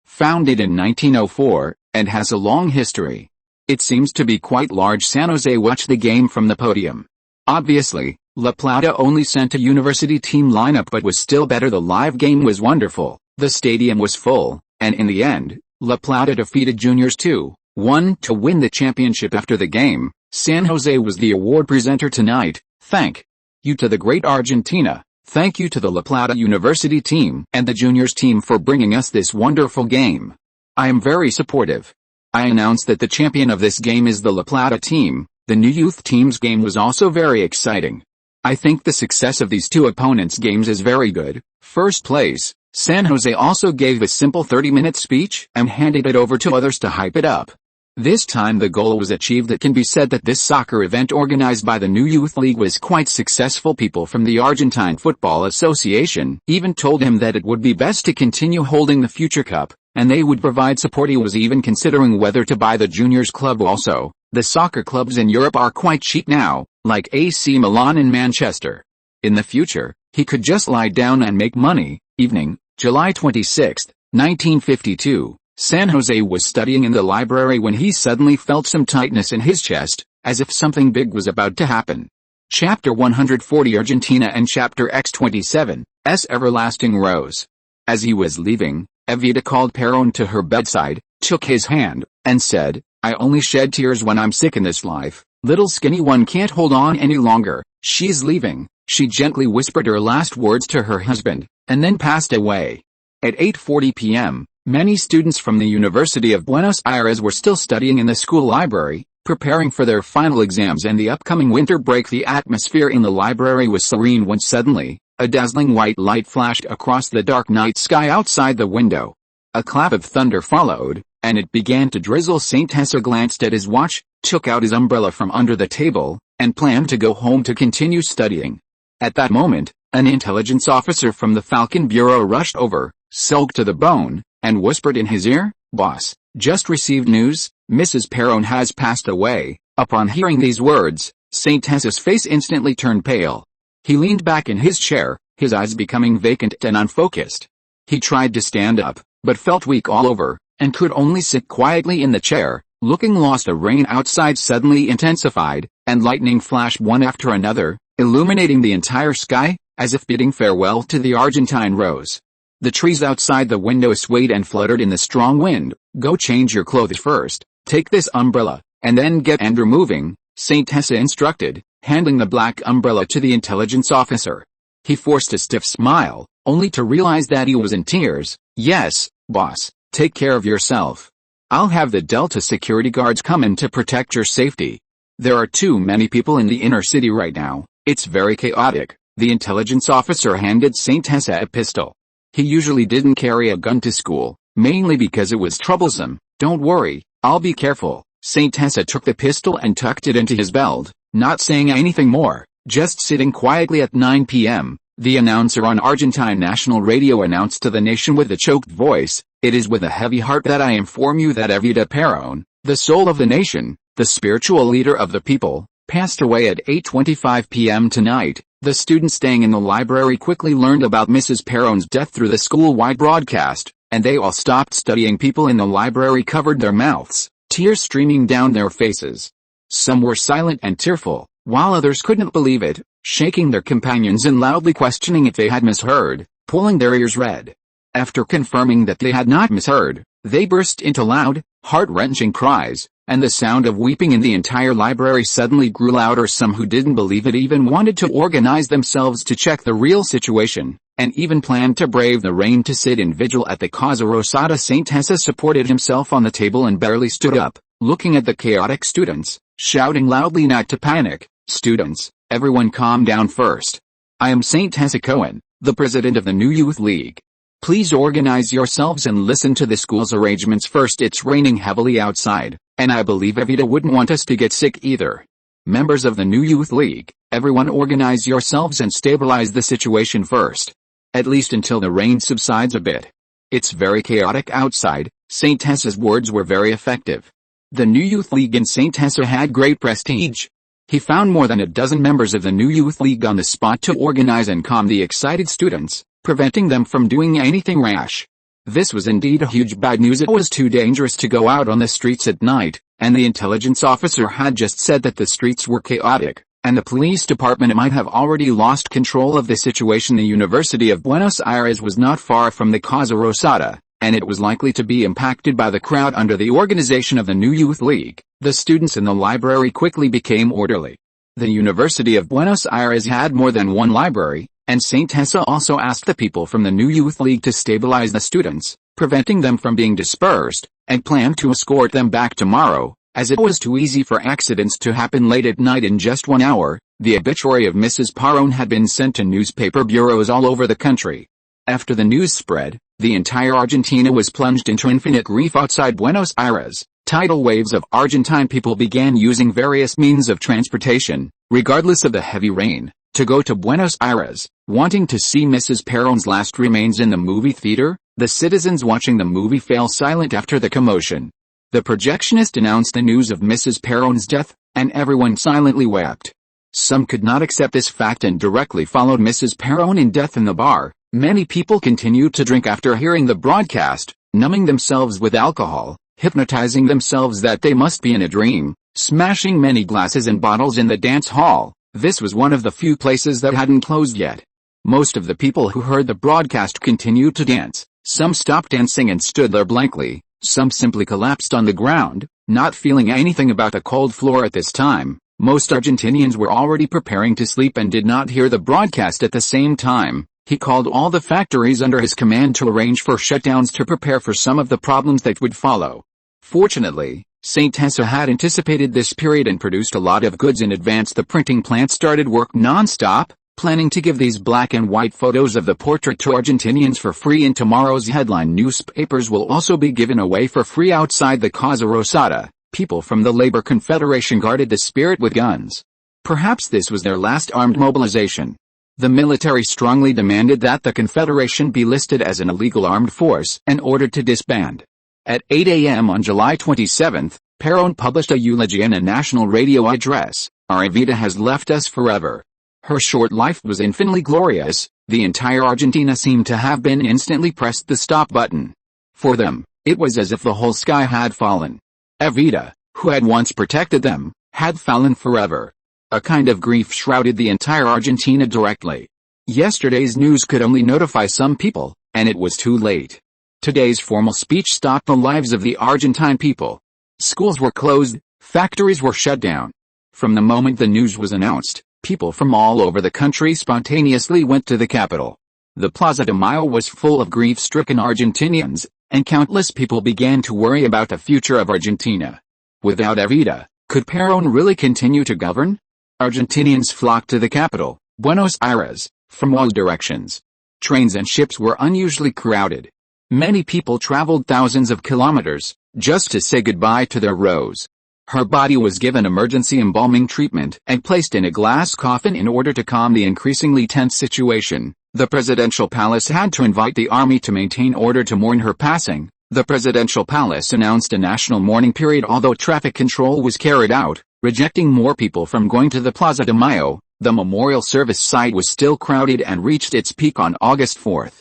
founded in 1904, and has a long history. It seems to be quite large. San Jose watched the game from the podium. Obviously, La Plata only sent a university team lineup, but was still better. The live game was wonderful, the stadium was full, and in the end, La Plata defeated Juniors 2-1 to win the championship. After the game, San Jose was the award presenter tonight. Thank you to the great Argentina. Thank you to the La Plata University team and the juniors team for bringing us this wonderful game. I am very supportive. I announce that the champion of this game is the La Plata team. The new youth team's game was also very exciting. I think the success of these two opponents' games is very good. First place, San Jose also gave a simple 30-minute speech and handed it over to others to hype it up. This time the goal was achieved. It can be said that this soccer event organized by the new youth league was quite successful. People from the Argentine Football Association even told him that it would be best to continue holding the Future Cup, and they would provide support. He was even considering whether to buy the juniors club also. The soccer clubs in Europe are quite cheap now, like AC Milan and Manchester. In the future, he could just lie down and make money. Evening, July 26, 1952. San Jose was studying in the library when he suddenly felt some tightness in his chest, as if something big was about to happen. Chapter 140 Argentina and Chapter X27, Everlasting Rose. As he was leaving, Evita called Perón to her bedside, took his hand, and said, "I only shed tears when I'm sick in this life. Little skinny one can't hold on any longer. She's leaving." She gently whispered her last words to her husband, and then passed away. At 8:40 p.m., many students from the University of Buenos Aires were still studying in the school library, preparing for their final exams and the upcoming winter break. The atmosphere in the library was serene when suddenly, a dazzling white light flashed across the dark night sky outside the window. A clap of thunder followed, and it began to drizzle. Saint Tessa glanced at his watch, took out his umbrella from under the table, and planned to go home to continue studying. At that moment, an intelligence officer from the Falcon Bureau rushed over, soaked to the bone, and whispered in his ear, "Boss, just received news, Mrs. Perón has passed away." Upon hearing these words, Saint Tessa's face instantly turned pale. He leaned back in his chair, his eyes becoming vacant and unfocused. He tried to stand up, but felt weak all over, and could only sit quietly in the chair, looking lost. The rain outside suddenly intensified, and lightning flashed one after another, illuminating the entire sky, as if bidding farewell to the Argentine rose. The trees outside the window swayed and fluttered in the strong wind. "Go change your clothes first, take this umbrella, and then get Andrew moving," Saint Tessa instructed, handing the black umbrella to the intelligence officer. He forced a stiff smile, only to realize that he was in tears. "Yes, boss, take care of yourself. I'll have the Delta security guards come in to protect your safety. There are too many people in the inner city right now, it's very chaotic." The intelligence officer handed Saint Tessa a pistol. He usually didn't carry a gun to school, mainly because it was troublesome. "Don't worry, I'll be careful." Saint Tessa took the pistol and tucked it into his belt, not saying anything more, just sitting quietly. At 9 p.m., the announcer on Argentine national radio announced to the nation with a choked voice, "It is with a heavy heart that I inform you that Evita Perón, the soul of the nation, the spiritual leader of the people, passed away at 8:25 p.m. tonight." The students staying in the library quickly learned about Mrs. Perón's death through the school-wide broadcast, and they all stopped studying. People in the library covered their mouths, tears streaming down their faces. Some were silent and tearful, while others couldn't believe it, shaking their companions and loudly questioning if they had misheard, pulling their ears red. After confirming that they had not misheard, they burst into loud, heart-wrenching cries, and the sound of weeping in the entire library suddenly grew louder. Some who didn't believe it even wanted to organize themselves to check the real situation, and even planned to brave the rain to sit in vigil at the Casa Rosada. Saint Tessa supported himself on the table and barely stood up, looking at the chaotic students, shouting loudly not to panic. "Students, everyone calm down first. I am Saint Tessa Cohen, the president of the new Youth League. Please organize yourselves and listen to the school's arrangements first. It's raining heavily outside, and I believe Evita wouldn't want us to get sick either. Members of the new Youth League, everyone organize yourselves and stabilize the situation first. At least until the rain subsides a bit. It's very chaotic outside." Saint Tessa's words were very effective. The new Youth League in Saint Tessa had great prestige. He found more than a dozen members of the new Youth League on the spot to organize and calm the excited students, preventing them from doing anything rash. This was indeed a huge bad news. It was too dangerous to go out on the streets at night, and the intelligence officer had just said that the streets were chaotic, and the police department might have already lost control of the situation. The University of Buenos Aires was not far from the Casa Rosada, and it was likely to be impacted by the crowd under the organization of the new Youth League. The students in the library quickly became orderly. The University of Buenos Aires had more than one library, and Saint Tessa also asked the people from the new Youth League to stabilize the students, preventing them from being dispersed, and planned to escort them back tomorrow, as it was too easy for accidents to happen late at night. In just 1 hour, the obituary of Mrs. Perón had been sent to newspaper bureaus all over the country. After the news spread, the entire Argentina was plunged into infinite grief. Outside Buenos Aires, tidal waves of Argentine people began using various means of transportation, regardless of the heavy rain, to go to Buenos Aires, wanting to see Mrs. Perón's last remains in the movie theater. The citizens watching the movie fell silent after the commotion. The projectionist announced the news of Mrs. Perón's death, and everyone silently wept. Some could not accept this fact and directly followed Mrs. Perón in death in the bar. Many people continued to drink after hearing the broadcast, numbing themselves with alcohol, hypnotizing themselves that they must be in a dream, smashing many glasses and bottles in the dance hall. This was one of the few places that hadn't closed yet. Most of the people who heard the broadcast continued to dance. Some stopped dancing and stood there blankly. Some simply collapsed on the ground, not feeling anything about the cold floor at this time. Most Argentinians were already preparing to sleep and did not hear the broadcast at the same time. He called all the factories under his command to arrange for shutdowns to prepare for some of the problems that would follow. Fortunately, Saint Tessa had anticipated this period and produced a lot of goods in advance. The printing plant started work non-stop, planning to give these black and white photos of the portrait to Argentinians for free in tomorrow's headline. Newspapers will also be given away for free outside the Casa Rosada. People from the Labor Confederation guarded the spirit with guns. Perhaps this was their last armed mobilization. The military strongly demanded that the Confederation be listed as an illegal armed force and ordered to disband. At 8 a.m. on July 27, Perón published a eulogy in a national radio address. "Our Evita has left us forever. Her short life was infinitely glorious." The entire Argentina seemed to have been instantly pressed the stop button. For them, it was as if the whole sky had fallen. Evita, who had once protected them, had fallen forever. A kind of grief shrouded the entire Argentina directly. Yesterday's news could only notify some people, and it was too late. Today's formal speech stopped the lives of the Argentine people. Schools were closed, factories were shut down. From the moment the news was announced, people from all over the country spontaneously went to the capital. The Plaza de Mayo was full of grief-stricken Argentinians, and countless people began to worry about the future of Argentina. Without Evita, could Perón really continue to govern? Argentinians flocked to the capital, Buenos Aires, from all directions. Trains and ships were unusually crowded. Many people traveled thousands of kilometers, just to say goodbye to their Rose. Her body was given emergency embalming treatment and placed in a glass coffin in order to calm the increasingly tense situation. The presidential palace had to invite the army to maintain order to mourn her passing. The presidential palace announced a national mourning period, although traffic control was carried out, rejecting more people from going to the Plaza de Mayo. The memorial service site was still crowded and reached its peak on August 4.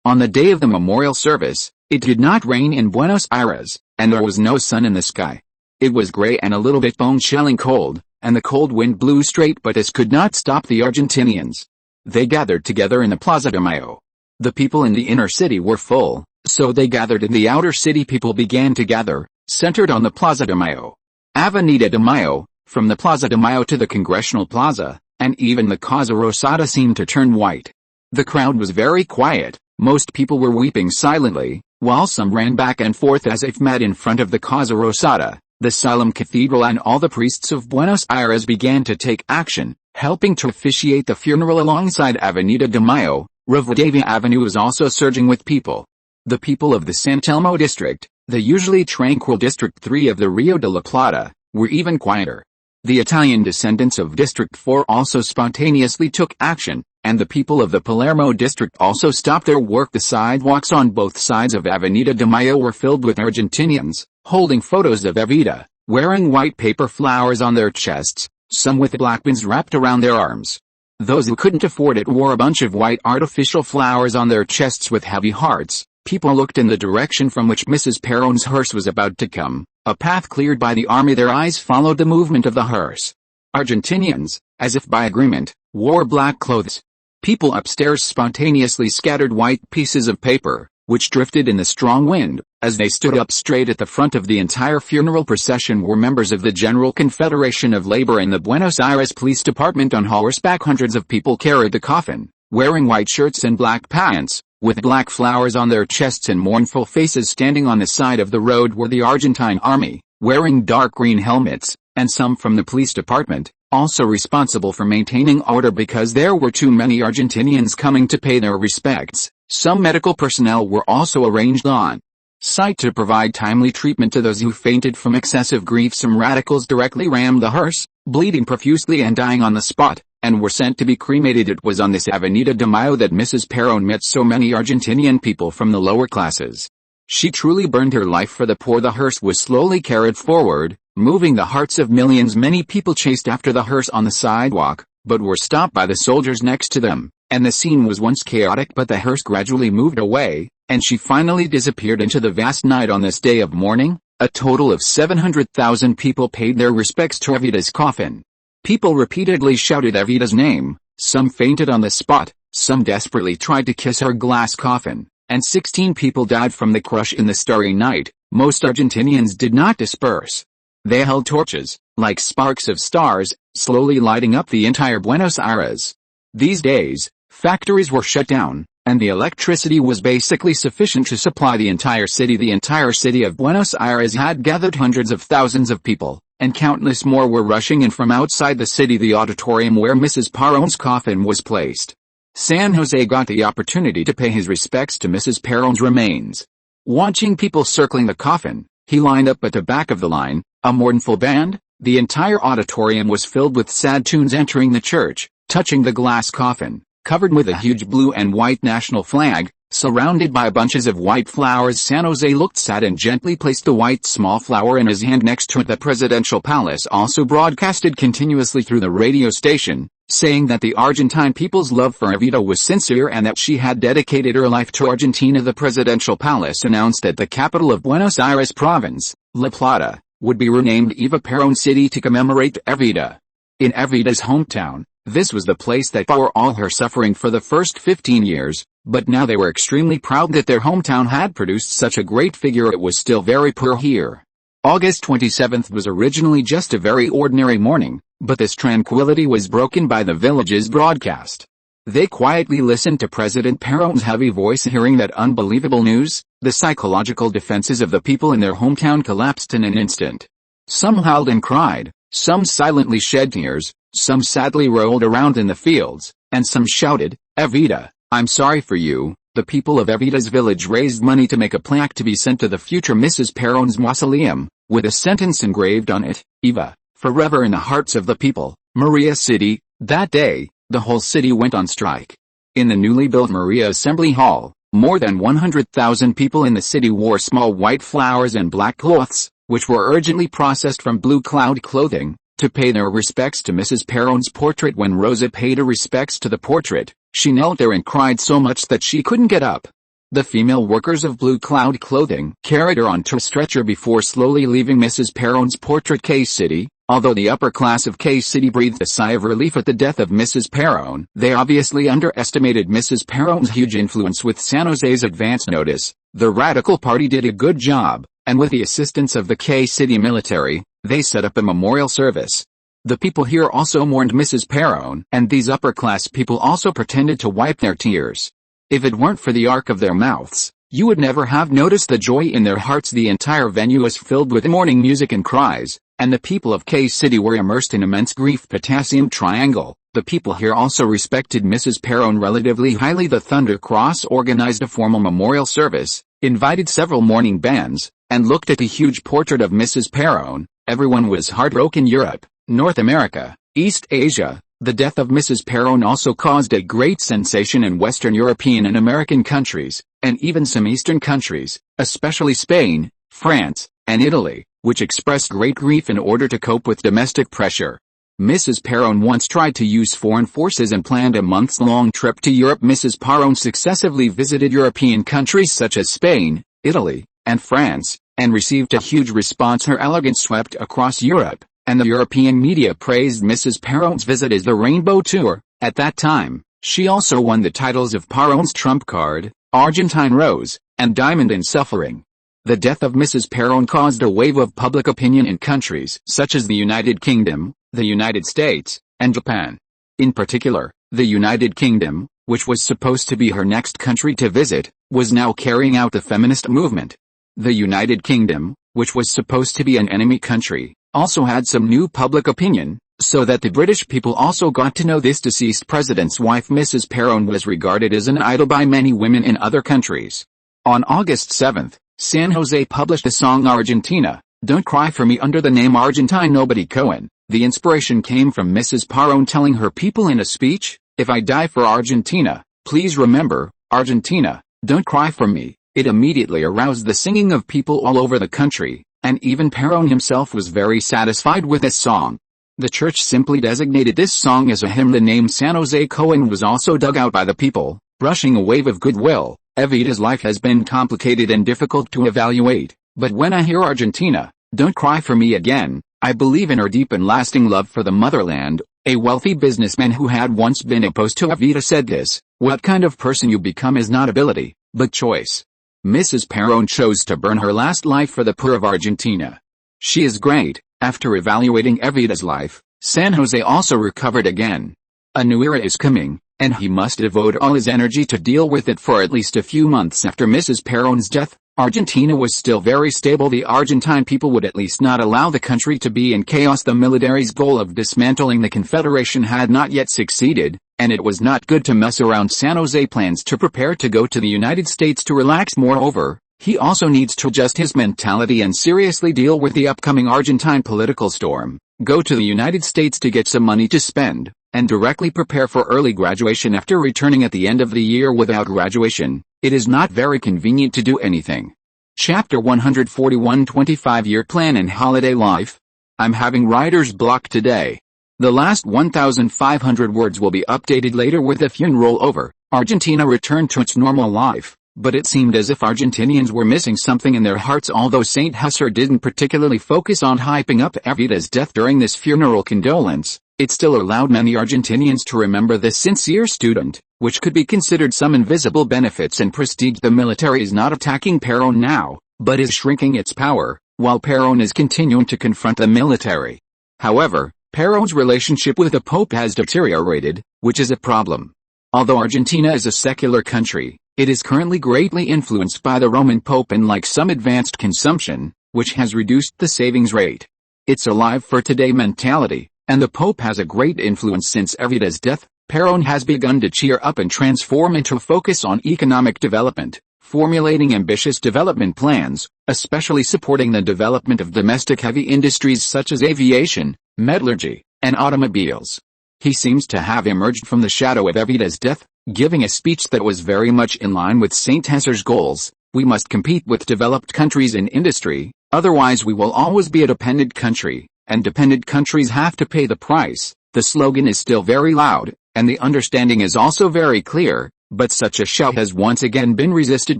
On the day of the memorial service, it did not rain in Buenos Aires, and there was no sun in the sky. It was gray and a little bit bone-chilling cold. and the cold wind blew straight, but this could not stop the Argentinians. They gathered together in the Plaza de Mayo. The people in the inner city were full, so they gathered in the outer city. People began to gather, centered on the Plaza de Mayo. Avenida de Mayo, from the Plaza de Mayo to the Congressional Plaza, and even the Casa Rosada seemed to turn white. The crowd was very quiet. Most people were weeping silently, while some ran back and forth as if mad in front of the Casa Rosada. The solemn cathedral and all the priests of Buenos Aires began to take action, helping to officiate the funeral alongside Avenida de Mayo. Rivadavia Avenue was also surging with people. The people of the San Telmo district, the usually tranquil District 3 of the Rio de la Plata, were even quieter. The Italian descendants of District 4 also spontaneously took action, and the people of the Palermo district also stopped their work. The sidewalks on both sides of Avenida de Mayo were filled with Argentinians, holding photos of Evita, wearing white paper flowers on their chests, some with black pins wrapped around their arms. Those who couldn't afford it wore a bunch of white artificial flowers on their chests with heavy hearts. People looked in the direction from which Mrs. Perón's hearse was about to come, a path cleared by the army. Their eyes followed the movement of the hearse. Argentinians, as if by agreement, wore black clothes. People upstairs spontaneously scattered white pieces of paper, which drifted in the strong wind. As they stood up straight at the front of the entire funeral procession were members of the General Confederation of Labor and the Buenos Aires Police Department on horseback. Hundreds of people carried the coffin, wearing white shirts and black pants, with black flowers on their chests and mournful faces. Standing on the side of the road were the Argentine army, wearing dark green helmets, and some from the police department, also responsible for maintaining order because there were too many Argentinians coming to pay their respects. Some medical personnel were also arranged on site to provide timely treatment to those who fainted from excessive grief. Some radicals directly rammed the hearse, bleeding profusely and dying on the spot, and were sent to be cremated. It was on this Avenida de Mayo that Mrs. Perón met so many Argentinian people from the lower classes. She truly burned her life for the poor. The hearse was slowly carried forward, moving the hearts of millions. Many people chased after the hearse on the sidewalk, but were stopped by the soldiers next to them, and the scene was once chaotic, but the hearse gradually moved away, and she finally disappeared into the vast night. On this day of mourning, a total of 700,000 people paid their respects to Evita's coffin. People repeatedly shouted Evita's name, some fainted on the spot, some desperately tried to kiss her glass coffin, and 16 people died from the crush in the starry night. Most Argentinians did not disperse. They held torches, like sparks of stars, slowly lighting up the entire Buenos Aires. These days, factories were shut down, and the electricity was basically sufficient to supply the entire city. The entire city of Buenos Aires had gathered hundreds of thousands of people, and countless more were rushing in from outside the city. The auditorium where Mrs. Perón's coffin was placed. San José got the opportunity to pay his respects to Mrs. Perón's remains. Watching people circling the coffin, he lined up at the back of the line, a mournful band. The entire auditorium was filled with sad tunes. Entering the church, touching the glass coffin, covered with a huge blue and white national flag, surrounded by bunches of white flowers. San José looked sad and gently placed the white small flower in his hand next to it. The presidential palace also broadcasted continuously through the radio station, saying that the Argentine people's love for Evita was sincere and that she had dedicated her life to Argentina. The presidential palace announced that the capital of Buenos Aires province, La Plata, would be renamed Eva Perón City to commemorate Evita. In Evita's hometown, this was the place that bore all her suffering for the first 15 years, but now they were extremely proud that their hometown had produced such a great figure. It was still very poor here. August 27th was originally just a very ordinary morning, but this tranquility was broken by the village's broadcast. They quietly listened to President Perón's heavy voice. Hearing that unbelievable news, the psychological defenses of the people in their hometown collapsed in an instant. Some howled and cried, some silently shed tears, some sadly rolled around in the fields, and some shouted, "Evita, I'm sorry for you." The people of Evita's village raised money to make a plaque to be sent to the future Mrs. Perón's mausoleum, with a sentence engraved on it, "Eva, forever in the hearts of the people, Maria City." That day, the whole city went on strike. In the newly built Maria Assembly Hall, more than 100,000 people in the city wore small white flowers and black cloths, which were urgently processed from Blue Cloud clothing, to pay their respects to Mrs. Perón's portrait. When Rosa paid her respects to the portrait, she knelt there and cried so much that she couldn't get up. The female workers of Blue Cloud clothing carried her onto a stretcher before slowly leaving Mrs. Perón's portrait case. City, Although the upper class of K City breathed a sigh of relief at the death of Mrs. Perón, they obviously underestimated Mrs. Perón's huge influence with San Jose's advance notice. The Radical Party did a good job, and with the assistance of the K City military, they set up a memorial service. The people here also mourned Mrs. Perón, and these upper-class people also pretended to wipe their tears. If it weren't for the arc of their mouths, you would never have noticed the joy in their hearts. The entire venue was filled with mourning music and cries, and the people of K City were immersed in immense grief. Potassium Triangle. The people here also respected Mrs. Perón relatively highly. The Thunder Cross organized a formal memorial service, invited several mourning bands, and looked at the huge portrait of Mrs. Perón. Everyone was heartbroken. Europe, North America, East Asia. The death of Mrs. Perón also caused a great sensation in Western European and American countries, and even some Eastern countries, especially Spain, France, and Italy, which expressed great grief in order to cope with domestic pressure. Mrs. Perón once tried to use foreign forces and planned a months-long trip to Europe. Mrs. Perón successively visited European countries such as Spain, Italy, and France, and received a huge response. Her elegance swept across Europe, and the European media praised Mrs. Perón's visit as the Rainbow Tour. At that time, she also won the titles of Perón's Trump Card, Argentine Rose, and Diamond in Suffering. The death of Mrs. Perón caused a wave of public opinion in countries such as the United Kingdom, the United States, and Japan. In particular, the United Kingdom, which was supposed to be her next country to visit, was now carrying out the feminist movement. The United Kingdom, which was supposed to be an enemy country, also had some new public opinion, so that the British people also got to know this deceased president's wife. Mrs. Perón was regarded as an idol by many women in other countries. On August 7, San Jose published the song Argentina, Don't Cry for Me under the name Argentine. Nobody Cohen. The inspiration came from Mrs. Perón telling her people in a speech, "If I die for Argentina, please remember, Argentina, don't cry for me." It immediately aroused the singing of people all over the country, and even Perón himself was very satisfied with this song. The church simply designated this song as a hymn. The name San Jose Cohen was also dug out by the people, brushing a wave of goodwill. Evita's life has been complicated and difficult to evaluate, but when I hear Argentina, don't cry for me again, I believe in her deep and lasting love for the motherland. A wealthy businessman who had once been opposed to Evita said this: "What kind of person you become is not ability, but choice." Mrs. Perón chose to burn her last life for the poor of Argentina. She is great. After evaluating Evita's life, San Jose also recovered again. A new era is coming, and he must devote all his energy to deal with it. For at least a few months after Mrs. Perón's death, Argentina was still very stable. The Argentine people would at least not allow the country to be in chaos. The military's goal of dismantling the Confederation had not yet succeeded, and it was not good to mess around. San Jose plans to prepare to go to the United States to relax. Moreover, he also needs to adjust his mentality and seriously deal with the upcoming Argentine political storm, go to the United States to get some money to spend, and directly prepare for early graduation. After returning at the end of the year without graduation, it is not very convenient to do anything. Chapter 141, 25-Year Plan and Holiday Life. I'm having writer's block today. The last 1,500 words will be updated later with the funeral over. Argentina returned to its normal life, but it seemed as if Argentinians were missing something in their hearts. Although St. Husser didn't particularly focus on hyping up Evita's death during this funeral condolence, it still allowed many Argentinians to remember this sincere student, which could be considered some invisible benefits and prestige. The military is not attacking Perón now, but is shrinking its power, while Perón is continuing to confront the military. However, Perón's relationship with the Pope has deteriorated, which is a problem. Although Argentina is a secular country, it is currently greatly influenced by the Roman Pope and like some advanced consumption, which has reduced the savings rate. It's a live for today mentality, and the Pope has a great influence. Since Evita's death, Perón has begun to cheer up and transform into a focus on economic development, formulating ambitious development plans, especially supporting the development of domestic heavy industries such as aviation, metallurgy, and automobiles. He seems to have emerged from the shadow of Evita's death, giving a speech that was very much in line with St. Husser's goals. We must compete with developed countries in industry, otherwise we will always be a dependent country, and dependent countries have to pay the price. The slogan is still very loud, and the understanding is also very clear. But such a shout has once again been resisted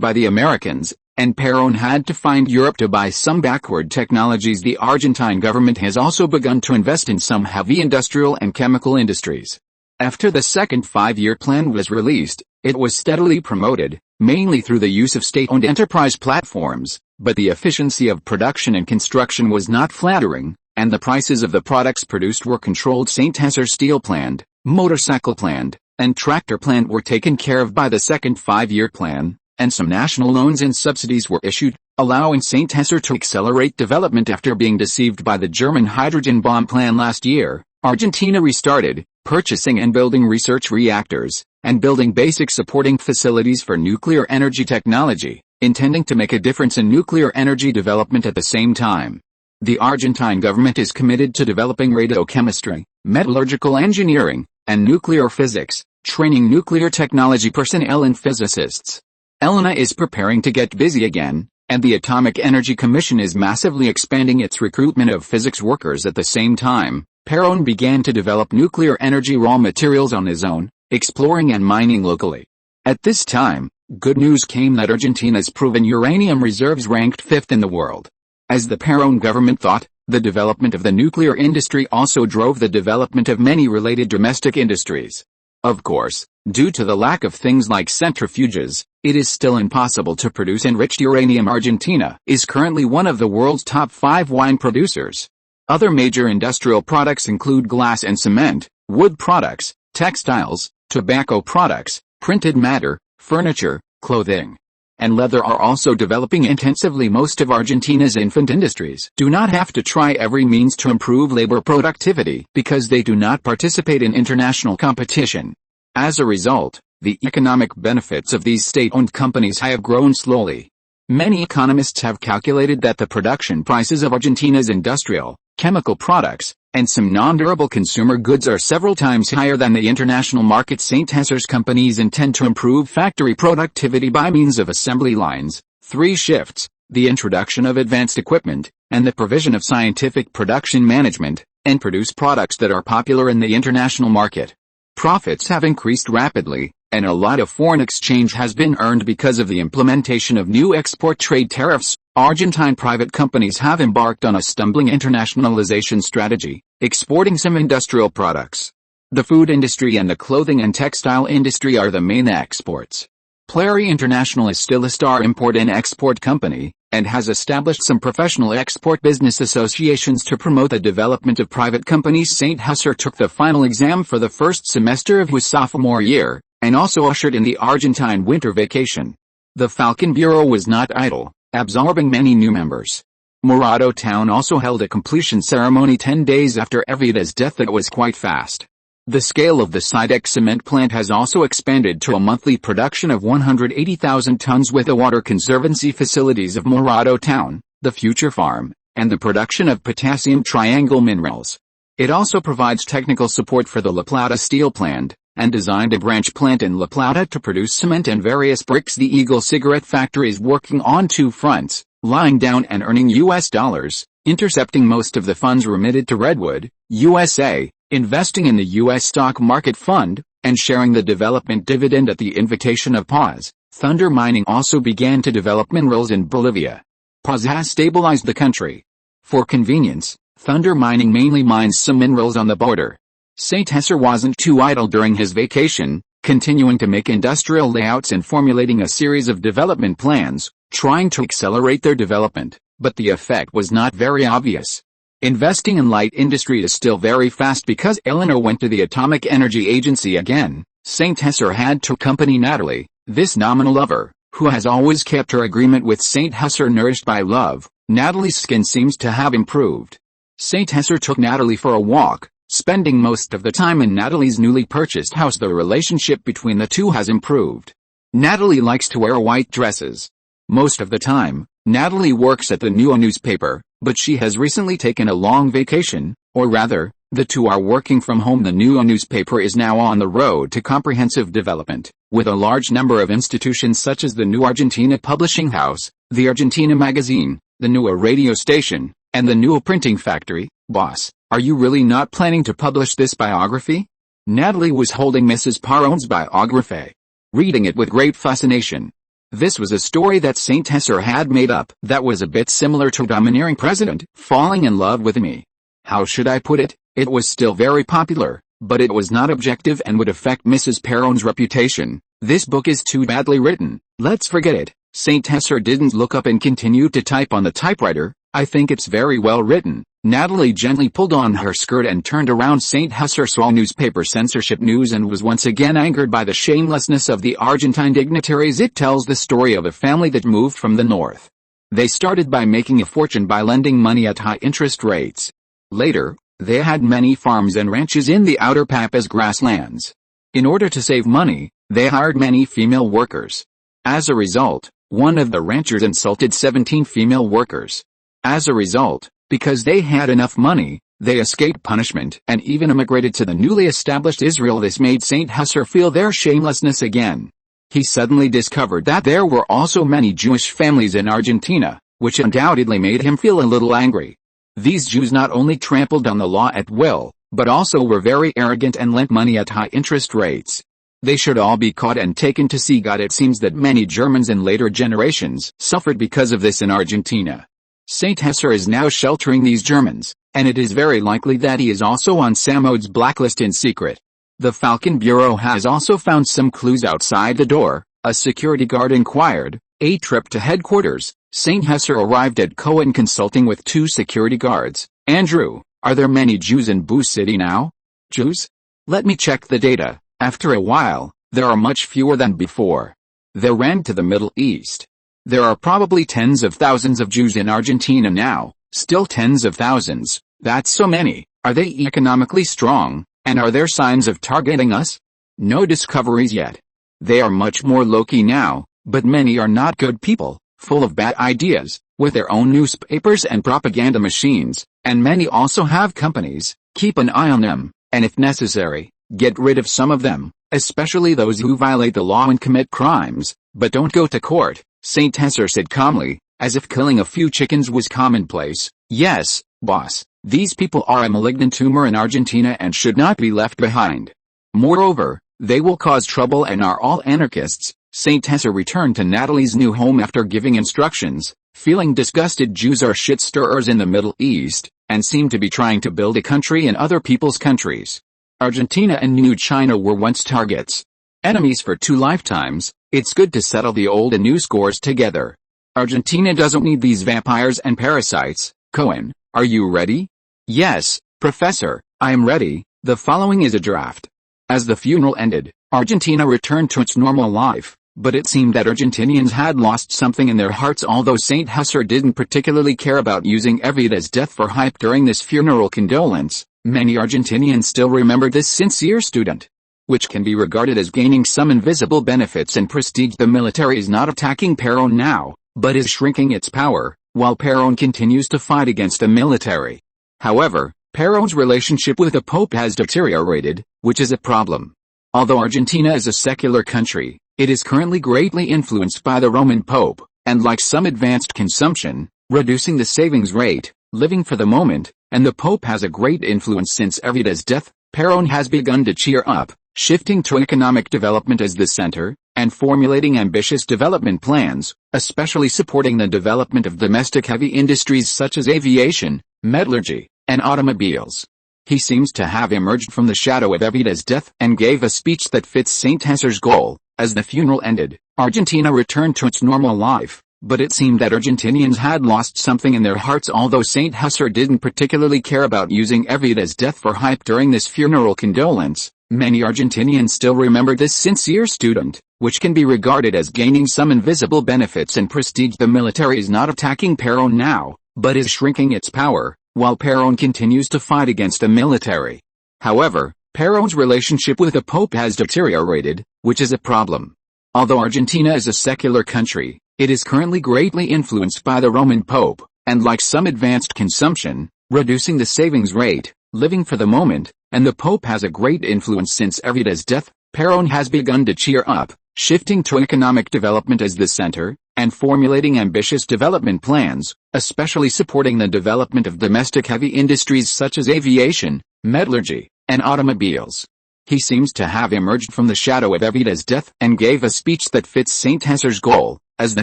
by the Americans, and Perón had to find Europe to buy some backward technologies. The Argentine government has also begun to invest in some heavy industrial and chemical industries. After the second five-year plan was released, it was steadily promoted, mainly through the use of state-owned enterprise platforms, but the efficiency of production and construction was not flattering, and the prices of the products produced were controlled. St. Hesar steel plant, motorcycle plant, and tractor plant were taken care of by the second five-year plan, and some national loans and subsidies were issued, allowing St. Hesar to accelerate development. After being deceived by the German hydrogen bomb plan last year, Argentina restarted, purchasing and building research reactors, and building basic supporting facilities for nuclear energy technology, intending to make a difference in nuclear energy development at the same time. The Argentine government is committed to developing radiochemistry, metallurgical engineering, and nuclear physics, training nuclear technology personnel and physicists. ELNA is preparing to get busy again, and the Atomic Energy Commission is massively expanding its recruitment of physics workers. At the same time, Perón began to develop nuclear energy raw materials on his own, exploring and mining locally. At this time, good news came that Argentina's proven uranium reserves ranked 5th in the world. As the Perón government thought, the development of the nuclear industry also drove the development of many related domestic industries. Of course, due to the lack of things like centrifuges, it is still impossible to produce enriched uranium. Argentina is currently one of the world's top 5 wine producers. Other major industrial products include glass and cement, wood products, textiles, tobacco products, printed matter, furniture, clothing, and leather are also developing intensively. Most of Argentina's infant industries do not have to try every means to improve labor productivity because they do not participate in international competition. As a result, the economic benefits of these state-owned companies have grown slowly. Many economists have calculated that the production prices of Argentina's industrial, chemical products, and some non-durable consumer goods are several times higher than the international market. St. Hesar's companies intend to improve factory productivity by means of assembly lines, 3 shifts, the introduction of advanced equipment, and the provision of scientific production management, and produce products that are popular in the international market. Profits have increased rapidly, and a lot of foreign exchange has been earned because of the implementation of new export trade tariffs. Argentine private companies have embarked on a stumbling internationalization strategy, exporting some industrial products. The food industry and the clothing and textile industry are the main exports. Plary International is still a star import and export company, and has established some professional export business associations to promote the development of private companies. St. Hesar took the final exam for the first semester of his sophomore year, and also ushered in the Argentine winter vacation. The Falcon Bureau was not idle, absorbing many new members. Morado Town also held a completion ceremony 10 days after Evita's death that was quite fast. The scale of the Sidex cement plant has also expanded to a monthly production of 180,000 tons with the water conservancy facilities of Morado Town, the future farm, and the production of potassium triangle minerals. It also provides technical support for the La Plata steel plant, and designed a branch plant in La Plata to produce cement and various bricks. The Eagle cigarette factory is working on 2 fronts, lying down and earning US dollars, intercepting most of the funds remitted to Redwood, USA, investing in the U.S. stock market fund, and sharing the development dividend at the invitation of Paz. Thunder Mining also began to develop minerals in Bolivia. Paz has stabilized the country. For convenience, Thunder Mining mainly mines some minerals on the border. St. Hesar wasn't too idle during his vacation, continuing to make industrial layouts and formulating a series of development plans, trying to accelerate their development, but the effect was not very obvious. Investing in light industry is still very fast because Eleanor went to the Atomic Energy Agency again. St. Hesar had to accompany Natalie, this nominal lover, who has always kept her agreement with St. Hesar. Nourished by love, Natalie's skin seems to have improved. St. Hesar took Natalie for a walk, spending most of the time in Natalie's newly purchased house. The relationship between the two has improved. Natalie likes to wear white dresses. Most of the time, Natalie works at the New newspaper, but she has recently taken a long vacation, or rather, the two are working from home. The New newspaper is now on the road to comprehensive development, with a large number of institutions such as the New Argentina Publishing House, the Argentina Magazine, the New radio station, and the New printing factory. Boss, are you really not planning to publish this biography? Natalie was holding Mrs. Paron's biography. reading it with great fascination. This was a story that Saint Hesser had made up that was a bit similar to domineering president falling in love with me. How should I put it? It was still very popular, but it was not objective and would affect Mrs. Perron's reputation. This book is too badly written, let's forget it. Saint Hesser didn't look up and continued to type on the typewriter. I think it's very well written. Natalie gently pulled on her skirt and turned around. Saint Hesser saw newspaper censorship news and was once again angered by the shamelessness of the Argentine dignitaries. It tells the story of a family that moved from the north. They started by making a fortune by lending money at high interest rates. Later, they had many farms and ranches in the outer Pampas grasslands. In order to save money, they hired many female workers. As a result, one of the ranchers insulted 17 female workers. As a result, because they had enough money, they escaped punishment and even immigrated to the newly established Israel. This made Saint Hesser feel their shamelessness again. He suddenly discovered that there were also many Jewish families in Argentina, which undoubtedly made him feel a little angry. These Jews not only trampled on the law at will, but also were very arrogant and lent money at high interest rates. They should all be caught and taken to see God. It seems that many Germans in later generations suffered because of this in Argentina. Saint Hesser is now sheltering these Germans, and it is very likely that he is also on Samod's blacklist in secret. The Falcon Bureau has also found some clues outside the door, a security guard inquired. A trip to headquarters. Saint Hesser arrived at Cohen Consulting with 2 security guards. Andrew, are there many Jews in Boo City now? Jews? Let me check the data. After a while, there are much fewer than before. They ran to the Middle East. There are probably tens of thousands of Jews in Argentina now, still tens of thousands. That's so many. Are they economically strong, and are there signs of targeting us? No discoveries yet. They are much more low-key now, but many are not good people, full of bad ideas, with their own newspapers and propaganda machines, and many also have companies. Keep an eye on them, and if necessary, get rid of some of them, especially those who violate the law and commit crimes, but don't go to court. Saint Hesser said calmly, as if killing a few chickens was commonplace. Yes, boss, these people are a malignant tumor in Argentina and should not be left behind. Moreover, they will cause trouble and are all anarchists. Saint Hesser returned to Natalie's new home after giving instructions, feeling disgusted. Jews are shit stirrers in the Middle East, and seem to be trying to build a country in other people's countries. Argentina and New China were once targets. Enemies for 2 lifetimes. It's good to settle the old and new scores together. Argentina doesn't need these vampires and parasites. Cohen, are you ready? Yes, Professor, I am ready. The following is a draft. As the funeral ended, Argentina returned to its normal life, but it seemed that Argentinians had lost something in their hearts. Although Saint Hesser didn't particularly care about using Evita's death for hype during this funeral condolence, many Argentinians still remembered this sincere student, which can be regarded as gaining some invisible benefits and prestige. The military is not attacking Perón now, but is shrinking its power, while Perón continues to fight against the military. However, Perón's relationship with the Pope has deteriorated, which is a problem. Although Argentina is a secular country, it is currently greatly influenced by the Roman Pope, and like some advanced consumption, reducing the savings rate, living for the moment, and the Pope has a great influence since Evita's death. Perón has begun to cheer up, shifting to economic development as the center, and formulating ambitious development plans, especially supporting the development of domestic heavy industries such as aviation, metallurgy, and automobiles. He seems to have emerged from the shadow of Evita's death and gave a speech that fits Saint Hesser's goal. As the funeral ended, Argentina returned to its normal life, but it seemed that Argentinians had lost something in their hearts. Although Saint Hesser didn't particularly care about using Evita's death for hype during this funeral condolence, many Argentinians still remember this sincere student, which can be regarded as gaining some invisible benefits and prestige. The military is not attacking Perón now, but is shrinking its power, while Perón continues to fight against the military. However, Perón's relationship with the Pope has deteriorated, which is a problem. Although Argentina is a secular country, it is currently greatly influenced by the Roman Pope, and like some advanced consumption, reducing the savings rate, living for the moment, and the Pope has a great influence since Evita's death. Perón has begun to cheer up, shifting to economic development as the center, and formulating ambitious development plans, especially supporting the development of domestic heavy industries such as aviation, metallurgy, and automobiles. He seems to have emerged from the shadow of Evita's death and gave a speech that fits Saint Hesar's goal. As the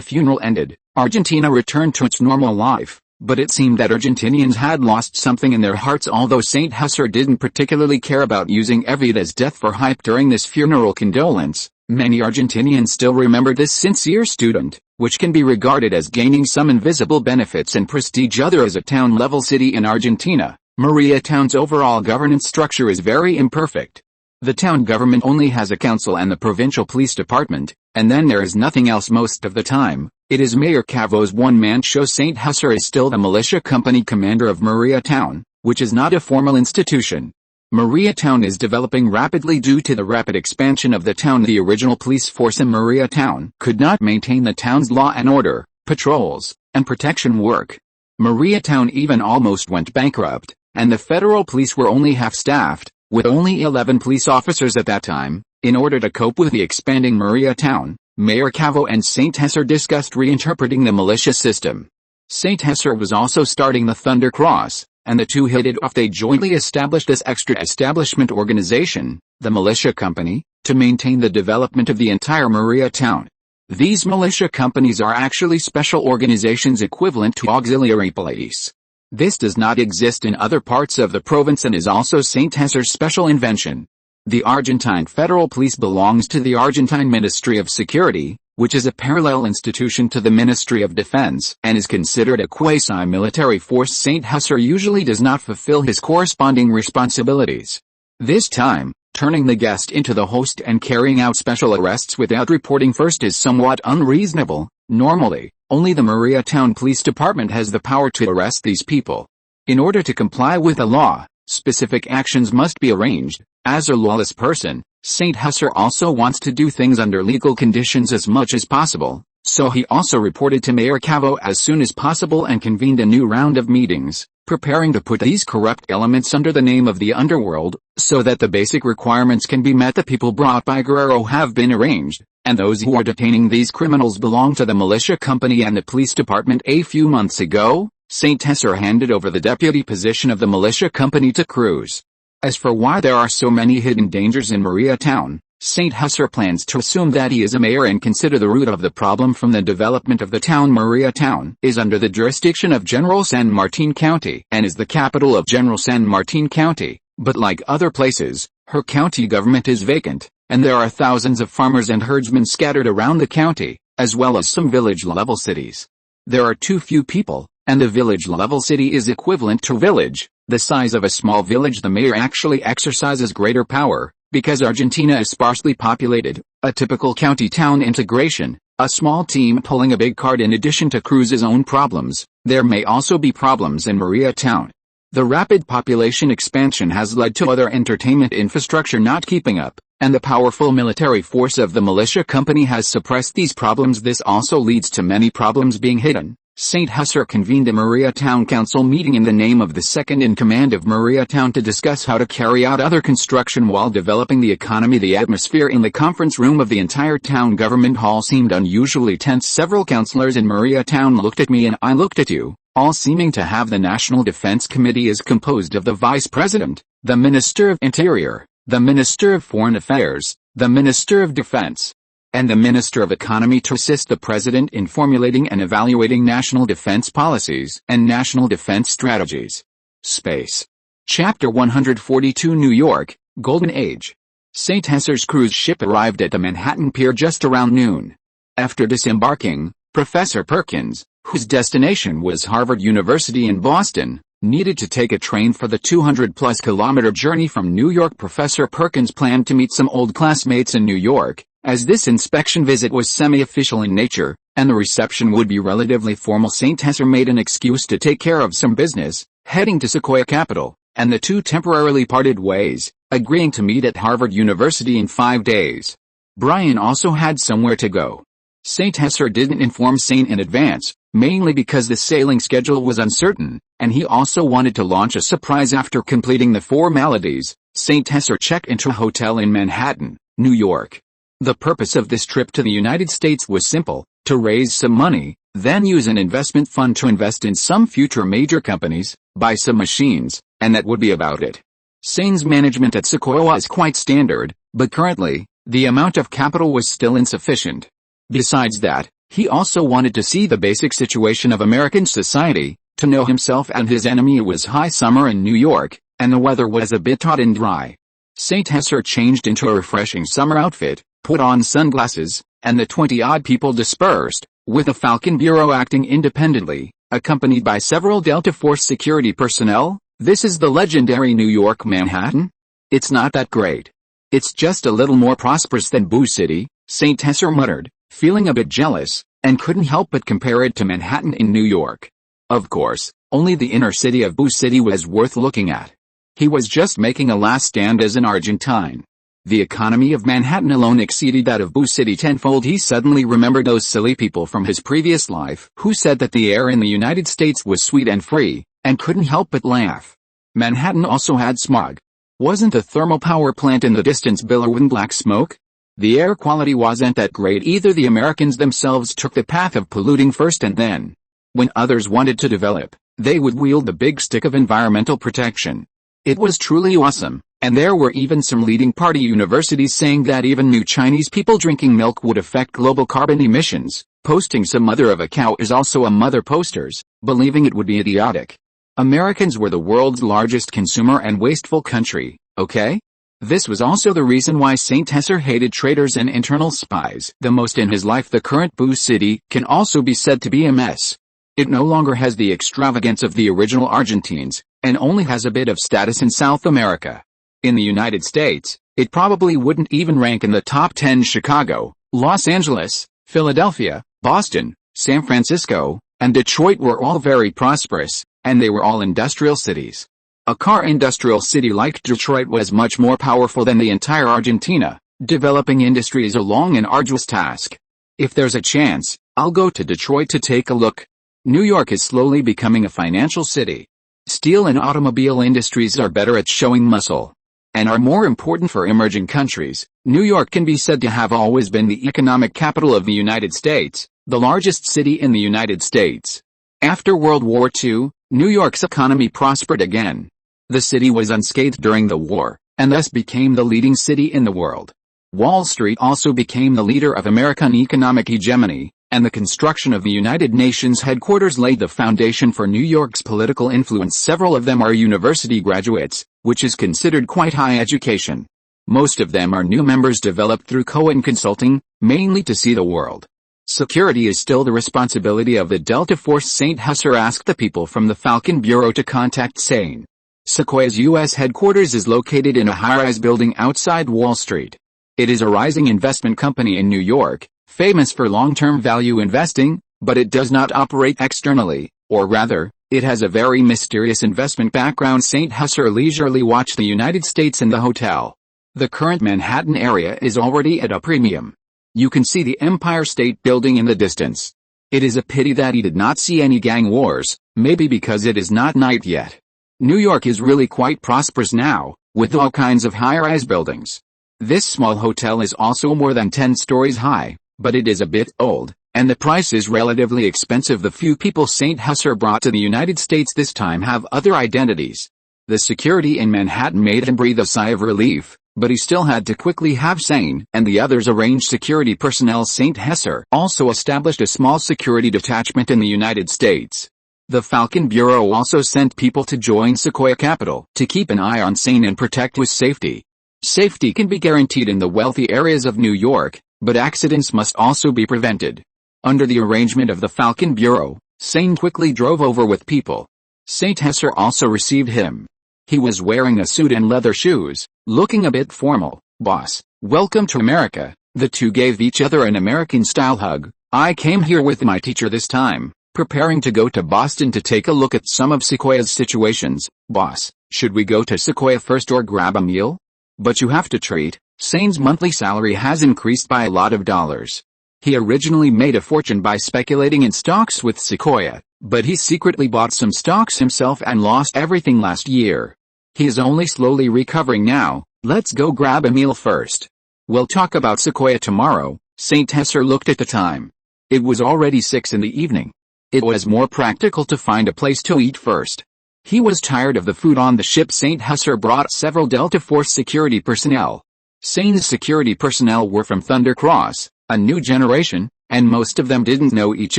funeral ended, Argentina returned to its normal life, but it seemed that Argentinians had lost something in their hearts. Although Saint Hesar didn't particularly care about using Evita's death for hype during this funeral condolence, many Argentinians still remember this sincere student, which can be regarded as gaining some invisible benefits and prestige. Other as a town-level city in Argentina, Maria Town's overall governance structure is very imperfect. The town government only has a council and the provincial police department, and then there is nothing else most of the time. It is Mayor Cavo's one-man show. Saint Hesar is still the militia company commander of Maria Town, which is not a formal institution. Maria Town is developing rapidly due to the rapid expansion of the town. The original police force in Maria Town could not maintain the town's law and order, patrols, and protection work. Maria Town even almost went bankrupt, and the federal police were only half-staffed, with only 11 police officers at that time. In order to cope with the expanding Maria Town, Mayor Cavo and Saint Hesar discussed reinterpreting the militia system. Saint Hesar was also starting the Thunder Cross, and the two hit it off. They jointly established this extra establishment organization, the militia company, to maintain the development of the entire Maria Town. These militia companies are actually special organizations equivalent to auxiliary police. This does not exist in other parts of the province and is also Saint Hesar's special invention. The Argentine Federal Police belongs to the Argentine Ministry of Security, which is a parallel institution to the Ministry of Defense and is considered a quasi-military force. Saint Hesar usually does not fulfill his corresponding responsibilities. This time, turning the guest into the host and carrying out special arrests without reporting first is somewhat unreasonable. Normally, only the Maria Town Police Department has the power to arrest these people. In order to comply with the law, specific actions must be arranged. As a lawless person, Saint Hesar also wants to do things under legal conditions as much as possible, so he also reported to Mayor Cavo as soon as possible and convened a new round of meetings, preparing to put these corrupt elements under the name of the underworld, so that the basic requirements can be met. The people brought by Guerrero have been arranged, and those who are detaining these criminals belong to the militia company and the police department. A few months ago, Saint Hesar handed over the deputy position of the militia company to Cruz. As for why there are so many hidden dangers in Maria Town, Saint Hesar plans to assume that he is a mayor and consider the root of the problem from the development of the town. Maria Town is under the jurisdiction of General San Martin County and is the capital of General San Martin County, but like other places, her county government is vacant, and there are thousands of farmers and herdsmen scattered around the county, as well as some village-level cities. There are too few people, and the village-level city is equivalent to village, the size of a small village. The mayor actually exercises greater power, because Argentina is sparsely populated, a typical county-town integration, a small team pulling a big cart. In addition to Cruz's own problems, there may also be problems in Maria Town. The rapid population expansion has led to other entertainment infrastructure not keeping up, and the powerful military force of the militia company has suppressed these problems. This also leads to many problems being hidden. Saint Hesar convened a Maria Town Council meeting in the name of the second in command of Maria Town to discuss how to carry out other construction while developing the economy. The atmosphere in the conference room of the entire town government hall seemed unusually tense. Several councillors in Maria Town looked at me and I looked at you, all seeming to have. The National Defense Committee is composed of the Vice President, the Minister of Interior, the Minister of Foreign Affairs, the Minister of Defense, and the Minister of Economy to assist the President in formulating and evaluating national defense policies and national defense strategies. Space. Chapter 142. New York, Golden Age. Saint Hesar's cruise ship arrived at the Manhattan Pier just around noon. After disembarking, Professor Perkins, whose destination was Harvard University in Boston, needed to take a train for the 200-plus kilometer journey from New York. Professor Perkins planned to meet some old classmates in New York, as this inspection visit was semi-official in nature, and the reception would be relatively formal. Saint Hesar made an excuse to take care of some business, heading to Sequoia Capital, and the two temporarily parted ways, agreeing to meet at Harvard University in 5 days. Brian also had somewhere to go. Saint Hesar didn't inform Saint in advance, mainly because the sailing schedule was uncertain, and he also wanted to launch a surprise. After completing the formalities, Saint Hesar checked into a hotel in Manhattan, New York. The purpose of this trip to the United States was simple: to raise some money, then use an investment fund to invest in some future major companies, buy some machines, and that would be about it. Sane's management at Sequoia was quite standard, but currently, the amount of capital was still insufficient. Besides that, he also wanted to see the basic situation of American society, to know himself and his enemy. It was high summer in New York, and the weather was a bit hot and dry. St. Hesser changed into a refreshing summer outfit, put on sunglasses, and the 20-odd people dispersed, with the Falcon Bureau acting independently, accompanied by several Delta Force security personnel. This is the legendary New York Manhattan? It's not that great. It's just a little more prosperous than Boo City, St. Hesser muttered, feeling a bit jealous, and couldn't help but compare it to Manhattan in New York. Of course, only the inner city of Boo City was worth looking at. He was just making a last stand as an Argentine. The economy of Manhattan alone exceeded that of Boo City tenfold. He suddenly remembered those silly people from his previous life who said that the air in the United States was sweet and free, and couldn't help but laugh. Manhattan also had smog. Wasn't a thermal power plant in the distance billowing black smoke? The air quality wasn't that great either. The Americans themselves took the path of polluting first, and then, when others wanted to develop, they would wield the big stick of environmental protection. It was truly awesome, and there were even some leading party universities saying that even new Chinese people drinking milk would affect global carbon emissions. Posting some mother of a cow is also a mother posters, believing it would be idiotic. Americans were the world's largest consumer and wasteful country, okay? This was also the reason why St. Hesser hated traitors and internal spies the most in his life. The current Boo City can also be said to be a mess. It no longer has the extravagance of the original Argentines, and only has a bit of status in South America. In the United States, it probably wouldn't even rank in the top 10. Chicago, Los Angeles, Philadelphia, Boston, San Francisco, and Detroit were all very prosperous, and they were all industrial cities. A car industrial city like Detroit was much more powerful than the entire Argentina. Developing industry is a long and arduous task. If there's a chance, I'll go to Detroit to take a look. New York is slowly becoming a financial city. Steel and automobile industries are better at showing muscle, and are more important for emerging countries. New York can be said to have always been the economic capital of the United States, the largest city in the United States. After World War II, New York's economy prospered again. The city was unscathed during the war, and thus became the leading city in the world. Wall Street also became the leader of American economic hegemony, and the construction of the United Nations headquarters laid the foundation for New York's political influence. Several of them are university graduates, which is considered quite high education. Most of them are new members developed through Cohen Consulting, mainly to see the world. Security is still the responsibility of the Delta Force. St. Hesser asked the people from the Falcon Bureau to contact Sane. Sequoia's U.S. headquarters is located in a high-rise building outside Wall Street. It is a rising investment company in New York, famous for long-term value investing, but it does not operate externally, or rather, it has a very mysterious investment background. St. Hesser leisurely watched the United States in the hotel. The current Manhattan area is already at a premium. You can see the Empire State Building in the distance. It is a pity that he did not see any gang wars, maybe because it is not night yet. New York is really quite prosperous now, with all kinds of high-rise buildings. This small hotel is also more than 10 stories high, but it is a bit old, and the price is relatively expensive. The few people St. Hesser brought to the United States this time have other identities. The security in Manhattan made him breathe a sigh of relief, but he still had to quickly have Sane and the others arrange security personnel. St. Hesser also established a small security detachment in the United States. The Falcon Bureau also sent people to join Sequoia Capital to keep an eye on Sane and protect his safety. Safety can be guaranteed in the wealthy areas of New York, but accidents must also be prevented. Under the arrangement of the Falcon Bureau, Sane quickly drove over with people. St. Hesser also received him. He was wearing a suit and leather shoes, looking a bit formal. "Boss, welcome to America." The two gave each other an American-style hug. "I came here with my teacher this time, preparing to go to Boston to take a look at some of Sequoia's situations. Boss, should we go to Sequoia first or grab a meal? But you have to treat." Sane's monthly salary has increased by a lot of dollars. He originally made a fortune by speculating in stocks with Sequoia, but he secretly bought some stocks himself and lost everything last year. He is only slowly recovering now. "Let's go grab a meal first. We'll talk about Sequoia tomorrow." St. Hesser looked at the time. It was already 6 in the evening. It was more practical to find a place to eat first. He was tired of the food on the ship. St. Husser brought several Delta Force security personnel. Saint's security personnel were from Thunder Cross, a new generation, and most of them didn't know each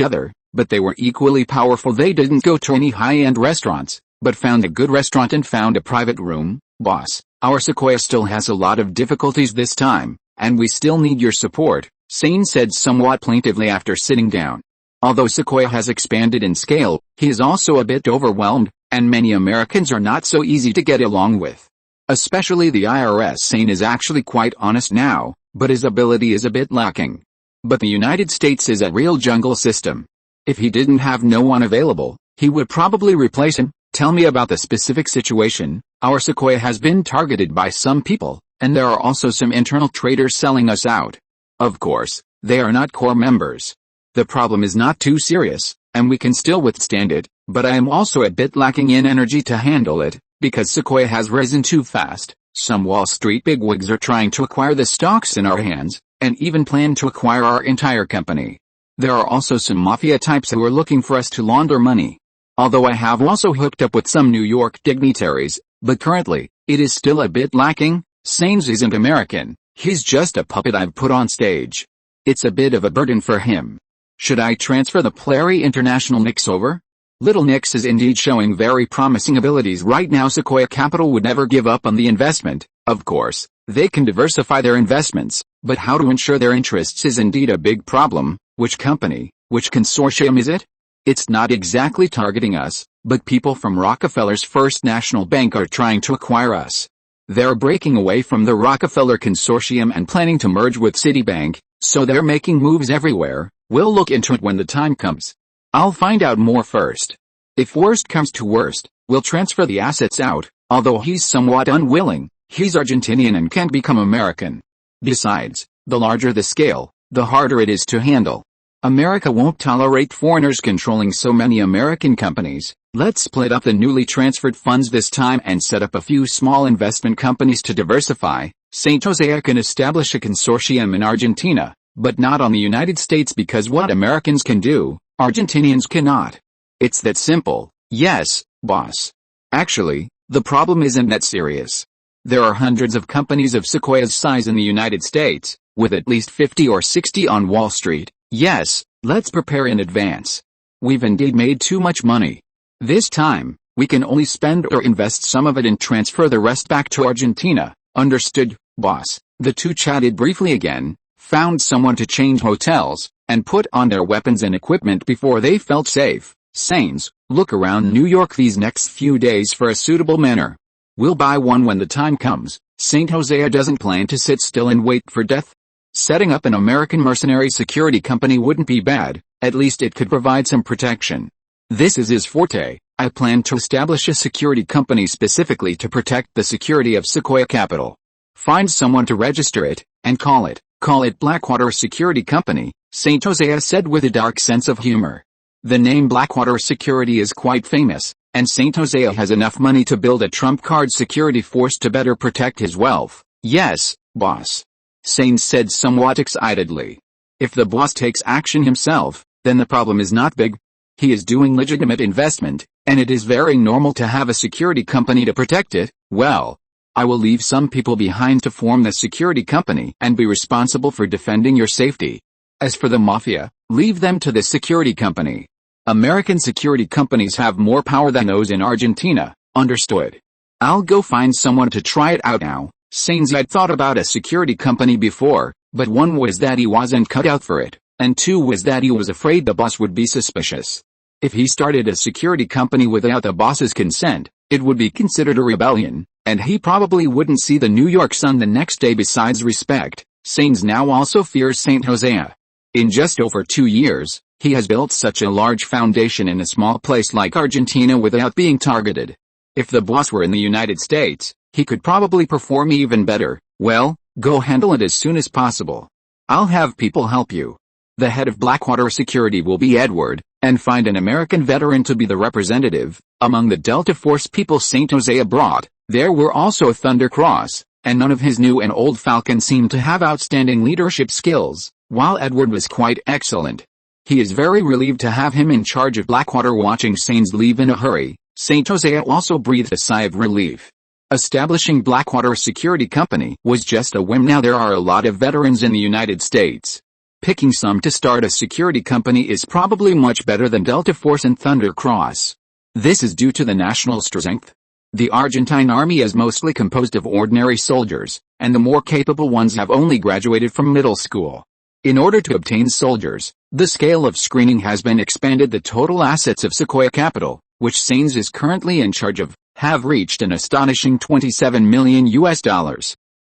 other, but they were equally powerful. They didn't go to any high-end restaurants, but found a good restaurant and found a private room. Boss, our Sequoia still has a lot of difficulties this time, and we still need your support, Saint said somewhat plaintively after sitting down. Although Sequoia has expanded in scale, he is also a bit overwhelmed, and many Americans are not so easy to get along with. Especially the IRS. Saint is actually quite honest now, but his ability is a bit lacking. But the United States is a real jungle system. If he didn't have no one available, he would probably replace him. Tell me about the specific situation. Our Sequoia has been targeted by some people, and there are also some internal traders selling us out. Of course, they are not core members. The problem is not too serious, and we can still withstand it, but I am also a bit lacking in energy to handle it, because Sequoia has risen too fast. Some Wall Street bigwigs are trying to acquire the stocks in our hands, and even plan to acquire our entire company. There are also some mafia types who are looking for us to launder money. Although I have also hooked up with some New York dignitaries, but currently, it is still a bit lacking. Sainz isn't American, he's just a puppet I've put on stage. It's a bit of a burden for him. Should I transfer the Plary International Nix over? Little Nix is indeed showing very promising abilities right now. Sequoia Capital would never give up on the investment. Of course, they can diversify their investments, but how to ensure their interests is indeed a big problem. Which company, which consortium is it? It's not exactly targeting us, but people from Rockefeller's First National Bank are trying to acquire us. They're breaking away from the Rockefeller Consortium and planning to merge with Citibank, so they're making moves everywhere. We'll look into it when the time comes. I'll find out more first. If worst comes to worst, we'll transfer the assets out, although he's somewhat unwilling. He's Argentinian and can't become American. Besides, the larger the scale, the harder it is to handle. America won't tolerate foreigners controlling so many American companies. Let's split up the newly transferred funds this time and set up a few small investment companies to diversify. St. José can establish a consortium in Argentina, but not on the United States, because what Americans can do, Argentinians cannot. It's that simple. Yes, boss. Actually, the problem isn't that serious. There are hundreds of companies of Sequoia's size in the United States, with at least 50 or 60 on Wall Street. Yes, let's prepare in advance. We've indeed made too much money. This time, we can only spend or invest some of it and transfer the rest back to Argentina. Understood, boss. The two chatted briefly again, found someone to change hotels, and put on their weapons and equipment before they felt safe. Sainz, look around New York these next few days for a suitable manor. We'll buy one when the time comes. St. José doesn't plan to sit still and wait for death. Setting up an American mercenary security company wouldn't be bad, at least it could provide some protection. This is his forte. I plan to establish a security company specifically to protect the security of Sequoia Capital. Find someone to register it, and call it Blackwater Security Company, St. José said with a dark sense of humor. The name Blackwater Security is quite famous, and St. José has enough money to build a trump card security force to better protect his wealth. Yes, boss. Saint said somewhat excitedly. If the boss takes action himself, then the problem is not big. He is doing legitimate investment, and it is very normal to have a security company to protect it. Well, I will leave some people behind to form the security company and be responsible for defending your safety. As for the mafia, leave them to the security company. American security companies have more power than those in Argentina. Understood. I'll go find someone to try it out now. Sainz had thought about a security company before, but one was that he wasn't cut out for it, and two was that he was afraid the boss would be suspicious. If he started a security company without the boss's consent, it would be considered a rebellion, and he probably wouldn't see the New York sun the next day. Besides respect, Sainz now also fears St. José. In just over 2 years, he has built such a large foundation in a small place like Argentina without being targeted. If the boss were in the United States, he could probably perform even better. Well, go handle it as soon as possible. I'll have people help you. The head of Blackwater Security will be Edward, and find an American veteran to be the representative. Among the Delta Force people St. José brought, there were also Thunder Cross, and none of his new and old Falcons seemed to have outstanding leadership skills, while Edward was quite excellent. He is very relieved to have him in charge of Blackwater. Watching Sainz leave in a hurry, Saint José also breathed a sigh of relief. Establishing Blackwater Security Company was just a whim. Now there are a lot of veterans in the United States. Picking some to start a security company is probably much better than Delta Force and Thunder Cross. This is due to the national strength. The Argentine army is mostly composed of ordinary soldiers, and the more capable ones have only graduated from middle school. In order to obtain soldiers, the scale of screening has been expanded. The total assets of Sequoia Capital, which SYNOPSIS is currently in charge of, have reached an astonishing $27 million.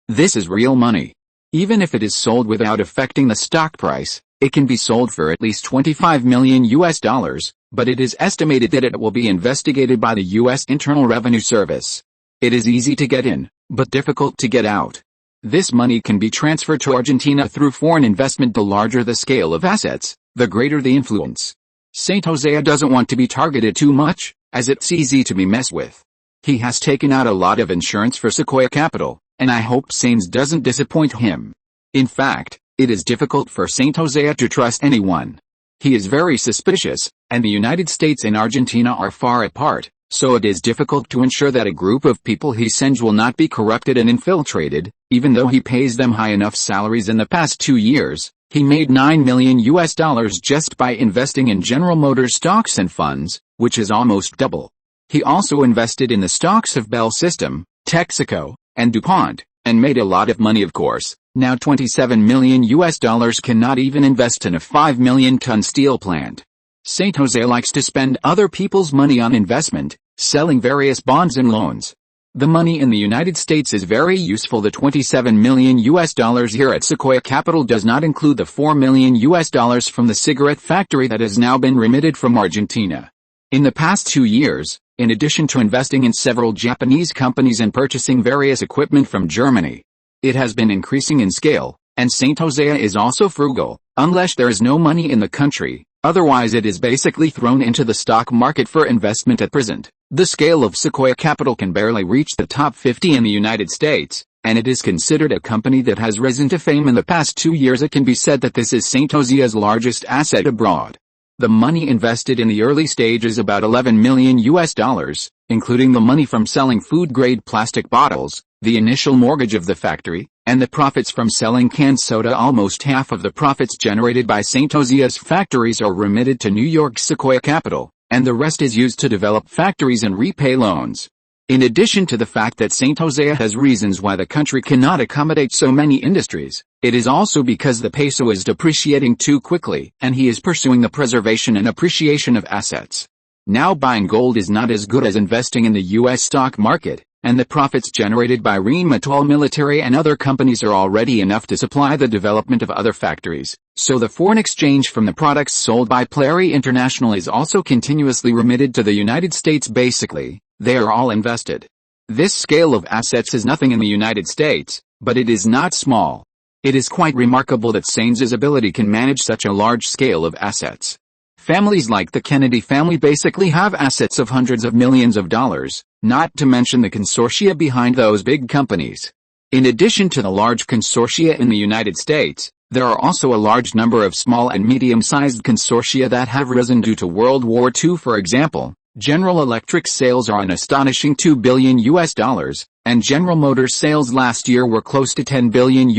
This is real money. Even if it is sold without affecting the stock price, it can be sold for at least $25 million, but it is estimated that it will be investigated by the U.S. Internal Revenue Service. It is easy to get in, but difficult to get out. This money can be transferred to Argentina through foreign investment. The larger the scale of assets, the greater the influence. Saint José doesn't want to be targeted too much, as it's easy to be messed with. He has taken out a lot of insurance for Sequoia Capital, and I hope SYNOPSIS doesn't disappoint him. In fact, it is difficult for Saint José to trust anyone. He is very suspicious, and the United States and Argentina are far apart, so it is difficult to ensure that a group of people he sends will not be corrupted and infiltrated. Even though he pays them high enough salaries. In the past 2 years, he made $9 million just by investing in General Motors stocks and funds, which is almost double. He also invested in the stocks of Bell System, Texaco, and DuPont, and made a lot of money. Of course, now $27 million cannot even invest in a 5 million ton steel plant. Saint José likes to spend other people's money on investment, selling various bonds and loans. The money in the United States is very useful. The $27 million here at Sequoia Capital does not include the $4 million from the cigarette factory that has now been remitted from Argentina. In the past 2 years, in addition to investing in several Japanese companies and purchasing various equipment from Germany, it has been increasing in scale, and Saint José is also frugal, unless there is no money in the country. Otherwise it is basically thrown into the stock market for investment at present. The scale of Sequoia Capital can barely reach the top 50 in the United States, and it is considered a company that has risen to fame in the past 2 years. It can be said that this is Saint José's largest asset abroad. The money invested in the early stage is about $11 million, including the money from selling food-grade plastic bottles, the initial mortgage of the factory, and the profits from selling canned soda. Almost half of the profits generated by Saint José's factories are remitted to New York's Sequoia Capital, and the rest is used to develop factories and repay loans. In addition to the fact that Saint José has reasons why the country cannot accommodate so many industries, it is also because the peso is depreciating too quickly, and he is pursuing the preservation and appreciation of assets. Now buying gold is not as good as investing in the U.S. stock market, and the profits generated by Rheinmetall military and other companies are already enough to supply the development of other factories, so the foreign exchange from the products sold by Plary International is also continuously remitted to the United States. Basically, they are all invested. This scale of assets is nothing in the United States, but it is not small. It is quite remarkable that SYNOPSIS' ability can manage such a large scale of assets. Families like the Kennedy family basically have assets of hundreds of millions of dollars, not to mention the consortia behind those big companies. In addition to the large consortia in the United States, there are also a large number of small and medium-sized consortia that have risen due to World War II. For example, General Electric's sales are an astonishing $2 billion, and General Motors sales last year were close to $10 billion,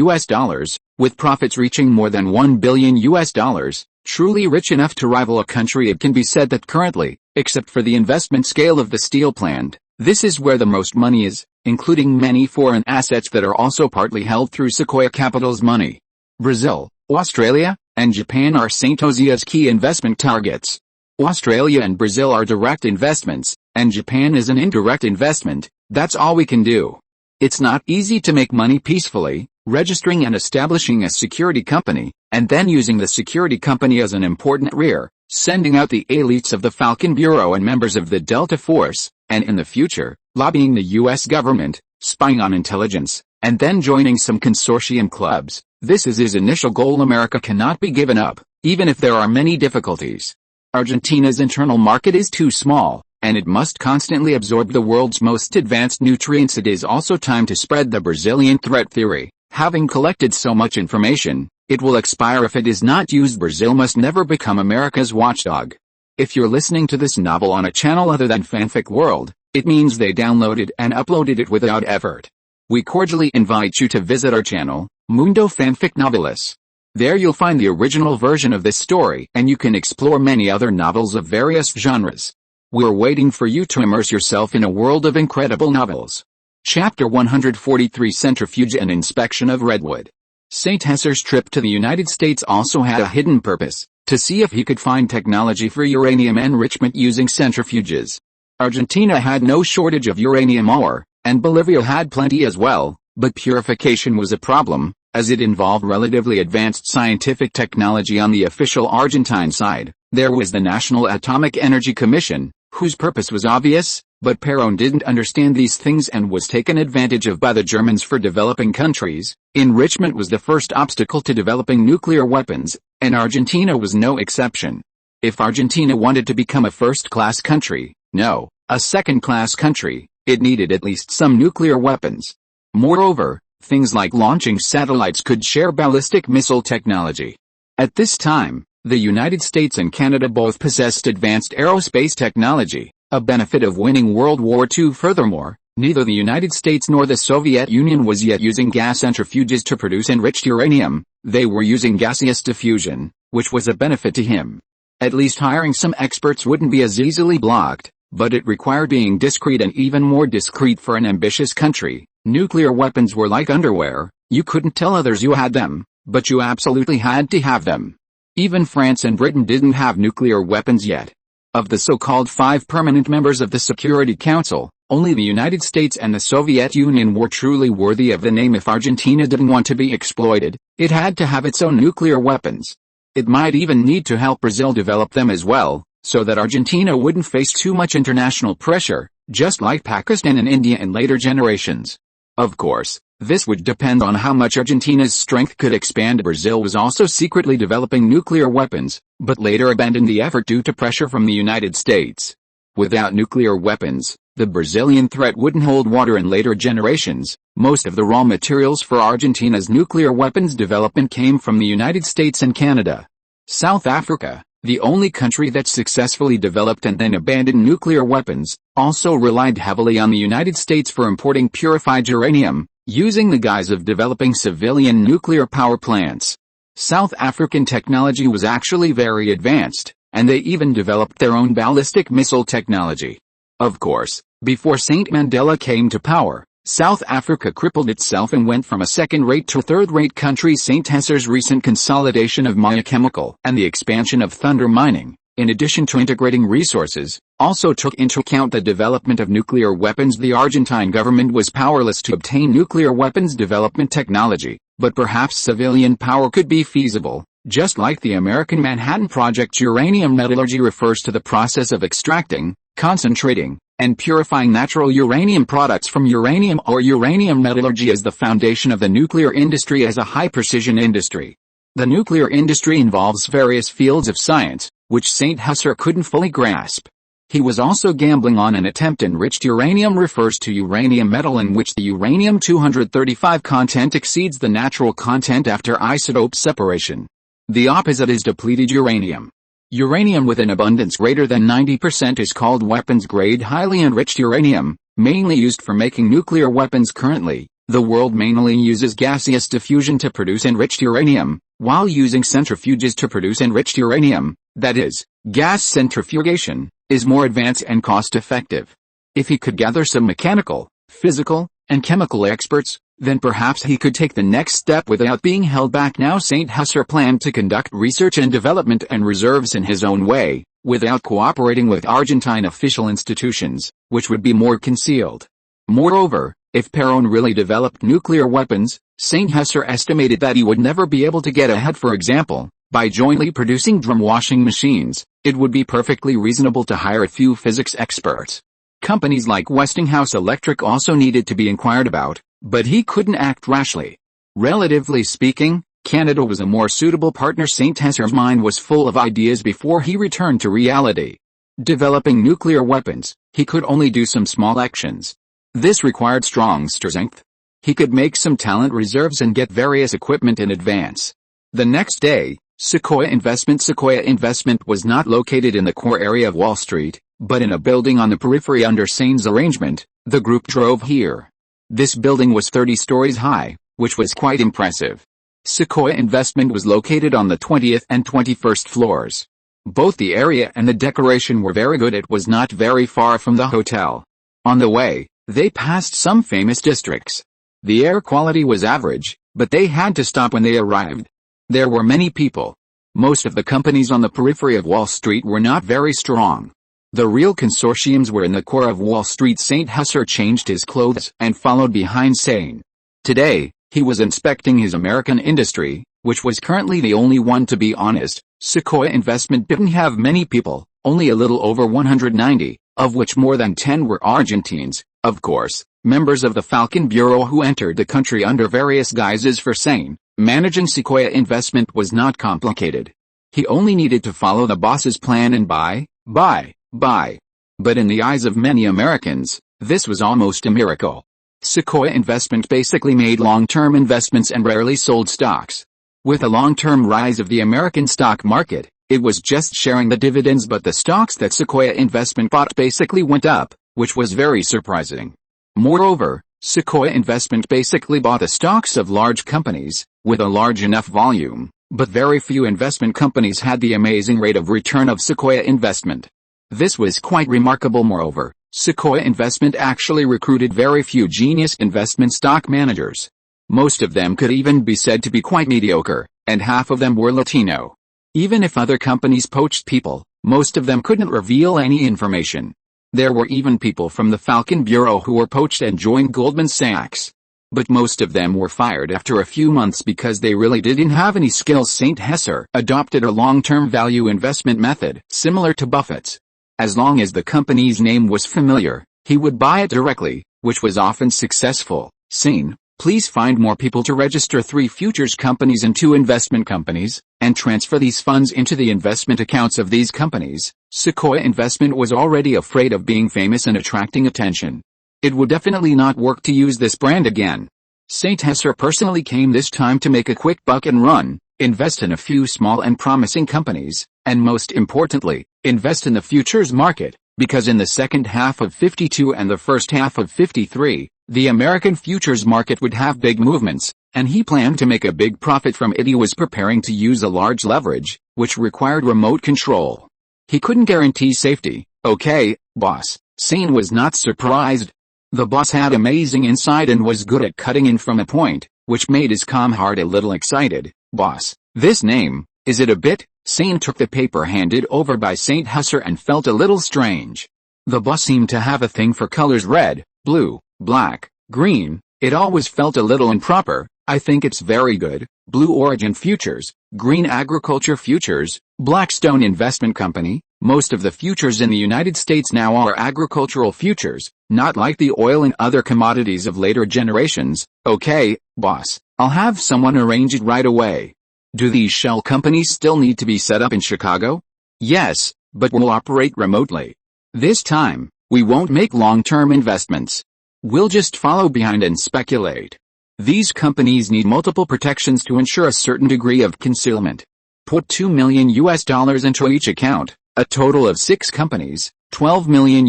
with profits reaching more than $1 billion. Truly rich enough to rival a country. It can be said that currently, except for the investment scale of the steel plant, this is where the most money is, including many foreign assets that are also partly held through Sequoia Capital's money. Brazil, Australia, and Japan are Saint José's key investment targets. Australia and Brazil are direct investments, and Japan is an indirect investment. That's all we can do. It's not easy to make money peacefully, registering and establishing a security company, and then using the security company as an important rear, sending out the elites of the Falcon Bureau and members of the Delta Force, and in the future, lobbying the U.S. government, spying on intelligence, and then joining some consortium clubs. This is his initial goal. America cannot be given up, even if there are many difficulties. Argentina's internal market is too small, and it must constantly absorb the world's most advanced nutrients. It is also time to spread the Brazilian threat theory. Having collected so much information, it will expire if it is not used. Brazil must never become America's watchdog. If you're listening to this novel on a channel other than Fanfic World, it means they downloaded and uploaded it without effort. We cordially invite you to visit our channel, Mundo Fanfic Novelis. There you'll find the original version of this story and you can explore many other novels of various genres. We're waiting for you to immerse yourself in a world of incredible novels. Chapter 143 Centrifuge and Inspection of Redwood. St. Hesser's trip to the United States also had a hidden purpose, to see if he could find technology for uranium enrichment using centrifuges. Argentina had no shortage of uranium ore, and Bolivia had plenty as well, but purification was a problem, as it involved relatively advanced scientific technology on the official Argentine side. There was the National Atomic Energy Commission, whose purpose was obvious, but Perón didn't understand these things and was taken advantage of by the Germans for developing countries. Enrichment was the first obstacle to developing nuclear weapons, and Argentina was no exception. If Argentina wanted to become a first-class country, no, a second-class country, it needed at least some nuclear weapons. Moreover, things like launching satellites could share ballistic missile technology. At this time, the United States and Canada both possessed advanced aerospace technology, a benefit of winning World War II. Furthermore, neither the United States nor the Soviet Union was yet using gas centrifuges to produce enriched uranium. They were using gaseous diffusion, which was a benefit to him. At least hiring some experts wouldn't be as easily blocked, but it required being discreet and even more discreet for an ambitious country. Nuclear weapons were like underwear, you couldn't tell others you had them, but you absolutely had to have them. Even France and Britain didn't have nuclear weapons yet. Of the so-called 5 permanent members of the Security Council, only the United States and the Soviet Union were truly worthy of the name. If Argentina didn't want to be exploited, it had to have its own nuclear weapons. It might even need to help Brazil develop them as well, so that Argentina wouldn't face too much international pressure, just like Pakistan and India in later generations. Of course, this would depend on how much Argentina's strength could expand. Brazil was also secretly developing nuclear weapons, but later abandoned the effort due to pressure from the United States. Without nuclear weapons, the Brazilian threat wouldn't hold water in later generations. Most of the raw materials for Argentina's nuclear weapons development came from the United States and Canada. South Africa, the only country that successfully developed and then abandoned nuclear weapons, also relied heavily on the United States for importing purified uranium, using the guise of developing civilian nuclear power plants. South African technology was actually very advanced, and they even developed their own ballistic missile technology. Of course, before Saint Mandela came to power, South Africa crippled itself and went from a second-rate to third-rate country. St. Hesser's recent consolidation of Maya Chemical and the expansion of Thunder Mining, in addition to integrating resources, also took into account the development of nuclear weapons. The Argentine government was powerless to obtain nuclear weapons development technology, but perhaps civilian power could be feasible, just like the American Manhattan Project. Uranium metallurgy refers to the process of extracting, concentrating, and purifying natural uranium products from uranium ore. Uranium metallurgy is the foundation of the nuclear industry as a high-precision industry. The nuclear industry involves various fields of science, which St. Hesser couldn't fully grasp. He was also gambling on an attempt. Enriched uranium refers to uranium metal in which the uranium-235 content exceeds the natural content after isotope separation. The opposite is depleted uranium. Uranium with an abundance greater than 90% is called weapons-grade highly enriched uranium, mainly used for making nuclear weapons. Currently, the world mainly uses gaseous diffusion to produce enriched uranium, while using centrifuges to produce enriched uranium, that is, gas centrifugation, is more advanced and cost-effective. If he could gather some mechanical, physical, and chemical experts, then perhaps he could take the next step without being held back. Now St. Hesser planned to conduct research and development and reserves in his own way, without cooperating with Argentine official institutions, which would be more concealed. Moreover, if Perón really developed nuclear weapons, St. Hesser estimated that he would never be able to get ahead. For example, by jointly producing drum washing machines, it would be perfectly reasonable to hire a few physics experts. Companies like Westinghouse Electric also needed to be inquired about, but he couldn't act rashly. Relatively speaking, Canada was a more suitable partner. St. Hesser's mind was full of ideas before he returned to reality. Developing nuclear weapons, he could only do some small actions. This required strong strength. He could make some talent reserves and get various equipment in advance. The next day, Sequoia Investment was not located in the core area of Wall Street, but in a building on the periphery under Sane's arrangement. The group drove here. This building was 30 stories high, which was quite impressive. Sequoia Investment was located on the 20th and 21st floors. Both the area and the decoration were very good. It was not very far from the hotel. On the way, they passed some famous districts. The air quality was average, but they had to stop when they arrived. There were many people. Most of the companies on the periphery of Wall Street were not very strong. The real consortiums were in the core of Wall Street. St. Husser changed his clothes and followed behind Sane. Today, he was inspecting his American industry, which was currently the only one. To be honest, Sequoia Investment didn't have many people, only a little over 190, of which more than 10 were Argentines, of course, members of the Falcon Bureau who entered the country under various guises. For Sane, managing Sequoia Investment was not complicated. He only needed to follow the boss's plan and buy. But in the eyes of many Americans, this was almost a miracle. Sequoia Investment basically made long-term investments and rarely sold stocks. With the long-term rise of the American stock market, it was just sharing the dividends, but the stocks that Sequoia Investment bought basically went up, which was very surprising. Moreover, Sequoia Investment basically bought the stocks of large companies, with a large enough volume, but very few investment companies had the amazing rate of return of Sequoia Investment. This was quite remarkable. Moreover, Sequoia Investment actually recruited very few genius investment stock managers. Most of them could even be said to be quite mediocre, and half of them were Latino. Even if other companies poached people, most of them couldn't reveal any information. There were even people from the Falcon Bureau who were poached and joined Goldman Sachs. But most of them were fired after a few months because they really didn't have any skills. St. Husser adopted a long-term value investment method, similar to Buffett's. As long as the company's name was familiar, he would buy it directly, which was often successful. Sane, please find more people to register 3 futures companies and 2 investment companies, and transfer these funds into the investment accounts of these companies. Sequoia Investment was already afraid of being famous and attracting attention. It would definitely not work to use this brand again. St. Husser personally came this time to make a quick buck and run, invest in a few small and promising companies, and most importantly, invest in the futures market, because in the second half of 52 and the first half of 53, the American futures market would have big movements, and he planned to make a big profit from it. He was preparing to use a large leverage, which required remote control. He couldn't guarantee safety. Okay, boss. Sane was not surprised. The boss had amazing insight and was good at cutting in from a point, which made his calm heart a little excited. Boss, this name, is it a bit? Sane took the paper handed over by St. Husser and felt a little strange. The boss seemed to have a thing for colors: red, blue, black, green. It always felt a little improper. I think it's very good. Blue Origin Futures, Green Agriculture Futures, Blackstone Investment Company. Most of the futures in the United States now are agricultural futures, not like the oil and other commodities of later generations. Okay, boss, I'll have someone arrange it right away. Do these shell companies still need to be set up in Chicago? Yes, but we'll operate remotely. This time, we won't make long-term investments. We'll just follow behind and speculate. These companies need multiple protections to ensure a certain degree of concealment. Put $2 million into each account, a total of 6 companies, $12 million,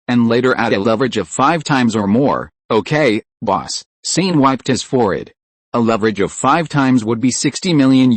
and later add a leverage of 5 times or more. Okay, boss. Sane wiped his forehead. A leverage of 5 times would be $60 million.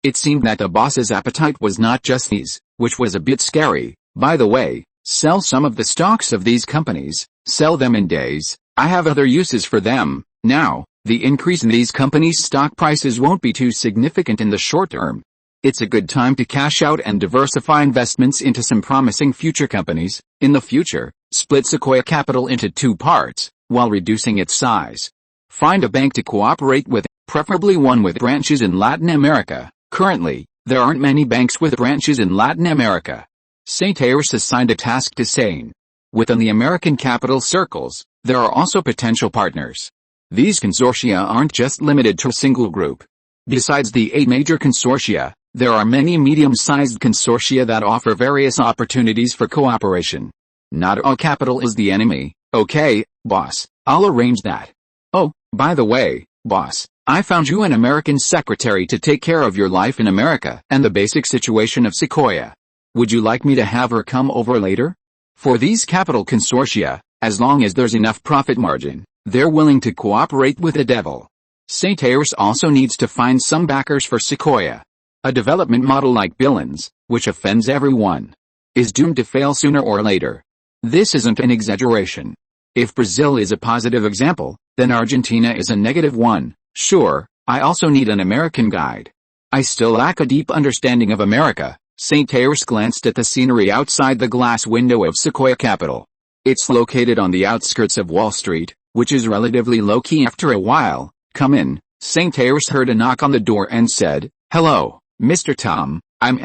It seemed that the boss's appetite was not just these, which was a bit scary. By the way, sell some of the stocks of these companies, sell them in days. I have other uses for them. Now, the increase in these companies' stock prices won't be too significant in the short term. It's a good time to cash out and diversify investments into some promising future companies. In the future, split Sequoia Capital into 2 parts, while reducing its size. Find a bank to cooperate with, preferably one with branches in Latin America. Currently, there aren't many banks with branches in Latin America. St. Husser assigned a task to Sane. Within the American capital circles, there are also potential partners. These consortia aren't just limited to a single group. Besides the 8 major consortia, there are many medium-sized consortia that offer various opportunities for cooperation. Not all capital is the enemy. Okay, boss, I'll arrange that. Oh, by the way, boss, I found you an American secretary to take care of your life in America and the basic situation of Sequoia. Would you like me to have her come over later? For these capital consortia, as long as there's enough profit margin, they're willing to cooperate with the devil. St. Iris also needs to find some backers for Sequoia. A development model like Billings, which offends everyone, is doomed to fail sooner or later. This isn't an exaggeration. If Brazil is a positive example, then Argentina is a negative one. Sure, I also need an American guide. I still lack a deep understanding of America. St. Iris glanced at the scenery outside the glass window of Sequoia Capital. It's located on the outskirts of Wall Street, which is relatively low-key. After a while, "Come in." St. Iris heard a knock on the door and said, "Hello, Mr. Tom, I'm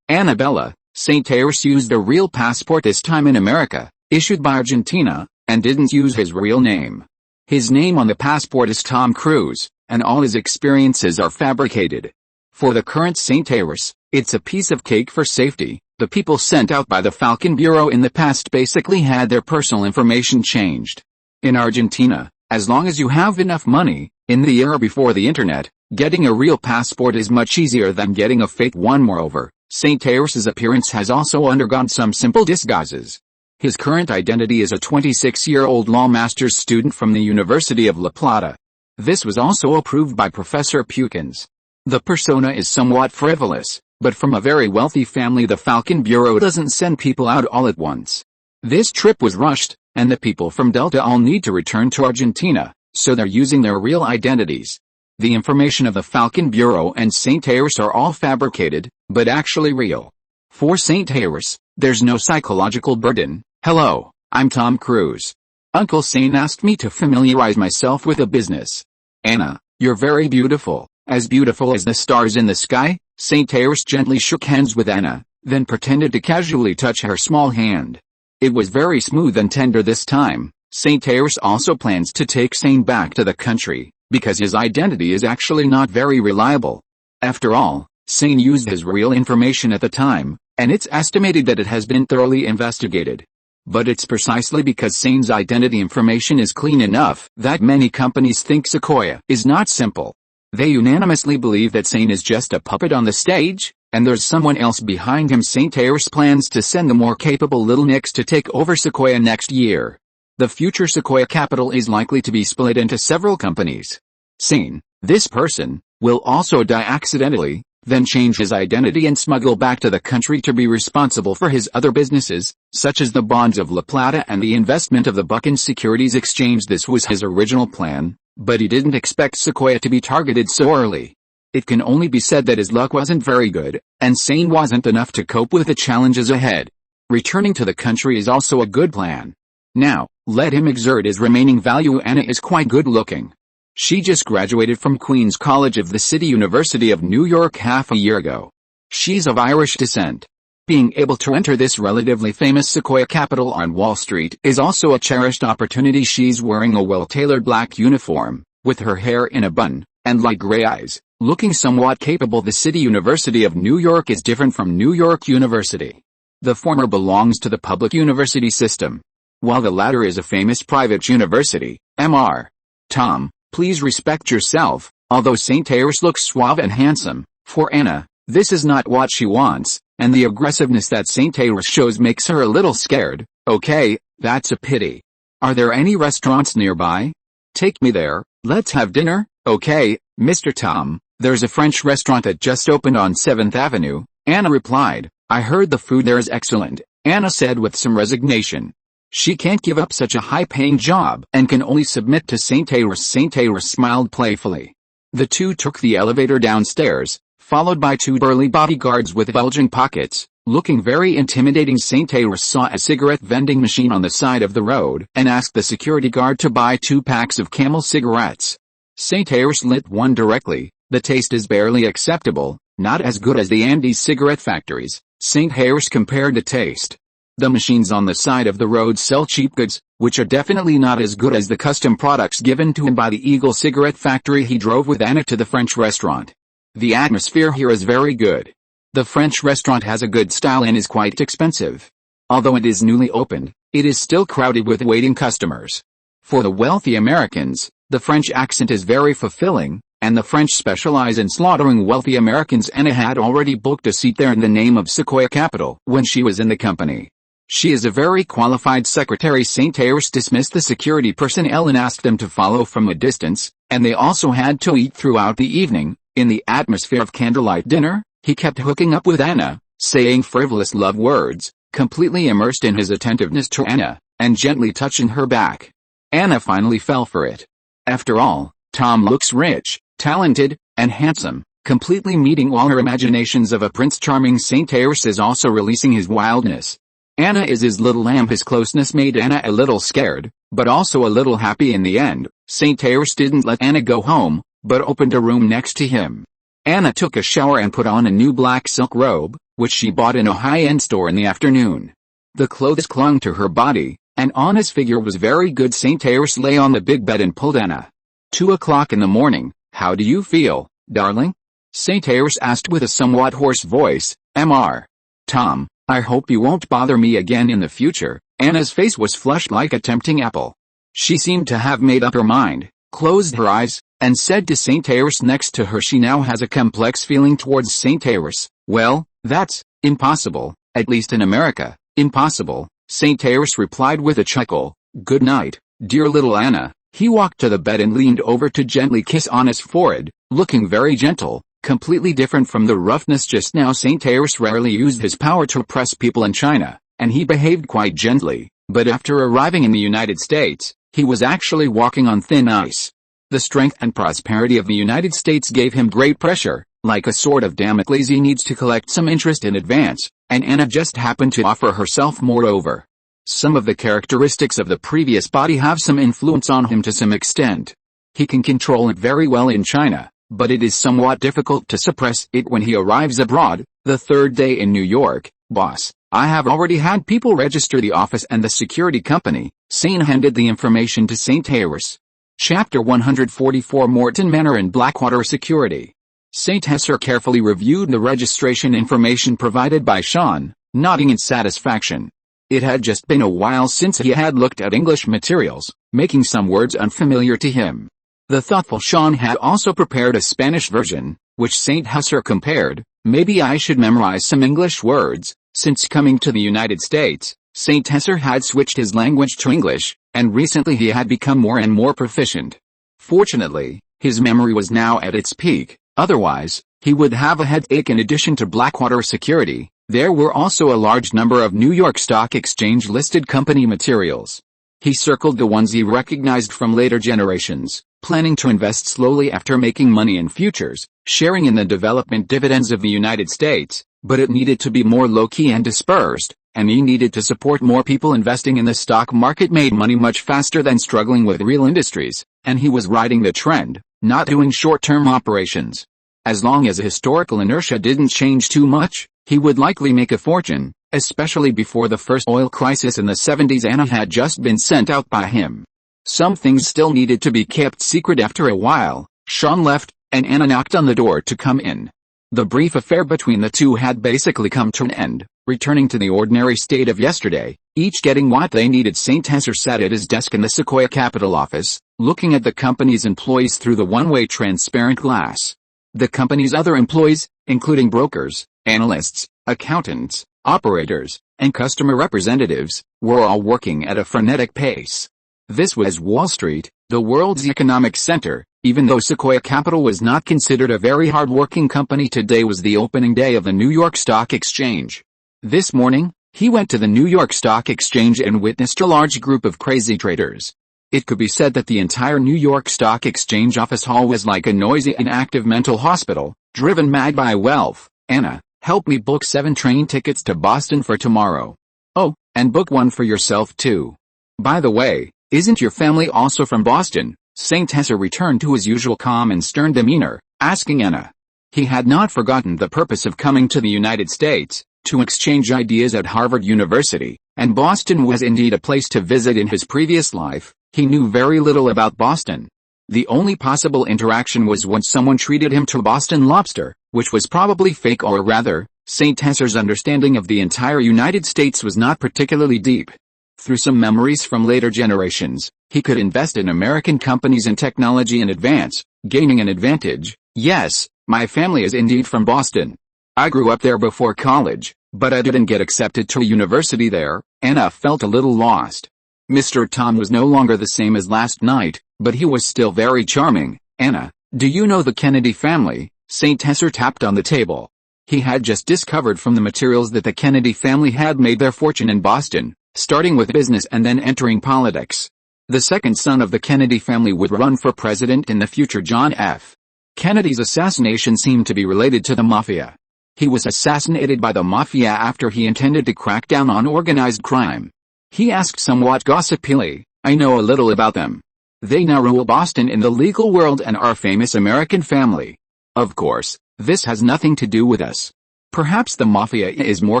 Annabella." St. Iris used a real passport this time in America, issued by Argentina, and didn't use his real name. His name on the passport is Tom Cruise, and all his experiences are fabricated. For the current St. Iris, it's a piece of cake for safety. The people sent out by the Falcon Bureau in the past basically had their personal information changed. In Argentina, as long as you have enough money, in the era before the internet, getting a real passport is much easier than getting a fake one. Moreover, St. Iris's appearance has also undergone some simple disguises. His current identity is a 26-year-old law master's student from the University of La Plata. This was also approved by Professor Pukins. The persona is somewhat frivolous, but from a very wealthy family. The Falcon Bureau doesn't send people out all at once. This trip was rushed, and the people from Delta all need to return to Argentina, so they're using their real identities. The information of the Falcon Bureau and St. Iris are all fabricated, but actually real. For St. Iris, there's no psychological burden. "Hello, I'm Tom Cruise. Uncle St. asked me to familiarize myself with a business. Anna, you're very beautiful as the stars in the sky." St. Iris gently shook hands with Anna, then pretended to casually touch her small hand. It was very smooth and tender this time. St. Iris also plans to take St. back to the country, because his identity is actually not very reliable. After all, St. used his real information at the time, and it's estimated that it has been thoroughly investigated. But it's precisely because Saint's identity information is clean enough that many companies think Sequoia is not simple. They unanimously believe that Saint is just a puppet on the stage, and there's someone else behind him. St. Iris plans to send the more capable Little Nicks to take over Sequoia next year. The future Sequoia capital is likely to be split into several companies. Saint, this person, will also die accidentally, then change his identity and smuggle back to the country to be responsible for his other businesses, such as the bonds of La Plata and the investment of the Buchan Securities Exchange. This was his original plan, but he didn't expect Sequoia to be targeted so early. It can only be said that his luck wasn't very good, and sane wasn't enough to cope with the challenges ahead. Returning to the country is also a good plan. Now, let him exert his remaining value. Anna is quite good looking. She just graduated from Queen's College of the City University of New York half a year ago. She's of Irish descent. Being able to enter this relatively famous Sequoia capital on Wall Street is also a cherished opportunity. She's wearing a well-tailored black uniform, with her hair in a bun, and light gray eyes, looking somewhat capable. The City University of New York is different from New York University. The former belongs to the public university system, while the latter is a famous private university. Mr. Tom, please respect yourself. Although St. Iris looks suave and handsome, for Anna, this is not what she wants, and the aggressiveness that St. Iris shows makes her a little scared. Okay, that's a pity. Are there any restaurants nearby? Take me there. Let's have dinner. Okay, Mr. Tom, there's a French restaurant that just opened on 7th Avenue, Anna replied. I heard the food there is excellent, Anna said with some resignation. She can't give up such a high-paying job and can only submit to St. Iris. St. Iris smiled playfully. The two took the elevator downstairs, followed by two burly bodyguards with bulging pockets, looking very intimidating. St. Iris saw a cigarette vending machine on the side of the road and asked the security guard to buy 2 packs of Camel cigarettes. St. Iris lit one directly. The taste is barely acceptable, not as good as the Andes cigarette factories. St. Iris compared the taste. The machines on the side of the road sell cheap goods, which are definitely not as good as the custom products given to him by the Eagle cigarette factory. He drove with Anna to the French restaurant. The atmosphere here is very good. The French restaurant has a good style and is quite expensive. Although it is newly opened, it is still crowded with waiting customers. For the wealthy Americans, the French accent is very fulfilling, and the French specialize in slaughtering wealthy Americans. Anna had already booked a seat there in the name of Sequoia Capital when she was in the company. She is a very qualified secretary. St. Harris dismissed the security personnel and asked them to follow from a distance, and they also had to eat throughout the evening. In the atmosphere of candlelight dinner, he kept hooking up with Anna, saying frivolous love words, completely immersed in his attentiveness to Anna, and gently touching her back. Anna finally fell for it. After all, Tom looks rich, talented, and handsome, completely meeting all her imaginations of a Prince Charming. St. Harris is also releasing his wildness. Anna is his little lamb. His closeness made Anna a little scared, but also a little happy in the end. St. Harris didn't let Anna go home, but opened a room next to him. Anna took a shower and put on a new black silk robe, which she bought in a high-end store in the afternoon. The clothes clung to her body, and Anna's figure was very good. St. Harris lay on the big bed and pulled Anna. 2 o'clock in the morning. How do you feel, darling? St. Harris asked with a somewhat hoarse voice. Mr. Tom, I hope you won't bother me again in the future. Anna's face was flushed like a tempting apple. She seemed to have made up her mind, closed her eyes, and said to St. Harris next to her she now has a complex feeling towards St. Harris. Well, that's impossible, at least in America. Impossible, St. Harris replied with a chuckle. Good night, dear little Anna. He walked to the bed and leaned over to gently kiss Anna's forehead, looking very gentle, completely different from the roughness just now. St. Harris rarely used his power to oppress people in China, and he behaved quite gently, but after arriving in the United States, he was actually walking on thin ice. The strength and prosperity of the United States gave him great pressure, like a sword of Damocles. He needs to collect some interest in advance, and Anna just happened to offer herself. Moreover, some of the characteristics of the previous body have some influence on him to some extent. He can control it very well in China, but it is somewhat difficult to suppress it when he arrives abroad. The third day in New York. Boss, I have already had people register the office and the security company. Sain handed the information to St. Harris. Chapter 144 Morton Manor and Blackwater Security. St. Hesser carefully reviewed the registration information provided by Sean, nodding in satisfaction. It had just been a while since he had looked at English materials, making some words unfamiliar to him. The thoughtful Sean had also prepared a Spanish version, which St. Hesser compared. Maybe I should memorize some English words. Since coming to the United States, St. Hesser had switched his language to English, and recently he had become more and more proficient. Fortunately, his memory was now at its peak, otherwise, he would have a headache. In addition to Blackwater Security, there were also a large number of New York Stock Exchange listed company materials. He circled the ones he recognized from later generations, planning to invest slowly after making money in futures, sharing in the development dividends of the United States, but it needed to be more low-key and dispersed, and he needed to support more people. Investing in the stock market made money much faster than struggling with real industries, and he was riding the trend, not doing short-term operations. As long as historical inertia didn't change too much, he would likely make a fortune, especially before the first oil crisis in the 70s. Anna had just been sent out by him. Some things still needed to be kept secret. After a while, Sean left, and Anna knocked on the door to come in. The brief affair between the two had basically come to an end, returning to the ordinary state of yesterday, each getting what they needed. St. Hesser sat at his desk in the Sequoia Capital office, looking at the company's employees through the one-way transparent glass. The company's other employees, including brokers, analysts, accountants, operators, and customer representatives, were all working at a frenetic pace. This was Wall Street, the world's economic center. Even though Sequoia Capital was not considered a very hard-working company, today was the opening day of the New York Stock Exchange. This morning, he went to the New York Stock Exchange and witnessed a large group of crazy traders. It could be said that the entire New York Stock Exchange office hall was like a noisy and active mental hospital, driven mad by wealth. Anna, help me book 7 train tickets to Boston for tomorrow. Oh, and book one for yourself too. By the way, isn't your family also from Boston? St. Hesser returned to his usual calm and stern demeanor, asking Anna. He had not forgotten the purpose of coming to the United States, to exchange ideas at Harvard University, and Boston was indeed a place to visit. In his previous life, he knew very little about Boston. The only possible interaction was when someone treated him to Boston lobster, which was probably fake, or rather, St. Hesser's understanding of the entire United States was not particularly deep. Through some memories from later generations, he could invest in American companies and technology in advance, Gaining an advantage. Yes, my family is indeed from Boston. I grew up there before college, but I didn't get accepted to a university there. Anna felt a little lost. Mr. Tom was no longer the same as last night, but he was still very charming. Anna, do you know the Kennedy family? St. Hesser tapped on the table. He had just discovered from the materials that the Kennedy family had made their fortune in Boston, starting with business and then entering politics. The second son of the Kennedy family would run for president in the future. John F. Kennedy's assassination seemed to be related to the mafia. He was assassinated by the mafia after he intended to crack down on organized crime. He asked somewhat gossipily, I know a little about them. They now rule Boston in the legal world and are a famous American family. Of course, this has nothing to do with us. Perhaps the mafia is more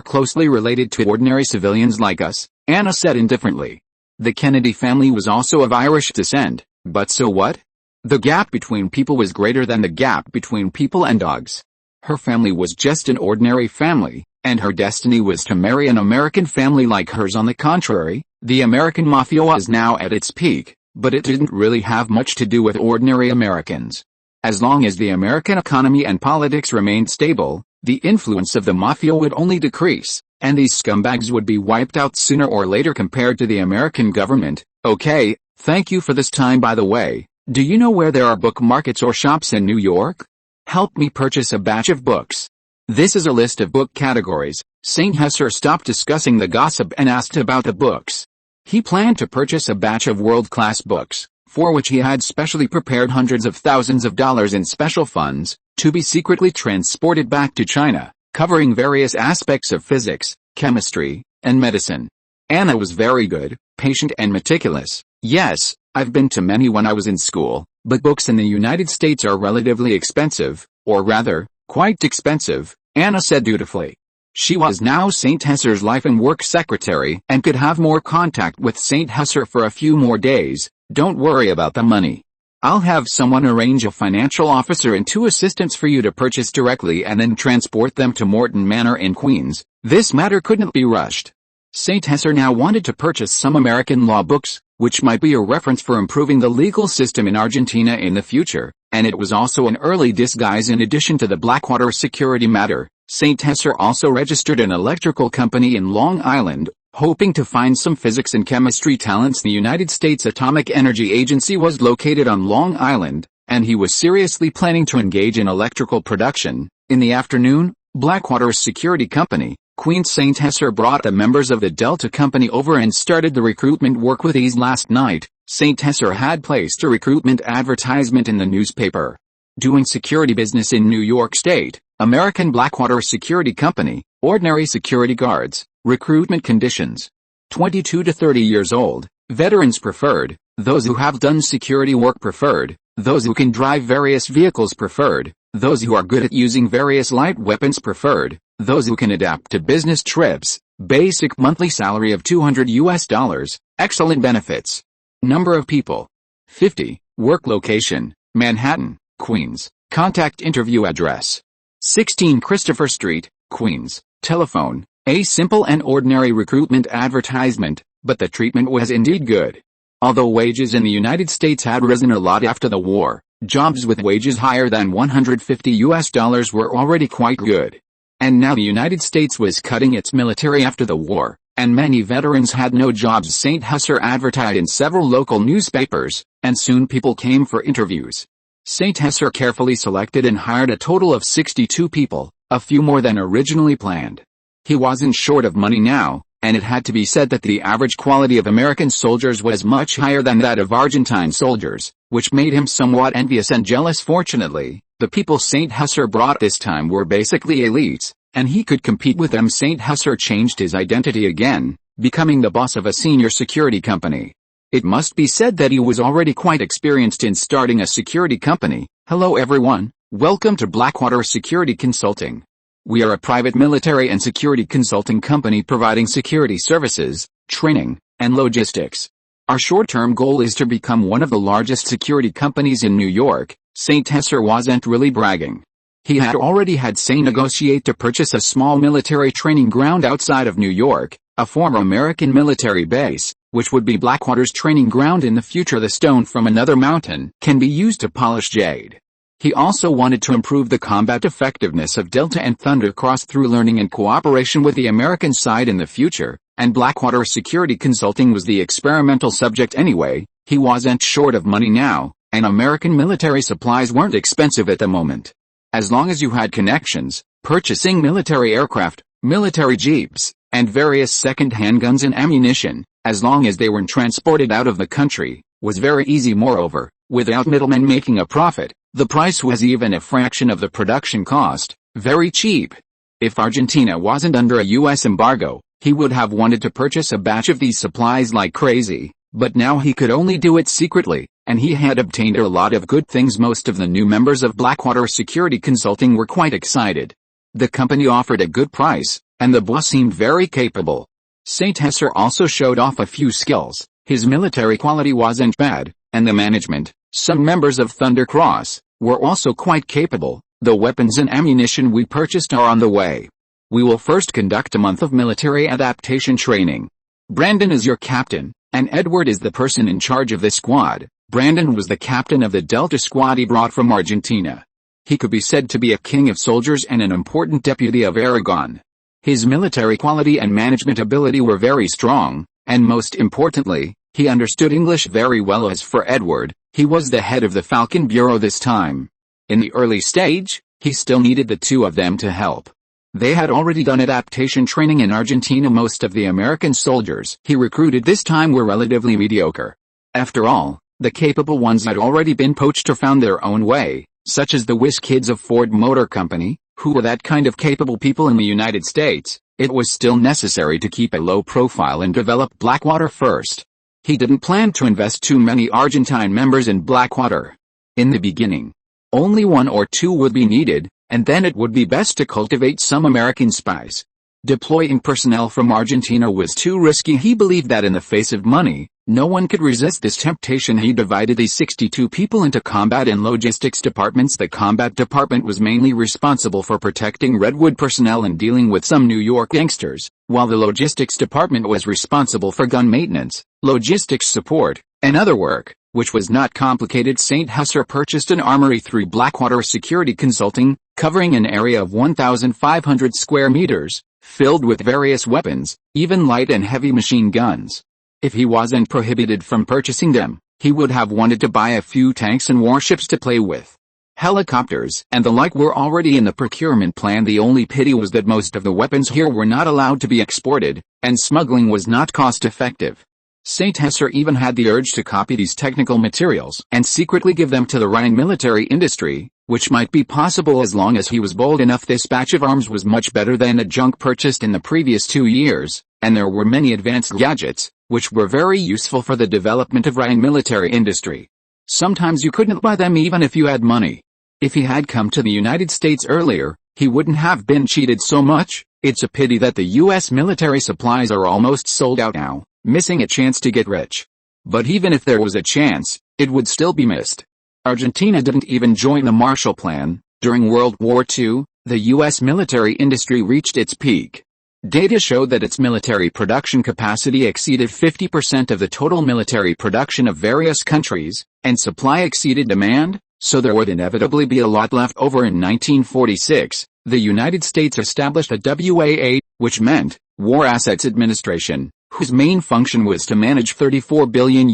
closely related to ordinary civilians like us, Anna said indifferently. The Kennedy family was also of Irish descent, but so what? The gap between people was greater than the gap between people and dogs. Her family was just an ordinary family, and her destiny was to marry an American family like hers. On the contrary, the American mafia was now at its peak, but it didn't really have much to do with ordinary Americans. As long as the American economy and politics remained stable, the influence of the mafia would only decrease, and these scumbags would be wiped out sooner or later compared to the American government. Okay, thank you for this time. By the way, do you know where there are book markets or shops in New York? Help me purchase a batch of books. This is a list of book categories. St. Hesser stopped discussing the gossip and asked about the books. He planned to purchase a batch of world-class books, for which he had specially prepared hundreds of thousands of dollars in special funds, to be secretly transported back to China, covering various aspects of physics, chemistry, and medicine. Anna was very good, patient and meticulous. Yes, I've been to many when I was in school, but books in the United States are relatively expensive, or rather, quite expensive, Anna said dutifully. She was now St. Hesser's life and work secretary and could have more contact with St. Hesser for a few more days. Don't worry about the money. I'll have someone arrange a financial officer and 2 assistants for you to purchase directly and then transport them to Morton Manor in Queens. This matter couldn't be rushed. St. Hesser now wanted to purchase some American law books, which might be a reference for improving the legal system in Argentina in the future, and it was also an early disguise. In addition to the Blackwater security matter, St. Hesser also registered an electrical company in Long Island, hoping to find some physics and chemistry talents. The United States Atomic Energy Agency was located on Long Island, and he was seriously planning to engage in electrical production. In the afternoon, Blackwater's security company, Queen St. Hesser, brought the members of the Delta Company over and started the recruitment work with ease. Last night, St. Hesser had placed a recruitment advertisement in the newspaper. Doing security business in New York State, American Blackwater Security Company, ordinary security guards, recruitment conditions. 22 to 30 years old, veterans preferred, those who have done security work preferred, those who can drive various vehicles preferred, those who are good at using various light weapons preferred, those who can adapt to business trips. Basic monthly salary of $200. Excellent benefits. Number of people: 50. Work location: Manhattan, Queens. Contact interview address: 16 Christopher Street, Queens. Telephone. A simple and ordinary recruitment advertisement, but the treatment was indeed good. Although wages in the United States had risen a lot after the war, jobs with wages higher than $150 were already quite good. And now the United States was cutting its military after the war, and many veterans had no jobs. St. Hesser advertised in several local newspapers, and soon people came for interviews. St. Hesser carefully selected and hired a total of 62 people, a few more than originally planned. He wasn't short of money now, and it had to be said that the average quality of American soldiers was much higher than that of Argentine soldiers, which made him somewhat envious and jealous. Fortunately, the people St. Hesser brought this time were basically elites, and he could compete with them. St. Hesser changed his identity again, becoming the boss of a senior security company. It must be said that he was already quite experienced in starting a security company. Hello everyone, welcome to Blackwater Security Consulting. We are a private military and security consulting company providing security services, training, and logistics. Our short-term goal is to become one of the largest security companies in New York. St. Hesser wasn't really bragging. He had already had Say negotiate to purchase a small military training ground outside of New York, a former American military base, which would be Blackwater's training ground in the future. The stone from another mountain can be used to polish jade. He also wanted to improve the combat effectiveness of Delta and Thundercross through learning and cooperation with the American side in the future, and Blackwater Security Consulting was the experimental subject anyway. He wasn't short of money now, and American military supplies weren't expensive at the moment. As long as you had connections, purchasing military aircraft, military jeeps, and various second-hand guns and ammunition, as long as they weren't transported out of the country, was very easy. Moreover, without middlemen making a profit, the price was even a fraction of the production cost, very cheap. If Argentina wasn't under a U.S. embargo, he would have wanted to purchase a batch of these supplies like crazy, but now he could only do it secretly, and he had obtained a lot of good things. Most of the new members of Blackwater Security Consulting were quite excited. The company offered a good price, and the boss seemed very capable. St. Hesser also showed off a few skills. His military quality wasn't bad, and the management, some members of Thundercross, were also quite capable. The weapons and ammunition we purchased are on the way. We will first conduct a month of military adaptation training. Brandon is your captain, and Edward is the person in charge of the squad. Brandon was the captain of the Delta squad he brought from Argentina. He could be said to be a king of soldiers and an important deputy of Aragon. His military quality and management ability were very strong, and most importantly, he understood English very well. As for Edward, he was the head of the Falcon Bureau this time. In the early stage, he still needed the two of them to help. They had already done adaptation training in Argentina. Most of the American soldiers he recruited this time were relatively mediocre. After all, the capable ones had already been poached or found their own way, such as the whiz kids of Ford Motor Company, who were that kind of capable people in the United States. It was still necessary to keep a low profile and develop Blackwater first. He didn't plan to invest too many Argentine members in Blackwater. In the beginning, only 1 or 2 would be needed, and then it would be best to cultivate some American spies. Deploying personnel from Argentina was too risky. He believed that in the face of money, no one could resist this temptation. He divided the 62 people into combat and logistics departments. The combat department was mainly responsible for protecting Redwood personnel and dealing with some New York gangsters, while the logistics department was responsible for gun maintenance, logistics support, and other work, which was not complicated. St. Hesser purchased an armory through Blackwater Security Consulting, covering an area of 1,500 square meters, filled with various weapons, even light and heavy machine guns. If he wasn't prohibited from purchasing them, he would have wanted to buy a few tanks and warships to play with. Helicopters and the like were already in the procurement plan. The only pity was that most of the weapons here were not allowed to be exported, and smuggling was not cost-effective. St. Hesser even had the urge to copy these technical materials and secretly give them to the running military industry, which might be possible as long as he was bold enough. This batch of arms was much better than the junk purchased in the previous 2 years, and there were many advanced gadgets, which were very useful for the development of running military industry. Sometimes you couldn't buy them even if you had money. If he had come to the United States earlier, he wouldn't have been cheated so much. It's a pity that the U.S. military supplies are almost sold out now, missing a chance to get rich. But even if there was a chance, it would still be missed. Argentina didn't even join the Marshall Plan. During World War II, the U.S. military industry reached its peak. Data showed that its military production capacity exceeded 50% of the total military production of various countries, and supply exceeded demand, so there would inevitably be a lot left over. In 1946, the United States established a WAA, which meant War Assets Administration, whose main function was to manage $34 billion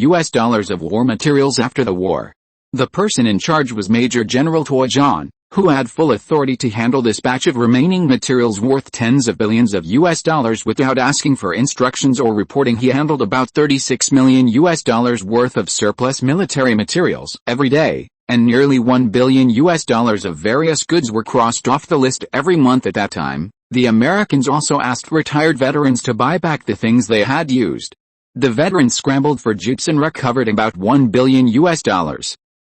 of war materials after the war. The person in charge was Major General Toyon, who had full authority to handle this batch of remaining materials worth tens of billions of US dollars without asking for instructions or reporting. He handled about $36 million worth of surplus military materials every day, and nearly $1 billion of various goods were crossed off the list every month. At that time, the Americans also asked retired veterans to buy back the things they had used. The veterans scrambled for jeeps and recovered about $1 billion.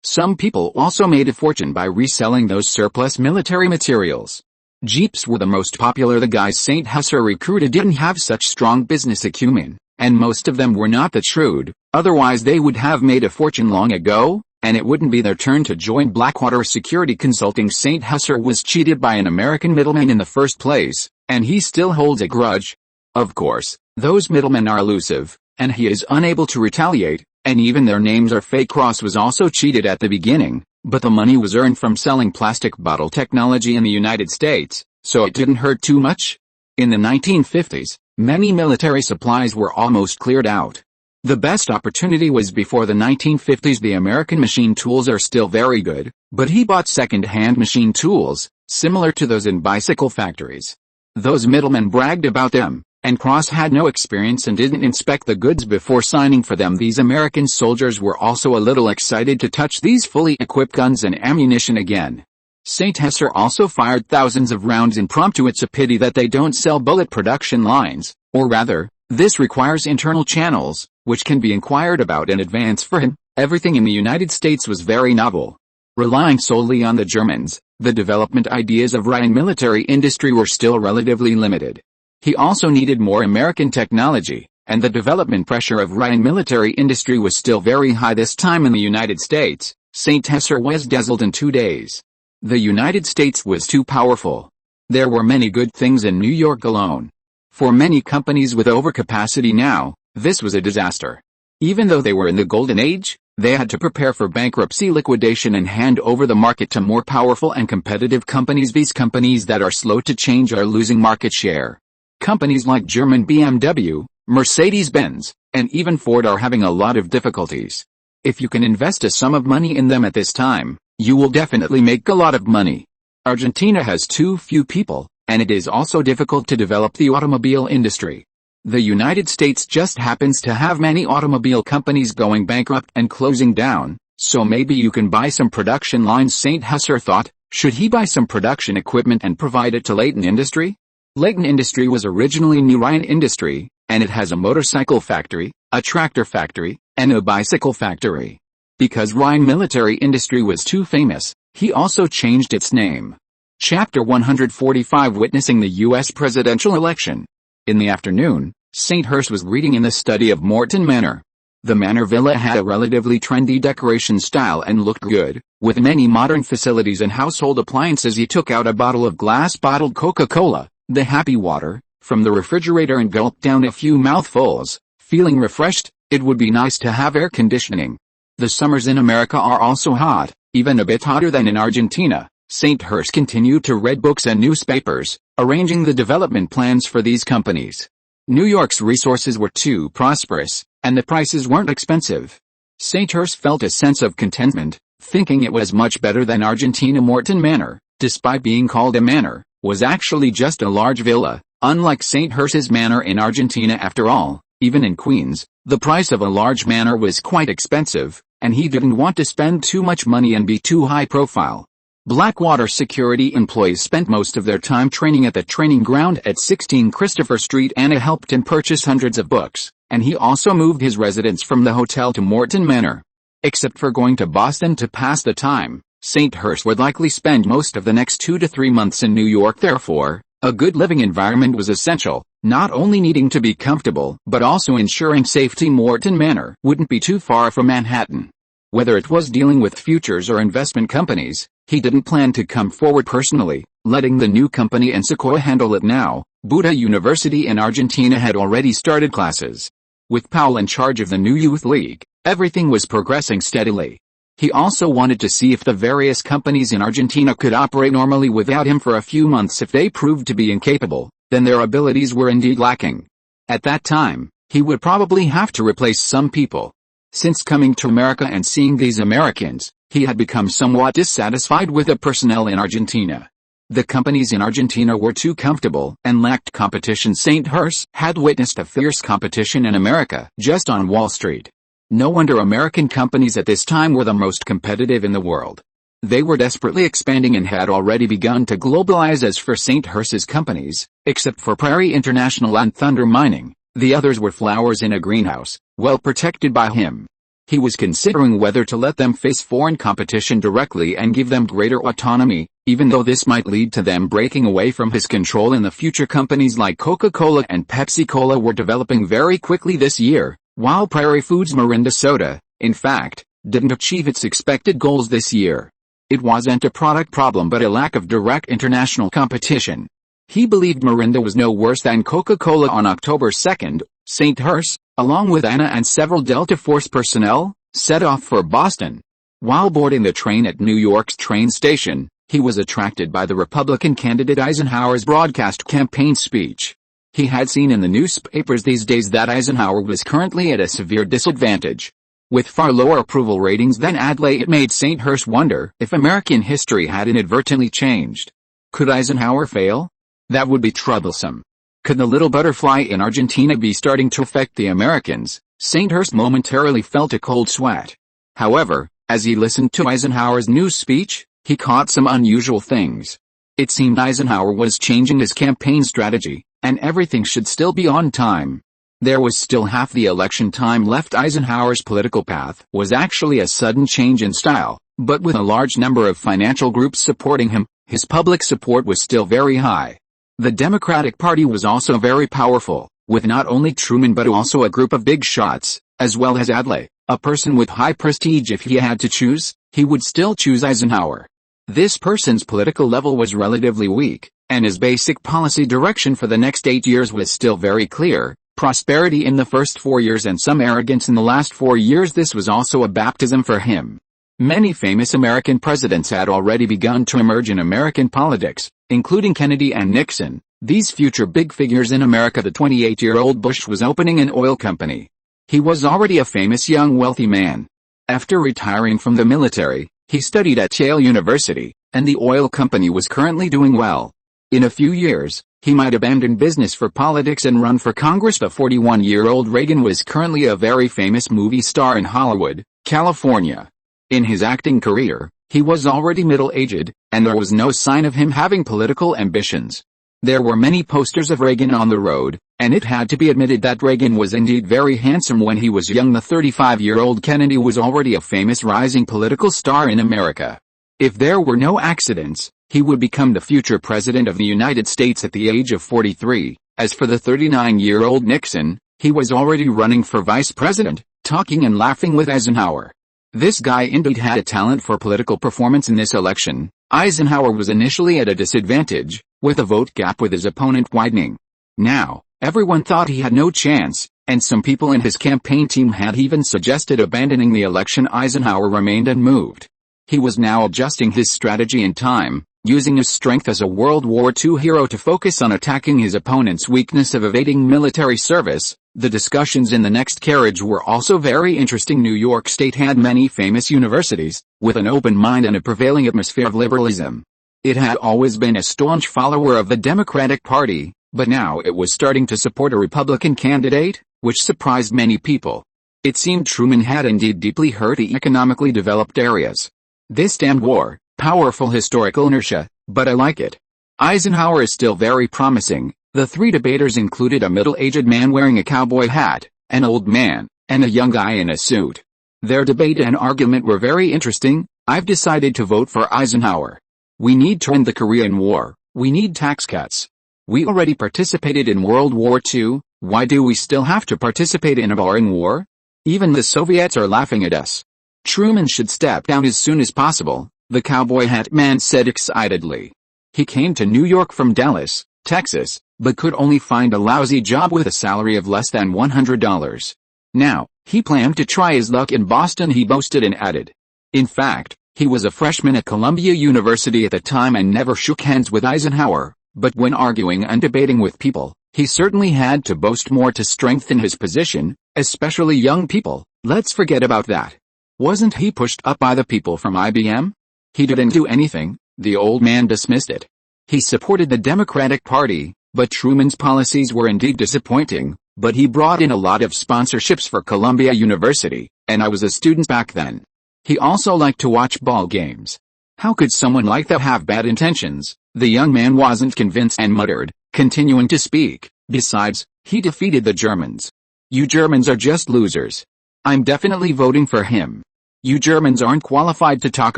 Some people also made a fortune by reselling those surplus military materials. Jeeps were the most popular. The guys St. Hesser recruited didn't have such strong business acumen, and most of them were not that shrewd, otherwise they would have made a fortune long ago, and it wouldn't be their turn to join Blackwater Security Consulting. St. Hesser was cheated by an American middleman in the first place, and he still holds a grudge. Of course, those middlemen are elusive, and he is unable to retaliate, and even their names are fake. Ross was also cheated at the beginning, but the money was earned from selling plastic bottle technology in the United States, so it didn't hurt too much. In the 1950s, many military supplies were almost cleared out. The best opportunity was before the 1950s. The American machine tools are still very good, but he bought second-hand machine tools, similar to those in bicycle factories. Those middlemen bragged about them, and Ross had no experience and didn't inspect the goods before signing for them. These American soldiers were also a little excited to touch these fully equipped guns and ammunition again. St. Hesser also fired thousands of rounds impromptu. It's a pity that they don't sell bullet production lines, or rather, this requires internal channels, which can be inquired about in advance for him. Everything in the United States was very novel. Relying solely on the Germans, the development ideas of Ryan military industry were still relatively limited. He also needed more American technology, and the development pressure of Ryan military industry was still very high. This time in the United States, St. Hesser was dazzled in 2 days. The United States was too powerful. There were many good things in New York alone. For many companies with overcapacity now, this was a disaster. Even though they were in the golden age, they had to prepare for bankruptcy, liquidation, and hand over the market to more powerful and competitive companies. These companies that are slow to change are losing market share. Companies like German BMW, Mercedes-Benz, and even Ford are having a lot of difficulties. If you can invest a sum of money in them at this time, you will definitely make a lot of money. Argentina has too few people, and it is also difficult to develop the automobile industry. The United States just happens to have many automobile companies going bankrupt and closing down, so maybe you can buy some production lines. St. Hesser thought, should he buy some production equipment and provide it to Leighton Industry? Leighton Industry was originally New Ryan Industry, and it has a motorcycle factory, a tractor factory, and a bicycle factory. Because Ryan military industry was too famous, he also changed its name. Chapter 145, Witnessing the U.S. Presidential Election. In the afternoon, St. Hurst was reading in the study of Morton Manor. The Manor Villa had a relatively trendy decoration style and looked good, with many modern facilities and household appliances. He took out a bottle of glass-bottled Coca-Cola, the Happy Water, from the refrigerator and gulped down a few mouthfuls, feeling refreshed. It would be nice to have air conditioning. The summers in America are also hot, even a bit hotter than in Argentina. St. Hurst continued to read books and newspapers, arranging the development plans for these companies. New York's resources were too prosperous, and the prices weren't expensive. St. Hurst felt a sense of contentment, thinking it was much better than Argentina. Morton Manor, despite being called a manor, was actually just a large villa, unlike St. Hurst's manor in Argentina. After all, even in Queens, the price of a large manor was quite expensive, and he didn't want to spend too much money and be too high profile. Blackwater security employees spent most of their time training at the training ground at 16 Christopher Street. Anna helped him purchase hundreds of books, and he also moved his residence from the hotel to Morton Manor. Except for going to Boston to pass the time, St. Hurst would likely spend most of the next 2 to 3 months in New York. Therefore, a good living environment was essential, not only needing to be comfortable, but also ensuring safety. Morton Manor wouldn't be too far from Manhattan. Whether it was dealing with futures or investment companies, he didn't plan to come forward personally, letting the new company and Sequoia handle it now. Buda University in Argentina had already started classes. With Powell in charge of the new youth league, everything was progressing steadily. He also wanted to see if the various companies in Argentina could operate normally without him for a few months. If they proved to be incapable, then their abilities were indeed lacking. At that time, he would probably have to replace some people. Since coming to America and seeing these Americans, he had become somewhat dissatisfied with the personnel in Argentina. The companies in Argentina were too comfortable and lacked competition. St. Hurst had witnessed a fierce competition in America, just on Wall Street. No wonder American companies at this time were the most competitive in the world. They were desperately expanding and had already begun to globalize. As for St. Hurst's companies, except for Prairie International and Thunder Mining, the others were flowers in a greenhouse, well protected by him. He was considering whether to let them face foreign competition directly and give them greater autonomy, even though this might lead to them breaking away from his control in the future. Companies like Coca-Cola and Pepsi-Cola were developing very quickly this year, while Prairie Foods' Mirinda Soda, in fact, didn't achieve its expected goals this year. It wasn't a product problem but a lack of direct international competition. He believed Mirinda was no worse than Coca-Cola. On October 2nd, St. Hurst, along with Anna and several Delta Force personnel, set off for Boston. While boarding the train at New York's train station, he was attracted by the Republican candidate Eisenhower's broadcast campaign speech. He had seen in the newspapers these days that Eisenhower was currently at a severe disadvantage. With far lower approval ratings than Adlai, it made St. Hurst wonder if American history had inadvertently changed. Could Eisenhower fail? That would be troublesome. Could the little butterfly in Argentina be starting to affect the Americans? St. Hurst momentarily felt a cold sweat. However, as he listened to Eisenhower's news speech, he caught some unusual things. It seemed Eisenhower was changing his campaign strategy, and everything should still be on time. There was still half the election time left. Eisenhower's political path was actually a sudden change in style, but with a large number of financial groups supporting him, his public support was still very high. The Democratic Party was also very powerful, with not only Truman but also a group of big shots, as well as Adlai, a person with high prestige. If he had to choose, he would still choose Eisenhower. This person's political level was relatively weak, and his basic policy direction for the next 8 years was still very clear: prosperity in the first 4 years and some arrogance in the last 4 years. This was also a baptism for him. Many famous American presidents had already begun to emerge in American politics, including Kennedy and Nixon, these future big figures in America. The 28-year-old Bush was opening an oil company. He was already a famous young wealthy man. After retiring from the military, he studied at Yale University, and the oil company was currently doing well. In a few years, he might abandon business for politics and run for Congress. The 41-year-old Reagan was currently a very famous movie star in Hollywood, California. In his acting career, he was already middle-aged, and there was no sign of him having political ambitions. There were many posters of Reagan on the road, and it had to be admitted that Reagan was indeed very handsome when he was young. The 35-year-old Kennedy was already a famous rising political star in America. If there were no accidents, he would become the future president of the United States at the age of 43. As for the 39-year-old Nixon, he was already running for vice president, talking and laughing with Eisenhower. This guy indeed had a talent for political performance. In this election, Eisenhower was initially at a disadvantage, with the vote gap with his opponent widening. Now, everyone thought he had no chance, and some people in his campaign team had even suggested abandoning the election. Eisenhower remained unmoved. He was now adjusting his strategy in time, using his strength as a World War II hero to focus on attacking his opponent's weakness of evading military service. The discussions in the next carriage were also very interesting. New York State had many famous universities, with an open mind and a prevailing atmosphere of liberalism. It had always been a staunch follower of the Democratic Party, but now it was starting to support a Republican candidate, which surprised many people. It seemed Truman had indeed deeply hurt the economically developed areas. This damned war, powerful historical inertia, but I like it. Eisenhower is still very promising. The three debaters included a middle-aged man wearing a cowboy hat, an old man, and a young guy in a suit. Their debate and argument were very interesting. I've decided to vote for Eisenhower. We need to end the Korean War. We need tax cuts. We already participated in World War II. Why do we still have to participate in a boring war? Even the Soviets are laughing at us. Truman should step down as soon as possible, the cowboy hat man said excitedly. He came to New York from Dallas, Texas, but could only find a lousy job with a salary of less than $100. Now, he planned to try his luck in Boston, he boasted and added. In fact, he was a freshman at Columbia University at the time and never shook hands with Eisenhower, but when arguing and debating with people, he certainly had to boast more to strengthen his position, especially young people. Let's forget about that. Wasn't he pushed up by the people from IBM? He didn't do anything, the old man dismissed it. He supported the Democratic Party, but Truman's policies were indeed disappointing, but he brought in a lot of sponsorships for Columbia University, and I was a student back then. He also liked to watch ball games. How could someone like that have bad intentions? The young man wasn't convinced and muttered, continuing to speak. Besides, he defeated the Germans. You Germans are just losers. I'm definitely voting for him. You Germans aren't qualified to talk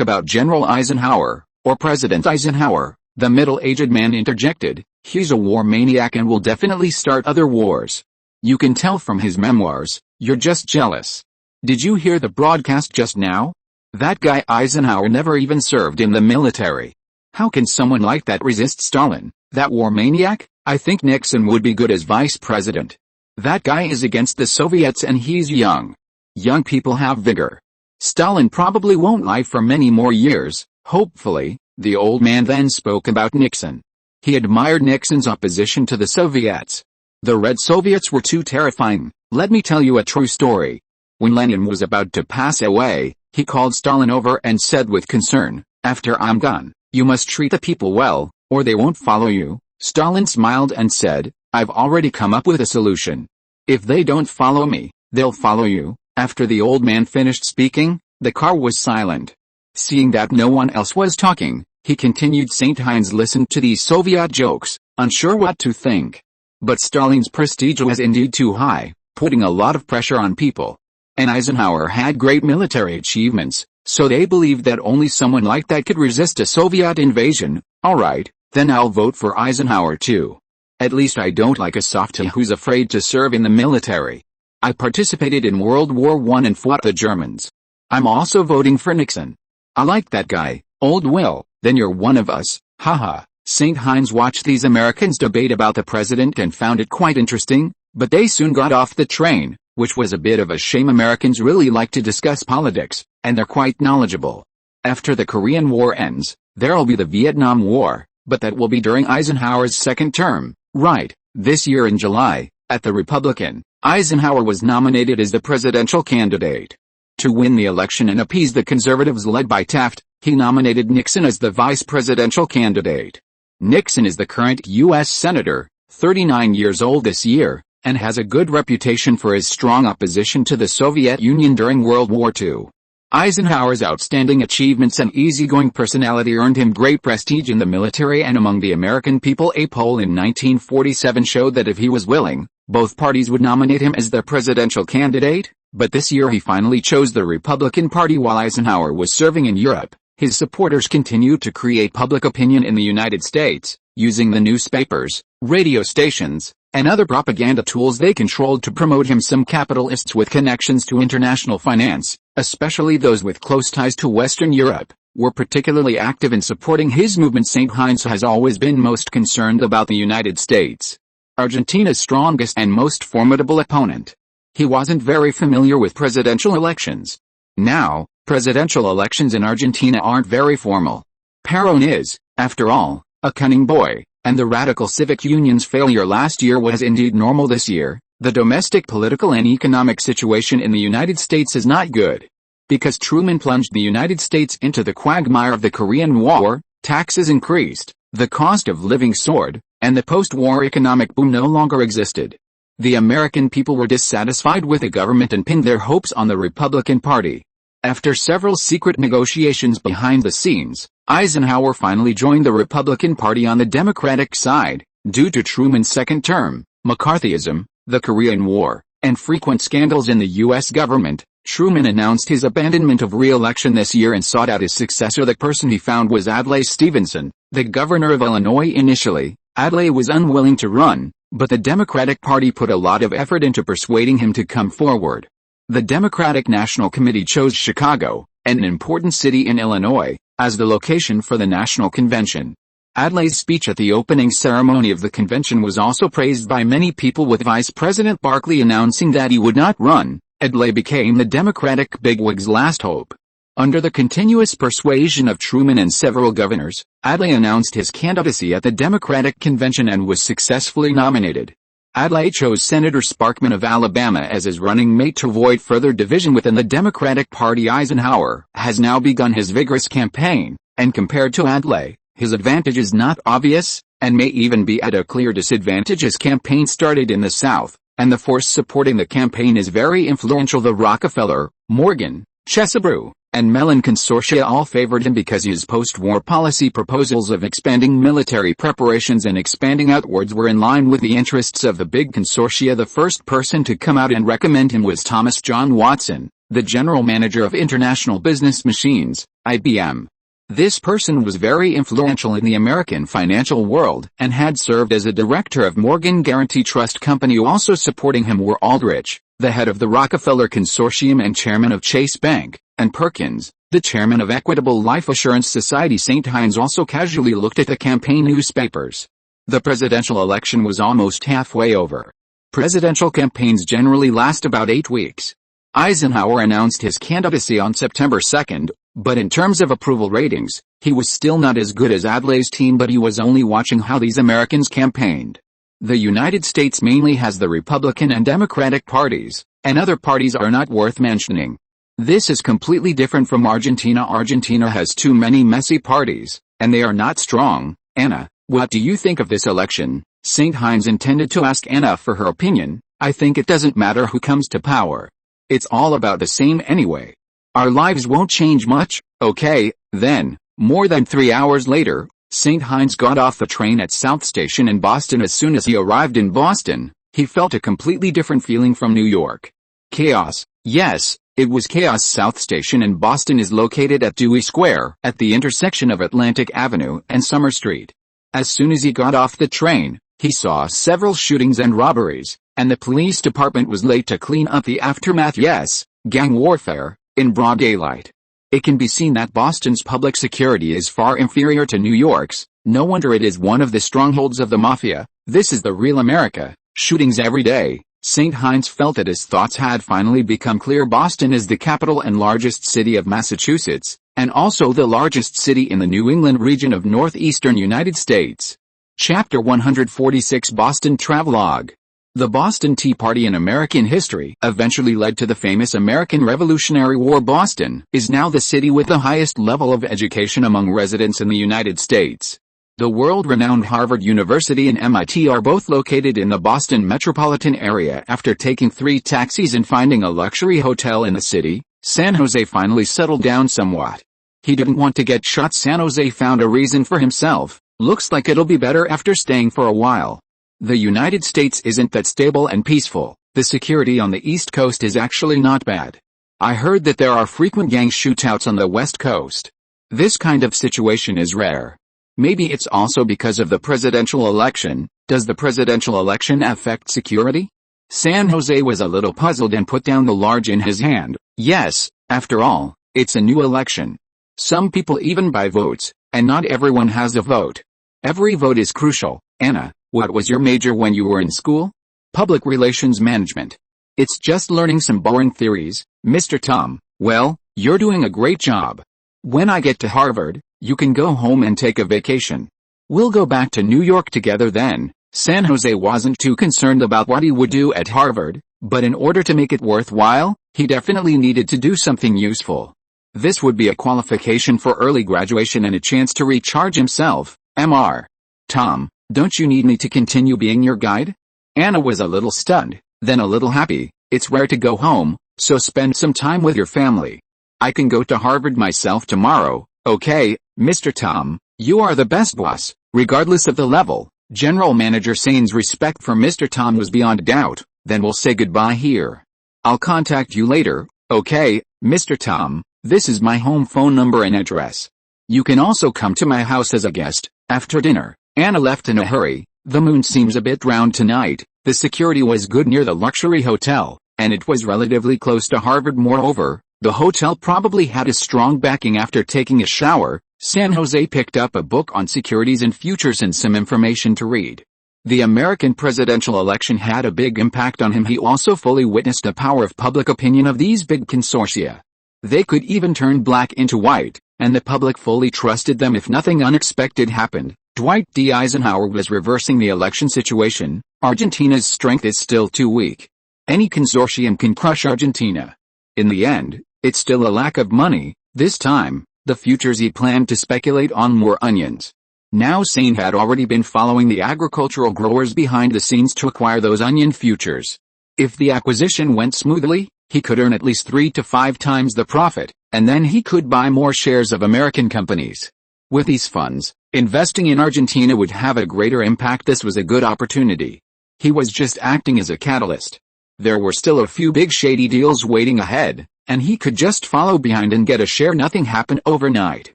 about General Eisenhower, or President Eisenhower, the middle-aged man interjected. He's a war maniac and will definitely start other wars. You can tell from his memoirs, you're just jealous. Did you hear the broadcast just now? That guy Eisenhower never even served in the military. How can someone like that resist Stalin, that war maniac? I think Nixon would be good as vice president. That guy is against the Soviets and he's young. Young people have vigor. Stalin probably won't lie for many more years, hopefully." The old man then spoke about Nixon. He admired Nixon's opposition to the Soviets. "The Red Soviets were too terrifying. Let me tell you a true story. When Lenin was about to pass away, he called Stalin over and said with concern, 'After I'm gone, you must treat the people well, or they won't follow you.' Stalin smiled and said, 'I've already come up with a solution. If they don't follow me, they'll follow you.'" After the old man finished speaking, the car was silent. Seeing that no one else was talking, he continued. St. Heinz listened to these Soviet jokes, unsure what to think. But Stalin's prestige was indeed too high, putting a lot of pressure on people. And Eisenhower had great military achievements, so they believed that only someone like that could resist a Soviet invasion. "Alright, then I'll vote for Eisenhower too. At least I don't like a softy who's afraid to serve in the military. I participated in World War I and fought the Germans. I'm also voting for Nixon. I like that guy, old Will." "Then you're one of us, haha." St. Heinz watched these Americans debate about the president and found it quite interesting, but they soon got off the train, which was a bit of a shame. Americans really like to discuss politics, and they're quite knowledgeable. After the Korean War ends, there'll be the Vietnam War, but that will be during Eisenhower's second term, right? This year in July, at the Republican, Eisenhower was nominated as the presidential candidate. To win the election and appease the conservatives led by Taft, he nominated Nixon as the vice presidential candidate. Nixon is the current U.S. Senator, 39 years old this year, and has a good reputation for his strong opposition to the Soviet Union during World War II. Eisenhower's outstanding achievements and easygoing personality earned him great prestige in the military and among the American people. A poll in 1947 showed that if he was willing, both parties would nominate him as their presidential candidate, but this year he finally chose the Republican Party. While Eisenhower was serving in Europe, his supporters continued to create public opinion in the United States, using the newspapers, radio stations, and other propaganda tools they controlled to promote him. Some capitalists with connections to international finance, especially those with close ties to Western Europe, were particularly active in supporting his movement. St. Heinz has always been most concerned about the United States, Argentina's strongest and most formidable opponent. He wasn't very familiar with presidential elections. Now, presidential elections in Argentina aren't very formal. Perón is, after all, a cunning boy, and the radical civic union's failure last year was indeed normal this year. The domestic political and economic situation in the United States is not good. Because Truman plunged the United States into the quagmire of the Korean War, taxes increased, the cost of living soared, and the post-war economic boom no longer existed. The American people were dissatisfied with the government and pinned their hopes on the Republican Party. After several secret negotiations behind the scenes, Eisenhower finally joined the Republican Party on the Democratic side. Due to Truman's second term, McCarthyism, the Korean War, and frequent scandals in the U.S. government, Truman announced his abandonment of re-election this year and sought out his successor. The person he found was Adlai Stevenson, the governor of Illinois. Initially, Adlai was unwilling to run, but the Democratic Party put a lot of effort into persuading him to come forward. The Democratic National Committee chose Chicago, an important city in Illinois, as the location for the National Convention. Adlai's speech at the opening ceremony of the convention was also praised by many people, with Vice President Barkley announcing that he would not run. Adlai became the Democratic bigwig's last hope. Under the continuous persuasion of Truman and several governors, Adlai announced his candidacy at the Democratic convention and was successfully nominated. Adlai chose Senator Sparkman of Alabama as his running mate to avoid further division within the Democratic Party. Eisenhower has now begun his vigorous campaign, and compared to Adlai, his advantage is not obvious, and may even be at a clear disadvantage. His campaign started in the South, and the force supporting the campaign is very influential. The Rockefeller, Morgan, Chesebrew, and Mellon consortia all favored him because his post-war policy proposals of expanding military preparations and expanding outwards were in line with the interests of the big consortia. The first person to come out and recommend him was Thomas John Watson, the general manager of International Business Machines, IBM. This person was very influential in the American financial world and had served as a director of Morgan Guaranty Trust Company. Also supporting him were Aldrich, the head of the Rockefeller Consortium and chairman of Chase Bank, and Perkins, the chairman of Equitable Life Assurance Society. St. Heinz also casually looked at the campaign newspapers. The presidential election was almost halfway over. Presidential campaigns generally last about 8 weeks. Eisenhower announced his candidacy on September 2nd, but in terms of approval ratings, he was still not as good as Adlay's team, but he was only watching how these Americans campaigned. The United States mainly has the Republican and Democratic parties, and other parties are not worth mentioning. This is completely different from Argentina. Argentina has too many messy parties, and they are not strong. Anna, what do you think of this election? St. Heinz intended to ask Anna for her opinion. I think it doesn't matter who comes to power. It's all about the same anyway. Our lives won't change much, okay, then. More than 3 hours later, St. Heinz got off the train at South Station in Boston. As soon as he arrived in Boston, he felt a completely different feeling from New York. Chaos. Yes, it was chaos. South Station in Boston is located at Dewey Square, at the intersection of Atlantic Avenue and Summer Street. As soon as he got off the train, he saw several shootings and robberies, and the police department was late to clean up the aftermath. Yes, gang warfare, in broad daylight. It can be seen that Boston's public security is far inferior to New York's. No wonder it is one of the strongholds of the mafia. This is the real America. Shootings every day. St. Heinz felt that his thoughts had finally become clear. Boston is the capital and largest city of Massachusetts, and also the largest city in the New England region of northeastern United States. Chapter 146 Boston Travelogue. The Boston Tea Party in American history eventually led to the famous American Revolutionary War. Boston is now the city with the highest level of education among residents in the United States. The world-renowned Harvard University and MIT are both located in the Boston metropolitan area. After taking 3 taxis and finding a luxury hotel in the city, San Jose finally settled down somewhat. He didn't want to get shot. San Jose found a reason for himself. Looks like it'll be better after staying for a while. The United States isn't that stable and peaceful. The security on the East Coast is actually not bad. I heard that there are frequent gang shootouts on the West Coast. This kind of situation is rare. Maybe it's also because of the presidential election. Does the presidential election affect security? San Jose was a little puzzled and put down the large in his hand. Yes, after all, it's a new election. Some people even buy votes, and not everyone has a vote. Every vote is crucial. Anna, what was your major when you were in school? Public relations management. It's just learning some boring theories, Mr. Tom. Well, you're doing a great job. When I get to Harvard, you can go home and take a vacation. We'll go back to New York together then. San Jose wasn't too concerned about what he would do at Harvard, but in order to make it worthwhile, he definitely needed to do something useful. This would be a qualification for early graduation and a chance to recharge himself. Mr. Tom, don't you need me to continue being your guide? Anna was a little stunned, then a little happy. It's rare to go home, so spend some time with your family. I can go to Harvard myself tomorrow. Okay, Mr. Tom, you are the best boss, regardless of the level. General Manager Sain's respect for Mr. Tom was beyond doubt. Then we'll say goodbye here. I'll contact you later. Okay, Mr. Tom, this is my home phone number and address. You can also come to my house as a guest, after dinner. Anna left in a hurry. The moon seems a bit round tonight. The security was good near the luxury hotel, and it was relatively close to Harvard. Moreover, the hotel probably had a strong backing. After taking a shower, San Jose picked up a book on securities and futures and some information to read. The American presidential election had a big impact on him. He also fully witnessed the power of public opinion of these big consortia. They could even turn black into white, and the public fully trusted them if nothing unexpected happened. Dwight D. Eisenhower was reversing the election situation. Argentina's strength is still too weak. Any consortium can crush Argentina. In the end, it's still a lack of money. This time, the futures he planned to speculate on were onions. Now Sain had already been following the agricultural growers behind the scenes to acquire those onion futures. If the acquisition went smoothly, he could earn at least 3 to 5 times the profit, and then he could buy more shares of American companies. With these funds, investing in Argentina would have a greater impact. This was a good opportunity. He was just acting as a catalyst. There were still a few big shady deals waiting ahead, and he could just follow behind and get a share. Nothing happened overnight.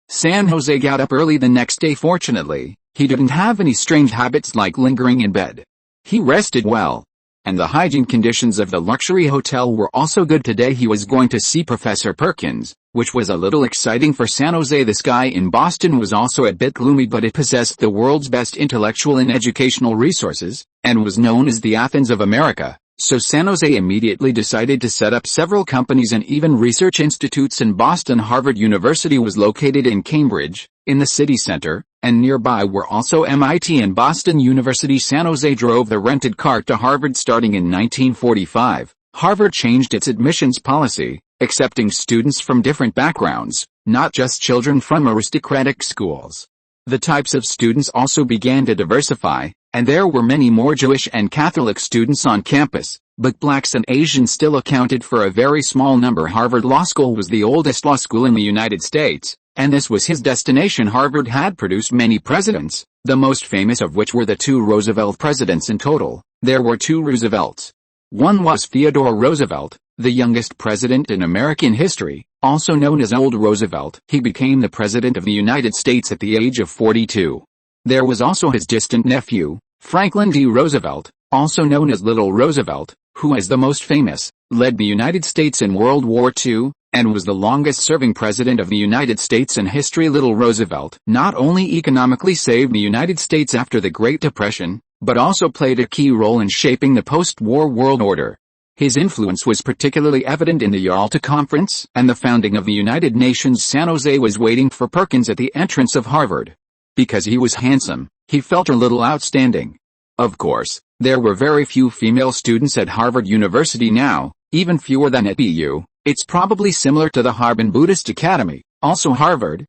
San Jose got up early the next day. Fortunately, he didn't have any strange habits like lingering in bed. He rested well. And the hygiene conditions of the luxury hotel were also good. Today he was going to see Professor Perkins, which was a little exciting for San Jose. The sky in Boston was also a bit gloomy, but it possessed the world's best intellectual and educational resources, and was known as the Athens of America. So San Jose immediately decided to set up several companies and even research institutes in Boston. Harvard University was located in Cambridge, in the city center, and nearby were also MIT and Boston University. San Jose drove the rented car to Harvard starting in 1945. Harvard changed its admissions policy, accepting students from different backgrounds, not just children from aristocratic schools. The types of students also began to diversify, and there were many more Jewish and Catholic students on campus, but blacks and Asians still accounted for a very small number. Harvard Law School was the oldest law school in the United States, and this was his destination. Harvard had produced many presidents, the most famous of which were the two Roosevelt presidents. In total, there were two Roosevelts. One was Theodore Roosevelt, the youngest president in American history, also known as Old Roosevelt. He became the President of the United States at the age of 42. There was also his distant nephew, Franklin D. Roosevelt, also known as Little Roosevelt, who, as the most famous, led the United States in World War II, and was the longest-serving president of the United States in history. Little Roosevelt not only economically saved the United States after the Great Depression, but also played a key role in shaping the post-war world order. His influence was particularly evident in the Yalta Conference and the founding of the United Nations. San Jose was waiting for Perkins at the entrance of Harvard. Because he was handsome, he felt a little outstanding. Of course, there were very few female students at Harvard University now, even fewer than at BU. It's probably similar to the Harbin Buddhist Academy. Also Harvard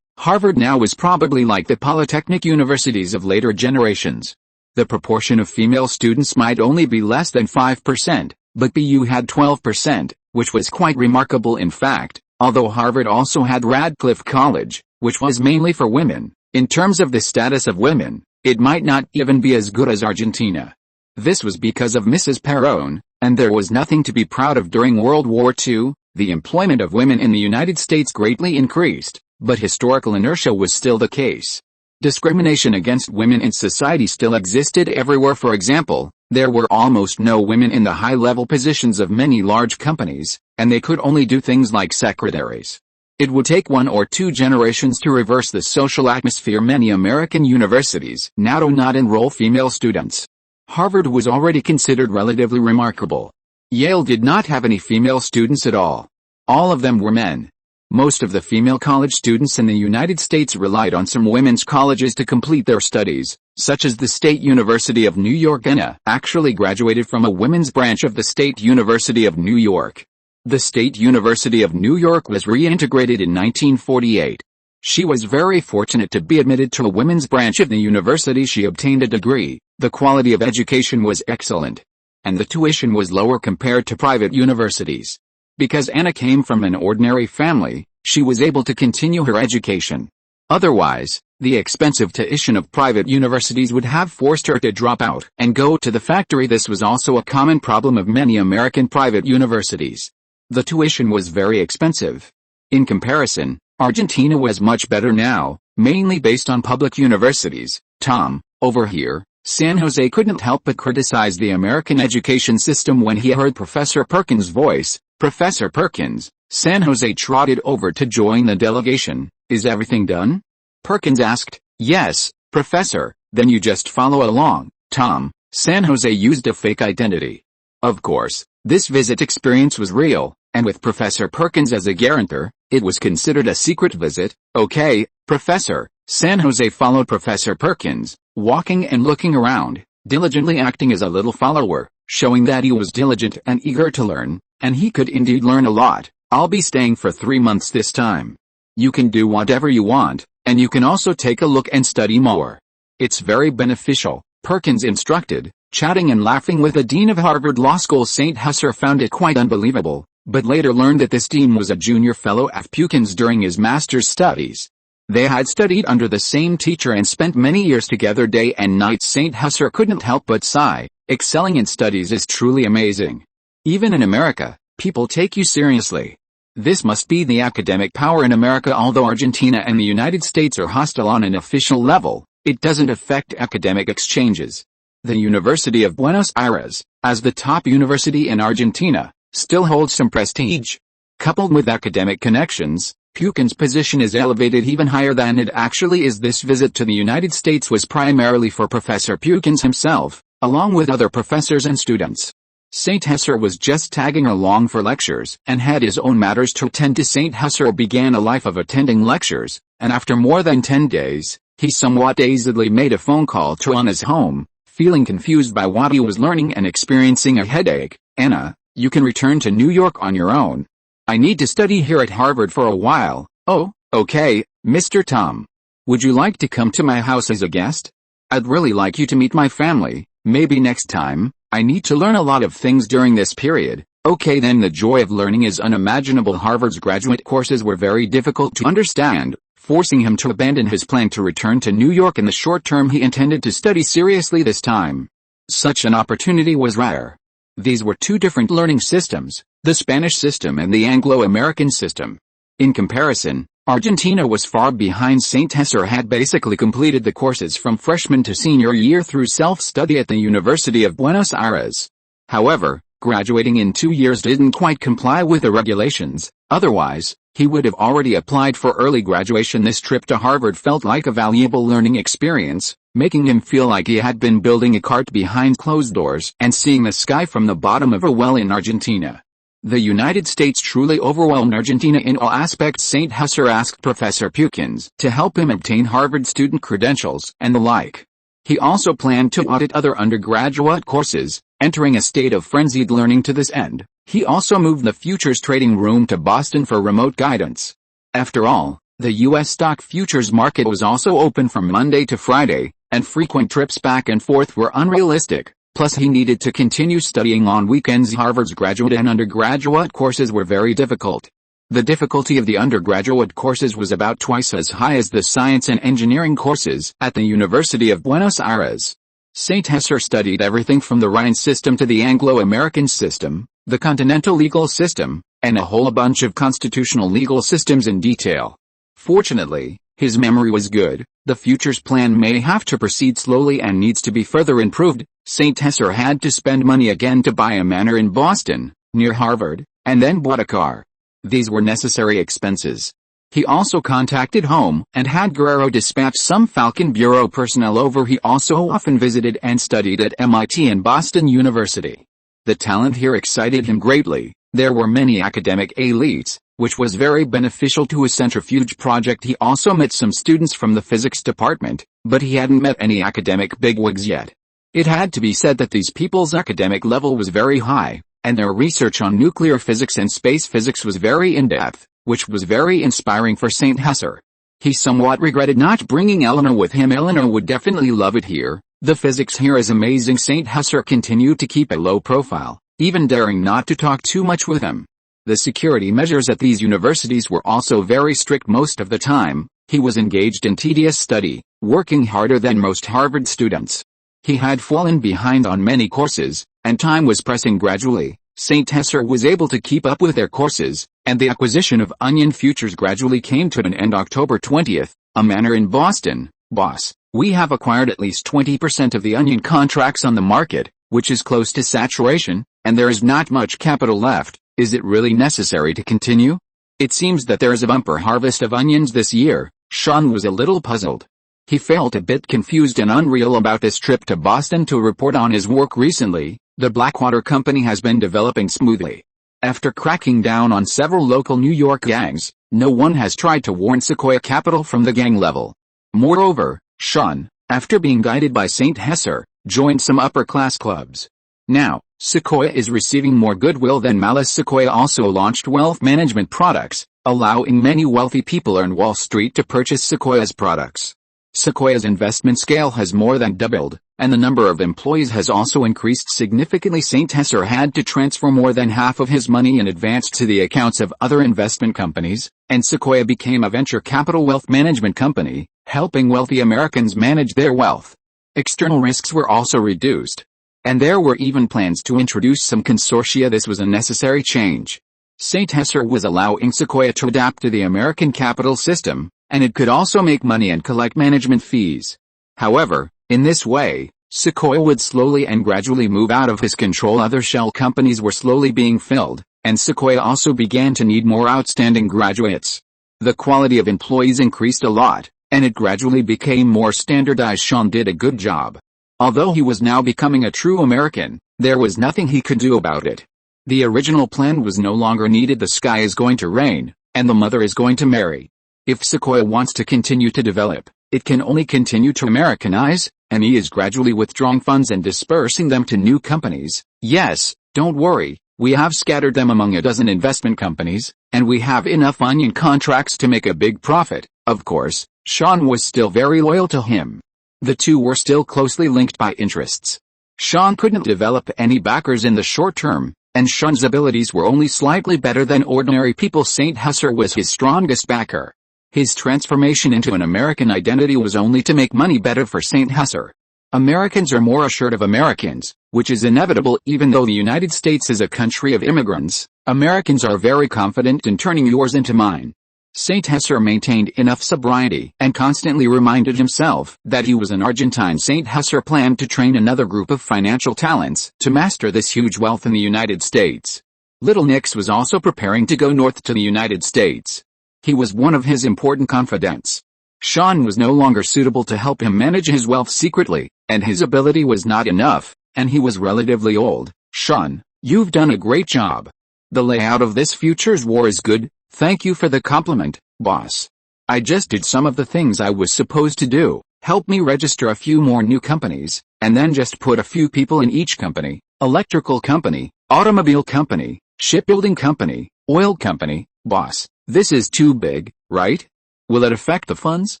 now is probably like the Polytechnic universities of later generations. The proportion of female students might only be less than 5%, but BU had 12%, which was quite remarkable in fact, although Harvard also had Radcliffe College, which was mainly for women. In terms of the status of women, it might not even be as good as Argentina. This was because of Mrs. Perón, and there was nothing to be proud of. During World War II, the employment of women in the United States greatly increased, but historical inertia was still the case. Discrimination against women in society still existed everywhere. For example, there were almost no women in the high-level positions of many large companies, and they could only do things like secretaries. It would take 1 or 2 generations to reverse the social atmosphere. Many American universities now do not enroll female students. Harvard was already considered relatively remarkable. Yale did not have any female students at all. All of them were men. Most of the female college students in the United States relied on some women's colleges to complete their studies, such as the State University of New York. Anna actually graduated from a women's branch of the State University of New York. The State University of New York was reintegrated in 1948. She was very fortunate to be admitted to a women's branch of the university. She obtained a degree. The quality of education was excellent, and the tuition was lower compared to private universities. Because Anna came from an ordinary family, she was able to continue her education. Otherwise, the expensive tuition of private universities would have forced her to drop out and go to the factory. This was also a common problem of many American private universities. The tuition was very expensive. In comparison, Argentina was much better now, mainly based on public universities. Tom, over here, San Jose couldn't help but criticize the American education system when he heard Professor Perkins' voice. Professor Perkins. San Jose trotted over to join the delegation. Is everything done? Perkins asked. Yes, Professor. Then you just follow along, Tom. San Jose used a fake identity. Of course, this visit experience was real, and with Professor Perkins as a guarantor, it was considered a secret visit. Okay, Professor. San Jose followed Professor Perkins, walking and looking around, diligently acting as a little follower, showing that he was diligent and eager to learn, and he could indeed learn a lot. I'll be staying for 3 months this time. You can do whatever you want, and you can also take a look and study more. It's very beneficial, Perkins instructed, chatting and laughing with the dean of Harvard Law School. St. Husser found it quite unbelievable, but later learned that this dean was a junior fellow at Perkins during his master's studies. They had studied under the same teacher and spent many years together day and night. St. Husser couldn't help but sigh. Excelling in studies is truly amazing. Even in America, people take you seriously. This must be the academic power in America. Although Argentina and the United States are hostile on an official level, it doesn't affect academic exchanges. The University of Buenos Aires, as the top university in Argentina, still holds some prestige. Coupled with academic connections, Pukin's position is elevated even higher than it actually is. This visit to the United States was primarily for Professor Pukin himself, along with other professors and students. St. Hesser was just tagging along for lectures and had his own matters to attend to. St. Hesser began a life of attending lectures, and after more than 10 days, he somewhat dazedly made a phone call to Anna's home, feeling confused by what he was learning and experiencing a headache. "Anna, you can return to New York on your own. I need to study here at Harvard for a while." "Oh, okay, Mr. Tom. Would you like to come to my house as a guest? I'd really like you to meet my family, maybe next time. I need to learn a lot of things during this period." "Okay then." The joy of learning is unimaginable. Harvard's graduate courses were very difficult to understand, forcing him to abandon his plan to return to New York. In the short term, he intended to study seriously this time. Such an opportunity was rare. These were two different learning systems, the Spanish system and the Anglo-American system. In comparison, Argentina was far behind. St. Hesser had basically completed the courses from freshman to senior year through self-study at the University of Buenos Aires. However, graduating in 2 years didn't quite comply with the regulations, otherwise, he would have already applied for early graduation. This trip to Harvard felt like a valuable learning experience, making him feel like he had been building a cart behind closed doors and seeing the sky from the bottom of a well in Argentina. The United States truly overwhelmed Argentina in all aspects. St. Hesser asked Professor Pukin to help him obtain Harvard student credentials and the like. He also planned to audit other undergraduate courses, entering a state of frenzied learning to this end. He also moved the futures trading room to Boston for remote guidance. After all, the U.S. stock futures market was also open from Monday to Friday, and frequent trips back and forth were unrealistic. Plus he needed to continue studying on weekends. Harvard's graduate and undergraduate courses were very difficult. The difficulty of the undergraduate courses was about twice as high as the science and engineering courses at the University of Buenos Aires. St. Hesser studied everything from the Rhine system to the Anglo-American system, the continental legal system, and a whole bunch of constitutional legal systems in detail. Fortunately, his memory was good. The futures plan may have to proceed slowly and needs to be further improved. St. Hesser had to spend money again to buy a manor in Boston, near Harvard, and then bought a car. These were necessary expenses. He also contacted home and had Guerrero dispatch some Falcon Bureau personnel over. He also often visited and studied at MIT and Boston University. The talent here excited him greatly. There were many academic elites, which was very beneficial to his centrifuge project. He also met some students from the physics department, but he hadn't met any academic bigwigs yet. It had to be said that these people's academic level was very high, and their research on nuclear physics and space physics was very in-depth, which was very inspiring for St. Hesser. He somewhat regretted not bringing Eleanor with him. Eleanor would definitely love it here. The physics here is amazing. St. Hesser continued to keep a low profile, even daring not to talk too much with him. The security measures at these universities were also very strict most of the time. He was engaged in tedious study, working harder than most Harvard students. He had fallen behind on many courses, and time was pressing. Gradually, St. Hesser was able to keep up with their courses, and the acquisition of Onion Futures gradually came to an end. October 20th, a manor in Boston. "Boss, we have acquired at least 20% of the Onion contracts on the market, which is close to saturation, and there is not much capital left. Is it really necessary to continue? It seems that there is a bumper harvest of onions this year." Sean was a little puzzled. He felt a bit confused and unreal about this trip to Boston to report on his work. Recently, the Blackwater Company has been developing smoothly. After cracking down on several local New York gangs, no one has tried to warn Sequoia Capital from the gang level. Moreover, Sean, after being guided by St. Hesser, joined some upper-class clubs. Now, Sequoia is receiving more goodwill than malice. Sequoia also launched wealth management products, allowing many wealthy people on Wall Street to purchase Sequoia's products. Sequoia's investment scale has more than doubled, and the number of employees has also increased significantly. St. Hesser had to transfer more than half of his money in advance to the accounts of other investment companies, and Sequoia became a venture capital wealth management company, helping wealthy Americans manage their wealth. External risks were also reduced, and there were even plans to introduce some consortia. This was a necessary change. St. Hesser was allowing Sequoia to adapt to the American capital system, and it could also make money and collect management fees. However, in this way, Sequoia would slowly and gradually move out of his control. Other shell companies were slowly being filled, and Sequoia also began to need more outstanding graduates. The quality of employees increased a lot, and it gradually became more standardized. Sean did a good job. Although he was now becoming a true American, there was nothing he could do about it. The original plan was no longer needed. The sky is going to rain, and the mother is going to marry. If Sequoia wants to continue to develop, it can only continue to Americanize, and he is gradually withdrawing funds and dispersing them to new companies. Yes, don't worry, we have scattered them among a dozen investment companies, and we have enough onion contracts to make a big profit. Of course, Sean was still very loyal to him. The two were still closely linked by interests. Sean couldn't develop any backers in the short term, and Sean's abilities were only slightly better than ordinary people. St. Husser was his strongest backer. His transformation into an American identity was only to make money better for St. Husser. Americans are more assured of Americans, which is inevitable. Even though the United States is a country of immigrants, Americans are very confident in turning yours into mine. St. Husser maintained enough sobriety and constantly reminded himself that he was an Argentine. St. Husser planned to train another group of financial talents to master this huge wealth in the United States. Little Nix was also preparing to go north to the United States. He was one of his important confidants. Sean was no longer suitable to help him manage his wealth secretly, and his ability was not enough, and he was relatively old. Sean, you've done a great job. The layout of this futures war is good. Thank you for the compliment, boss. I just did some of the things I was supposed to do. Help me register a few more new companies, and then just put a few people in each company. Electrical company, automobile company, shipbuilding company, oil company. Boss, this is too big, right? Will it affect the funds?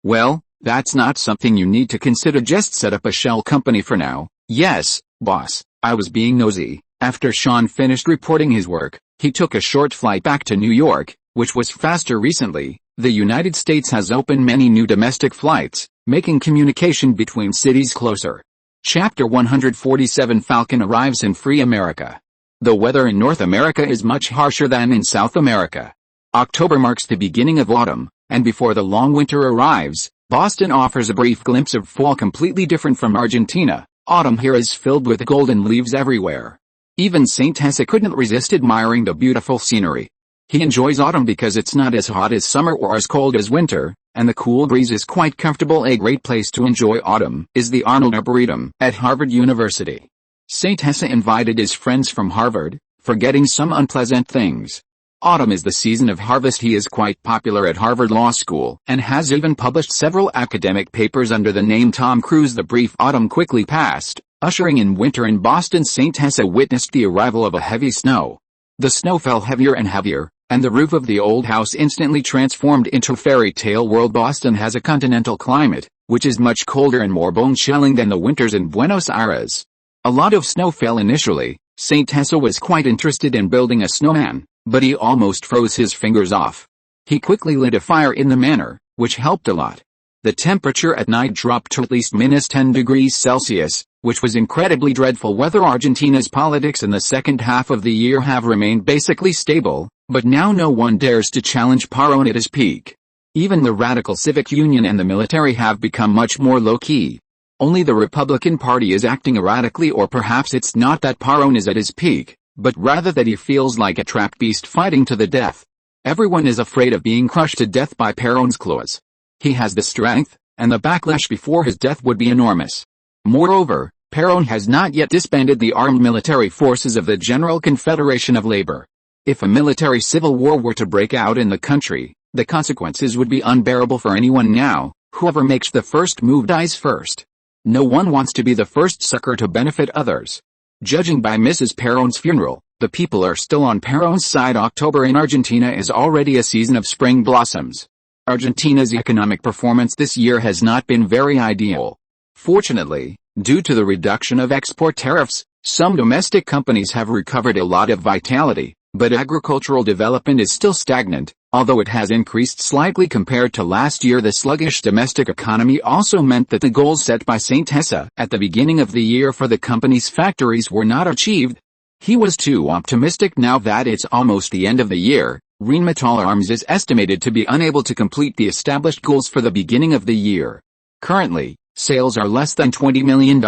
Well, that's not something you need to consider. Just set up a shell company for now. Yes, boss, I was being nosy. After Sean finished reporting his work, he took a short flight back to New York, which was faster. Recently, the United States has opened many new domestic flights, making communication between cities closer. Chapter 147 Falcon arrives in free America. The weather in North America is much harsher than in South America. October marks the beginning of autumn, and before the long winter arrives, Boston offers a brief glimpse of fall. Completely different from Argentina, autumn here is filled with golden leaves everywhere. Even St. Husser couldn't resist admiring the beautiful scenery. He enjoys autumn because it's not as hot as summer or as cold as winter, and the cool breeze is quite comfortable. A great place to enjoy autumn is the Arnold Arboretum at Harvard University. St. Husser invited his friends from Harvard, forgetting some unpleasant things. Autumn is the season of harvest. He is quite popular at Harvard Law School and has even published several academic papers under the name Tom Cruise. The brief autumn quickly passed, ushering in winter in Boston. St. Husser witnessed the arrival of a heavy snow. The snow fell heavier and heavier, and the roof of the old house instantly transformed into a fairy tale world. Boston has a continental climate, which is much colder and more bone-chilling than the winters in Buenos Aires. A lot of snow fell initially. St. Husser was quite interested in building a snowman, but he almost froze his fingers off. He quickly lit a fire in the manor, which helped a lot. The temperature at night dropped to at least -10 degrees Celsius, which was incredibly dreadful weather. Argentina's politics in the second half of the year have remained basically stable, but now no one dares to challenge Perón at his peak. Even the radical civic union and the military have become much more low-key. Only the Republican Party is acting erratically, or perhaps it's not that Perón is at his peak, but rather that he feels like a trapped beast fighting to the death. Everyone is afraid of being crushed to death by Perón's claws. He has the strength, and the backlash before his death would be enormous. Moreover, Perón has not yet disbanded the armed military forces of the General Confederation of Labor. If a military civil war were to break out in the country, the consequences would be unbearable for anyone now. Whoever makes the first move dies first. No one wants to be the first sucker to benefit others. Judging by Mrs. Perón's funeral, the people are still on Perón's side. October in Argentina is already a season of spring blossoms. Argentina's economic performance this year has not been very ideal. Fortunately, due to the reduction of export tariffs, some domestic companies have recovered a lot of vitality, but agricultural development is still stagnant, although it has increased slightly compared to last year. The sluggish domestic economy also meant that the goals set by St. Husser at the beginning of the year for the company's factories were not achieved. He was too optimistic. Now that it's almost the end of the year, Rheinmetall Arms is estimated to be unable to complete the established goals for the beginning of the year. Currently, Sales are less than $20 million,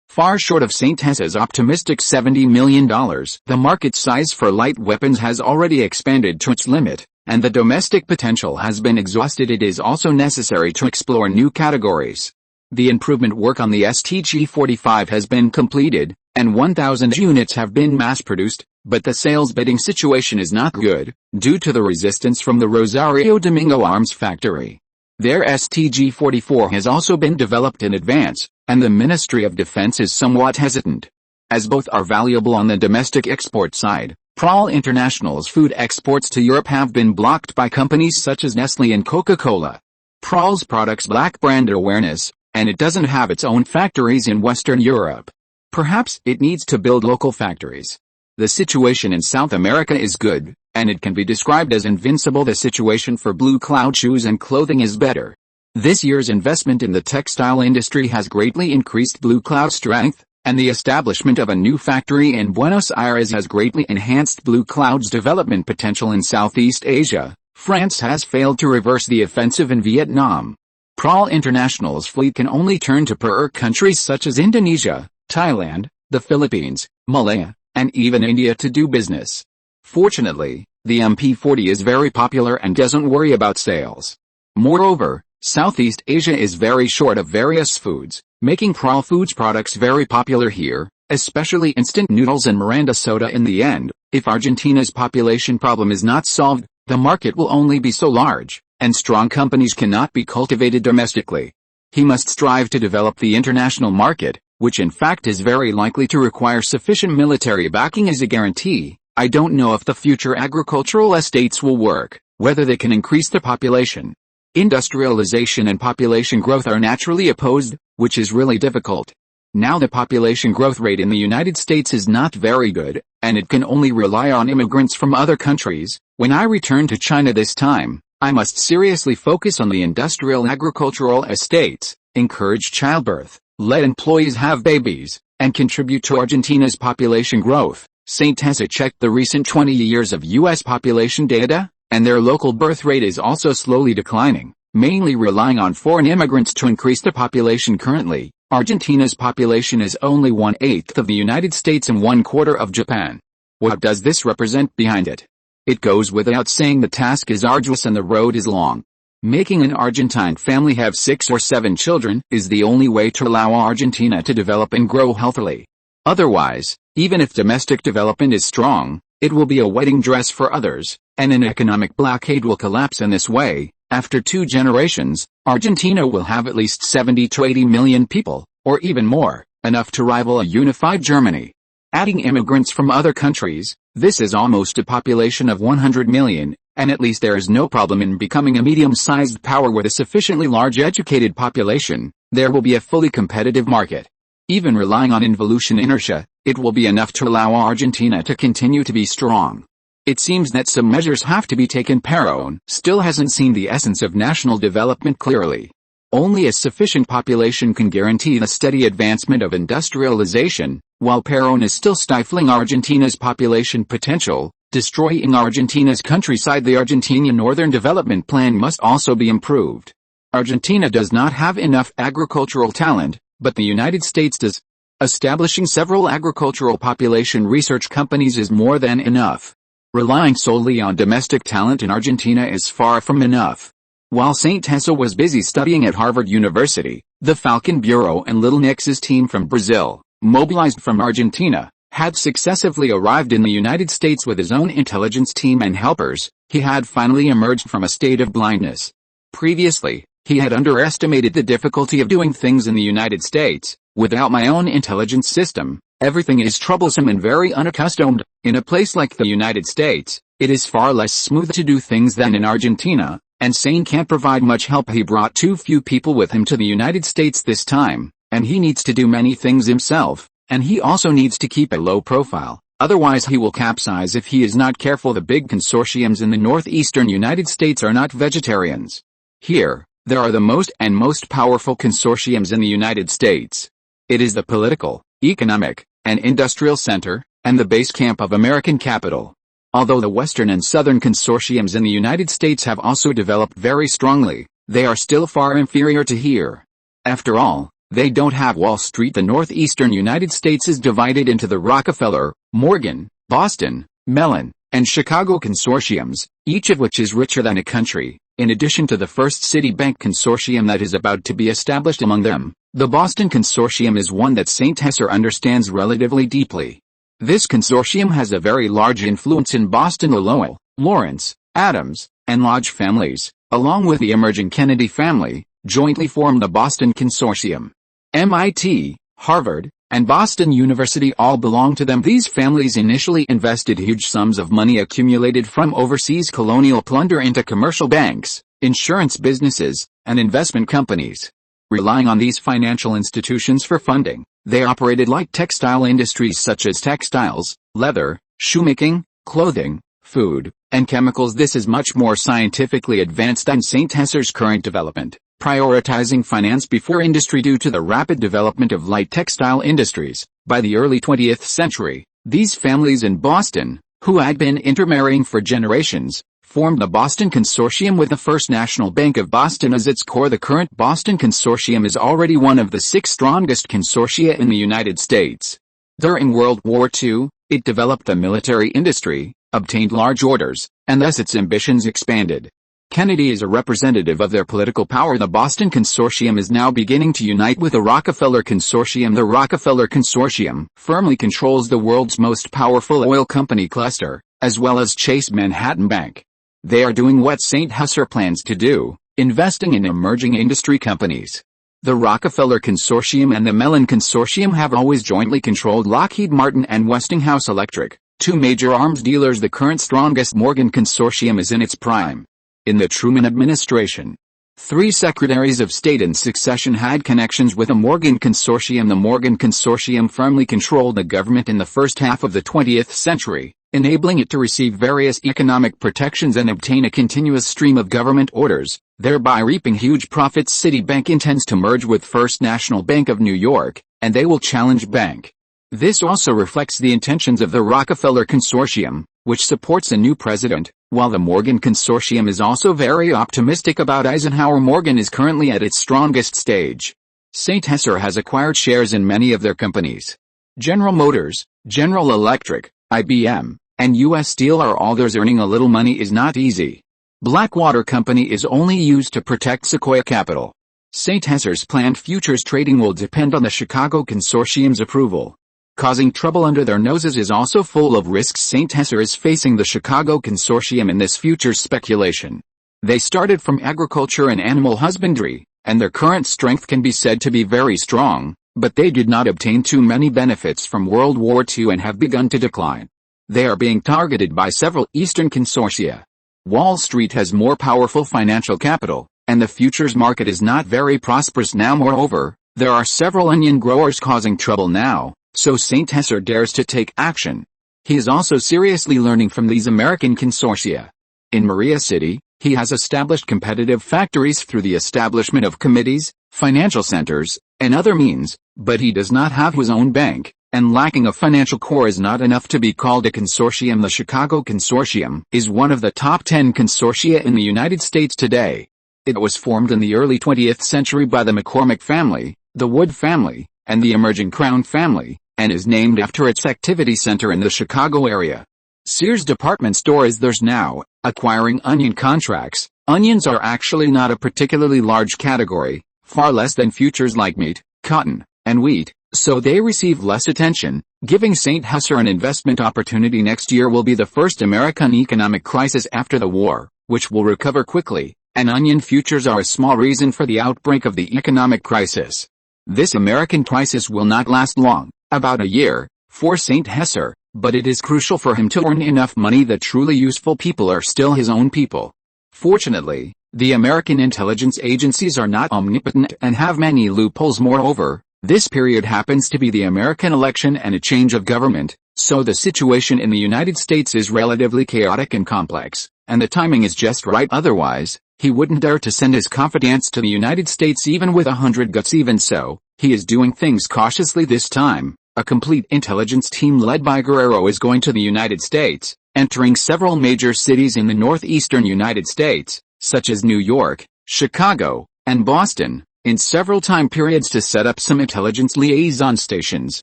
far short of Syntes's optimistic $70 million. The market size for light weapons has already expanded to its limit, and the domestic potential has been exhausted. It is also necessary to explore new categories. The improvement work on the STG-45 has been completed, and 1,000 units have been mass-produced, but the sales bidding situation is not good, due to the resistance from the Rosario Domingo Arms Factory. Their STG-44 has also been developed in advance, and the Ministry of Defense is somewhat hesitant. As both are valuable on the domestic export side, Prall International's food exports to Europe have been blocked by companies such as Nestle and Coca-Cola. Prall's products lack brand awareness, and it doesn't have its own factories in Western Europe. Perhaps it needs to build local factories. The situation in South America is good, and it can be described as invincible. The situation for Blue Cloud shoes and clothing is better. This year's investment in the textile industry has greatly increased Blue Cloud's strength, and the establishment of a new factory in Buenos Aires has greatly enhanced Blue Cloud's development potential in Southeast Asia. France has failed to reverse the offensive in Vietnam. Prall International's fleet can only turn to poorer countries such as Indonesia, Thailand, the Philippines, Malaya, and even India to do business. Fortunately, the MP40 is very popular and doesn't worry about sales. Moreover, Southeast Asia is very short of various foods, making Prall Foods products very popular here, especially instant noodles and Miranda soda. In the end, if Argentina's population problem is not solved, the market will only be so large, and strong companies cannot be cultivated domestically. He must strive to develop the international market, which in fact is very likely to require sufficient military backing as a guarantee. I don't know if the future agricultural estates will work, whether they can increase the population. Industrialization and population growth are naturally opposed, which is really difficult. Now the population growth rate in the United States is not very good, and it can only rely on immigrants from other countries. When I return to China this time, I must seriously focus on the industrial agricultural estates, encourage childbirth, let employees have babies, and contribute to Argentina's population growth. Syntesa checked the recent 20 years of U.S. population data, and their local birth rate is also slowly declining, mainly relying on foreign immigrants to increase the population. Currently, Argentina's population is only 1/8 of the United States and 1/4 of Japan. What does this represent behind it? It goes without saying the task is arduous and the road is long. Making an Argentine family have 6 or 7 children is the only way to allow Argentina to develop and grow healthily. Otherwise, even if domestic development is strong, it will be a wedding dress for others, and an economic blockade will collapse in this way. After 2 generations, Argentina will have at least 70 to 80 million people, or even more, enough to rival a unified Germany. Adding immigrants from other countries, this is almost a population of 100 million, and at least there is no problem in becoming a medium-sized power with a sufficiently large educated population. There will be a fully competitive market. Even relying on involution inertia, it will be enough to allow Argentina to continue to be strong. It seems that some measures have to be taken. Perón still hasn't seen the essence of national development clearly. Only a sufficient population can guarantee the steady advancement of industrialization, while Perón is still stifling Argentina's population potential, destroying Argentina's countryside. The Argentinian Northern Development Plan must also be improved. Argentina does not have enough agricultural talent, but the United States does. Establishing several agricultural population research companies is more than enough. Relying solely on domestic talent in Argentina is far from enough. While Syntesa was busy studying at Harvard University, the Falcon Bureau and Little Nix's team from Brazil, mobilized from Argentina, had successively arrived in the United States with his own intelligence team and helpers. He had finally emerged from a state of blindness. Previously, he had underestimated the difficulty of doing things in the United States. Without my own intelligence system, everything is troublesome and very unaccustomed. In a place like the United States, it is far less smooth to do things than in Argentina, and Sane can't provide much help. He brought too few people with him to the United States this time, and he needs to do many things himself, and he also needs to keep a low profile, otherwise he will capsize if he is not careful. The big consortiums in the northeastern United States are not vegetarians. Here, there are the most powerful consortiums in the United States. It is the political, economic, and industrial center, and the base camp of American capital. Although the Western and Southern consortiums in the United States have also developed very strongly, they are still far inferior to here. After all, they don't have Wall Street. The northeastern United States is divided into the Rockefeller, Morgan, Boston, Mellon, and Chicago consortiums, each of which is richer than a country. In addition to the First Citibank consortium that is about to be established among them, the Boston consortium is one that St. Hesser understands relatively deeply. This consortium has a very large influence in Boston. The Lowell, Lawrence, Adams, and Lodge families, along with the emerging Kennedy family, jointly form the Boston Consortium. MIT, Harvard, and Boston University all belong to them. These families initially invested huge sums of money accumulated from overseas colonial plunder into commercial banks, insurance businesses, and investment companies. Relying on these financial institutions for funding, they operated like textile industries such as textiles, leather, shoemaking, clothing, food, and chemicals. This is much more scientifically advanced than St. Hesser's current development, prioritizing finance before industry due to the rapid development of light textile industries. By the early 20th century, these families in Boston, who had been intermarrying for generations, formed the Boston Consortium with the First National Bank of Boston as its core. The current Boston Consortium is already one of the 6 strongest consortia in the United States. During World War II, it developed the military industry, obtained large orders, and thus its ambitions expanded. Kennedy is a representative of their political power. The Boston Consortium is now beginning to unite with the Rockefeller Consortium. The Rockefeller Consortium firmly controls the world's most powerful oil company cluster, as well as Chase Manhattan Bank. They are doing what St. Hesser plans to do, investing in emerging industry companies. The Rockefeller Consortium and the Mellon Consortium have always jointly controlled Lockheed Martin and Westinghouse Electric, 2 major arms dealers. The current strongest Morgan Consortium is in its prime. In the Truman administration, 3 secretaries of state in succession had connections with the Morgan Consortium. The Morgan Consortium firmly controlled the government in the first half of the 20th century, enabling it to receive various economic protections and obtain a continuous stream of government orders, thereby reaping huge profits. Citibank intends to merge with First National Bank of New York, and they will challenge bank. This also reflects the intentions of the Rockefeller Consortium, which supports a new president, while the Morgan Consortium is also very optimistic about Eisenhower. Morgan is currently at its strongest stage. St. Hesser has acquired shares in many of their companies. General Motors, General Electric, IBM, and U.S. Steel are all theirs. Earning a little money is not easy. Blackwater Company is only used to protect Sequoia Capital. St. Hesser's planned futures trading will depend on the Chicago Consortium's approval. Causing trouble under their noses is also full of risks. St. Hesser is facing the Chicago Consortium in this futures speculation. They started from agriculture and animal husbandry, and their current strength can be said to be very strong, but they did not obtain too many benefits from World War II and have begun to decline. They are being targeted by several Eastern consortia. Wall Street has more powerful financial capital, and the futures market is not very prosperous now. Moreover, there are several onion growers causing trouble now, so St. Hesser dares to take action. He is also seriously learning from these American consortia. In Maria City, he has established competitive factories through the establishment of committees, financial centers, and other means, but he does not have his own bank, and lacking a financial core is not enough to be called a consortium. The Chicago Consortium is one of the top 10 consortia in the United States today. It was formed in the early 20th century by the McCormick family, the Wood family, and the emerging Crown family, and is named after its activity center in the Chicago area. Sears department store is theirs now, acquiring onion contracts. Onions are actually not a particularly large category, far less than futures like meat, cotton, and wheat, so they receive less attention, giving St. Hesser an investment opportunity. Next year will be the first American economic crisis after the war, which will recover quickly, and onion futures are a small reason for the outbreak of the economic crisis. This American crisis will not last long, about a year, for St. Hesser, but it is crucial for him to earn enough money that truly useful people are still his own people. Fortunately, the American intelligence agencies are not omnipotent and have many loopholes. Moreover, this period happens to be the American election and a change of government, so the situation in the United States is relatively chaotic and complex, and the timing is just right. Otherwise, he wouldn't dare to send his confidants to the United States even with 100 guts. Even so, he is doing things cautiously this time. A complete intelligence team led by Guerrero is going to the United States, entering several major cities in the northeastern United States, such as New York, Chicago, and Boston, in several time periods to set up some intelligence liaison stations,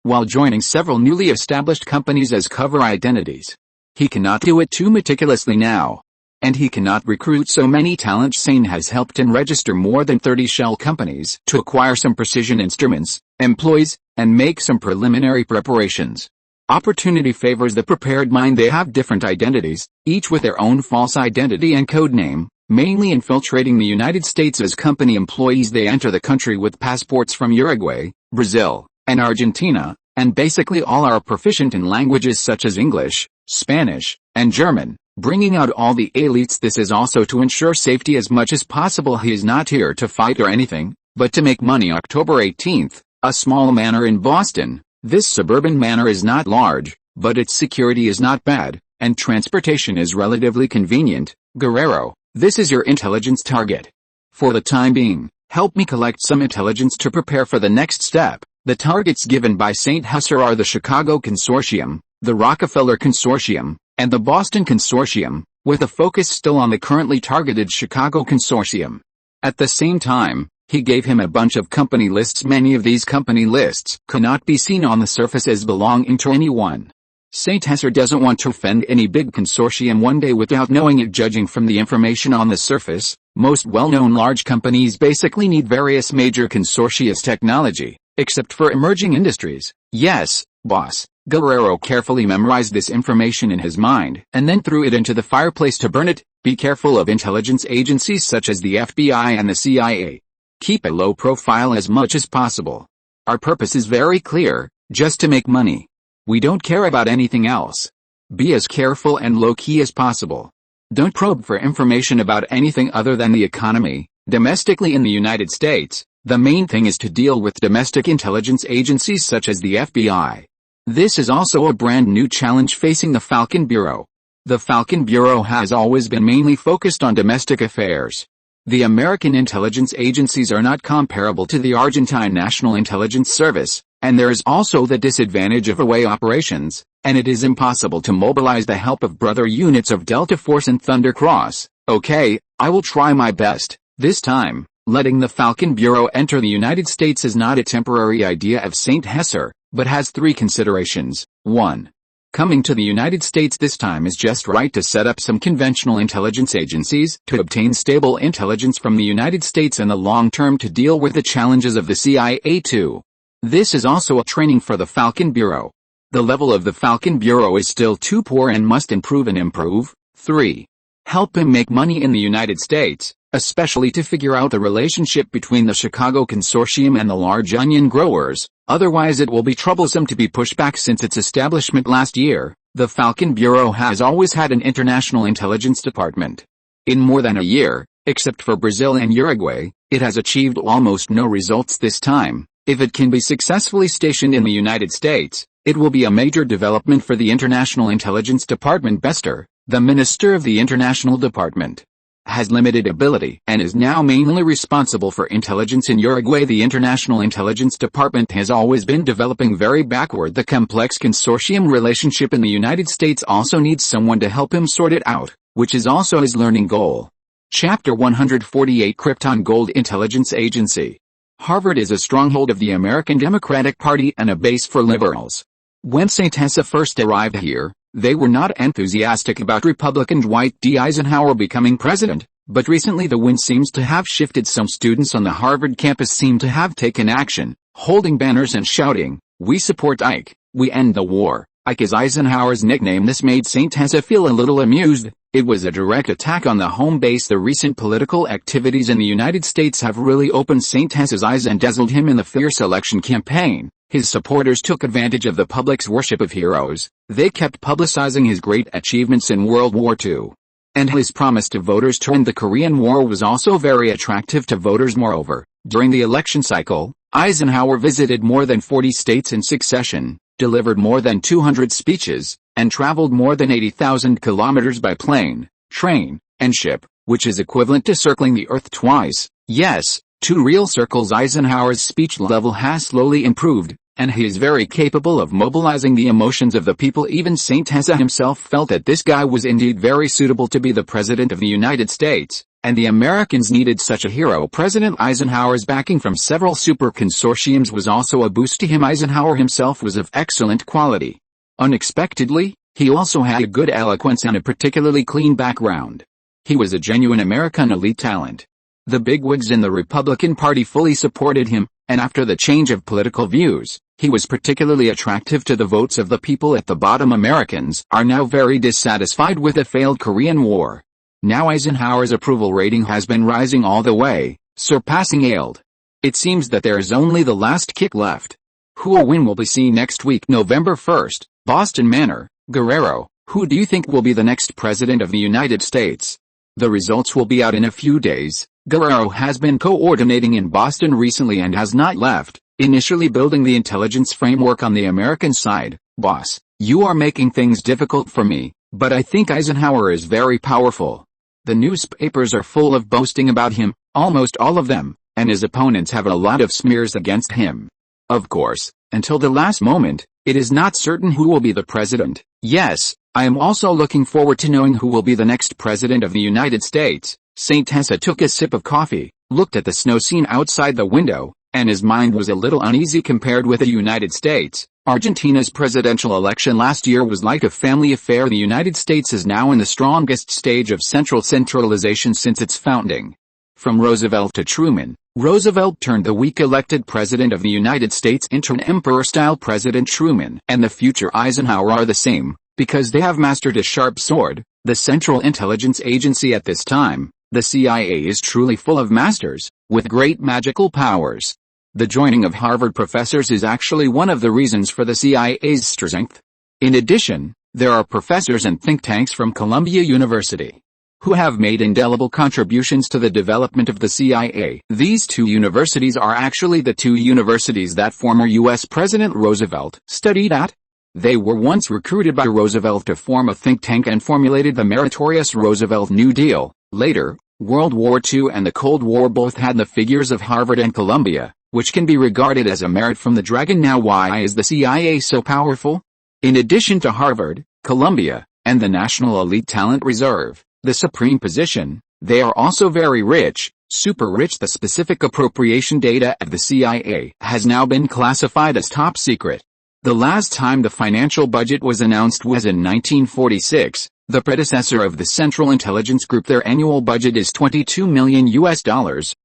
while joining several newly established companies as cover identities. He cannot do it too meticulously now. And he cannot recruit so many talent. Sane has helped him register more than 30 shell companies to acquire some precision instruments, employees, and make some preliminary preparations. Opportunity favors the prepared mind. They have different identities, each with their own false identity and code name, mainly infiltrating the United States as company employees. They enter the country with passports from Uruguay, Brazil, and Argentina, and basically all are proficient in languages such as English, Spanish, and German, bringing out all the elites. This is also to ensure safety as much as possible. He is not here to fight or anything, but to make money. October 18th, a small manor in Boston. This suburban manor is not large, but its security is not bad, and transportation is relatively convenient. Guerrero, this is your intelligence target. For the time being, help me collect some intelligence to prepare for the next step. The targets given by St. Hesser are the Chicago Consortium, the Rockefeller Consortium, and the Boston Consortium, with a focus still on the currently targeted Chicago Consortium. At the same time, he gave him a bunch of company lists. Many of these company lists cannot be seen on the surface as belonging to anyone. St. Hesser doesn't want to offend any big consortium one day without knowing it. Judging from the information on the surface, most well-known large companies basically need various major consortia's technology, except for emerging industries. Yes, boss. Guerrero carefully memorized this information in his mind and then threw it into the fireplace to burn it. Be careful of intelligence agencies such as the FBI and the CIA. Keep a low profile as much as possible. Our purpose is very clear, just to make money. We don't care about anything else. Be as careful and low-key as possible. Don't probe for information about anything other than the economy. Domestically in the United States, the main thing is to deal with domestic intelligence agencies such as the FBI. This is also a brand new challenge facing the Falcon Bureau. The Falcon Bureau has always been mainly focused on domestic affairs. The American intelligence agencies are not comparable to the Argentine National Intelligence Service, and there is also the disadvantage of away operations, and it is impossible to mobilize the help of brother units of Delta Force and Thunder Cross. Okay, I will try my best. This time, letting the Falcon Bureau enter the United States is not a temporary idea of St. Hesser, but has three considerations. 1. Coming to the United States this time is just right to set up some conventional intelligence agencies to obtain stable intelligence from the United States in the long term to deal with the challenges of the CIA. 2. This is also a training for the Falcon Bureau. The level of the Falcon Bureau is still too poor and must improve and improve. 3. Help him make money in the United States, especially to figure out the relationship between the Chicago Consortium and the large onion growers. Otherwise it will be troublesome to be pushed back. Since its establishment last year, the Falcon Bureau has always had an international intelligence department. In more than a year, except for Brazil and Uruguay, it has achieved almost no results this time. If it can be successfully stationed in the United States, it will be a major development for the International Intelligence Department. Bester, the Minister of the International Department, has limited ability and is now mainly responsible for intelligence in Uruguay. The International Intelligence Department has always been developing very backward. The complex consortium relationship in the United States also needs someone to help him sort it out, which is also his learning goal. Chapter 148 Krypton Gold Intelligence Agency. Harvard is a stronghold of the American Democratic Party and a base for liberals. When St. Hesser first arrived here, they were not enthusiastic about Republican Dwight D. Eisenhower becoming president, but recently the wind seems to have shifted. Some students on the Harvard campus seem to have taken action, holding banners and shouting, "We support Ike, we end the war." Ike is Eisenhower's nickname. This made St. Hesser feel a little amused. It was a direct attack on the home base. The recent political activities in the United States have really opened St. Hesser's eyes and dazzled him in the fierce election campaign. His supporters took advantage of the public's worship of heroes. They kept publicizing his great achievements in World War II. And his promise to voters during the Korean War was also very attractive to voters. Moreover, during the election cycle, Eisenhower visited more than 40 states in succession, delivered more than 200 speeches, and traveled more than 80,000 kilometers by plane, train, and ship, which is equivalent to circling the Earth twice. Yes, 2 real circles. Eisenhower's speech level has slowly improved, and he is very capable of mobilizing the emotions of the people. Even St. Hesser himself felt that this guy was indeed very suitable to be the President of the United States. And the Americans needed such a hero. President Eisenhower's backing from several super consortiums was also a boost to him. Eisenhower himself was of excellent quality. Unexpectedly, he also had a good eloquence and a particularly clean background. He was a genuine American elite talent. The bigwigs in the Republican Party fully supported him, and after the change of political views, he was particularly attractive to the votes of the people at the bottom. Americans are now very dissatisfied with the failed Korean War. Now Eisenhower's approval rating has been rising all the way, surpassing AILD. It seems that there is only the last kick left. Who will win will be seen next week. November 1st, Boston Manor, Guerrero. Who do you think will be the next president of the United States? The results will be out in a few days. Guerrero has been coordinating in Boston recently and has not left, initially building the intelligence framework on the American side. Boss, you are making things difficult for me, but I think Eisenhower is very powerful. The newspapers are full of boasting about him, almost all of them, and his opponents have a lot of smears against him. Of course, until the last moment, it is not certain who will be the president. Yes, I am also looking forward to knowing who will be the next president of the United States. St. Tessa took a sip of coffee, looked at the snow scene outside the window, and his mind was a little uneasy compared with the United States. Argentina's presidential election last year was like a family affair. The United States is now in the strongest stage of centralization since its founding. From Roosevelt to Truman, Roosevelt turned the weak-elected president of the United States into an emperor-style President Truman, and the future Eisenhower are the same, because they have mastered a sharp sword. The Central Intelligence Agency at this time, the CIA, is truly full of masters, with great magical powers. The joining of Harvard professors is actually one of the reasons for the CIA's strength. In addition, there are professors and think tanks from Columbia University, who have made indelible contributions to the development of the CIA. These two universities are actually the two universities that former U.S. President Roosevelt studied at. They were once recruited by Roosevelt to form a think tank and formulated the meritorious Roosevelt New Deal. Later, World War II and the Cold War both had the figures of Harvard and Columbia, which can be regarded as a merit from the dragon. Now why is the CIA so powerful? In addition to Harvard, Columbia, and the National Elite Talent Reserve, the supreme position, they are also very rich, super rich. The specific appropriation data of the CIA has now been classified as top secret. The last time the financial budget was announced was in 1946, the predecessor of the Central Intelligence Group. Their annual budget is $22 million,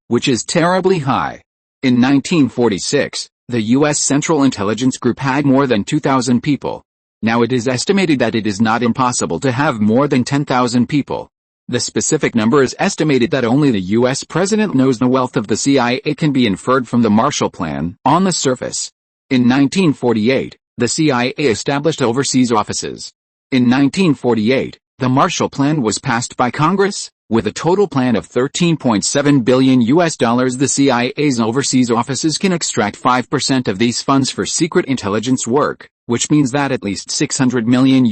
which is terribly high. In 1946, the U.S. Central Intelligence Group had more than 2,000 people. Now it is estimated that it is not impossible to have more than 10,000 people. The specific number is estimated that only the U.S. president knows. The wealth of the CIA can be inferred from the Marshall Plan. On the surface, in 1948, the CIA established overseas offices. In 1948, the Marshall Plan was passed by Congress, with a total plan of $13.7 billion. The CIA's overseas offices can extract 5% of these funds for secret intelligence work, which means that at least $600 million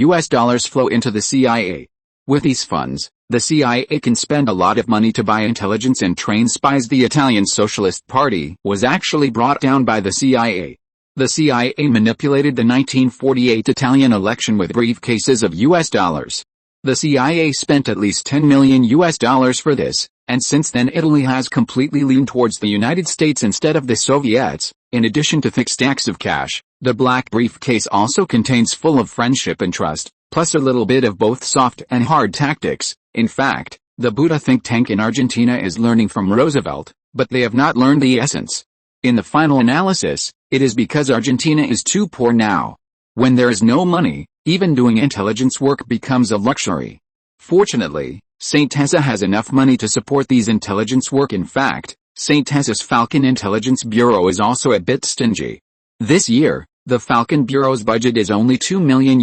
flow into the CIA. With these funds, the CIA can spend a lot of money to buy intelligence and train spies. The Italian Socialist Party was actually brought down by the CIA. The CIA manipulated the 1948 Italian election with briefcases of US dollars. The CIA spent at least $10 million for this, and since then Italy has completely leaned towards the United States instead of the Soviets. In addition to thick stacks of cash, the black briefcase also contains full of friendship and trust, plus a little bit of both soft and hard tactics. In fact, the Buddha think tank in Argentina is learning from Roosevelt, but they have not learned the essence. In the final analysis, it is because Argentina is too poor now. When there is no money, even doing intelligence work becomes a luxury. Fortunately, St. Tessa has enough money to support these intelligence work. In fact, St. Tessa's Falcon Intelligence Bureau is also a bit stingy. This year, the Falcon Bureau's budget is only $2 million,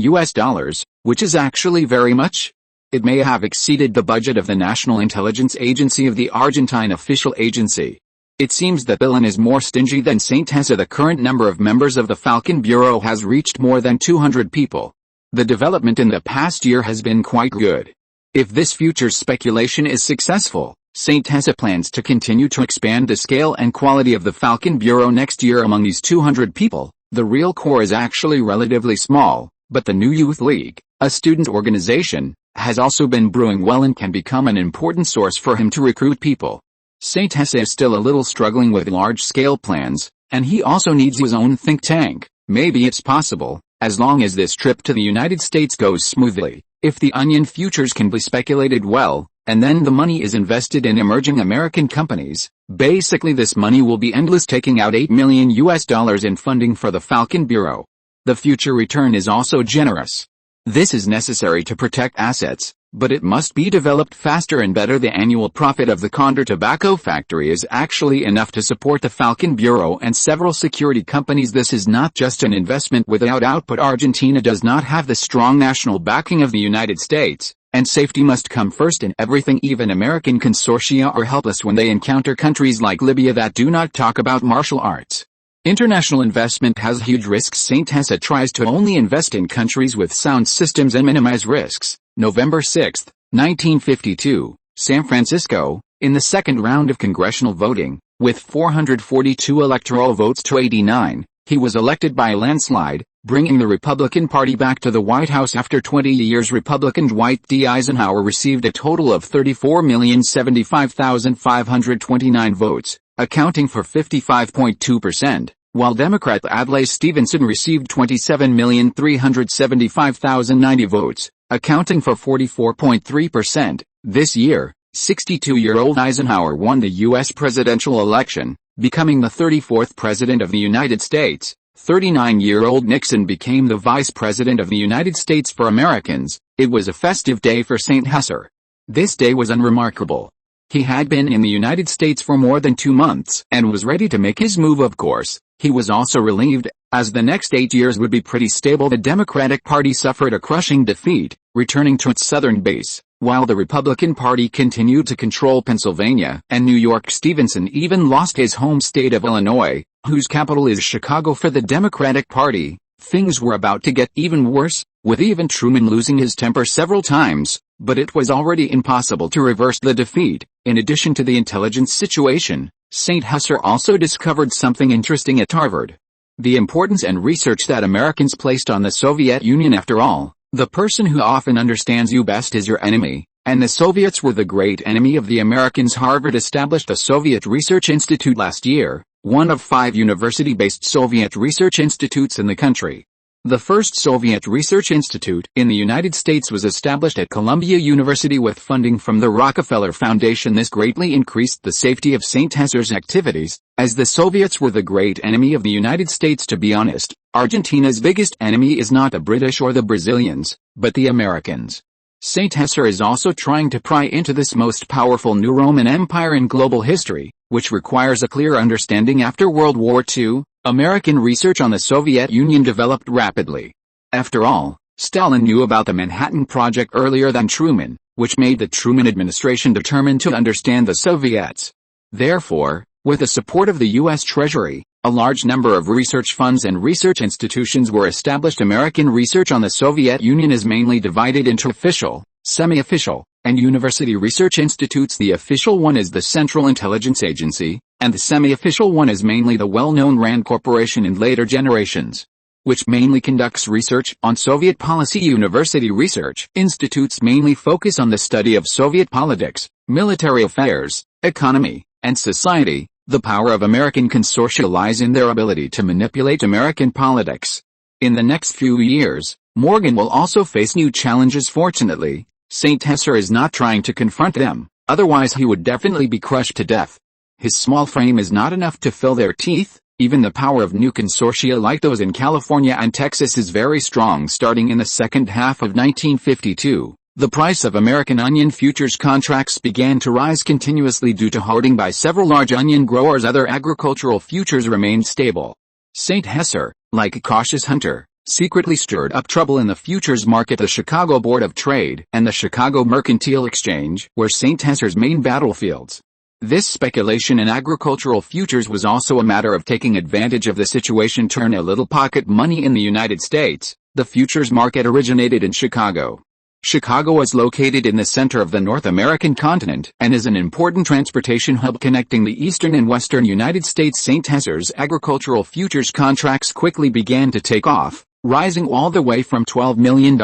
which is actually very much. It may have exceeded the budget of the National Intelligence Agency of the Argentine official agency. It seems that Bill is more stingy than St. Tessa. The current number of members of the Falcon Bureau has reached more than 200 people. The development in the past year has been quite good. If this future speculation is successful, St. Tessa plans to continue to expand the scale and quality of the Falcon Bureau next year. Among these 200 people, the real core is actually relatively small, but the new Youth League, a student organization, has also been brewing well and can become an important source for him to recruit people. Saint José is still a little struggling with large-scale plans, and he also needs his own think tank. Maybe it's possible, as long as this trip to the United States goes smoothly, if the onion futures can be speculated well, and then the money is invested in emerging American companies. Basically this money will be endless, taking out $8 million in funding for the Falcon Bureau. The future return is also generous. This is necessary to protect assets, but it must be developed faster and better. The annual profit of the Condor tobacco factory is actually enough to support the Falcon Bureau and several security companies. This is not just an investment without output. Argentina does not have the strong national backing of the United States, and safety must come first in everything. Even American consortia are helpless when they encounter countries like Libya that do not talk about martial arts. International investment has huge risks. Saint José tries to only invest in countries with sound systems and minimize risks. November 6, 1952, San Francisco, in the second round of congressional voting, with 442 electoral votes to 89, he was elected by a landslide, bringing the Republican Party back to the White House after 20 years. Republican Dwight D. Eisenhower received a total of 34,075,529 votes, accounting for 55.2%, while Democrat Adlai Stevenson received 27,375,090 votes, accounting for 44.3%. This year, 62-year-old Eisenhower won the U.S. presidential election, becoming the 34th President of the United States. 39-year-old Nixon became the Vice President of the United States. For Americans, it was a festive day for Saint José. This day was unremarkable. He had been in the United States for more than 2 months and was ready to make his move. Of course, he was also relieved, as the next 8 years would be pretty stable. The Democratic Party suffered a crushing defeat, returning to its southern base, while the Republican Party continued to control Pennsylvania and New York. Stevenson even lost his home state of Illinois, whose capital is Chicago. For the Democratic Party, things were about to get even worse, with even Truman losing his temper several times, but it was already impossible to reverse the defeat. In addition to the intelligence situation, Saint José also discovered something interesting at Harvard: the importance and research that Americans placed on the Soviet Union. After all, the person who often understands you best is your enemy, and the Soviets were the great enemy of the Americans. Harvard established the Soviet Research Institute last year, one of 5 university-based Soviet research institutes in the country. The first Soviet Research Institute in the United States was established at Columbia University with funding from the Rockefeller Foundation. This greatly increased the safety of Saint José's activities, as the Soviets were the great enemy of the United States. To be honest, Argentina's biggest enemy is not the British or the Brazilians, but the Americans. Saint José is also trying to pry into this most powerful new Roman Empire in global history, which requires a clear understanding. After World War II, American research on the Soviet Union developed rapidly. After all, Stalin knew about the Manhattan Project earlier than Truman, which made the Truman administration determined to understand the Soviets. Therefore, with the support of the U.S. Treasury, a large number of research funds and research institutions were established. American research on the Soviet Union is mainly divided into official, semi-official, and university research institutes. The official one is the Central Intelligence Agency, and the semi-official one is mainly the well-known RAND Corporation in later generations, which mainly conducts research on Soviet policy. University research institutes mainly focus on the study of Soviet politics, military affairs, economy, and society. The power of American consortia lies in their ability to manipulate American politics. In the next few years, Morgan will also face new challenges. Fortunately, Saint José is not trying to confront them, otherwise he would definitely be crushed to death. His small frame is not enough to fill their teeth. Even the power of new consortia like those in California and Texas is very strong. Starting in the second half of 1952, the price of American onion futures contracts began to rise continuously due to hoarding by several large onion growers. Other agricultural futures remained stable. Saint José, like a cautious hunter, secretly stirred up trouble in the futures market. The Chicago Board of Trade and the Chicago Mercantile Exchange were Saint José's main battlefields. This speculation in agricultural futures was also a matter of taking advantage of the situation to earn a little pocket money in the United States. The futures market originated in Chicago. Chicago is located in the center of the North American continent and is an important transportation hub connecting the eastern and western United States. Saint José's agricultural futures contracts quickly began to take off, rising all the way from $12 million.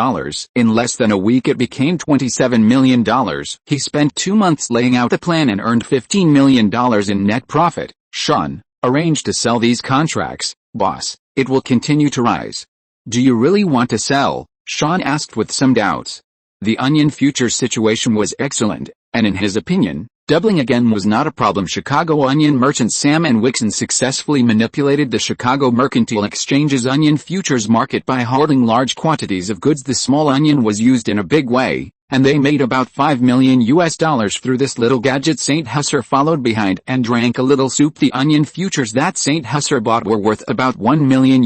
In less than a week it became $27 million. He spent 2 months laying out the plan and earned $15 million in net profit. Sean, arrange to sell these contracts, boss. It will continue to rise. Do you really want to sell? Sean asked with some doubts. The onion futures situation was excellent, and in his opinion, doubling again was not a problem. Chicago onion merchant Sam and Wixon successfully manipulated the Chicago Mercantile Exchange's onion futures market by holding large quantities of goods. The small onion was used in a big way, and they made about $5 million through this little gadget. St. Husser followed behind and drank a little soup. The onion futures that St. Husser bought were worth about $1 million,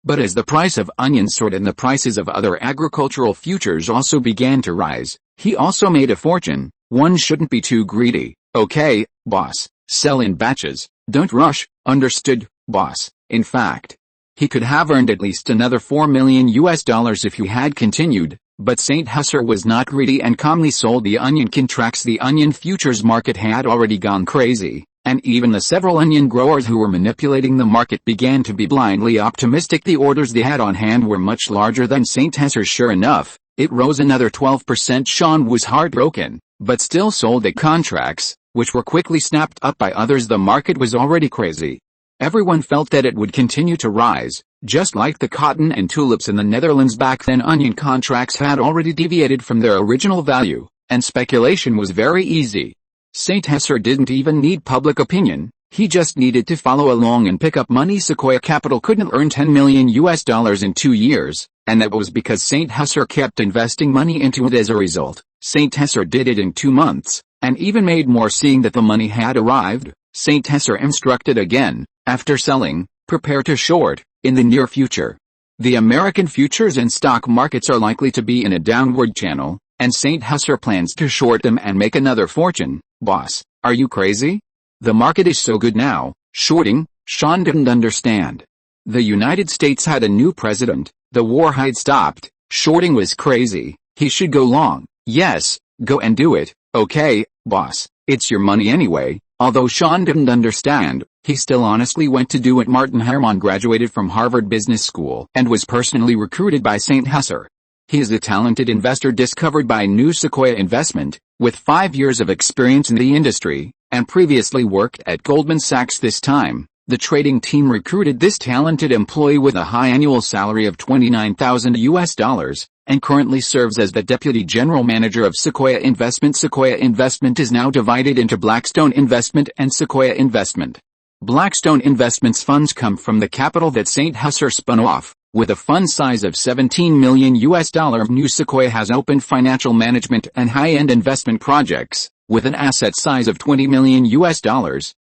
but as the price of onions soared and the prices of other agricultural futures also began to rise, he also made a fortune. One shouldn't be too greedy. Okay, boss, sell in batches. Don't rush. Understood, boss. In fact, he could have earned at least another $4 million if he had continued. But St. Husser was not greedy and calmly sold the onion contracts. The onion futures market had already gone crazy, and even the several onion growers who were manipulating the market began to be blindly optimistic. The orders they had on hand were much larger than St. Husser's. Sure enough, it rose another 12%. Sean was heartbroken, but still sold the contracts, which were quickly snapped up by others. The market was already crazy. Everyone felt that it would continue to rise, just like the cotton and tulips in the Netherlands back then. Onion contracts had already deviated from their original value, and speculation was very easy. St. Husser didn't even need public opinion, he just needed to follow along and pick up money. Sequoia Capital couldn't earn $10 million in 2 years, and that was because St. Husser kept investing money into it. As a result, St. Husser did it in 2 months, and even made more. Seeing that the money had arrived, St. Husser instructed again, after selling, prepare to short, in the near future. The American futures and stock markets are likely to be in a downward channel, and St. Husser plans to short them and make another fortune. Boss, are you crazy? The market is so good now. Shorting? Sean didn't understand. The United States had a new president, the war had stopped, shorting was crazy, he should go long. Yes, go and do it. Okay, boss, it's your money anyway. Although Sean didn't understand, he still honestly went to do it. Martin Herman graduated from Harvard Business School and was personally recruited by St. Husser. He is a talented investor discovered by New Sequoia Investment, with 5 years of experience in the industry, and previously worked at Goldman Sachs. This time, the trading team recruited this talented employee with a high annual salary of $29,000, and currently serves as the Deputy General Manager of Sequoia Investment. Sequoia Investment is now divided into Blackstone Investment and Sequoia Investment. Blackstone Investment's funds come from the capital that St. Husser spun off, with a fund size of $17 million. New Sequoia has open financial management and high-end investment projects, with an asset size of $20 million,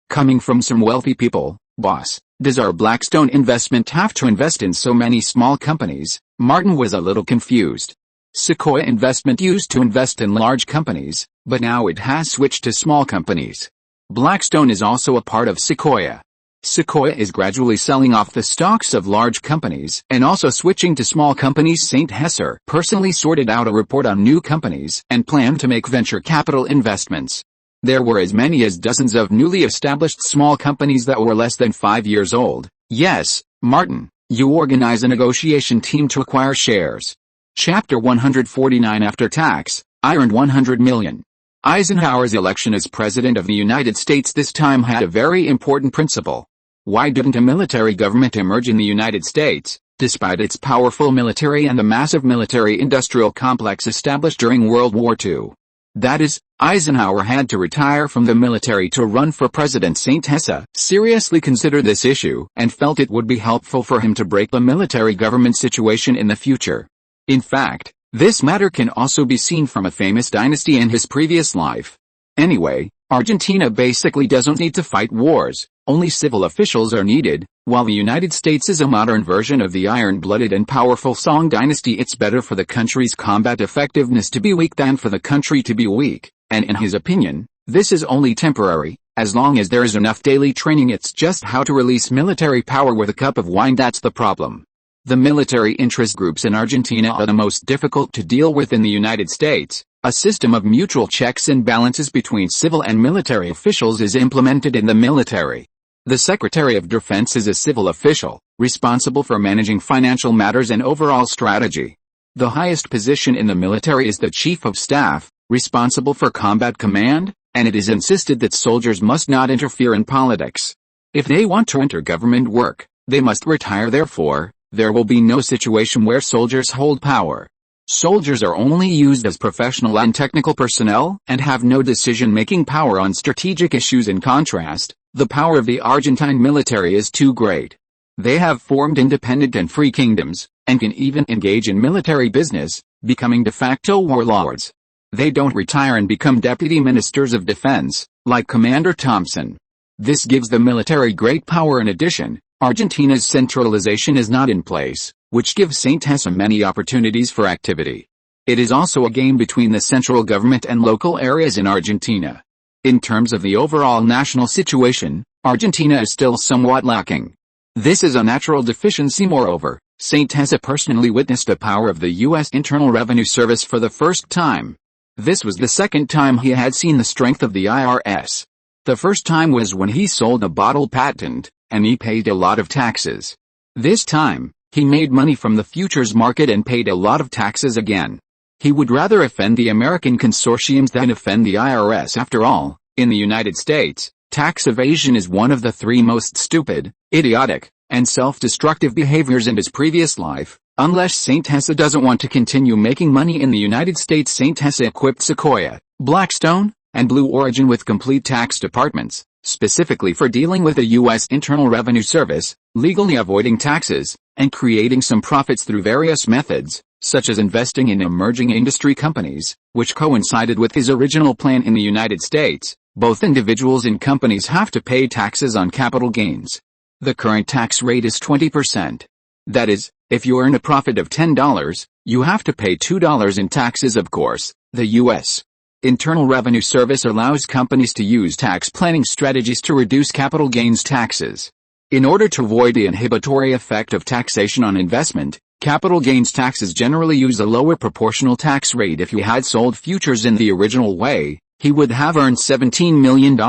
coming from some wealthy people. Boss, does our Blackstone Investment have to invest in so many small companies? Martin was a little confused. Sequoia Investment used to invest in large companies, but now it has switched to small companies. Blackstone is also a part of Sequoia. Sequoia is gradually selling off the stocks of large companies and also switching to small companies. St. Husser personally sorted out a report on new companies and planned to make venture capital investments. There were as many as dozens of newly established small companies that were less than 5 years old. Yes, Martin, you organize a negotiation team to acquire shares. Chapter 149. After tax, I earned $100 million. Eisenhower's election as President of the United States this time had a very important principle. Why didn't a military government emerge in the United States, despite its powerful military and the massive military-industrial complex established during World War II? That is, Eisenhower had to retire from the military to run for president. St. Husser seriously considered this issue and felt it would be helpful for him to break the military government situation in the future. In fact, this matter can also be seen from a famous dynasty in his previous life. Anyway, Argentina basically doesn't need to fight wars, only civil officials are needed. While the United States is a modern version of the iron-blooded and powerful Song dynasty, it's better for the country's combat effectiveness to be weak than for the country to be weak, and in his opinion, this is only temporary. As long as there is enough daily training, it's just how to release military power with a cup of wine that's the problem. The military interest groups in Argentina are the most difficult to deal with in the United States. A system of mutual checks and balances between civil and military officials is implemented in the military. The Secretary of Defense is a civil official, responsible for managing financial matters and overall strategy. The highest position in the military is the Chief of Staff, responsible for combat command, and it is insisted that soldiers must not interfere in politics. If they want to enter government work, they must retire. Therefore, there will be no situation where soldiers hold power. Soldiers are only used as professional and technical personnel, and have no decision-making power on strategic issues. In contrast, the power of the Argentine military is too great. They have formed independent and free kingdoms, and can even engage in military business, becoming de facto warlords. They don't retire and become deputy ministers of defense, like Commander Thompson. This gives the military great power. In addition, Argentina's centralization is not in place, which gives SYNOPSIS many opportunities for activity. It is also a game between the central government and local areas in Argentina. In terms of the overall national situation, Argentina is still somewhat lacking. This is a natural deficiency. Moreover, SYNOPSIS personally witnessed the power of the U.S. Internal Revenue Service for the first time. This was the second time he had seen the strength of the IRS. The first time was when he sold a bottle patent, and he paid a lot of taxes. This time, he made money from the futures market and paid a lot of taxes again. He would rather offend the American consortiums than offend the IRS. After all, in the United States, tax evasion is one of the three most stupid, idiotic, and self-destructive behaviors in his previous life. Unless SYNOPSIS doesn't want to continue making money in the United States, SYNOPSIS equipped Sequoia, Blackstone, and Blue Origin with complete tax departments, specifically for dealing with the U.S. Internal Revenue Service, legally avoiding taxes, and creating some profits through various methods, such as investing in emerging industry companies, which coincided with his original plan in the United States. Both individuals and companies have to pay taxes on capital gains. The current tax rate is 20%. That is, if you earn a profit of $10, you have to pay $2 in taxes. Of course, the U.S. Internal Revenue Service allows companies to use tax planning strategies to reduce capital gains taxes. In order to avoid the inhibitory effect of taxation on investment, capital gains taxes generally use a lower proportional tax rate. If you had sold futures in the original way, he would have earned $17 million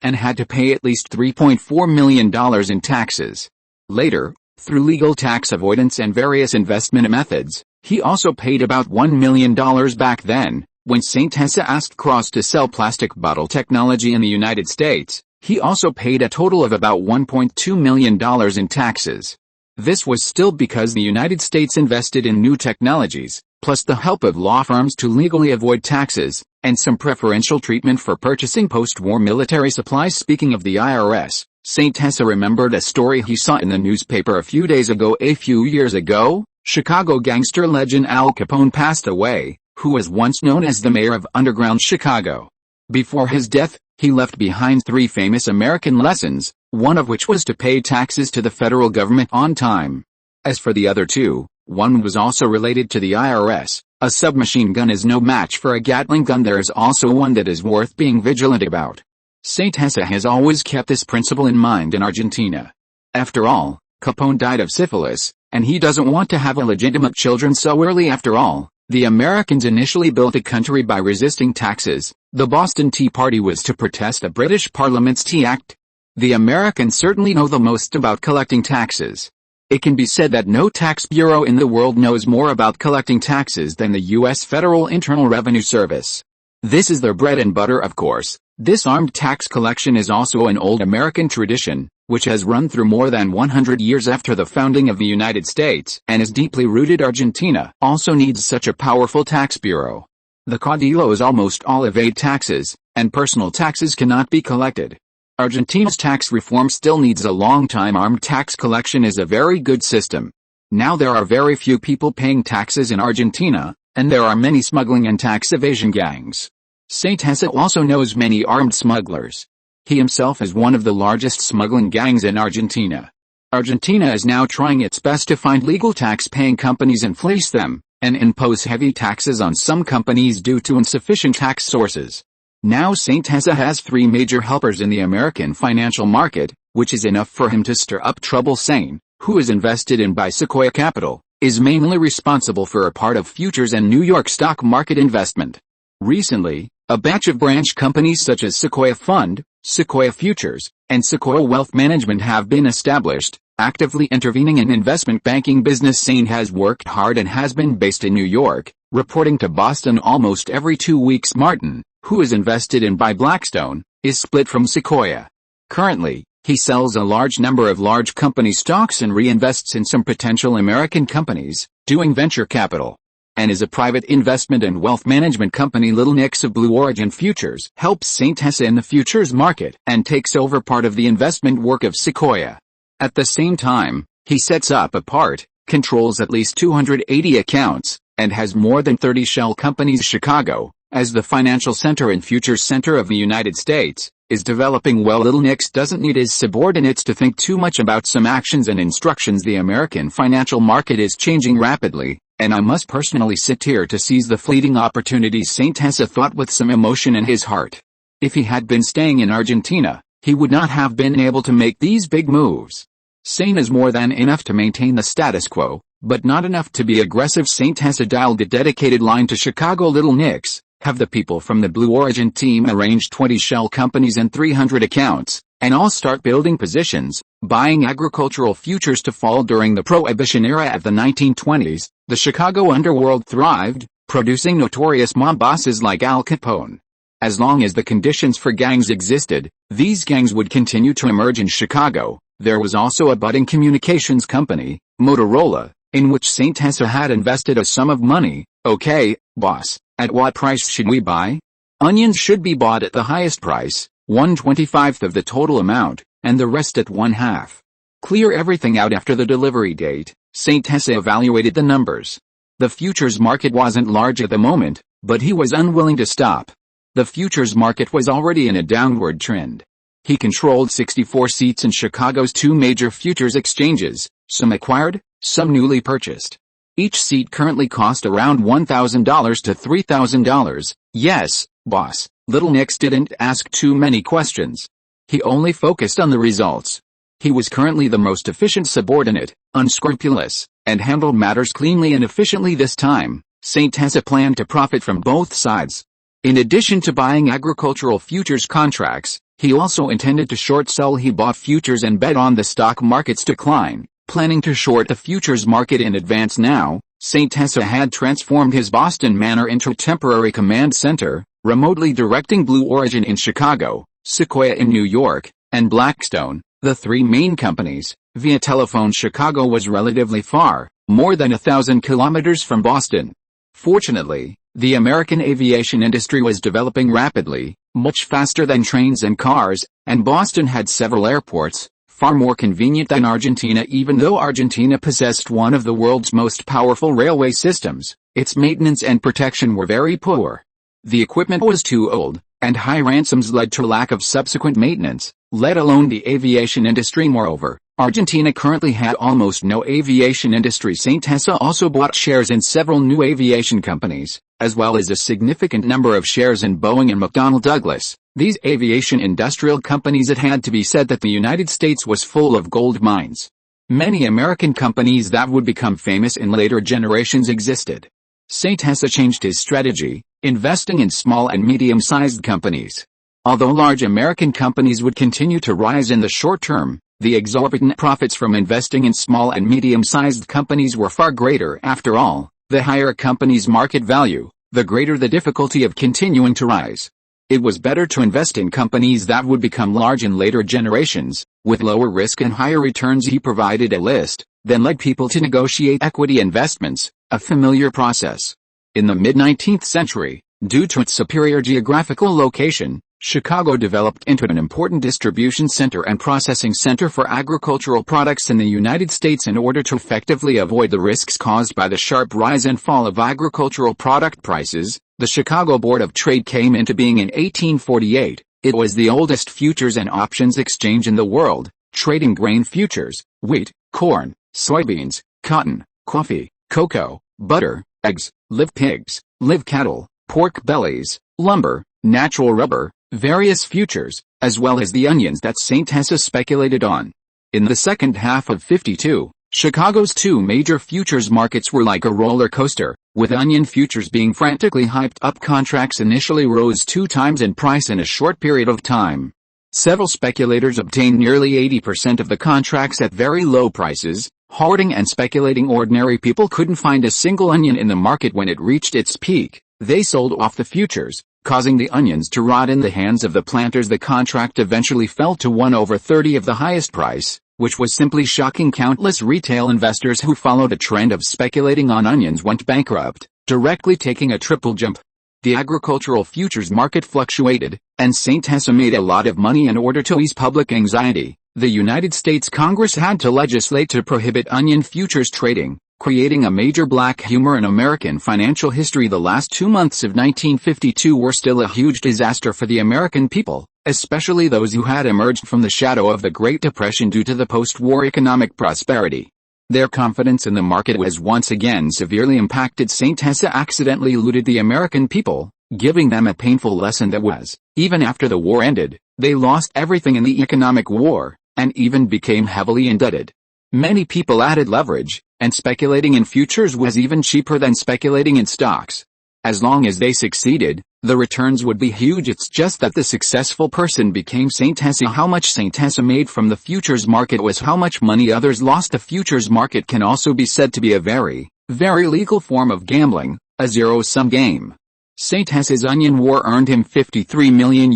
and had to pay at least $3.4 million in taxes. Later, through legal tax avoidance and various investment methods, he also paid about $1 million back then. When SYNOPSIS asked Cross to sell plastic bottle technology in the United States, he also paid a total of about $1.2 million in taxes. This was still because the United States invested in new technologies, plus the help of law firms to legally avoid taxes, and some preferential treatment for purchasing post-war military supplies. Speaking of the IRS, SYNOPSIS remembered a story he saw in the newspaper a few days ago. A few years ago, Chicago gangster legend Al Capone passed away, who was once known as the mayor of underground Chicago. Before his death, he left behind 3 famous American lessons, one of which was to pay taxes to the federal government on time. As for the other 2, one was also related to the IRS. A submachine gun is no match for a Gatling gun. There is also one that is worth being vigilant about. SYNOPSIS has always kept this principle in mind in Argentina. After all, Capone died of syphilis, and he doesn't want to have illegitimate children so early. After all, the Americans initially built a country by resisting taxes. The Boston Tea Party was to protest the British Parliament's Tea Act. The Americans certainly know the most about collecting taxes. It can be said that no tax bureau in the world knows more about collecting taxes than the U.S. Federal Internal Revenue Service. This is their bread and butter. Of course, this armed tax collection is also an old American tradition, which has run through more than 100 years after the founding of the United States, and is deeply rooted. Argentina also needs such a powerful tax bureau. The caudillos almost all evade taxes, and personal taxes cannot be collected. Argentina's tax reform still needs a long time. Armed tax collection is a very good system. Now there are very few people paying taxes in Argentina, and there are many smuggling and tax evasion gangs. SYNOPSIS also knows many armed smugglers. He himself is one of the largest smuggling gangs in Argentina. Argentina is now trying its best to find legal tax-paying companies and fleece them, and impose heavy taxes on some companies due to insufficient tax sources. Now SYNOPSIS has 3 major helpers in the American financial market, which is enough for him to stir up trouble. Sane, who is invested in by Sequoia Capital, is mainly responsible for a part of futures and New York stock market investment. Recently, a batch of branch companies such as Sequoia Fund, Sequoia Futures, and Sequoia Wealth Management have been established, actively intervening in investment banking business. Saint has worked hard and has been based in New York, reporting to Boston almost every 2 weeks. Martin, who is invested in by Blackstone, is split from Sequoia. Currently, he sells a large number of large company stocks and reinvests in some potential American companies, doing venture capital. And is a private investment and wealth management company. Little Nix of Blue Origin Futures helps Saint Tessa in the futures market and takes over part of the investment work of Sequoia. At the same time, he sets up apart, controls at least 280 accounts, and has more than 30 shell companies. Chicago, as the financial center and futures center of the United States, is developing well. Little Nix doesn't need his subordinates to think too much about some actions and instructions. The American financial market is changing rapidly, and I must personally sit here to seize the fleeting opportunities. Saint Tessa thought with some emotion in his heart. If he had been staying in Argentina, he would not have been able to make these big moves. Saint is more than enough to maintain the status quo, but not enough to be aggressive. Saint Tessa dialed a dedicated line to Chicago. Little Nix, have the people from the Blue Origin team arrange 20 shell companies and 300 accounts, and all start building positions, buying agricultural futures to fall. During the Prohibition era of the 1920s, the Chicago underworld thrived, producing notorious mob bosses like Al Capone. As long as the conditions for gangs existed, these gangs would continue to emerge in Chicago. There was also a budding communications company, Motorola, in which Saint Tessa had invested a sum of money. Okay, boss, at what price should we buy? Onions should be bought at the highest price, 1/25 of the total amount, and the rest at 1/2. Clear everything out after the delivery date. Saint Tessa evaluated the numbers. The futures market wasn't large at the moment, but he was unwilling to stop. The futures market was already in a downward trend. He controlled 64 seats in Chicago's 2 major futures exchanges, some acquired, some newly purchased. Each seat currently cost around $1,000 to $3,000. Yes, boss, Little Nix didn't ask too many questions. He only focused on the results. He was currently the most efficient subordinate, unscrupulous, and handled matters cleanly and efficiently. This time, Saint Tessa planned to profit from both sides. In addition to buying agricultural futures contracts, he also intended to short sell. He bought futures and bet on the stock market's decline, planning to short the futures market in advance. Now, Saint Tessa had transformed his Boston manor into a temporary command center, remotely directing Blue Origin in Chicago, Sequoia in New York, and Blackstone, the 3 main companies, via telephone. Chicago was relatively far, more than 1,000 kilometers from Boston. Fortunately, the American aviation industry was developing rapidly, much faster than trains and cars, and Boston had several airports, far more convenient than Argentina. Even though Argentina possessed one of the world's most powerful railway systems, its maintenance and protection were very poor. The equipment was too old, and high ransoms led to lack of subsequent maintenance, let alone the aviation industry. Moreover, Argentina currently had almost no aviation industry. Saint Tessa also bought shares in several new aviation companies, as well as a significant number of shares in Boeing and McDonnell Douglas, these aviation industrial companies. It had to be said that the United States was full of gold mines. Many American companies that would become famous in later generations existed. Saint Tessa changed his strategy, investing in small and medium-sized companies. Although large American companies would continue to rise in the short term, the exorbitant profits from investing in small and medium-sized companies were far greater. After all, the higher a company's market value, the greater the difficulty of continuing to rise. It was better to invest in companies that would become large in later generations, with lower risk and higher returns. He provided a list, then led people to negotiate equity investments, a familiar process. In the mid-19th century, due to its superior geographical location, Chicago developed into an important distribution center and processing center for agricultural products in the United States. In order to effectively avoid the risks caused by the sharp rise and fall of agricultural product prices, the Chicago Board of Trade came into being in 1848. It was the oldest futures and options exchange in the world, trading grain futures, wheat, corn, soybeans, cotton, coffee, cocoa, butter, eggs, live pigs, live cattle, pork bellies, lumber, natural rubber, various futures, as well as the onions that Saint Tessa speculated on. In the second half of 52, Chicago's 2 major futures markets were like a roller coaster, with onion futures being frantically hyped up. Contracts initially rose 2 times in price in a short period of time. Several speculators obtained nearly 80% of the contracts at very low prices. Hoarding and speculating ordinary people couldn't find a single onion in the market when it reached its peak. They sold off the futures, causing the onions to rot in the hands of the planters. The contract eventually fell to 1/30 of the highest price, which was simply shocking. Countless retail investors who followed a trend of speculating on onions went bankrupt, directly taking a triple jump. The agricultural futures market fluctuated, and St. Hesse made a lot of money. In order to ease public anxiety, the United States Congress had to legislate to prohibit onion futures trading, creating a major black humor in American financial history. The last 2 months of 1952 were still a huge disaster for the American people, especially those who had emerged from the shadow of the Great Depression due to the post-war economic prosperity. Their confidence in the market was once again severely impacted. St. Hesse accidentally looted the American people, giving them a painful lesson that was, even after the war ended, they lost everything in the economic war, and even became heavily indebted. Many people added leverage, and speculating in futures was even cheaper than speculating in stocks. As long as they succeeded, the returns would be huge. It's just that the successful person became St. Hesse. How much St. Hesse made from the futures market was how much money others lost. The futures market can also be said to be a very, very legal form of gambling, a zero-sum game. St. Hesse's onion war earned him $53 million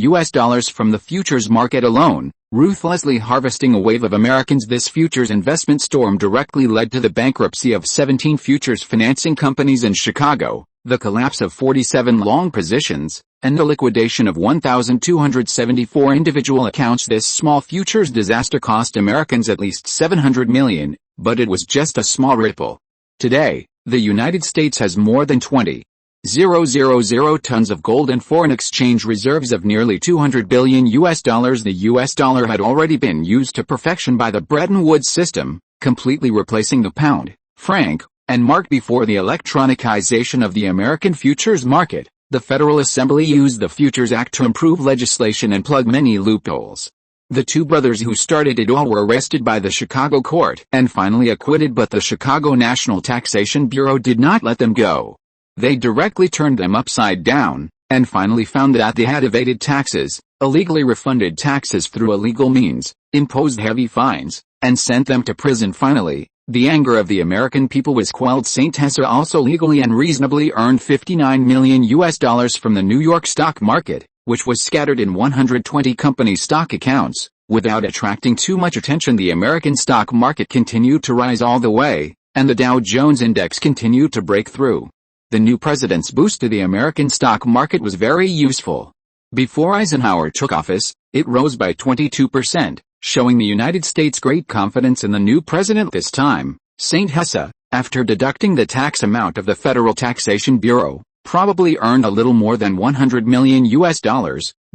from the futures market alone, ruthlessly harvesting a wave of Americans. This futures investment storm directly led to the bankruptcy of 17 futures financing companies in Chicago, the collapse of 47 long positions, and the liquidation of 1,274 individual accounts. This small futures disaster cost Americans at least $700 million, but it was just a small ripple. Today, the United States has more than 20,000 tons of gold and foreign exchange reserves of nearly $200 billion. The US dollar had already been used to perfection by the Bretton Woods system, completely replacing the pound, franc, and mark. Before the electronicization of the American futures market, the Federal Assembly used the Futures Act to improve legislation and plug many loopholes. The two brothers who started it all were arrested by the Chicago court and finally acquitted, but the Chicago National Taxation Bureau did not let them go. They directly turned them upside down, and finally found that they had evaded taxes, illegally refunded taxes through illegal means, imposed heavy fines, and sent them to prison. Finally, the anger of the American people was quelled. St. Hesse also legally and reasonably earned $59 million from the New York stock market, which was scattered in 120 company stock accounts. Without attracting too much attention, the American stock market continued to rise all the way, and the Dow Jones Index continued to break through. The new president's boost to the American stock market was very useful. Before Eisenhower took office, it rose by 22%, showing the United States great confidence in the new president. This time, St. Hesse, after deducting the tax amount of the Federal Taxation Bureau, probably earned a little more than $100 million,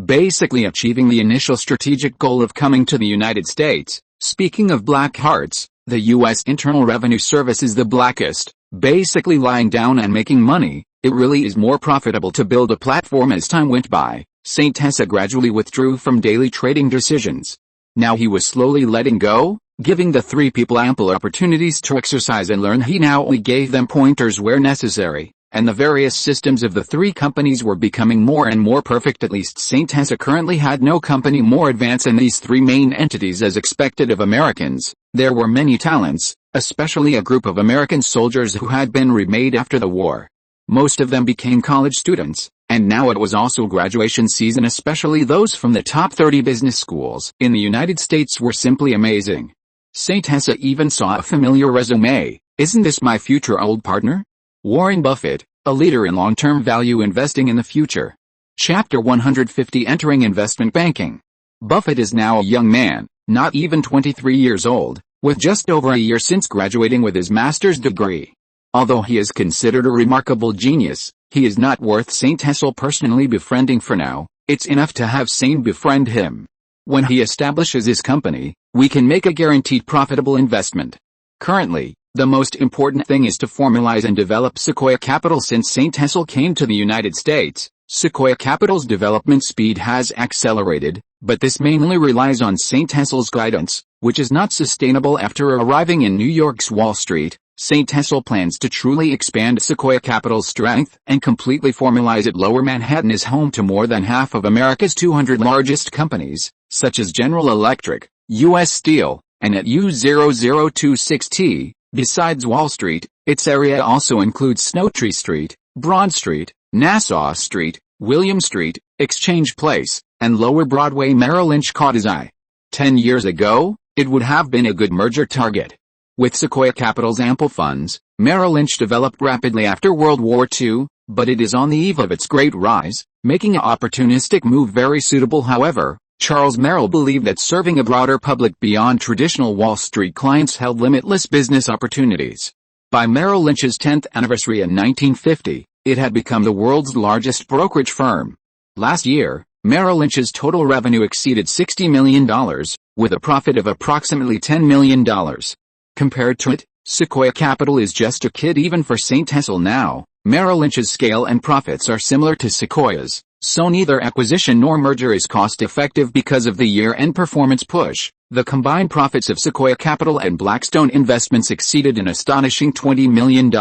basically achieving the initial strategic goal of coming to the United States. Speaking of black hearts, the U.S. Internal Revenue Service is the blackest, basically lying down and making money. It really is more profitable to build a platform. As time went by, St. Hesse gradually withdrew from daily trading decisions. Now he was slowly letting go, giving the three people ample opportunities to exercise and learn. He now only gave them pointers where necessary, and the various systems of the three companies were becoming more and more perfect. At least St. Hesse currently had no company more advanced in these three main entities as expected of Americans. There were many talents, especially a group of American soldiers who had been remade after the war. Most of them became college students, and now it was also graduation season. Especially those from the top 30 business schools in the United States were simply amazing. St. Hesse even saw a familiar resume. Isn't this my future old partner? Warren Buffett, a leader in long-term value investing in the future. Chapter 150: Entering Investment Banking. Buffett is now a young man, not even 23 years old, with just over a year since graduating with his master's degree. Although he is considered a remarkable genius, he is not worth St. Hesse personally befriending for now. It's enough to have St. befriend him. When he establishes his company, we can make a guaranteed profitable investment. Currently, the most important thing is to formalize and develop Sequoia Capital. Since St. Hesse came to the United States, Sequoia Capital's development speed has accelerated, but this mainly relies on St. Hesse's guidance, which is not sustainable. After arriving in New York's Wall Street, St. Hesse plans to truly expand Sequoia Capital's strength and completely formalize it. Lower Manhattan is home to more than half of America's 200 largest companies, such as General Electric, U.S. Steel, and at U0026T. Besides Wall Street, its area also includes Snowtree Street, Broad Street, Nassau Street, William Street, Exchange Place, and Lower Broadway. Merrill Lynch caught his eye. 10 years ago, it would have been a good merger target. With Sequoia Capital's ample funds, Merrill Lynch developed rapidly after World War II, but it is on the eve of its great rise, making an opportunistic move very suitable. However, Charles Merrill believed that serving a broader public beyond traditional Wall Street clients held limitless business opportunities. By Merrill Lynch's 10th anniversary in 1950, it had become the world's largest brokerage firm. Last year, Merrill Lynch's total revenue exceeded $60 million, with a profit of approximately $10 million. Compared to it, Sequoia Capital is just a kid even for St. Hessel now. Merrill Lynch's scale and profits are similar to Sequoia's, so neither acquisition nor merger is cost-effective because of the year-end performance push. The combined profits of Sequoia Capital and Blackstone Investments exceeded an astonishing $20 million.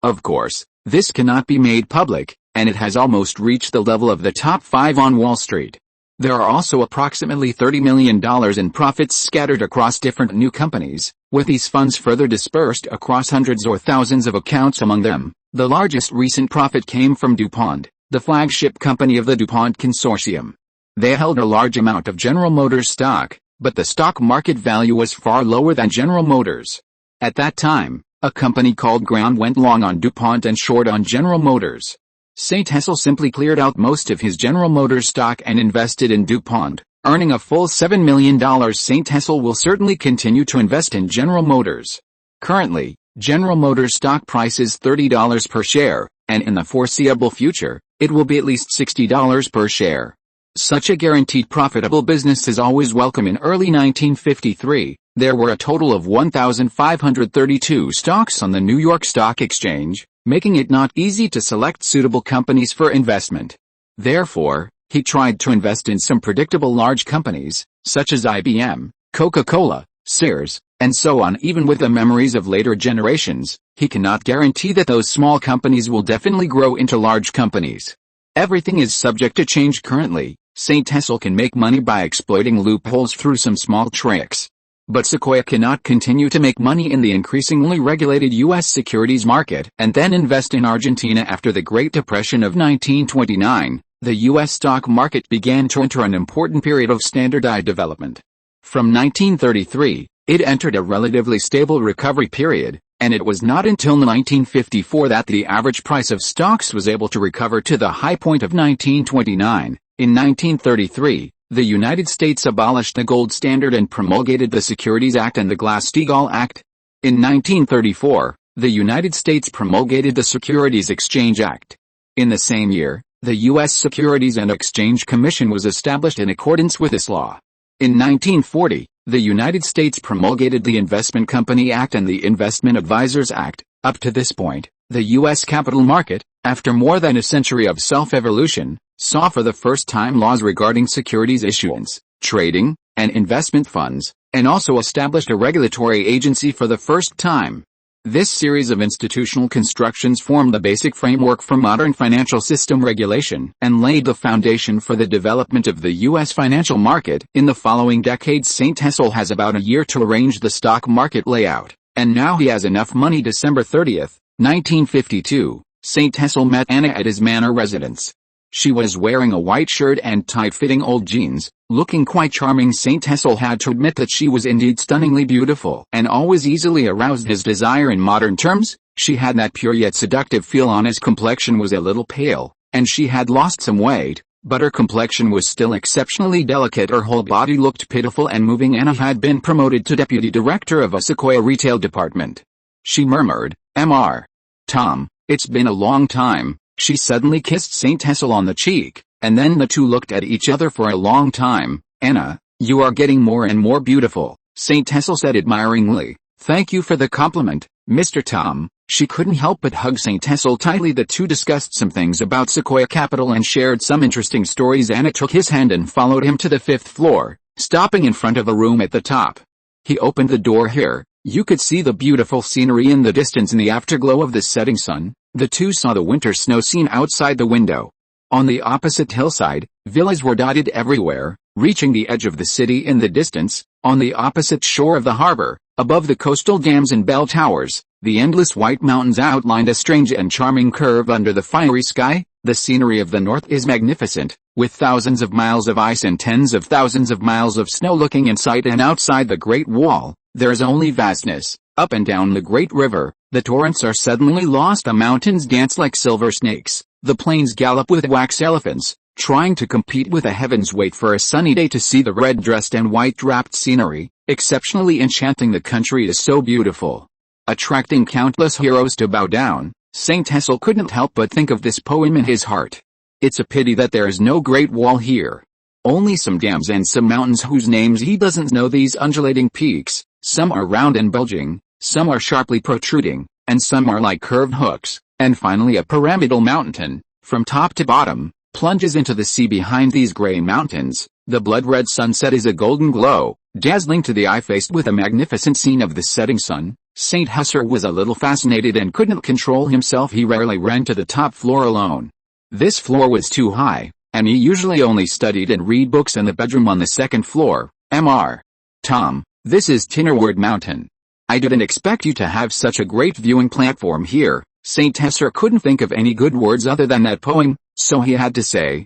Of course, this cannot be made public, and it has almost reached the level of the top 5 on Wall Street. There are also approximately $30 million in profits scattered across different new companies, with these funds further dispersed across hundreds or thousands of accounts among them. The largest recent profit came from DuPont, the flagship company of the DuPont Consortium. They held a large amount of General Motors stock, but the stock market value was far lower than General Motors. At that time, a company called Ground went long on DuPont and short on General Motors. St. Hessel simply cleared out most of his General Motors stock and invested in DuPont, earning a full $7 million. St. Hessel will certainly continue to invest in General Motors. Currently, General Motors stock price is $30 per share, and in the foreseeable future, it will be at least $60 per share. Such a guaranteed profitable business is always welcome. In early 1953, there were a total of 1,532 stocks on the New York Stock Exchange, making it not easy to select suitable companies for investment. Therefore, he tried to invest in some predictable large companies, such as IBM, Coca-Cola, Sears, and so on. Even with the memories of later generations, he cannot guarantee that those small companies will definitely grow into large companies. Everything is subject to change currently. St. Hessel can make money by exploiting loopholes through some small tricks. But Sequoia cannot continue to make money in the increasingly regulated U.S. securities market and then invest in Argentina. After the Great Depression of 1929, the U.S. stock market began to enter an important period of standardized development. From 1933, it entered a relatively stable recovery period, and it was not until 1954 that the average price of stocks was able to recover to the high point of 1929. In 1933, the United States abolished the gold standard and promulgated the Securities Act and the Glass-Steagall Act. In 1934, the United States promulgated the Securities Exchange Act. In the same year, the U.S. Securities and Exchange Commission was established in accordance with this law. In 1940, the United States promulgated the Investment Company Act and the Investment Advisors Act. Up to this point, the U.S. capital market, after more than a century of self-evolution, saw for the first time laws regarding securities issuance, trading, and investment funds, and also established a regulatory agency for the first time. This series of institutional constructions formed the basic framework for modern financial system regulation and laid the foundation for the development of the U.S. financial market. In the following decades, St. Hessel has about a year to arrange the stock market layout, and now he has enough money. December 30, 1952, St. Hessel met Anna at his manor residence. She was wearing a white shirt and tight-fitting old jeans, looking quite charming. St. Hessel had to admit that she was indeed stunningly beautiful and always easily aroused his desire. In modern terms, she had that pure yet seductive feel on. His complexion was a little pale, and she had lost some weight, but her complexion was still exceptionally delicate. Her whole body looked pitiful and moving. Anna had been promoted to deputy director of a Sequoia retail department. She murmured, "Mr. Tom, it's been a long time." She suddenly kissed St. Hessel on the cheek, and then the two looked at each other for a long time. "Anna, you are getting more and more beautiful," St. Hessel said admiringly. "Thank you for the compliment, Mr. Tom." She couldn't help but hug St. Hessel tightly. The two discussed some things about Sequoia Capital and shared some interesting stories. Anna took his hand and followed him to the 5th floor, stopping in front of a room at the top. He opened the door. Here, you could see the beautiful scenery in the distance in the afterglow of the setting sun. The two saw the winter snow scene outside the window. On the opposite hillside, villas were dotted everywhere, Reaching the edge of the city in the distance, on the opposite shore of the harbor, above the coastal dams and bell towers, the endless white mountains outlined a strange and charming curve under the fiery sky. The scenery of the north is magnificent, with thousands of miles of ice and tens of thousands of miles of snow looking inside and outside the Great Wall. There is only vastness. Up and down the great river, the torrents are suddenly lost, the mountains dance like silver snakes, the plains gallop with wax elephants, trying to compete with the heavens. Wait for a sunny day to see the red-dressed and white-draped scenery. Exceptionally enchanting, the country is so beautiful, attracting countless heroes to bow down. Saint Hessel couldn't help but think of this poem in his heart. It's a pity that there is no Great Wall here. Only some dams and some mountains whose names he doesn't know. These undulating peaks, some are round and bulging, some are sharply protruding, and some are like curved hooks, and finally a pyramidal mountain, from top to bottom, plunges into the sea. Behind these gray mountains, the blood-red sunset is a golden glow, dazzling to the eye. Faced with a magnificent scene of the setting sun, Saint Husser was a little fascinated and couldn't control himself. He rarely ran to the top floor alone. This floor was too high, and he usually only studied and read books in the bedroom on the second floor. Mr. Tom, this is Tinnerward Mountain. I didn't expect you to have such a great viewing platform here. Saint Hesser couldn't think of any good words other than that poem, so he had to say,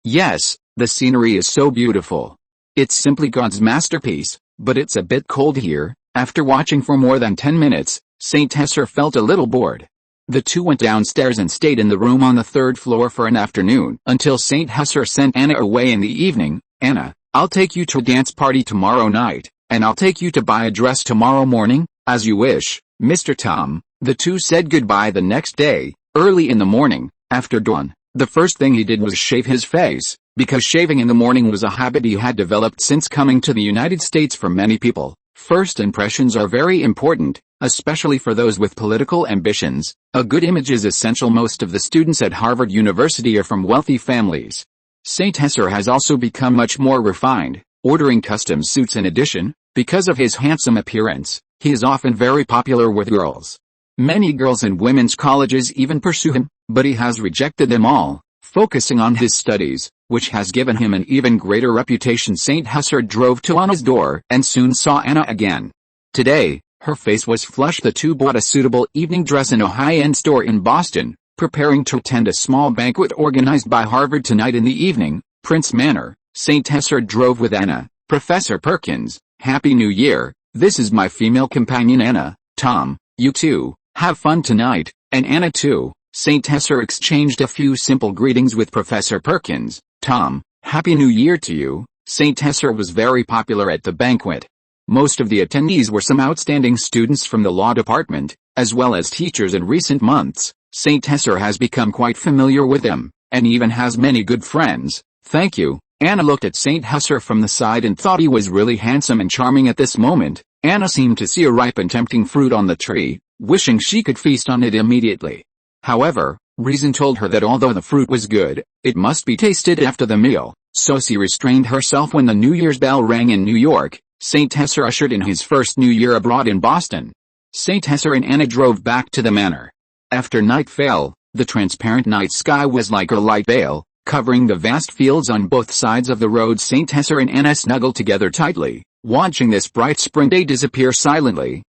yes, the scenery is so beautiful. It's simply God's masterpiece, but it's a bit cold here. After watching for more than 10 minutes, Saint Hesser felt a little bored. The two went downstairs and stayed in the room on the third floor for an afternoon, until Saint Hesser sent Anna away in the evening. Anna, I'll take you to a dance party tomorrow night, and I'll take you to buy a dress tomorrow morning, as you wish, Mr. Tom. The two said goodbye the next day. Early in the morning, after dawn, the first thing he did was shave his face, because shaving in the morning was a habit he had developed since coming to the United States. For many people, first impressions are very important, especially for those with political ambitions. A good image is essential. Most of the students at Harvard University are from wealthy families. Saint Hesser has also become much more refined, ordering custom suits in addition. Because of his handsome appearance, he is often very popular with girls. Many girls in women's colleges even pursue him, but he has rejected them all, focusing on his studies, which has given him an even greater reputation. Saint Hesser drove to Anna's door and soon saw Anna again. Today, her face was flushed. The two bought a suitable evening dress in a high-end store in Boston, preparing to attend a small banquet organized by Harvard tonight in the evening, Prince Manor. Saint Hesser drove with Anna. Professor Perkins, Happy New Year. This is my female companion Anna. Tom, you too, have fun tonight, and Anna too. Saint Hesser exchanged a few simple greetings with Professor Perkins. Tom, Happy New Year to you. Saint Hesser was very popular at the banquet. Most of the attendees were some outstanding students from the law department, as well as teachers. In recent months, Saint Hesser has become quite familiar with them, and even has many good friends. Thank you. Anna looked at Saint Hesser from the side and thought he was really handsome and charming. At this moment, Anna seemed to see a ripe and tempting fruit on the tree, wishing she could feast on it immediately. However, reason told her that although the fruit was good, it must be tasted after the meal, so she restrained herself. When the New Year's bell rang in New York, Saint Hesser ushered in his first New Year abroad in Boston. Saint Hesser and Anna drove back to the manor. After night fell, the transparent night sky was like a light veil, covering the vast fields on both sides of the road. Saint Hesser and Anna snuggled together tightly, watching this bright spring day disappear silently.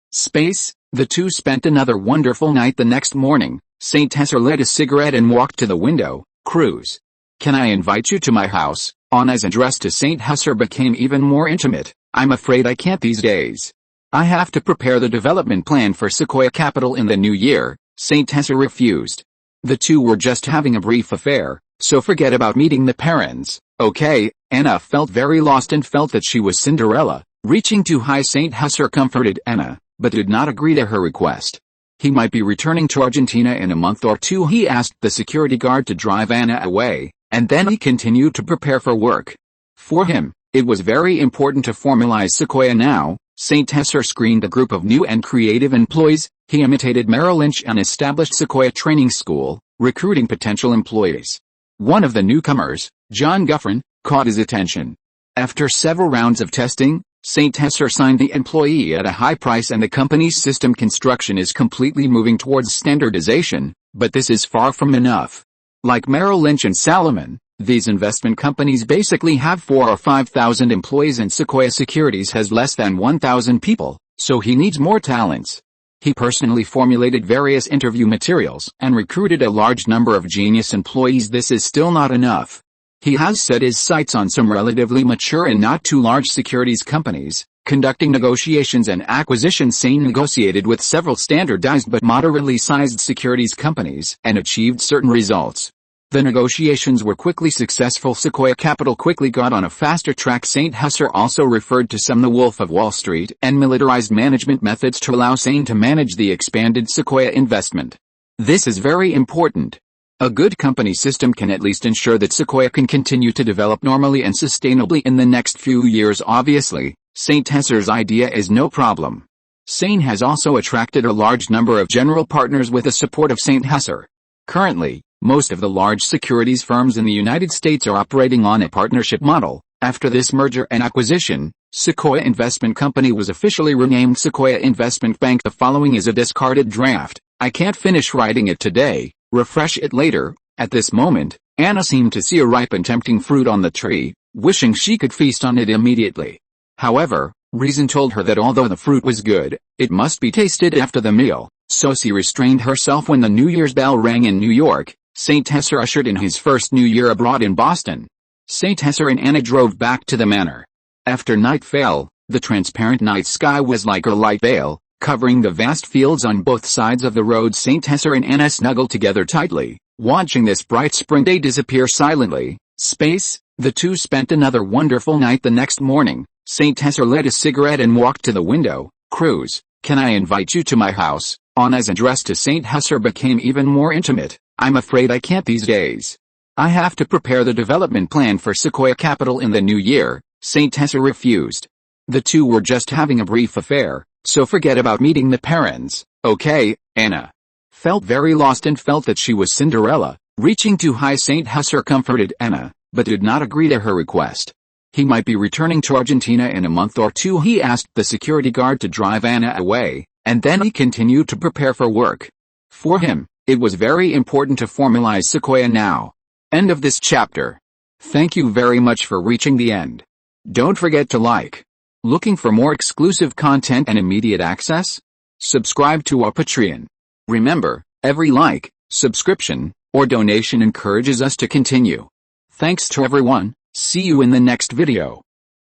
The two spent another wonderful night. The next morning, Saint Hesser lit a cigarette and walked to the window. Cruz, can I invite you to my house? Anna's address to Saint Hesser became even more intimate. I'm afraid I can't these days. I have to prepare the development plan for Sequoia Capital in the new year. Saint Hesser refused. The two were just having a brief affair, so forget about meeting the parents, okay? Anna felt very lost and felt that she was Cinderella, reaching too high. Saint Hesser comforted Anna, but did not agree to her request. He might be returning to Argentina in a month or two. He asked the security guard to drive Anna away, and then he continued to prepare for work. For him, it was very important to formalize Sequoia now. Saint Hesser screened a group of new and creative employees. He imitated Merrill Lynch and established Sequoia Training School, recruiting potential employees. One of the newcomers, John Guffrin, caught his attention. After several rounds of testing, Saint Hesser signed the employee at a high price, and the company's system construction is completely moving towards standardization, but this is far from enough. Like Merrill Lynch and Salomon, These investment companies basically have 4 or 5,000 employees and Sequoia Securities has less than 1,000 people, so he needs more talents. He personally formulated various interview materials and recruited a large number of genius employees. This is still not enough. He has set his sights on some relatively mature and not too large securities companies, conducting negotiations and acquisitions. Sain negotiated with several standardized but moderately sized securities companies and achieved certain results. The negotiations were quickly successful. Sequoia Capital quickly got on a faster track. St. Husser also referred to some the Wolf of Wall Street and militarized management methods to allow Sain to manage the expanded Sequoia investment. This is very important. A good company system can at least ensure that Sequoia can continue to develop normally and sustainably in the next few years. Obviously, St. Husser's idea is no problem. Sain has also attracted a large number of general partners with the support of St. Husser. Currently, most of the large securities firms in the United States are operating on a partnership model. After this merger and acquisition, Sequoia Investment Company was officially renamed Sequoia Investment Bank. The following is a discarded draft. I can't finish writing it today. Refresh it later. At this moment, Anna seemed to see a ripe and tempting fruit on the tree, wishing she could feast on it immediately. However, reason told her that although the fruit was good, it must be tasted after the meal, so she restrained herself. When the New Year's bell rang in New York, St. Husser ushered in his first New Year abroad in Boston. St. Husser and Anna drove back to the manor. After night fell, the transparent night sky was like a light veil, covering the vast fields on both sides of the road. St. Husser and Anna snuggled together tightly, watching this bright spring day disappear silently. The two spent another wonderful night. The next morning, St. Husser lit a cigarette and walked to the window. Cruz, can I invite you to my house? Anna's address to St. Husser became even more intimate. I'm afraid I can't these days. I have to prepare the development plan for Sequoia Capital in the new year. St. Husser refused. The two were just having a brief affair, so forget about meeting the parents, okay? Anna felt very lost and felt that she was Cinderella, reaching too high. St. Husser comforted Anna, but did not agree to her request. He might be returning to Argentina in a month or two. He asked the security guard to drive Anna away, and then he continued to prepare for work. For him, it was very important to formalize Sequoia now. End of this chapter. Thank you very much for reaching the end. Don't forget to like. Looking for more exclusive content and immediate access? Subscribe to our Patreon. Remember, every like, subscription, or donation encourages us to continue. Thanks to everyone. See you in the next video.